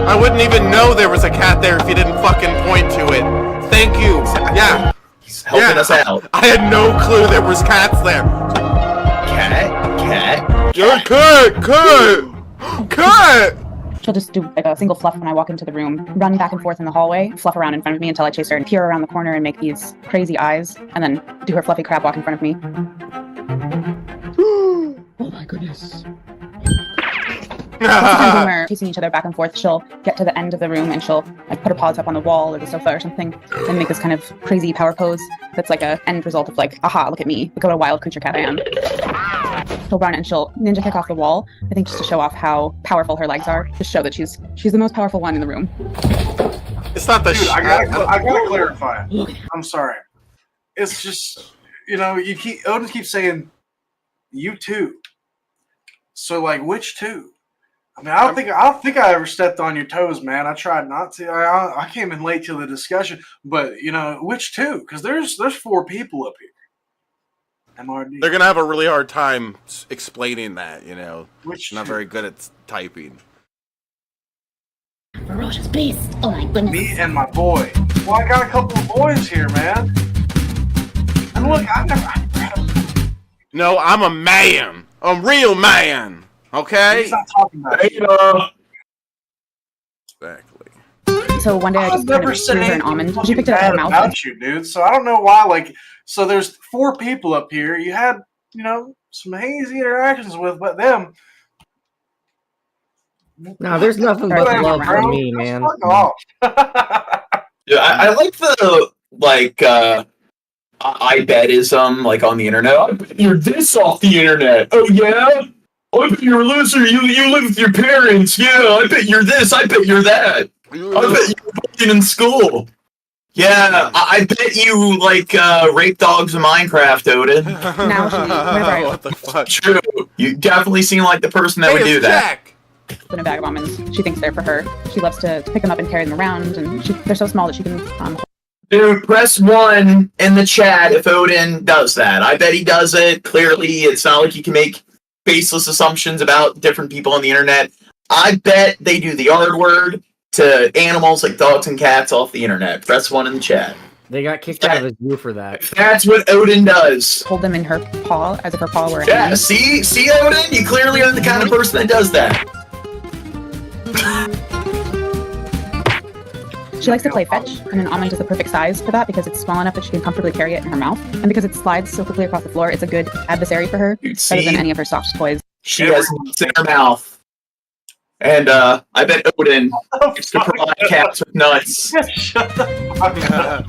I wouldn't even know there was a cat there if you didn't fucking point to it. Thank you. Yeah. He's helping us out. I had no clue there was cats there. Cat. Cut! She'll just do like a single fluff when I walk into the room, run back and forth in the hallway, fluff around in front of me until I chase her and peer around the corner and make these crazy eyes, and then do her fluffy crab walk in front of me. Oh my goodness. Sometimes when we're chasing each other back and forth, she'll get to the end of the room and she'll like put her paws up on the wall or the sofa or something and make this kind of crazy power pose that's like a end result of like, aha, look at me, look what a wild creature cat I am. She'll run and she'll ninja kick off the wall, I think just to show off how powerful her legs are, to show that she's the most powerful one in the room. It's not the. Dude, I gotta clarify. I'm sorry. It's just Odin keeps saying you too. So like, which two? I mean, I don't think I ever stepped on your toes, man. I tried not to. I came in late to the discussion, but which two? Because there's 4 people up here. MRD. They're gonna have a really hard time explaining that. Which not two? very good at typing. Ferocious beast. Oh my goodness. Me and my boy. Well, I got a couple of boys here, man. And look, No, I'm a man. I'm a real man. Okay. He's not talking about Exactly. So one day I just kind of threw her an almond. She picked it up in her mouth. About you, dude. So I don't know why. Like, so there's 4 people up here. You had, some hazy interactions with, but them. No, there's nothing but love for me, man. Fuck off. Yeah, I like the I betism like on the internet. I bet you're this off the internet. Oh yeah? I bet you're a loser. You live with your parents. Yeah, I bet you're this. I bet you're that. I bet you're bullied in school. Yeah, I bet you rape dogs in Minecraft, Odin. Now whenever What the fuck? True. You definitely seem like the person that would do that. in a bag of almonds, she thinks they're for her. She loves to pick them up and carry them around, and they're so small that she can. Dude, press 1 in the chat if Odin does that. I bet he does it. Clearly, it's not like you can make baseless assumptions about different people on the internet. I bet they do the R word to animals like dogs and cats off the internet. Press 1 in the chat. They got kicked out of the zoo for that. That's what Odin does. Hold them in her paw as if her paw were. Yeah, see, Odin, you clearly are the kind of person that does that. She likes to play fetch, and an almond is the perfect size for that because it's small enough that she can comfortably carry it in her mouth, and because it slides so quickly across the floor, it's a good adversary for her, better than any of her soft toys. She has nuts in her mouth. And I bet Odin used to provide cats with nuts. Shut the fuck up.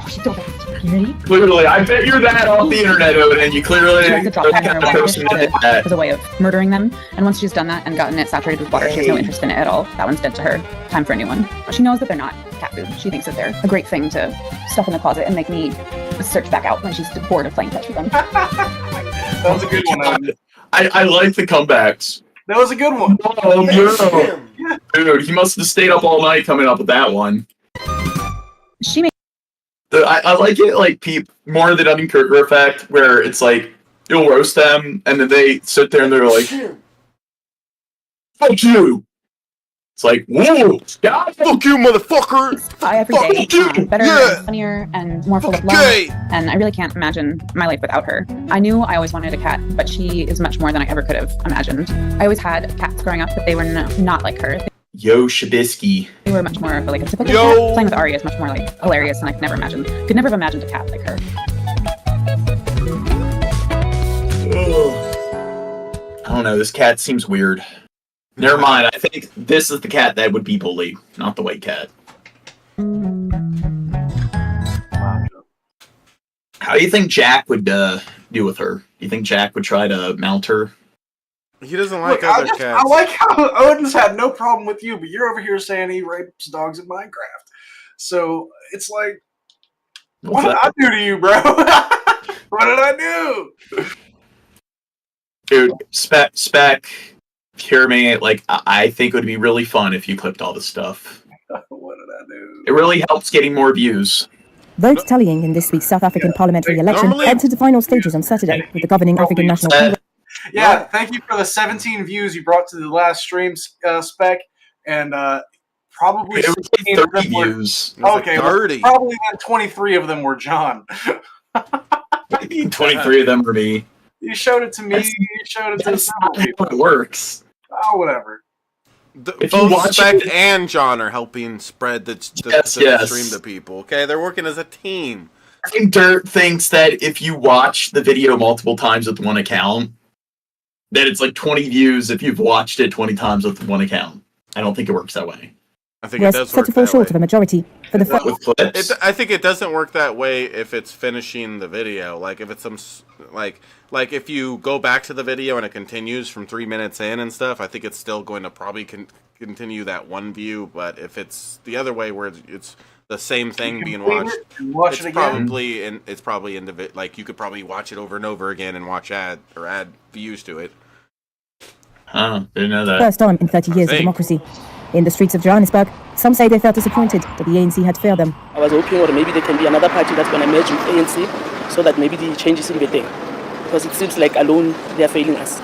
Clearly, I bet you're that off the internet, Odin. You clearly She are likes to drop the that in kind her of water person that did that. as a way of murdering them, and once she's done that and gotten it saturated with water, she has no interest in it at all. That one's dead to her. Time for a new one. She knows that they're not cat food. She thinks that they're a great thing to stuff in the closet and make me search back out when she's bored of playing fetch with them. That was a good one, Odin. I like the comebacks. That was a good one. Oh, yeah. Dude, he must have stayed up all night coming up with that one. She made. I like it like more the Dunning-Kruger effect, where it's like you'll roast them, and then they sit there and they're like, "Fuck you." It's like, "Whoa, God, fuck you, motherfucker!" Pie every day, Fuck you. better, Yeah. and funnier, and more full of love. Okay. And I really can't imagine my life without her. I knew I always wanted a cat, but she is much more than I ever could have imagined. I always had cats growing up, but they were not like her. Yo, Shabisky. They were much more of like a typical Yo. cat. Playing with Arya is much more like hilarious, and I could never have imagined a cat like her. I don't know. This cat seems weird. Never mind. I think this is the cat that would be bullied, not the white cat. How do you think Jack would do with her? Do you think Jack would try to mount her? He doesn't like Look, other cats. I like how Odin's had no problem with you, but you're over here saying he rapes dogs in Minecraft. So it's like, what did I do to you, bro? What did I do? Dude, spec, hear me. Like, I think it would be really fun if you clipped all this stuff. What did I do? It really helps getting more views. Vote tallying in this week's South African parliamentary election entered the final stages on Saturday with the governing African National Congress. Yeah, thank you for the 17 views you brought to the last stream, Spec, and probably It was 16 of them 30 were views. okay. Well, 30. probably then 23 of them were John. 23 of them are me. You showed it to me. You showed it to several people. It works. Oh, whatever. If you Both watch Spec it- and John are helping spread the Yes. stream to people. Okay, they're working as a team. I think Dirt thinks that if you watch the video multiple times with one account, that it's like 20 views if you've watched it 20 times with one account. I don't think it works that way. I think it Was does set work to fall that short way. of a majority for the first. With clips. I think it doesn't work that way if it's finishing the video. Like if it's some like if you go back to the video and it continues from 3 minutes in and stuff, I think it's still going to probably continue that one view. But if it's the other way where it's the same thing being watched. Watch it again. It's probably like you could probably watch it over and over again and watch add views to it. Oh, didn't know that. First time in 30 years of democracy. In the streets of Johannesburg, some say they felt disappointed that the ANC had failed them. I was hoping or maybe there can be another party that's going to merge with ANC so that maybe the changes will be there. Because it seems like alone they are failing us.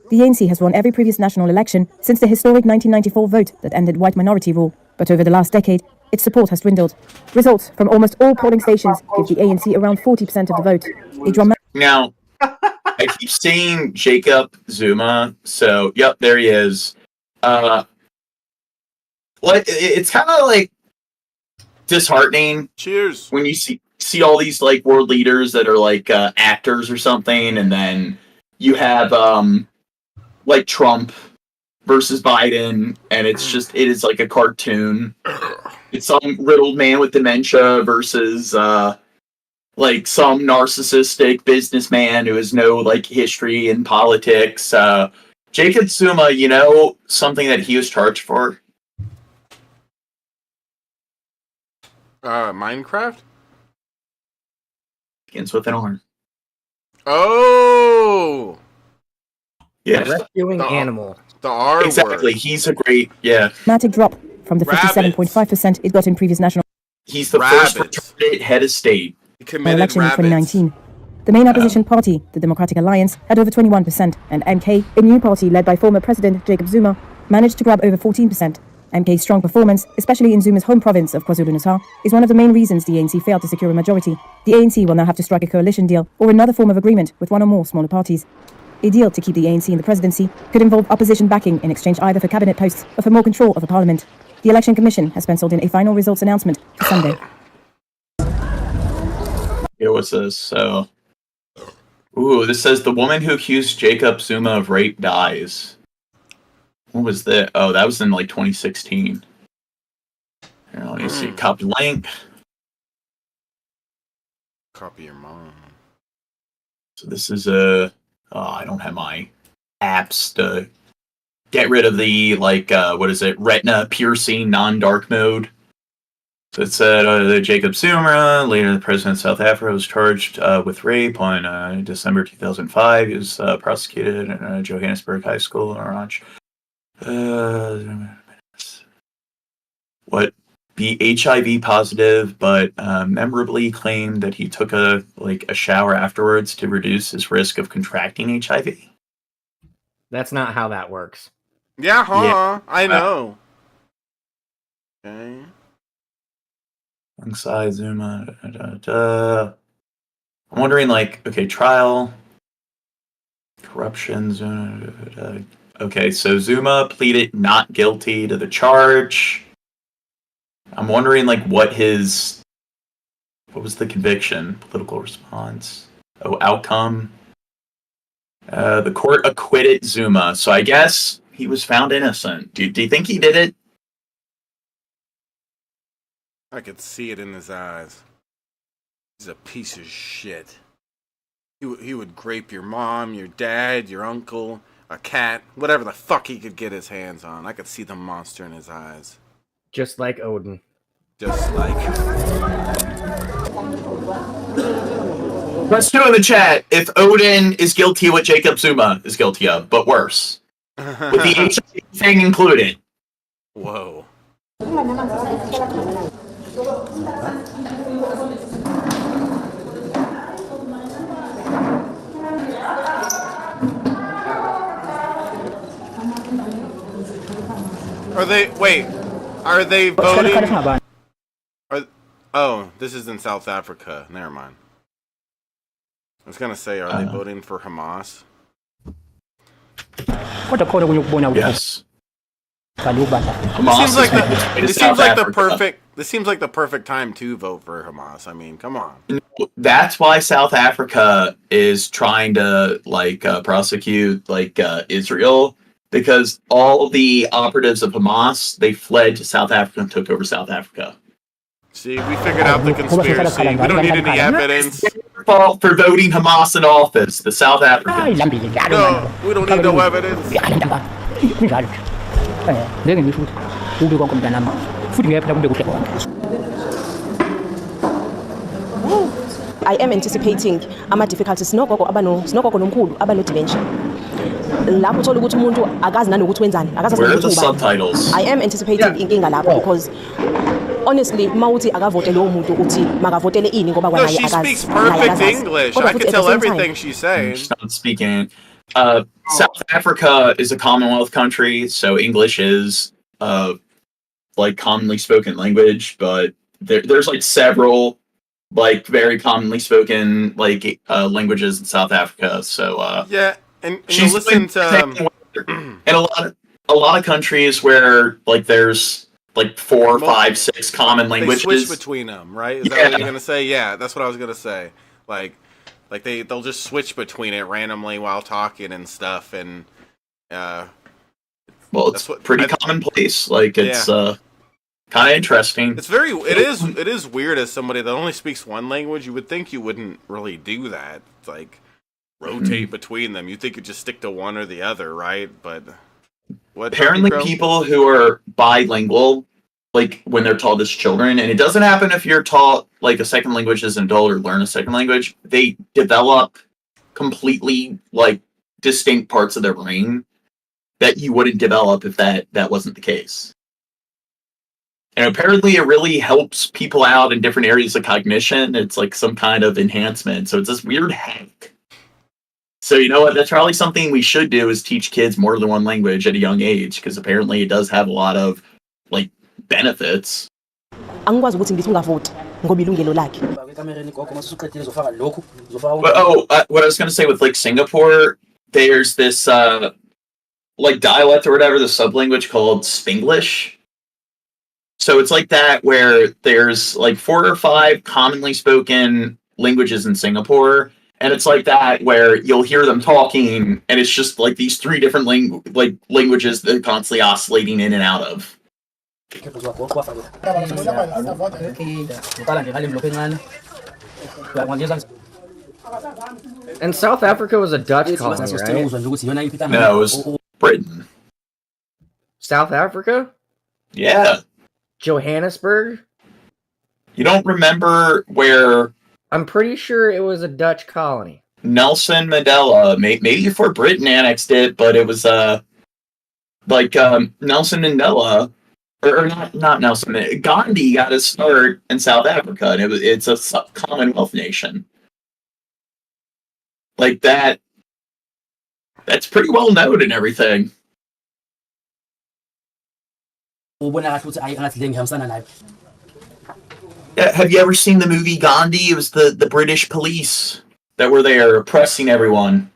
The ANC has won every previous national election since the historic 1994 vote that ended white minority rule. But over the last decade, its support has dwindled. Results from almost all polling stations give the ANC around 40% of the vote. A dramatic... Now, I keep seeing Jacob Zuma, so yep, there he is. It's kind of like disheartening. Cheers. When you see all these like world leaders that are like actors or something, and then you have like Trump versus Biden, and it is like a cartoon. It's some riddled man with dementia versus like some narcissistic businessman who has no like history in politics. Jacob Zuma, you know something that he was charged for? Minecraft? Begins with an R. Oh! Yeah. Rescuing animal. The R exactly. word. He's a great, yeah. Dramatic drop from the 57.5% it got in previous national... He's the first retarded head of state. Election in 2019. The main opposition party, the Democratic Alliance, had over 21%, and MK, a new party led by former President Jacob Zuma, managed to grab over 14%. MK's strong performance, especially in Zuma's home province of KwaZulu-Natal, is one of the main reasons the ANC failed to secure a majority. The ANC will now have to strike a coalition deal or another form of agreement with one or more smaller parties. A deal to keep the ANC in the presidency could involve opposition backing in exchange either for cabinet posts or for more control of a parliament. The Election Commission has penciled in a final results announcement for Sunday. Here was this, so... Ooh, this says the woman who accused Jacob Zuma of rape dies. What was that? Oh, that was in like 2016. Here, let me see. Copy link. Copy your mom. So this is a... Oh, I don't have my apps to get rid of the, like, what is it? Retina piercing non-dark mode. So it said Jacob Zuma, later the president of South Africa, was charged with rape on December 2005. He was prosecuted at Johannesburg High School in Orange. Be HIV positive, but memorably claimed that he took a shower afterwards to reduce his risk of contracting HIV. That's not how that works. Yeah, I know. Okay. Alongside Zuma. I'm wondering, like, okay, trial, corruption, Zuma. Okay, so Zuma pleaded not guilty to the charge. I'm wondering, like, what was the conviction? Political response. Oh, outcome. The court acquitted Zuma, so I guess he was found innocent. Do you think he did it? I could see it in his eyes. He's a piece of shit. He would grape your mom, your dad, your uncle, a cat, whatever the fuck he could get his hands on. I could see the monster in his eyes. Just like Odin. Just like... Let's do in the chat if Odin is guilty of what Jacob Zuma is guilty of, but worse. With the HIV thing included. Whoa. Are they voting? Oh, this is in South Africa. Never mind. I was gonna say, are they voting for Hamas? Yes. This seems like the perfect time to vote for Hamas. I mean, come on. That's why South Africa is trying to prosecute Israel, because all the operatives of Hamas, they fled to South Africa and took over South Africa. See, we figured out the conspiracy. We don't need any evidence. Fault for voting Hamas in office, the South Africans. No, we don't need no evidence. I am anticipating ama-difficulties sinogogo nomkhulu abano-dementia. Lapho uthola ukuthi umuntu akazi nanokuthi wenzani, Where are the subtitles? I am anticipating inkinga lapho because honestly mawuthi akavote lowo muntu uthi makavotele ini ngoba No, wena she speaks perfect English. I can tell everything she's saying. She's not speaking. South Africa is a Commonwealth country, so English is like commonly spoken language, but there's like several like very commonly spoken like languages in South Africa. So yeah, and she's listen to in a lot of countries where like there's like 4, 5, 6 common languages. They switch between them, right? Is that what you're gonna say? Yeah, that's what I was gonna say. Like they'll just switch between it randomly while talking and stuff, and well, it's pretty commonplace. Like it's kind of interesting. It's very it is weird as somebody that only speaks one language. You would think you wouldn't really do that. It's like rotate between them. You'd think you'd just stick to one or the other, right? But apparently people who are bilingual, like when they're taught as children, and it doesn't happen if you're taught like a second language as an adult or learn a second language, they develop completely like distinct parts of their brain that you wouldn't develop if that wasn't the case. And apparently it really helps people out in different areas of cognition. It's like some kind of enhancement. So it's this weird hack. So you know what? That's probably something we should do is teach kids more than one language at a young age, because apparently it does have a lot of like benefits. Angikwazi ukuthi ngithi ungavoti ngoba ilungelo lakhe. What I was going to say with like Singapore, there's this like dialect or whatever, the sublanguage called Spanglish. So it's like that where there's like 4 or 5 commonly spoken languages in Singapore. And it's like that where you'll hear them talking, and it's just like these 3 different languages that are constantly oscillating in and out of. And South Africa was a Dutch colony, right? No, it was Britain. South Africa? Yeah. Johannesburg? You don't remember where... I'm pretty sure it was a Dutch colony. Nelson Mandela, maybe before Britain annexed it, but it was Nelson Mandela, or not Nelson, Gandhi got his start in South Africa, and it's a Commonwealth nation. Like that, that's pretty well known and everything. Yeah, have you ever seen the movie Gandhi? It was the British police that were there oppressing everyone.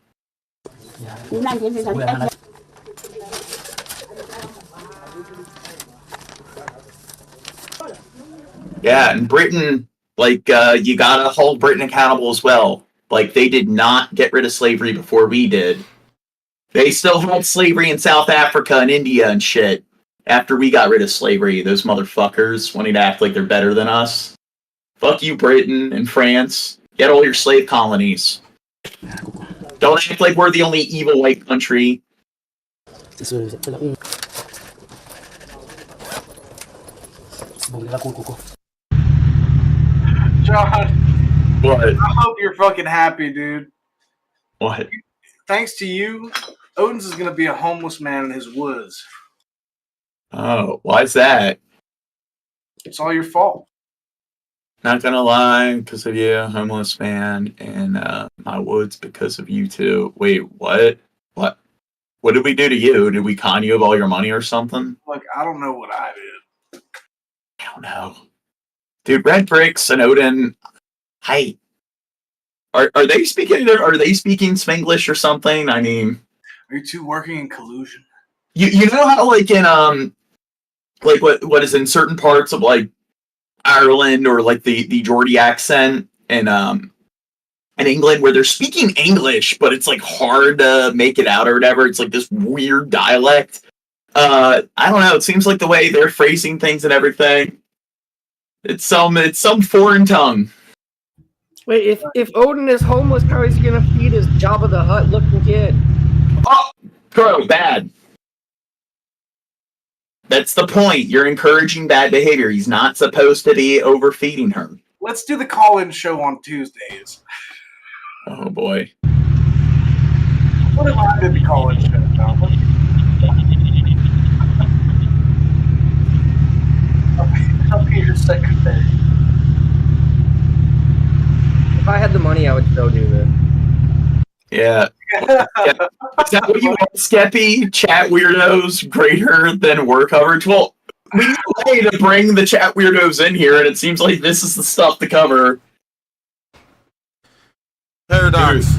Yeah, and Britain, like, you gotta hold Britain accountable as well. Like, they did not get rid of slavery before we did. They still had slavery in South Africa and India and shit. After we got rid of slavery, those motherfuckers wanting to act like they're better than us. Fuck you, Britain and France. Get all your slave colonies. Don't act like we're the only evil white country. John. What? I hope you're fucking happy, dude. What? Thanks to you, Odin's is gonna be a homeless man in his woods. Oh, why is that? It's all your fault. Not gonna lie, because of you, homeless man, in my woods because of you too. Wait, what? What? What did we do to you? Did we con you of all your money or something? Look, I don't know what I did. I don't know. Dude, Red Bricks and Odin, hi. Are they speaking Spanglish or something? I mean, are you two working in collusion? You know how like in like what is in certain parts of like Ireland or like the Geordie accent and in England where they're speaking English but it's like hard to make it out or whatever. It's like this weird dialect. I don't know. It seems like the way they're phrasing things and everything. It's some foreign tongue. Wait, if Odin is homeless, how is he gonna feed his Jabba the Hutt looking kid? Oh, bro, bad. That's the point. You're encouraging bad behavior. He's not supposed to be overfeeding her. Let's do the call-in show on Tuesdays. Oh boy. What if I did the call-in show, Tom? I'll be your secretary. If I had the money, I would still do this. Yeah. Is that what you want, Skeppy? Chat weirdos greater than war coverage? Well, we need a way to bring the chat weirdos in here, and it seems like this is the stuff to cover. Paradox.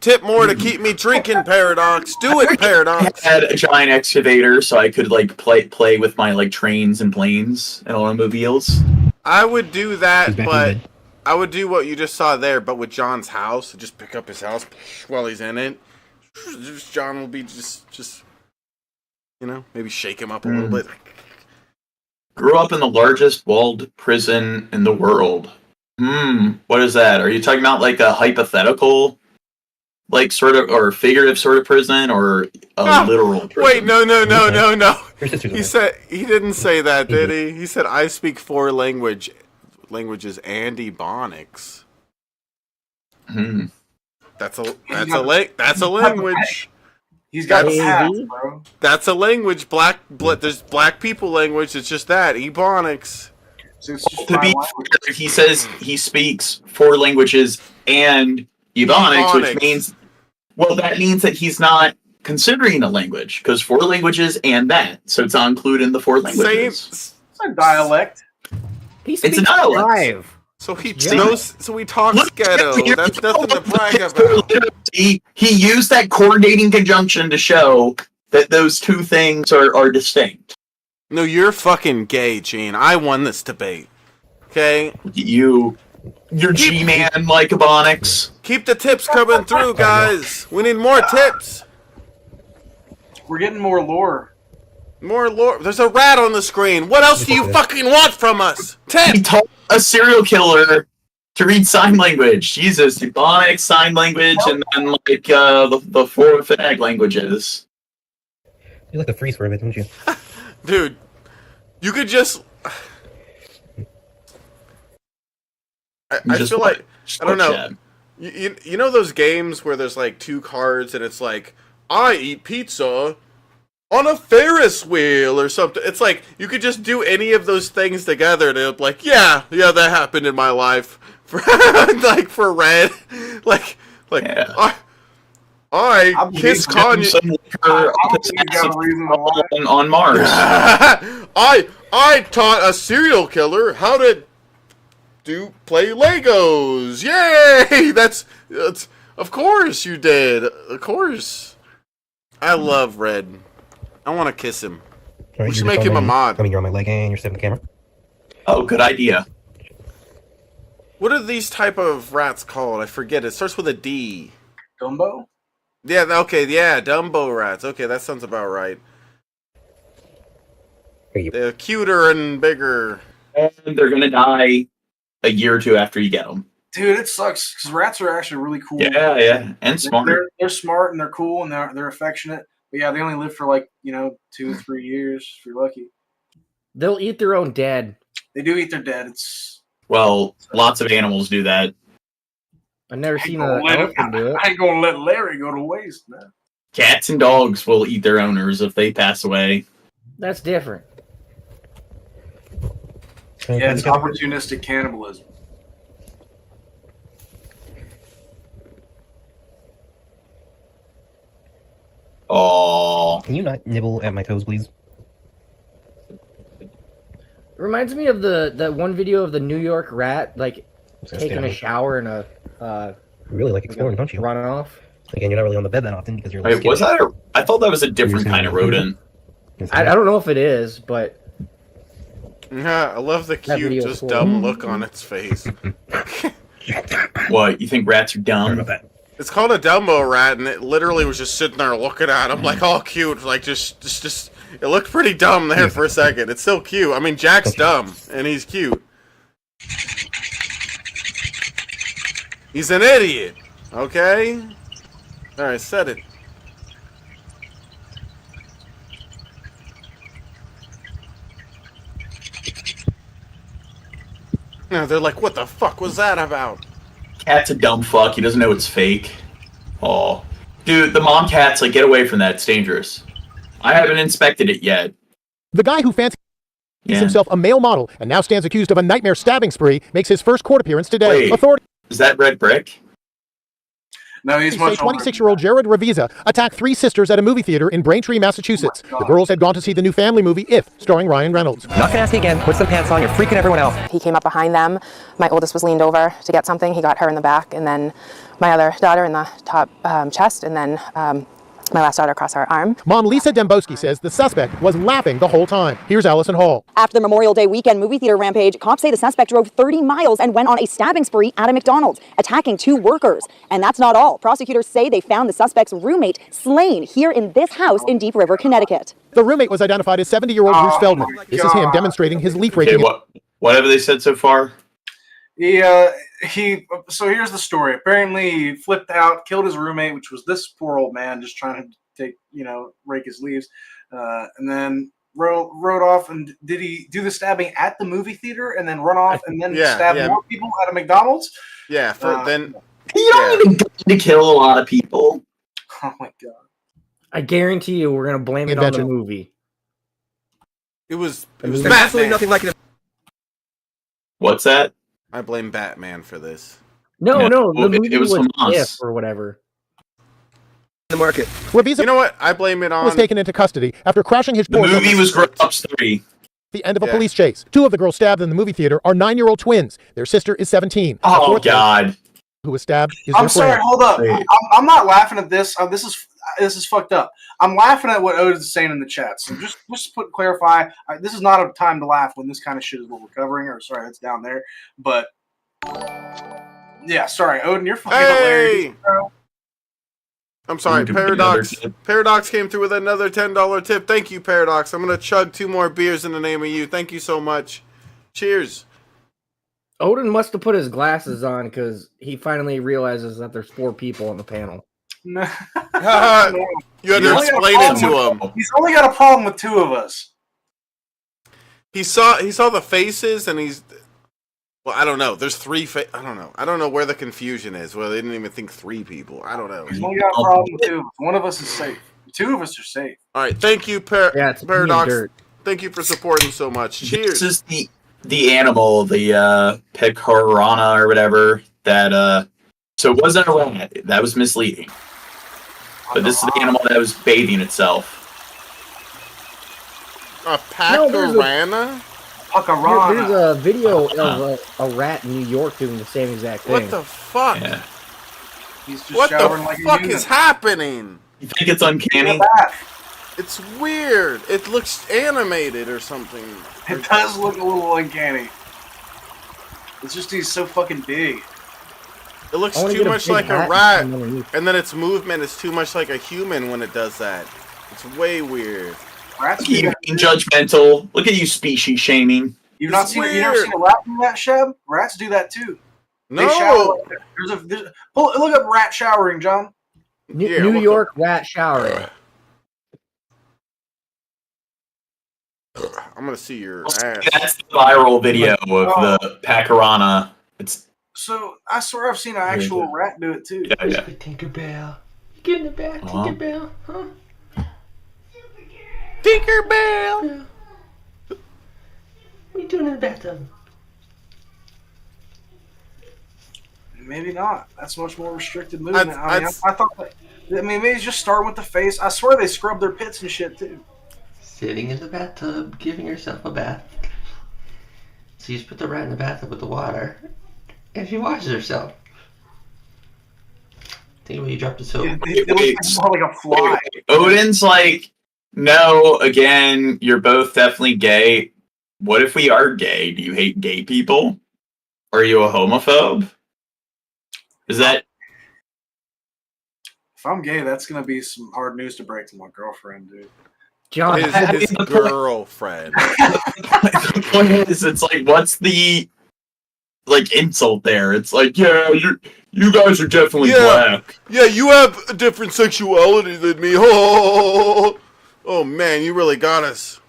Tip more to keep me drinking, Paradox. Do it, Paradox. I had a giant excavator so I could like play with my like trains and planes and automobiles. I would do that, but I would do what you just saw there, but with John's house. Just pick up his house while he's in it. John will be just maybe shake him up a little bit. Grew up in the largest walled prison in the world. What is that? Are you talking about like a hypothetical, like sort of, or figurative sort of prison, or a literal prison? Wait, no. He didn't say that, did he? He said I speak 4 languages and Ebonics. That's a language. He's got a pass, bro. That's a language. There's black people language. It's just that Ebonics. So to be fair, he says he speaks 4 languages and Ebonics, which means, well, that means that he's not considering a language, because 4 languages and that, so it's not included in the 4 languages. It's a dialect. It's a dialect. So he knows. So he talks ghetto. That's nothing to brag about. He used that coordinating conjunction to show that those 2 things are distinct. No, you're fucking gay, Gene. I won this debate. Okay? You're G-man like Ebonics. Keep the tips coming through, guys. We need more tips. We're getting more lore. More lore. There's a rat on the screen. What else do you fucking want from us? Tip! He told a serial killer to read sign language. Jesus, Ebonics, sign language, and then like the 4 phonetic languages. You like the free swear of it, don't you? Dude, you could just... I feel like... I don't know. You know those games where there's like 2 cards and it's like, I eat pizza on a Ferris wheel or something. It's like, you could just do any of those things together and it'll be like, yeah, that happened in my life. Like, for Red. Like, yeah. I kiss Kanye on Mars. I taught a serial killer how to play Legos. Yay! That's of course you did. Of course. I love Red. I want to kiss him. Right, we should make him a mod. I mean, you're on my leg and you're setting the camera. Oh, good idea. What are these type of rats called? I forget. It starts with a D. Dumbo? Yeah, okay, yeah, Dumbo rats. Okay, that sounds about right. They're cuter and bigger. And they're gonna die a year or 2 after you get them. Dude, it sucks, because rats are actually really cool. Yeah, and smart. They're smart and they're cool and they're affectionate. But yeah, they only live for like, 2 or 3 years if you're lucky. They'll eat their own dead. They do eat their dead. Well, lots of animals do that. I've never seen an elephant do it. I ain't gonna let Larry go to waste, man. Cats and dogs will eat their owners if they pass away. That's different. Yeah, it's opportunistic cannibalism. Oh, can you not nibble at my toes, please? It reminds me of that one video of the New York rat, like taking a shower in a. You really like exploring, don't you? Running off. Again, you're not really on the bed that often because you're. Like, wait, was that? I thought that was a different kind of rodent. I don't know if it is, but. Yeah, I love the cute, just dumb look on its face. What, you think rats are dumb? Sorry about that. It's called a Dumbo rat, and it literally was just sitting there looking at him like all cute, like just. It looked pretty dumb there for a second. It's still cute. I mean, Jack's dumb, and he's cute. He's an idiot. Okay? Alright, set it. No, they're like, what the fuck was that about? Cat's a dumb fuck. He doesn't know it's fake. Oh, dude, the mom cat's like, get away from that. It's dangerous. I haven't inspected it yet. The guy who fancies himself a male model and now stands accused of a nightmare stabbing spree makes his first court appearance today. Wait, Authorities is that Red Brick? No, he's say much older. 26-year-old Jared Ravisa attacked 3 sisters at a movie theater in Braintree, Massachusetts. The girls had gone to see the new family movie If, starring Ryan Reynolds. Not gonna ask you again. Put some pants on. You're freaking everyone else. He came up behind them. My oldest was leaned over to get something. He got her in the back, and then my other daughter in the top chest, and then my last daughter across her arm. Mom Lisa Dembowski says the suspect was laughing the whole time. Here's Allison Hall. After the Memorial Day weekend movie theater rampage, cops say the suspect drove 30 miles and went on a stabbing spree at a McDonald's, attacking 2 workers. And that's not all. Prosecutors say they found the suspect's roommate slain here in this house in Deep River, Connecticut. The roommate was identified as 70-year-old Bruce Feldman. This is him demonstrating his leaf raking. Okay, what have they said so far? So here's the story. Apparently, he flipped out, killed his roommate, which was this poor old man just trying to rake his leaves, and then rode off. And did he do the stabbing at the movie theater and then run off and then stab more people at a McDonald's? Yeah. You don't even get to kill a lot of people. Oh my god! I guarantee you, we're gonna blame it on the movie. It was absolutely nothing like it. What's that? I blame Batman for this. No, the movie it was Hamas. If or whatever. The market. Ravisa You know what? I blame it on. was taken into custody after crashing his The Porsche movie was Grown Ups 3. the end of a police chase. 2 of the girls stabbed in the movie theater are 9-year-old twins. Their sister is 17. Oh, The fourth God. who was stabbed is I'm their sorry. friend. Hold up. I'm not laughing at this. This is fucked up. I'm laughing at what Otis is saying in the chat. So just to clarify, this is not a time to laugh when this kind of shit is what we're covering. Or sorry, that's down there. But yeah, sorry, Odin, you're fucking hilarious, bro. I'm sorry, Paradox came through with another $10 tip. Thank you, Paradox. I'm gonna chug 2 more beers in the name of you. Thank you so much. Cheers. Odin must have put his glasses on because he finally realizes that there's 4 people on the panel. You had to explain it to him. He's only got a problem with 2 of us. He saw the faces, and he's. Well, I don't know. There's 3. I don't know. I don't know where the confusion is. Well, they didn't even think 3 people. I don't know. He's only got a problem with 2 of us. One of us is safe. 2 of us are safe. All right. Thank you, Paradox. Thank you for supporting so much. Cheers. This is the animal, the Pecorana or whatever. That so it wasn't a rat. That was misleading. But this is the animal that was bathing itself. A Pacorana? There's a video of a rat in New York doing the same exact thing. What the fuck? Yeah. He's just What the showering like a fuck human. is happening? You think it's uncanny? It's weird. It looks animated or something. It does look a little uncanny. It's just he's so fucking big. It looks too much like a rat, and then its movement is too much like a human when it does that. It's way weird. Rats You being judgmental. Look at you, species shaming. You've never seen a rat do that, Sheb? Rats do that too. No. They shower like that. Look up rat showering, John. New York rat showering. I'm gonna see your ass. That's the viral video of the Pacorana. So I swear I've seen an actual rat do it too. Yeah. Tinkerbell. Get in the back, Tinkerbell, huh? Tinkerbell! Yeah. What are you doing in the bathtub? Maybe not. That's much more restricted movement. I thought that. I mean, maybe just start with the face. I swear they scrub their pits and shit too. Sitting in the bathtub, giving yourself a bath. So you just put the rat in the bathtub with the water, and she washes herself. Think when you dropped the soap. It looks more like a fly. Odin's like, no, again, you're both definitely gay. What if we are gay? Do you hate gay people? Are you a homophobe? Is that... If I'm gay, that's gonna be some hard news to break to my girlfriend, dude. John, his girlfriend. The point is, it's like, what's the insult there? It's like, yeah, you guys are definitely black. Yeah, you have a different sexuality than me. Oh man, you really got us.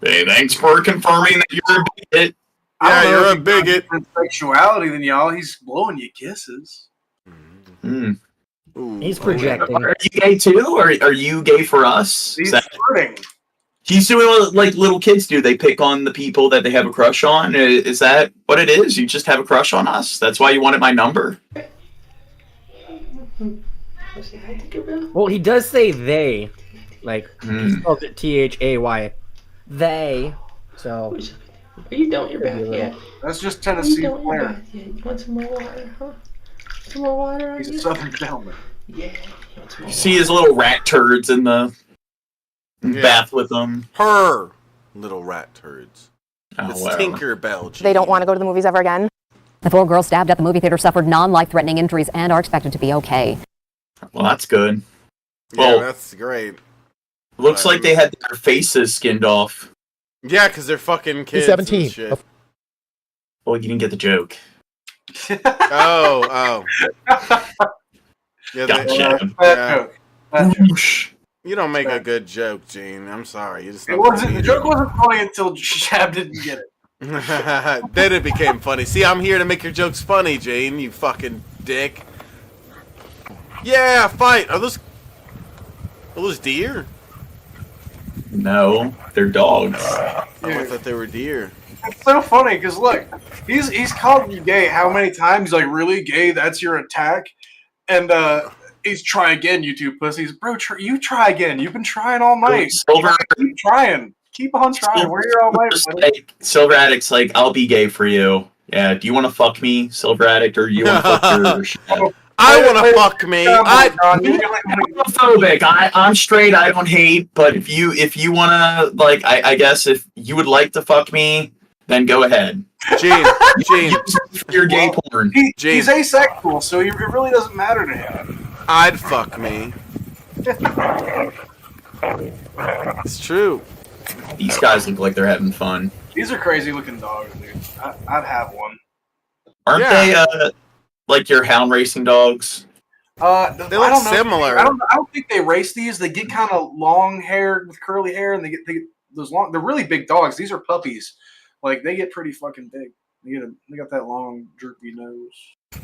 Hey, thanks for confirming that you're a bigot. Yeah, don't know you're if a he's got bigot. different sexuality than y'all. He's blowing you kisses. Mm. He's projecting. Are you gay too, or are you gay for us? He's flirting. He's doing what like little kids do. They pick on the people that they have a crush on. Is that what it is? You just have a crush on us? That's why you wanted my number? Well, he does say they, like he spells it THAY. They. So. You don't your bath yet. That's just Tennessee You don't your flair. bath yet. You want some more water, huh? Some more water on He's you? a Southern gentleman. Yeah. You want some more You see his little rat turds in the bath with him. Her little rat turds. Oh, It's wow. Tinkerbell. They don't want to go to the movies ever again. The 4 girls stabbed at the movie theater suffered non-life-threatening injuries and are expected to be okay. Well, that's good. Yeah, Well, that's great. looks like they had their faces skinned off. Yeah, because they're fucking kids. 17. And shit. Well, you didn't get the joke. Oh. Yeah, Gotcha. You don't make a good joke, Gene. I'm sorry. You just It wasn't. The joke wasn't funny until Shab didn't get it. Then it became funny. See, I'm here to make your jokes funny, Jane. You fucking dick. Yeah, fight. Are those deer? No, they're dogs. Oh, I thought they were deer. It's so funny because look, he's called you gay how many times? Like, really gay? That's your attack? And he's try again, you two pussies, bro. You try again. You've been trying all night. Keep trying. Keep on trying. We're here all night. Like, Silver Addict's like, I'll be gay for you. Yeah, do you want to fuck me, Silver Addict, or do you want to fuck your shit? I want to fuck me. I'm homophobic. I'm straight. I don't hate. But if you want to, like, I guess if you would like to fuck me, then go ahead. Gene. You're gay porn. He's asexual, so it really doesn't matter to him. I'd fuck me. It's true. These guys look like they're having fun. These are crazy looking dogs, dude. I'd have one. Aren't they like your hound racing dogs? They look similar. I don't think they race these. They get kind of long hair with curly hair, and they get those long. They're really big dogs. These are puppies. Like, they get pretty fucking big. They got that long droopy nose.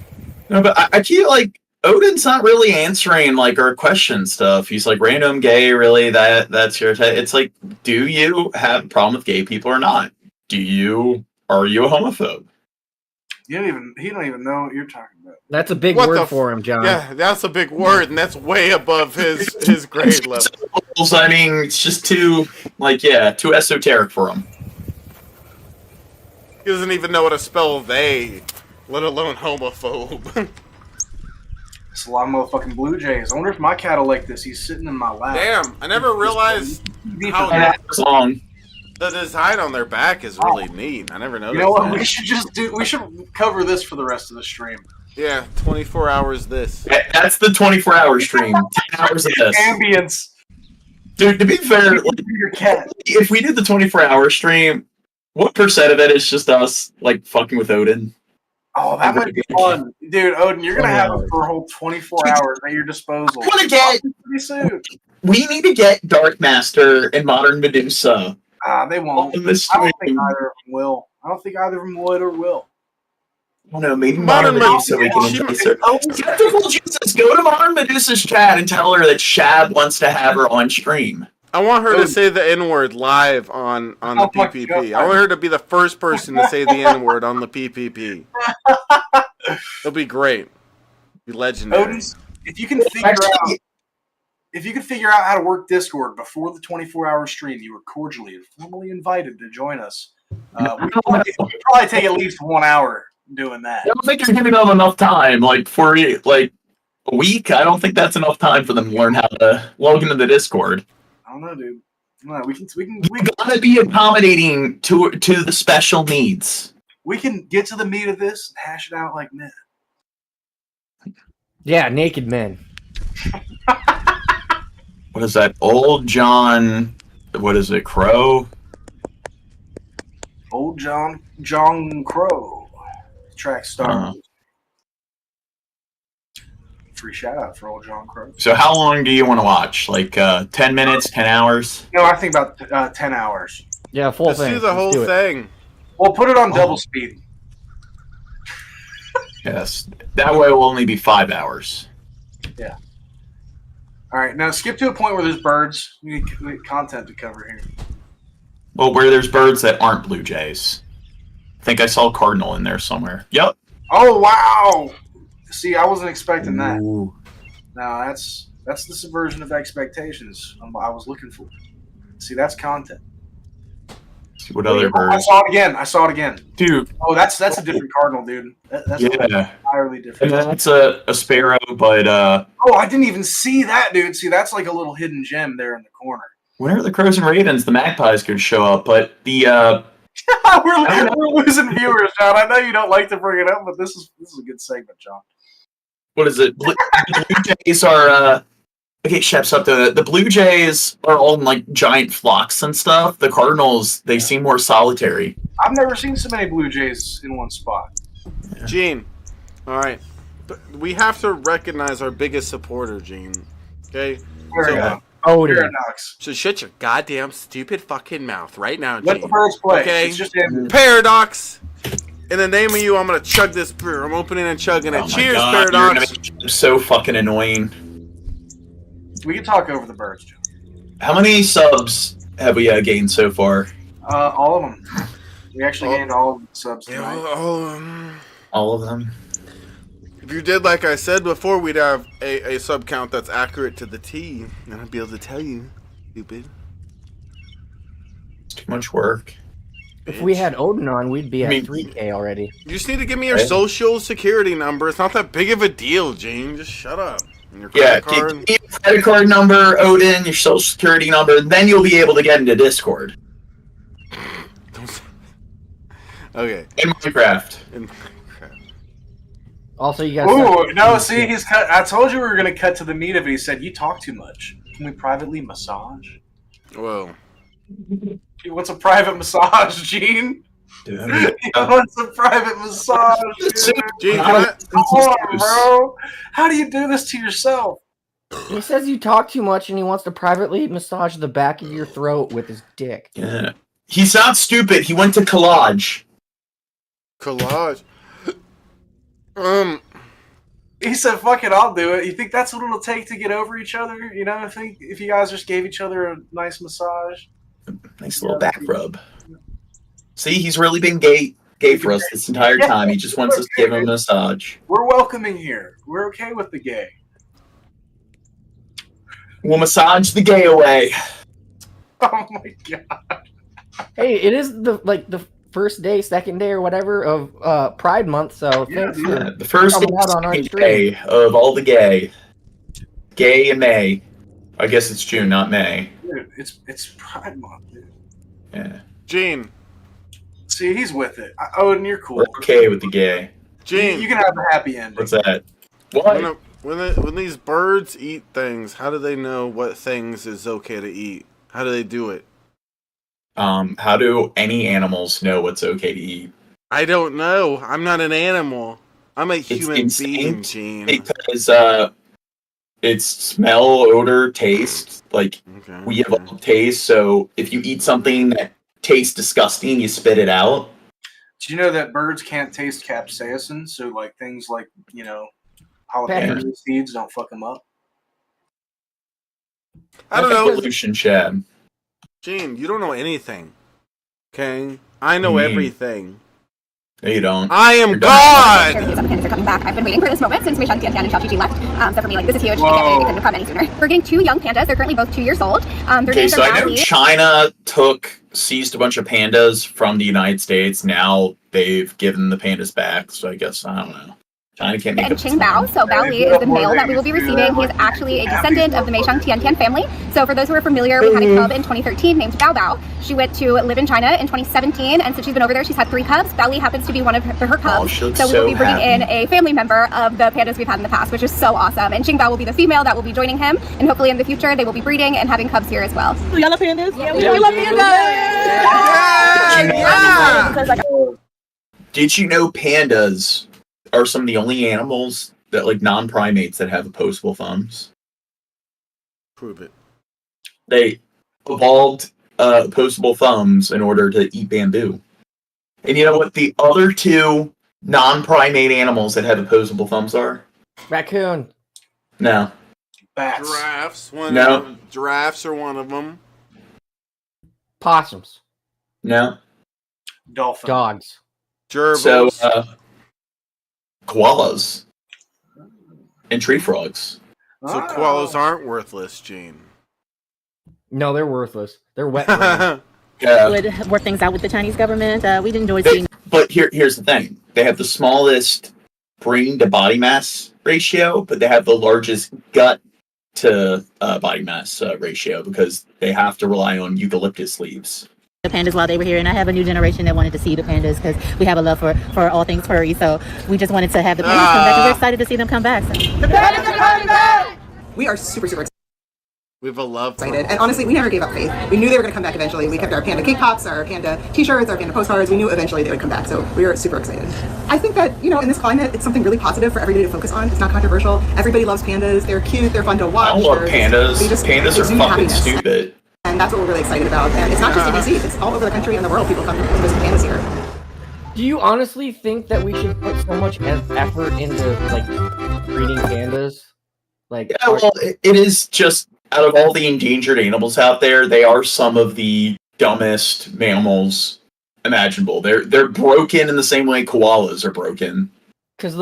No, but I feel like Odin's not really answering like our question stuff. He's like, random gay, really? That's your it's like, do you have a problem with gay people or not? Are you a homophobe? He don't even know what you're talking about. That's a big word for him, John. Yeah, that's a big word, and that's way above his grade level. I mean, it's just too esoteric for him. He doesn't even know how to spell they, let alone homophobe. It's a lot of motherfucking Blue Jays. I wonder if my cat will like this. He's sitting in my lap. Damn, I never realized how long. The design on their back is really neat. I never noticed. You know what? That. We should cover this for the rest of the stream. Yeah, 24 hours this. That's the 24-hour stream. 10 hours of this. Ambience. Dude, to be fair, your cat. If we did the 24-hour stream, what % of it is just us like fucking with Odin? Oh, that might be fun, dude. Odin, you're gonna have it for a whole 24 hours at your disposal. Pretty soon. We need to get Dark Master and Modern Medusa. They won't. I don't think either of them will. I don't think either of them would or will. I don't know, maybe Modern Medusa we can entice her. Skeptical Jesus, go to Modern Medusa's chat and tell her that Shab wants to have her on stream. I want her to say the N-word live on the PPP. I want her to be the first person to say the N-word on the PPP. It'll be great. Be legendary. Odin, if you can figure out how to work Discord before the 24-hour stream, you are cordially and formally invited to join us. We probably take at least 1 hour doing that. I don't think you're giving them enough time. Like, for like a week, I don't think that's enough time for them to learn how to log into the Discord. I don't know, dude. No, we gotta be accommodating to the special needs. We can get to the meat of this and hash it out like men. Yeah, naked men. What is that? Old John. What is it? Crow? Old John Crow. Track star. Free shout out for old John Crow. So how long do you want to watch? Like 10 minutes, 10 hours? No, I think about 10 hours. Yeah, full Let's thing. do the whole thing. Well, put it on double speed. Yes, that way it will only be 5 hours. Yeah. All right, now skip to a point where there's birds. We need content to cover here. Well, where there's birds that aren't blue jays. I think I saw a cardinal in there somewhere. Yep. Oh wow! See, I wasn't expecting that. No, that's the subversion of expectations I was looking for. See, that's content. See what other birds? I saw it again. Dude. Oh, that's a different cardinal, dude. That's entirely different. And that's a sparrow, but Oh, I didn't even see that, dude. See, that's like a little hidden gem there in the corner. when are the crows and ravens? The magpies could show up, but the we're losing viewers, John. I know you don't like to bring it up, but this is a good segment, John. What is it? Blue jays are okay, Shep's up to the Blue Jays are all in like giant flocks and stuff. The Cardinals, they seem more solitary. I've never seen so many Blue Jays in one spot. Gene, all right. We have to recognize our biggest supporter, Gene. Okay? Paradox. So shut your goddamn stupid fucking mouth right now, Gene. Let the birds play. Okay? It's just ended. Paradox. In the name of you, I'm gonna chug this beer. I'm opening and chugging it. Oh my Cheers, God, Paradox. you're so fucking annoying. We can talk over the birds, John. How many subs have we gained so far? All of them. We actually gained all of the subs tonight. All of them. If you did like I said before, we'd have a sub count that's accurate to the T, and I'd be able to tell you, stupid. It's too much work. If we had Odin on, we'd be at I mean, 3K already. You just need to give me your social security number. It's not that big of a deal, Gene. Just shut up. And your credit card. Give me your credit card number, Odin, your social security number, then you'll be able to get into Discord. Okay. In Minecraft. Also, you guys. Ooh, no, see, he's cut. I told you we were going to cut to the meat of it. He said, "You talk too much. Can we privately massage?" Whoa. He wants a private massage, Gene. He wants a private massage, dude. Gene, Come on, bro. How do you do this to yourself? He says you talk too much and he wants to privately massage the back of your throat with his dick. Yeah. He's not stupid. He went to collage. Collage? He said, "Fuck it, I'll do it." You think that's what it'll take to get over each other? You know, I think if you guys just gave each other a nice massage. Nice little back rub. See, he's really been gay for us this entire time. He just wants us to give him a massage. We're welcoming here. We're okay with the gay. We'll massage the gay away. Oh my god. Hey, it is the first day, second day, or whatever of Pride Month. So thanks for the first coming out on our day of all the gay. Gay in May. I guess it's June, not May. Dude, it's Pride Month, dude. Yeah. Gene. See, he's with it. Odin, you're cool. We're okay with the gay. Gene. You can have a happy ending. What's that? What? When these birds eat things, how do they know what things is okay to eat? How do they do it? How do any animals know what's okay to eat? I don't know. I'm not an animal. I'm a human being, Gene. Because it's smell, odor, taste. Like, we have all taste, so if you eat something that tastes disgusting, you spit it out. Do you know that birds can't taste capsaicin? So, like, things like, you know, jalapeno seeds don't fuck them up? I don't know. Evolution, Chad. Gene, you don't know anything. Okay? I know everything. No, you don't. I am God! Pandas are coming back. I've been waiting for this moment since Mei Shang Tian Tian and Xiao Qi left. So for me, like, this is huge. I can't believe it couldn't have come any sooner. We're getting 2 young pandas. They're currently both 2 years old. Okay, so I know China seized a bunch of pandas from the United States. Now they've given the pandas back, so I guess, I don't know. China can't make and Qing Bao. So Bao Li is the male that we will be receiving. He is actually a descendant of the Mei Shang Tian Tian family. So for those who are familiar, we had a cub in 2013 named Bao Bao. She went to live in China in 2017, and since she's been over there, she's had 3 cubs. Bao Li happens to be one of her cubs. So we will be bringing in a family member of the pandas we've had in the past, which is so awesome. And Qing Bao will be the female that will be joining him, and hopefully in the future they will be breeding and having cubs here as well. Y'all love pandas? Yeah, we love pandas! Did you know pandas are some of the only animals that, like, non-primates that have opposable thumbs? Prove it. They evolved opposable thumbs in order to eat bamboo. And you know what the other two non-primate animals that have opposable thumbs are? Raccoon. No. Bats. Giraffes. No. Giraffes are one of them. Possums. No. Dolphin. Dogs. Gerbils. So, koalas. And tree frogs. So koalas aren't worthless, Gene. No, they're worthless. They're wet brain. Yeah. Would work things out with the Chinese government. We'd enjoy seeing. But here's the thing. They have the smallest brain to body mass ratio, but they have the largest gut to body mass ratio because they have to rely on eucalyptus leaves. The pandas while they were here, and I have a new generation that wanted to see the pandas because we have a love for all things furry. So we just wanted to have the pandas come back, and we're excited to see them come back. So. The pandas are coming back! We are super excited. We have a love. And honestly, we never gave up faith. We knew they were going to come back eventually. We kept our panda cake pops, our panda t-shirts, our panda postcards. We knew eventually they would come back, so we were super excited. I think that, in this climate, it's something really positive for everybody to focus on. It's not controversial. Everybody loves pandas. They're cute. They're fun to watch. I love pandas. Pandas are fucking stupid. And that's what we're really excited about. And it's not just in DC. It's all over the country and the world. People come to visit pandas here. Do you honestly think that we should put so much effort into, breeding pandas? Yeah, well, it is just... Out of all the endangered animals out there, they are some of the dumbest mammals imaginable. They're broken in the same way koalas are broken. Because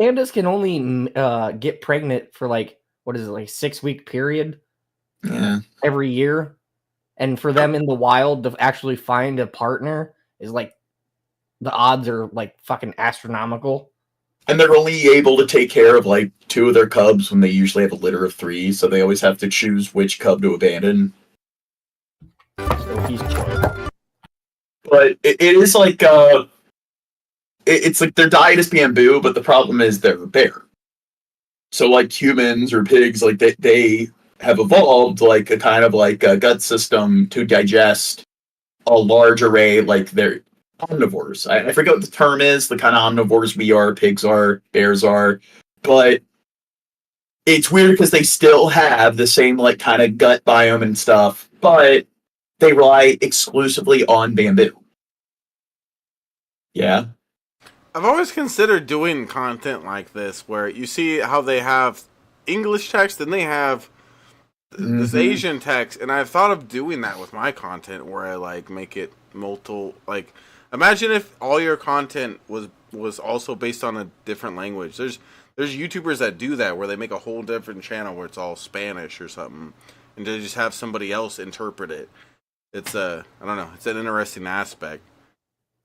pandas can only get pregnant for 6-week period. Yeah. Every year, and for them in the wild to actually find a partner is the odds are fucking astronomical. And they're only able to take care of 2 of their cubs when they usually have a litter of 3, so they always have to choose which cub to abandon. So he's chill. But it is it's their diet is bamboo, but the problem is they're a bear. So humans or pigs, they have evolved a kind of a gut system to digest a large array, they're omnivores. I forget what the term is, the kind of omnivores we are, pigs are, bears are, but it's weird because they still have the same kind of gut biome and stuff, but they rely exclusively on bamboo. Yeah. I've always considered doing content like this where you see how they have English text and they have this Asian text, and I've thought of doing that with my content where I make it multiple imagine if all your content was also based on a different language. There's YouTubers that do that where they make a whole different channel where it's all Spanish or something, and they just have somebody else interpret it. It's I don't know, it's an interesting aspect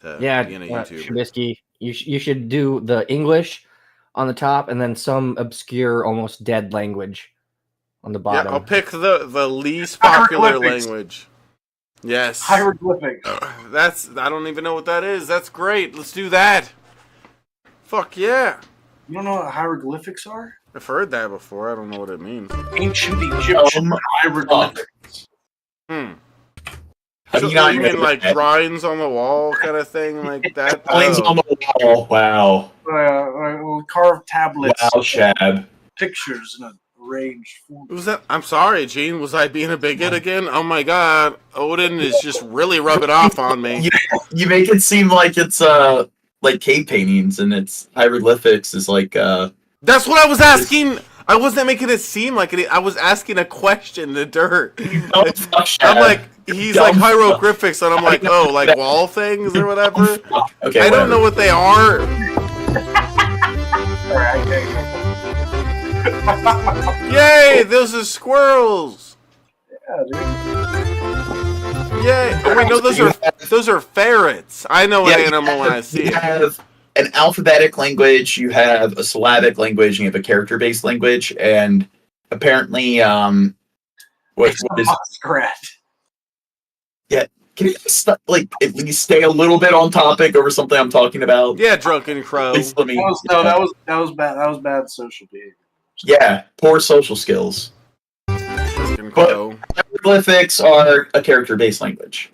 to being a YouTuber. Trubisky, you should do the English on the top and then some obscure, almost dead language on the bottom. Yeah, I'll pick the least popular language. Yes. Hieroglyphics. I don't even know what that is. That's great. Let's do that. Fuck yeah. You don't know what hieroglyphics are? I've heard that before. I don't know what it means. Ancient Egyptian hieroglyphics. So you mean drawings on the wall kind of thing like that? Drawings on the wall. Wow. Carved tablets. Wow, Shab. Pictures in a arranged form. Was that? I'm sorry, Gene. Was I being a bigot again? Oh my God, Odin is just really rubbing off on me. You make it seem like it's cave paintings and it's hieroglyphics is That's what I was asking. I wasn't making it seem like it. I was asking a question to Dirt. I'm he's hieroglyphics, and I'm wall things or whatever. Okay, I don't know what they are. Yay! Those are squirrels. Yeah, dude. Yay! Oh wait, no, those are ferrets. I know an animal when I see it. You have an alphabetic language, you have a syllabic language, and you have a character-based language, and apparently, what is Muskrat. Yeah, can you at least stay a little bit on topic over something I'm talking about? Yeah, Drunken Crow. That was bad. That was bad social behavior. Yeah, poor social skills. Drunken Crow. But hieroglyphics are a character-based language.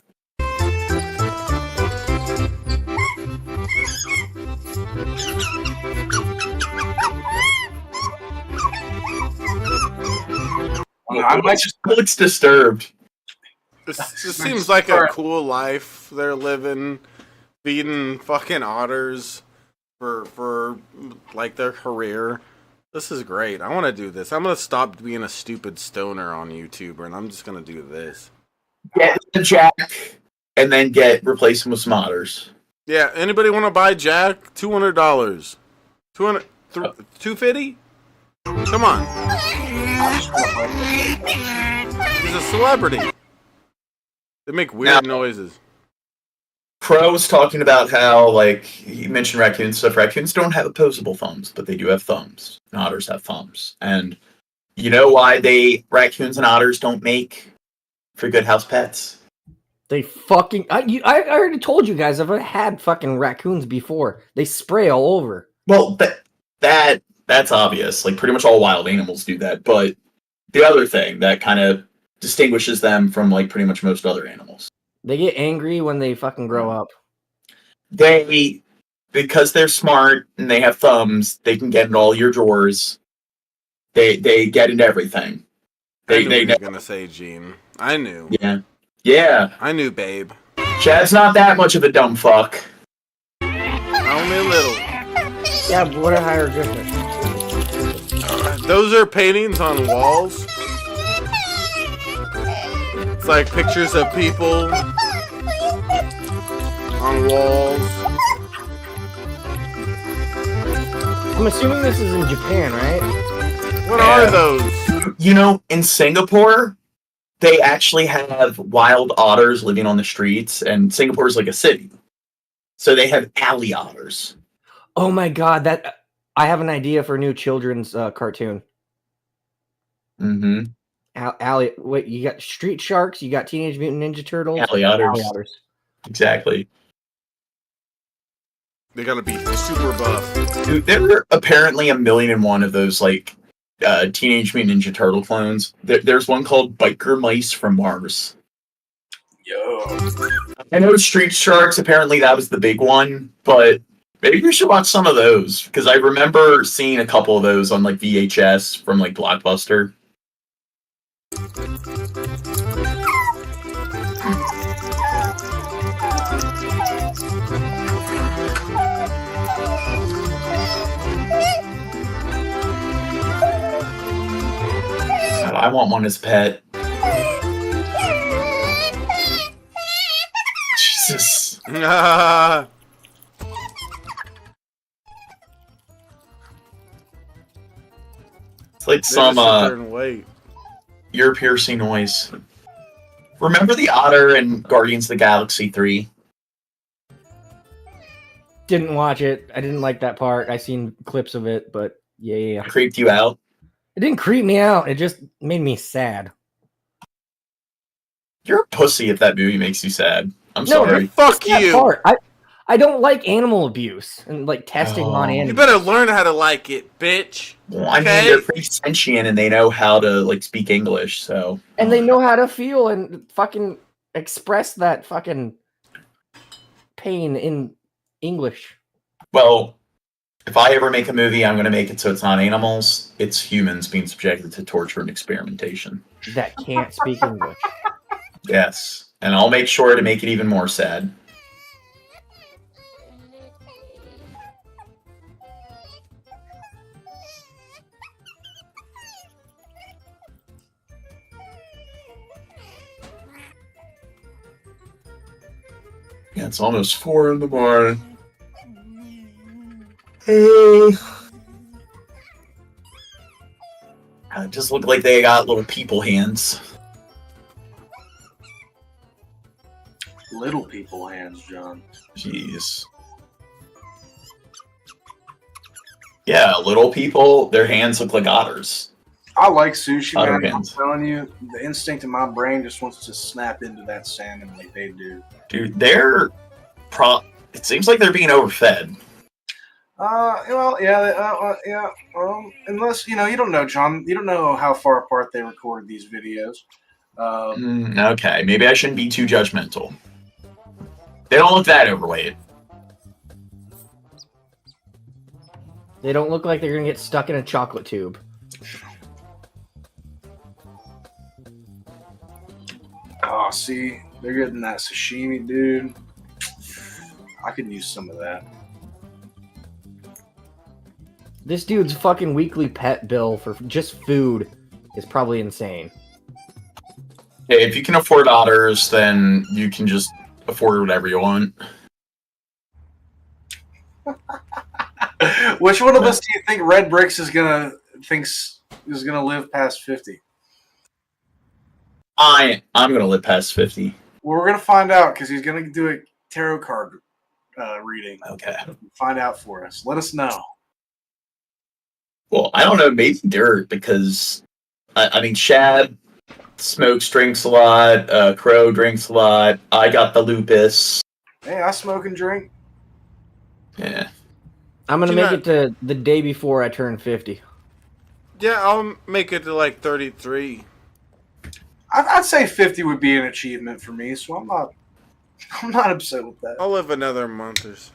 I might just looks disturbed. This seems like a cool life they're living. feeding fucking otters for like their career. This is great. I want to do this. I'm gonna stop being a stupid stoner on YouTuber, and I'm just gonna do this. Get the Jack, and then replace him with some otters. Yeah. Anybody want to buy Jack? $200. $250? Come on. He's a celebrity. They make weird noises. Crow was talking about how, like, he mentioned raccoons stuff. Raccoons don't have opposable thumbs, but they do have thumbs. And otters have thumbs. And you know why raccoons and otters don't make for good house pets? They fucking... I already told you guys, I've had fucking raccoons before. They spray all over. Well, that's obvious. Like, pretty much all wild animals do that. But the other thing that kind of distinguishes them from, like, pretty much most other animals. They get angry when they fucking grow up. Because they're smart and they have thumbs, they can get into all your drawers. They get into everything. I knew you were gonna say Gene. I knew. Yeah. I knew, babe. Chad's not that much of a dumb fuck. Only a little. Yeah, but what a hieroglyphic. Those are paintings on walls. It's like pictures of people on walls. I'm assuming this is in Japan, right? What are those? You know, in Singapore, they actually have wild otters living on the streets, and Singapore is like a city. So they have alley otters. Oh my god, I have an idea for a new children's cartoon. Mm-hmm. Alley, wait, you got Street Sharks, you got Teenage Mutant Ninja Turtles, Alley otters. Exactly. They gotta be super buff. Dude, there were apparently 1,000,001 of those, like, Teenage Mutant Ninja Turtle clones. There's one called Biker Mice from Mars. Yo. I know Street Sharks, apparently that was the big one, but maybe you should watch some of those, because I remember seeing a couple of those on, like, VHS from, like, Blockbuster. God, I want one as a pet. Jesus. It's like some ear-piercing noise. Remember the otter in Guardians of the Galaxy 3? Didn't watch it. I didn't like that part. I seen clips of it, but yeah. It creeped you out? It didn't creep me out. It just made me sad. You're a pussy if that movie makes you sad. I'm sorry. Fuck you. Part. I don't like animal abuse and like testing on animals. You better learn how to like it, bitch. Well, I mean, they're pretty sentient and they know how to like speak English, so. And they know how to feel and fucking express that fucking pain in English. Well, if I ever make a movie, I'm going to make it so it's not animals. It's humans being subjected to torture and experimentation. That can't speak English. Yes. And I'll make sure to make it even more sad. Yeah, it's almost 4 in the morning. Hey. It just look like they got little people hands. Little people hands, John. Jeez. Yeah, little people, their hands look like otters. I like sushi, Otter man. hands. I'm telling you, the instinct in my brain just wants to snap into that salmon like they do. Dude, it seems like they're being overfed. Well, yeah. Unless you don't know, John. You don't know how far apart they recorded these videos. Okay, maybe I shouldn't be too judgmental. They don't look that overweight. They don't look like they're gonna get stuck in a chocolate tube. Oh, see, they're getting that sashimi, dude. I could use some of that. This dude's fucking weekly pet bill for just food is probably insane. Hey, if you can afford otters, then you can just afford whatever you want. Which one of us do you think Red Bricks is gonna live past 50? I'm gonna live past 50. Well, we're gonna find out because he's gonna do a tarot card reading. Okay. Find out for us. Let us know. Well, I don't know, maybe Dirt, because I mean Shad smokes, drinks a lot, Crow drinks a lot, I got the lupus. Hey, I smoke and drink. Yeah. I'm gonna make it to the day before I turn 50. Yeah, I'll make it to like 33. I'd say 50 would be an achievement for me, so I'm not upset with that. I'll live another month or so.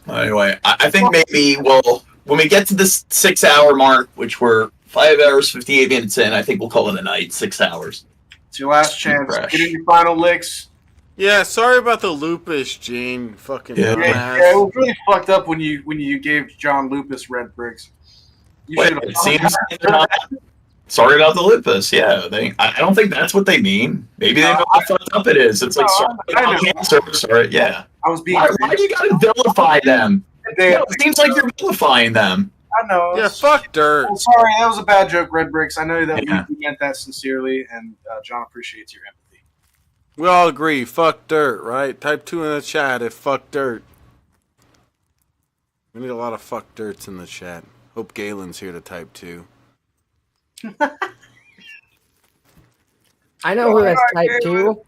Anyway, I think maybe when we get to this 6 hour mark, which we're 5 hours 58 minutes in, I think we'll call it a night. 6 hours. It's your last chance. Get in your final licks. Yeah, sorry about the lupus, Gene. Fucking Yeah, it was really fucked up when you gave John Lupus Red Bricks. It seems sorry about the lupus. Yeah, I don't think that's what they mean. Maybe they know how fucked up it is. It's like sorry about cancer. Sorry, yeah. I was being. Why do you gotta vilify them? It seems like you're vilifying them. I know. Yeah, fuck Dirt. I'm sorry, that was a bad joke, Red Bricks. I know that we meant that sincerely, and John appreciates your empathy. We all agree, fuck Dirt, right? Type 2 in the chat if fuck Dirt. We need a lot of fuck Dirts in the chat. Hope Galen's here to type 2. I know who has type 2.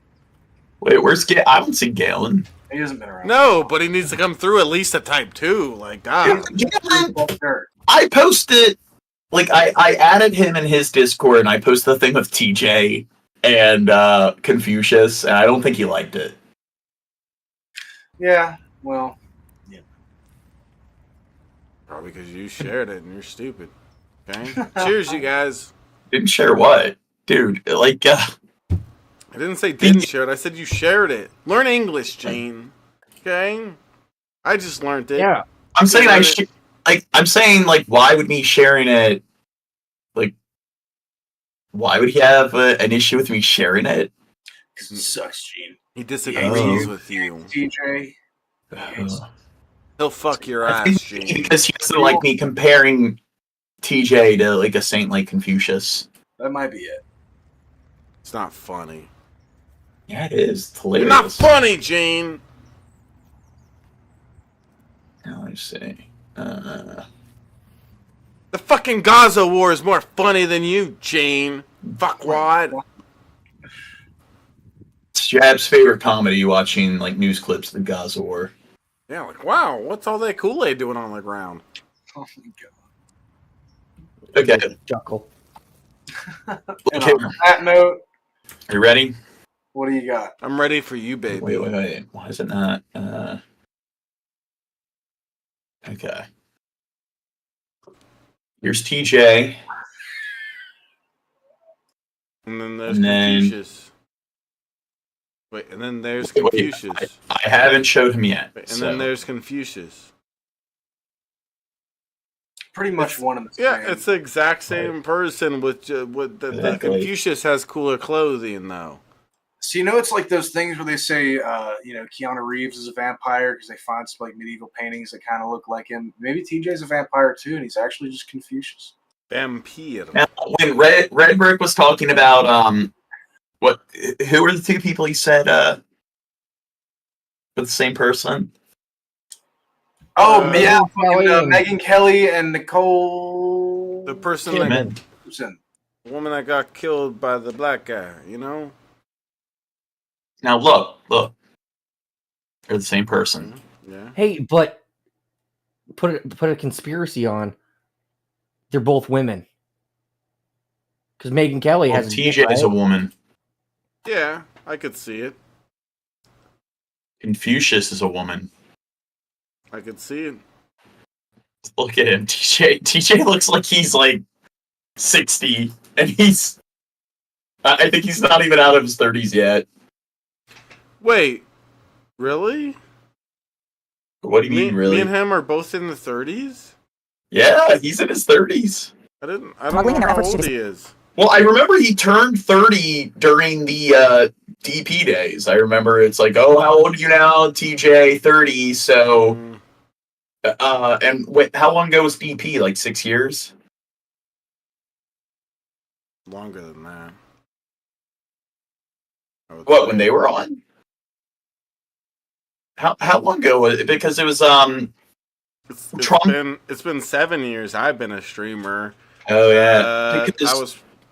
Wait, where's Galen? I don't see Galen. He hasn't been around. No, but he needs to come through at least a type 2. Like, God. I posted, like, I added him in his Discord, and I posted the thing with TJ and Confucius, and I don't think he liked it. Yeah, well, yeah. Probably because you shared it and you're stupid. Okay? Cheers, you guys. Didn't share what? Dude, like, I didn't say didn't share it. I said you shared it. Learn English, Gene. Okay? I just learned it. Yeah. I'm saying I'm saying, why would me sharing it, like, why would he have an issue with me sharing it? Because it sucks, Gene. He disagrees with you. TJ. He'll fuck your ass, Gene. Because he doesn't like me comparing TJ to, like, a saint like Confucius. That might be it. It's not funny. Yeah, it is. It's hilarious. You're not funny, Gene! Now, let's see. The fucking Gaza war is more funny than you, Gene. Fuckwad. It's Jab's favorite comedy, watching, like, news clips of the Gaza war. Yeah, like, wow, what's all that Kool-Aid doing on the ground? Oh my god. Okay. Chuckle. And on that note, are you ready? What do you got? I'm ready for you, baby. Wait. Why is it not? Okay. Here's TJ. And then there's Confucius. Wait, and then there's Confucius. I haven't showed him yet. And then there's Confucius. Pretty much one of the same. Yeah, it's the exact same person with the Confucius has cooler clothing though. So it's like those things where they say, Keanu Reeves is a vampire because they find some like medieval paintings that kind of look like him. Maybe TJ's a vampire too, and he's actually just Confucius. Vampire. Now, when Red Brick was talking about who were the two people he said were the same person? Oh, Megan Kelly and Nicole. The person the woman that got killed by the black guy, you know? Now look. They're the same person. Yeah. Hey, but put a conspiracy on. They're both women. Because Megan Kelly has TJ is a woman. Yeah, I could see it. Confucius is a woman. I could see it. Look at him, TJ. TJ looks like he's like 60, and I think he's not even out of his 30s yet. Wait, Really? What do you mean, really? Me and him are both in the 30s? Yeah, he's in his 30s. I don't know how old he is. Well, I remember he turned 30 during the DP days. I remember it's like, oh, how old are you now, TJ? 30. So, and wait, how long ago was DP? Like 6 years? Longer than that. What, when they were on? How long ago was it? Because it was Trump. It's been 7 years. I've been a streamer. Oh yeah.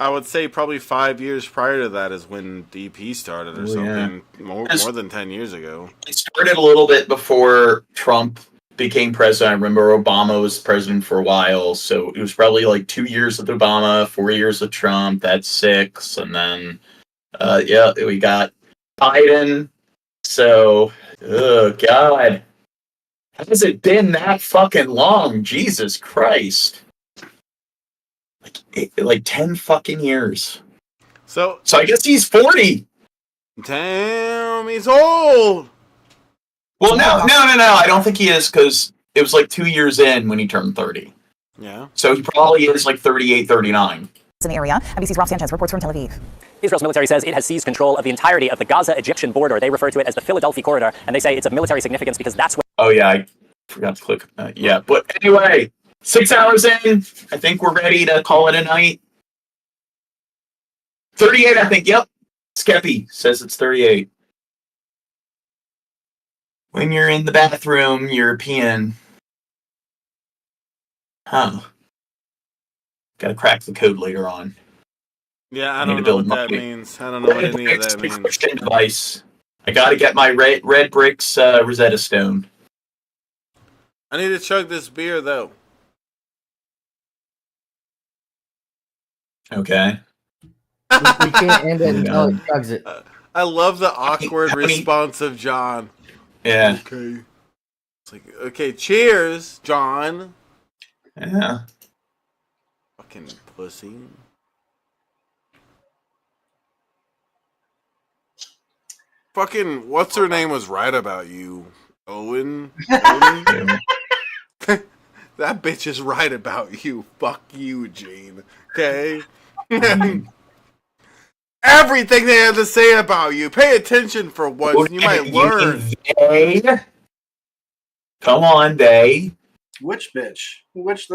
I would say probably 5 years prior to that is when DP started or something. More than 10 years ago. It started a little bit before Trump became president. I remember Obama was president for a while, so it was probably like 2 years with Obama, 4 years with Trump. That's 6, and then we got Biden. So, oh God, has it been that fucking long? Jesus Christ! Like 10 fucking years. So I guess he's 40. Damn, he's old. Well, no. I don't think he is, because it was like 2 years in when he turned 30. Yeah. So he probably is like 38, 39. In the area, NBC's Rob Sanchez reports from Tel Aviv. Israel's military says it has seized control of the entirety of the Gaza-Egyptian border. They refer to it as the Philadelphia corridor, and they say it's of military significance because that's where... Oh, yeah, I forgot to click. Yeah, but anyway, 6 hours in, I think we're ready to call it a night. 38, I think, yep. Skeppy says it's 38. When you're in the bathroom, you're peeing. Huh. Gotta crack the code later on. Yeah, I don't know what that means. I don't know what any of that means. Device. I gotta get my red bricks Rosetta Stone. I need to chug this beer though. Okay. We can't end it until he chugs it. I love the awkward response of John. Yeah. Okay. It's like, okay, cheers, John. Yeah. Fucking pussy. Fucking, what's her name was right about you? Owen? That bitch is right about you. Fuck you, Gene. Okay? Everything they have to say about you. Pay attention for once, and you might learn. They? Come on, they. Which bitch? Which?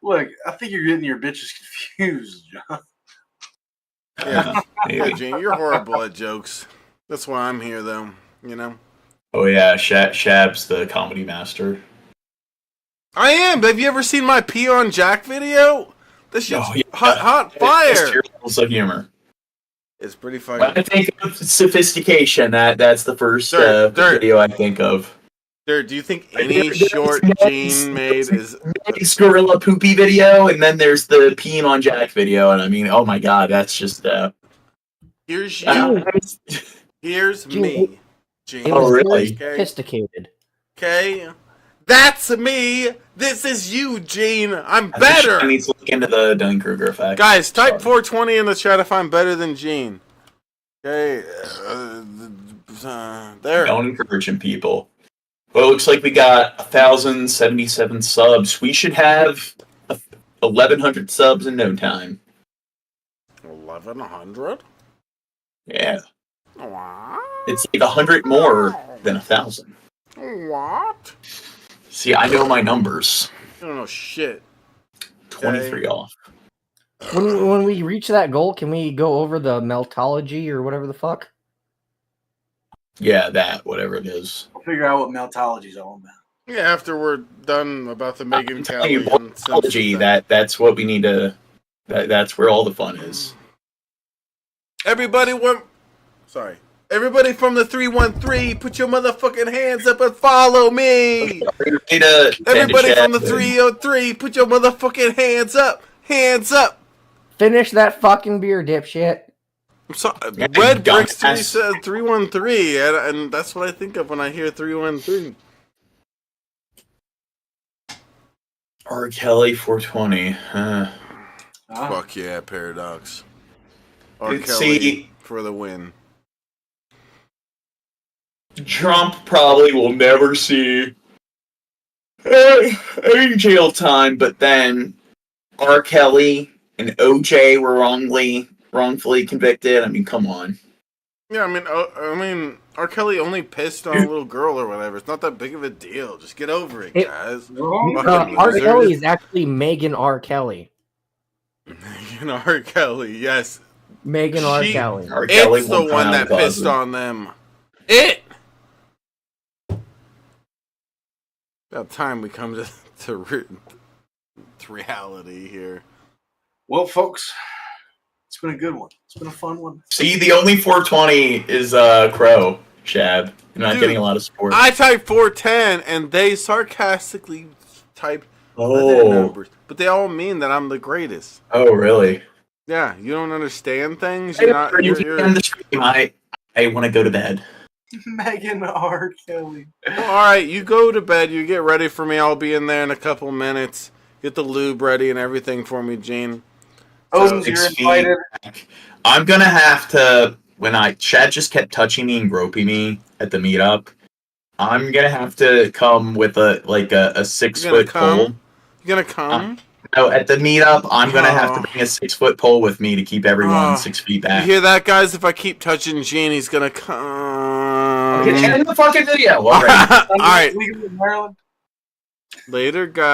Look, I think you're getting your bitches confused, John. Yeah, Gene, you're horrible at jokes. That's why I'm here, though. You know. Oh yeah, Shab's the comedy master. I am. Have you ever seen my pee on Jack video? This shit's hot fire. It's your levels of humor. It's pretty fucking. When I think of sophistication, that's the first video I think of. Dirt, do you think any short Gene made is gorilla poopy video, and then there's the peeing on Jack video, and I mean, oh my god, that's just here's you. Here's me. Gene. Oh really? Sophisticated. Okay. That's me. This is you, Gene. I'm better. I need to look into the Dunning-Kruger effect. Guys, type 420 in the chat if I'm better than Gene. Okay. There. Don't encourage him, people. Well, it looks like we got 1,077 subs. We should have 1,100 subs in no time. 1,100? Yeah. What? It's like 100 more than 1,000. What? See, I know my numbers. I don't know shit. 23 off. When we reach that goal, can we go over the meltology or whatever the fuck? Yeah, whatever it is. We'll figure out what meltology is all about. Yeah, after we're done about the Megan Kelly and meltology, that's what we need to. That's where all the fun is. Everybody from the 313, put your motherfucking hands up and follow me. Everybody from the 303, put your motherfucking hands up. Hands up. Finish that fucking beer, dipshit. I'm sorry. Red Bricks 3 said 313, and that's what I think of when I hear 313. R. Kelly 420. Fuck yeah, Paradox. R. Let's Kelly see. for the win. Trump probably will never see any jail time, but then R. Kelly and OJ were wrongfully convicted. I mean, come on. Yeah, I mean, R. Kelly only pissed on a little girl or whatever. It's not that big of a deal. Just get over it, guys. R. Kelly is actually Megan R. Kelly. Megan R. Kelly, yes. Megan R. Kelly. It's the one that pissed on them. It. About time we come to reality here. Well, folks, it's been a good one. It's been a fun one. See, the only 420 is Crow, Shab. You're not getting a lot of support. I typed 410, and they sarcastically typed other numbers. But they all mean that I'm the greatest. Oh, really? Yeah, you don't understand things? You're in the stream. I want to go to bed. Megan R. Kelly. Well, alright, you go to bed, you get ready for me. I'll be in there in a couple minutes. Get the lube ready and everything for me, Gene. Oh, you're invited. I'm gonna have to, Chad just kept touching me and groping me at the meetup, I'm gonna have to come with a 6-foot pole. You gonna come? No, at the meetup, I'm gonna have to bring a 6-foot pole with me to keep everyone 6 feet back. You hear that, guys? If I keep touching Gene, he's gonna come. Get in the fucking video. Alright. Later, guys.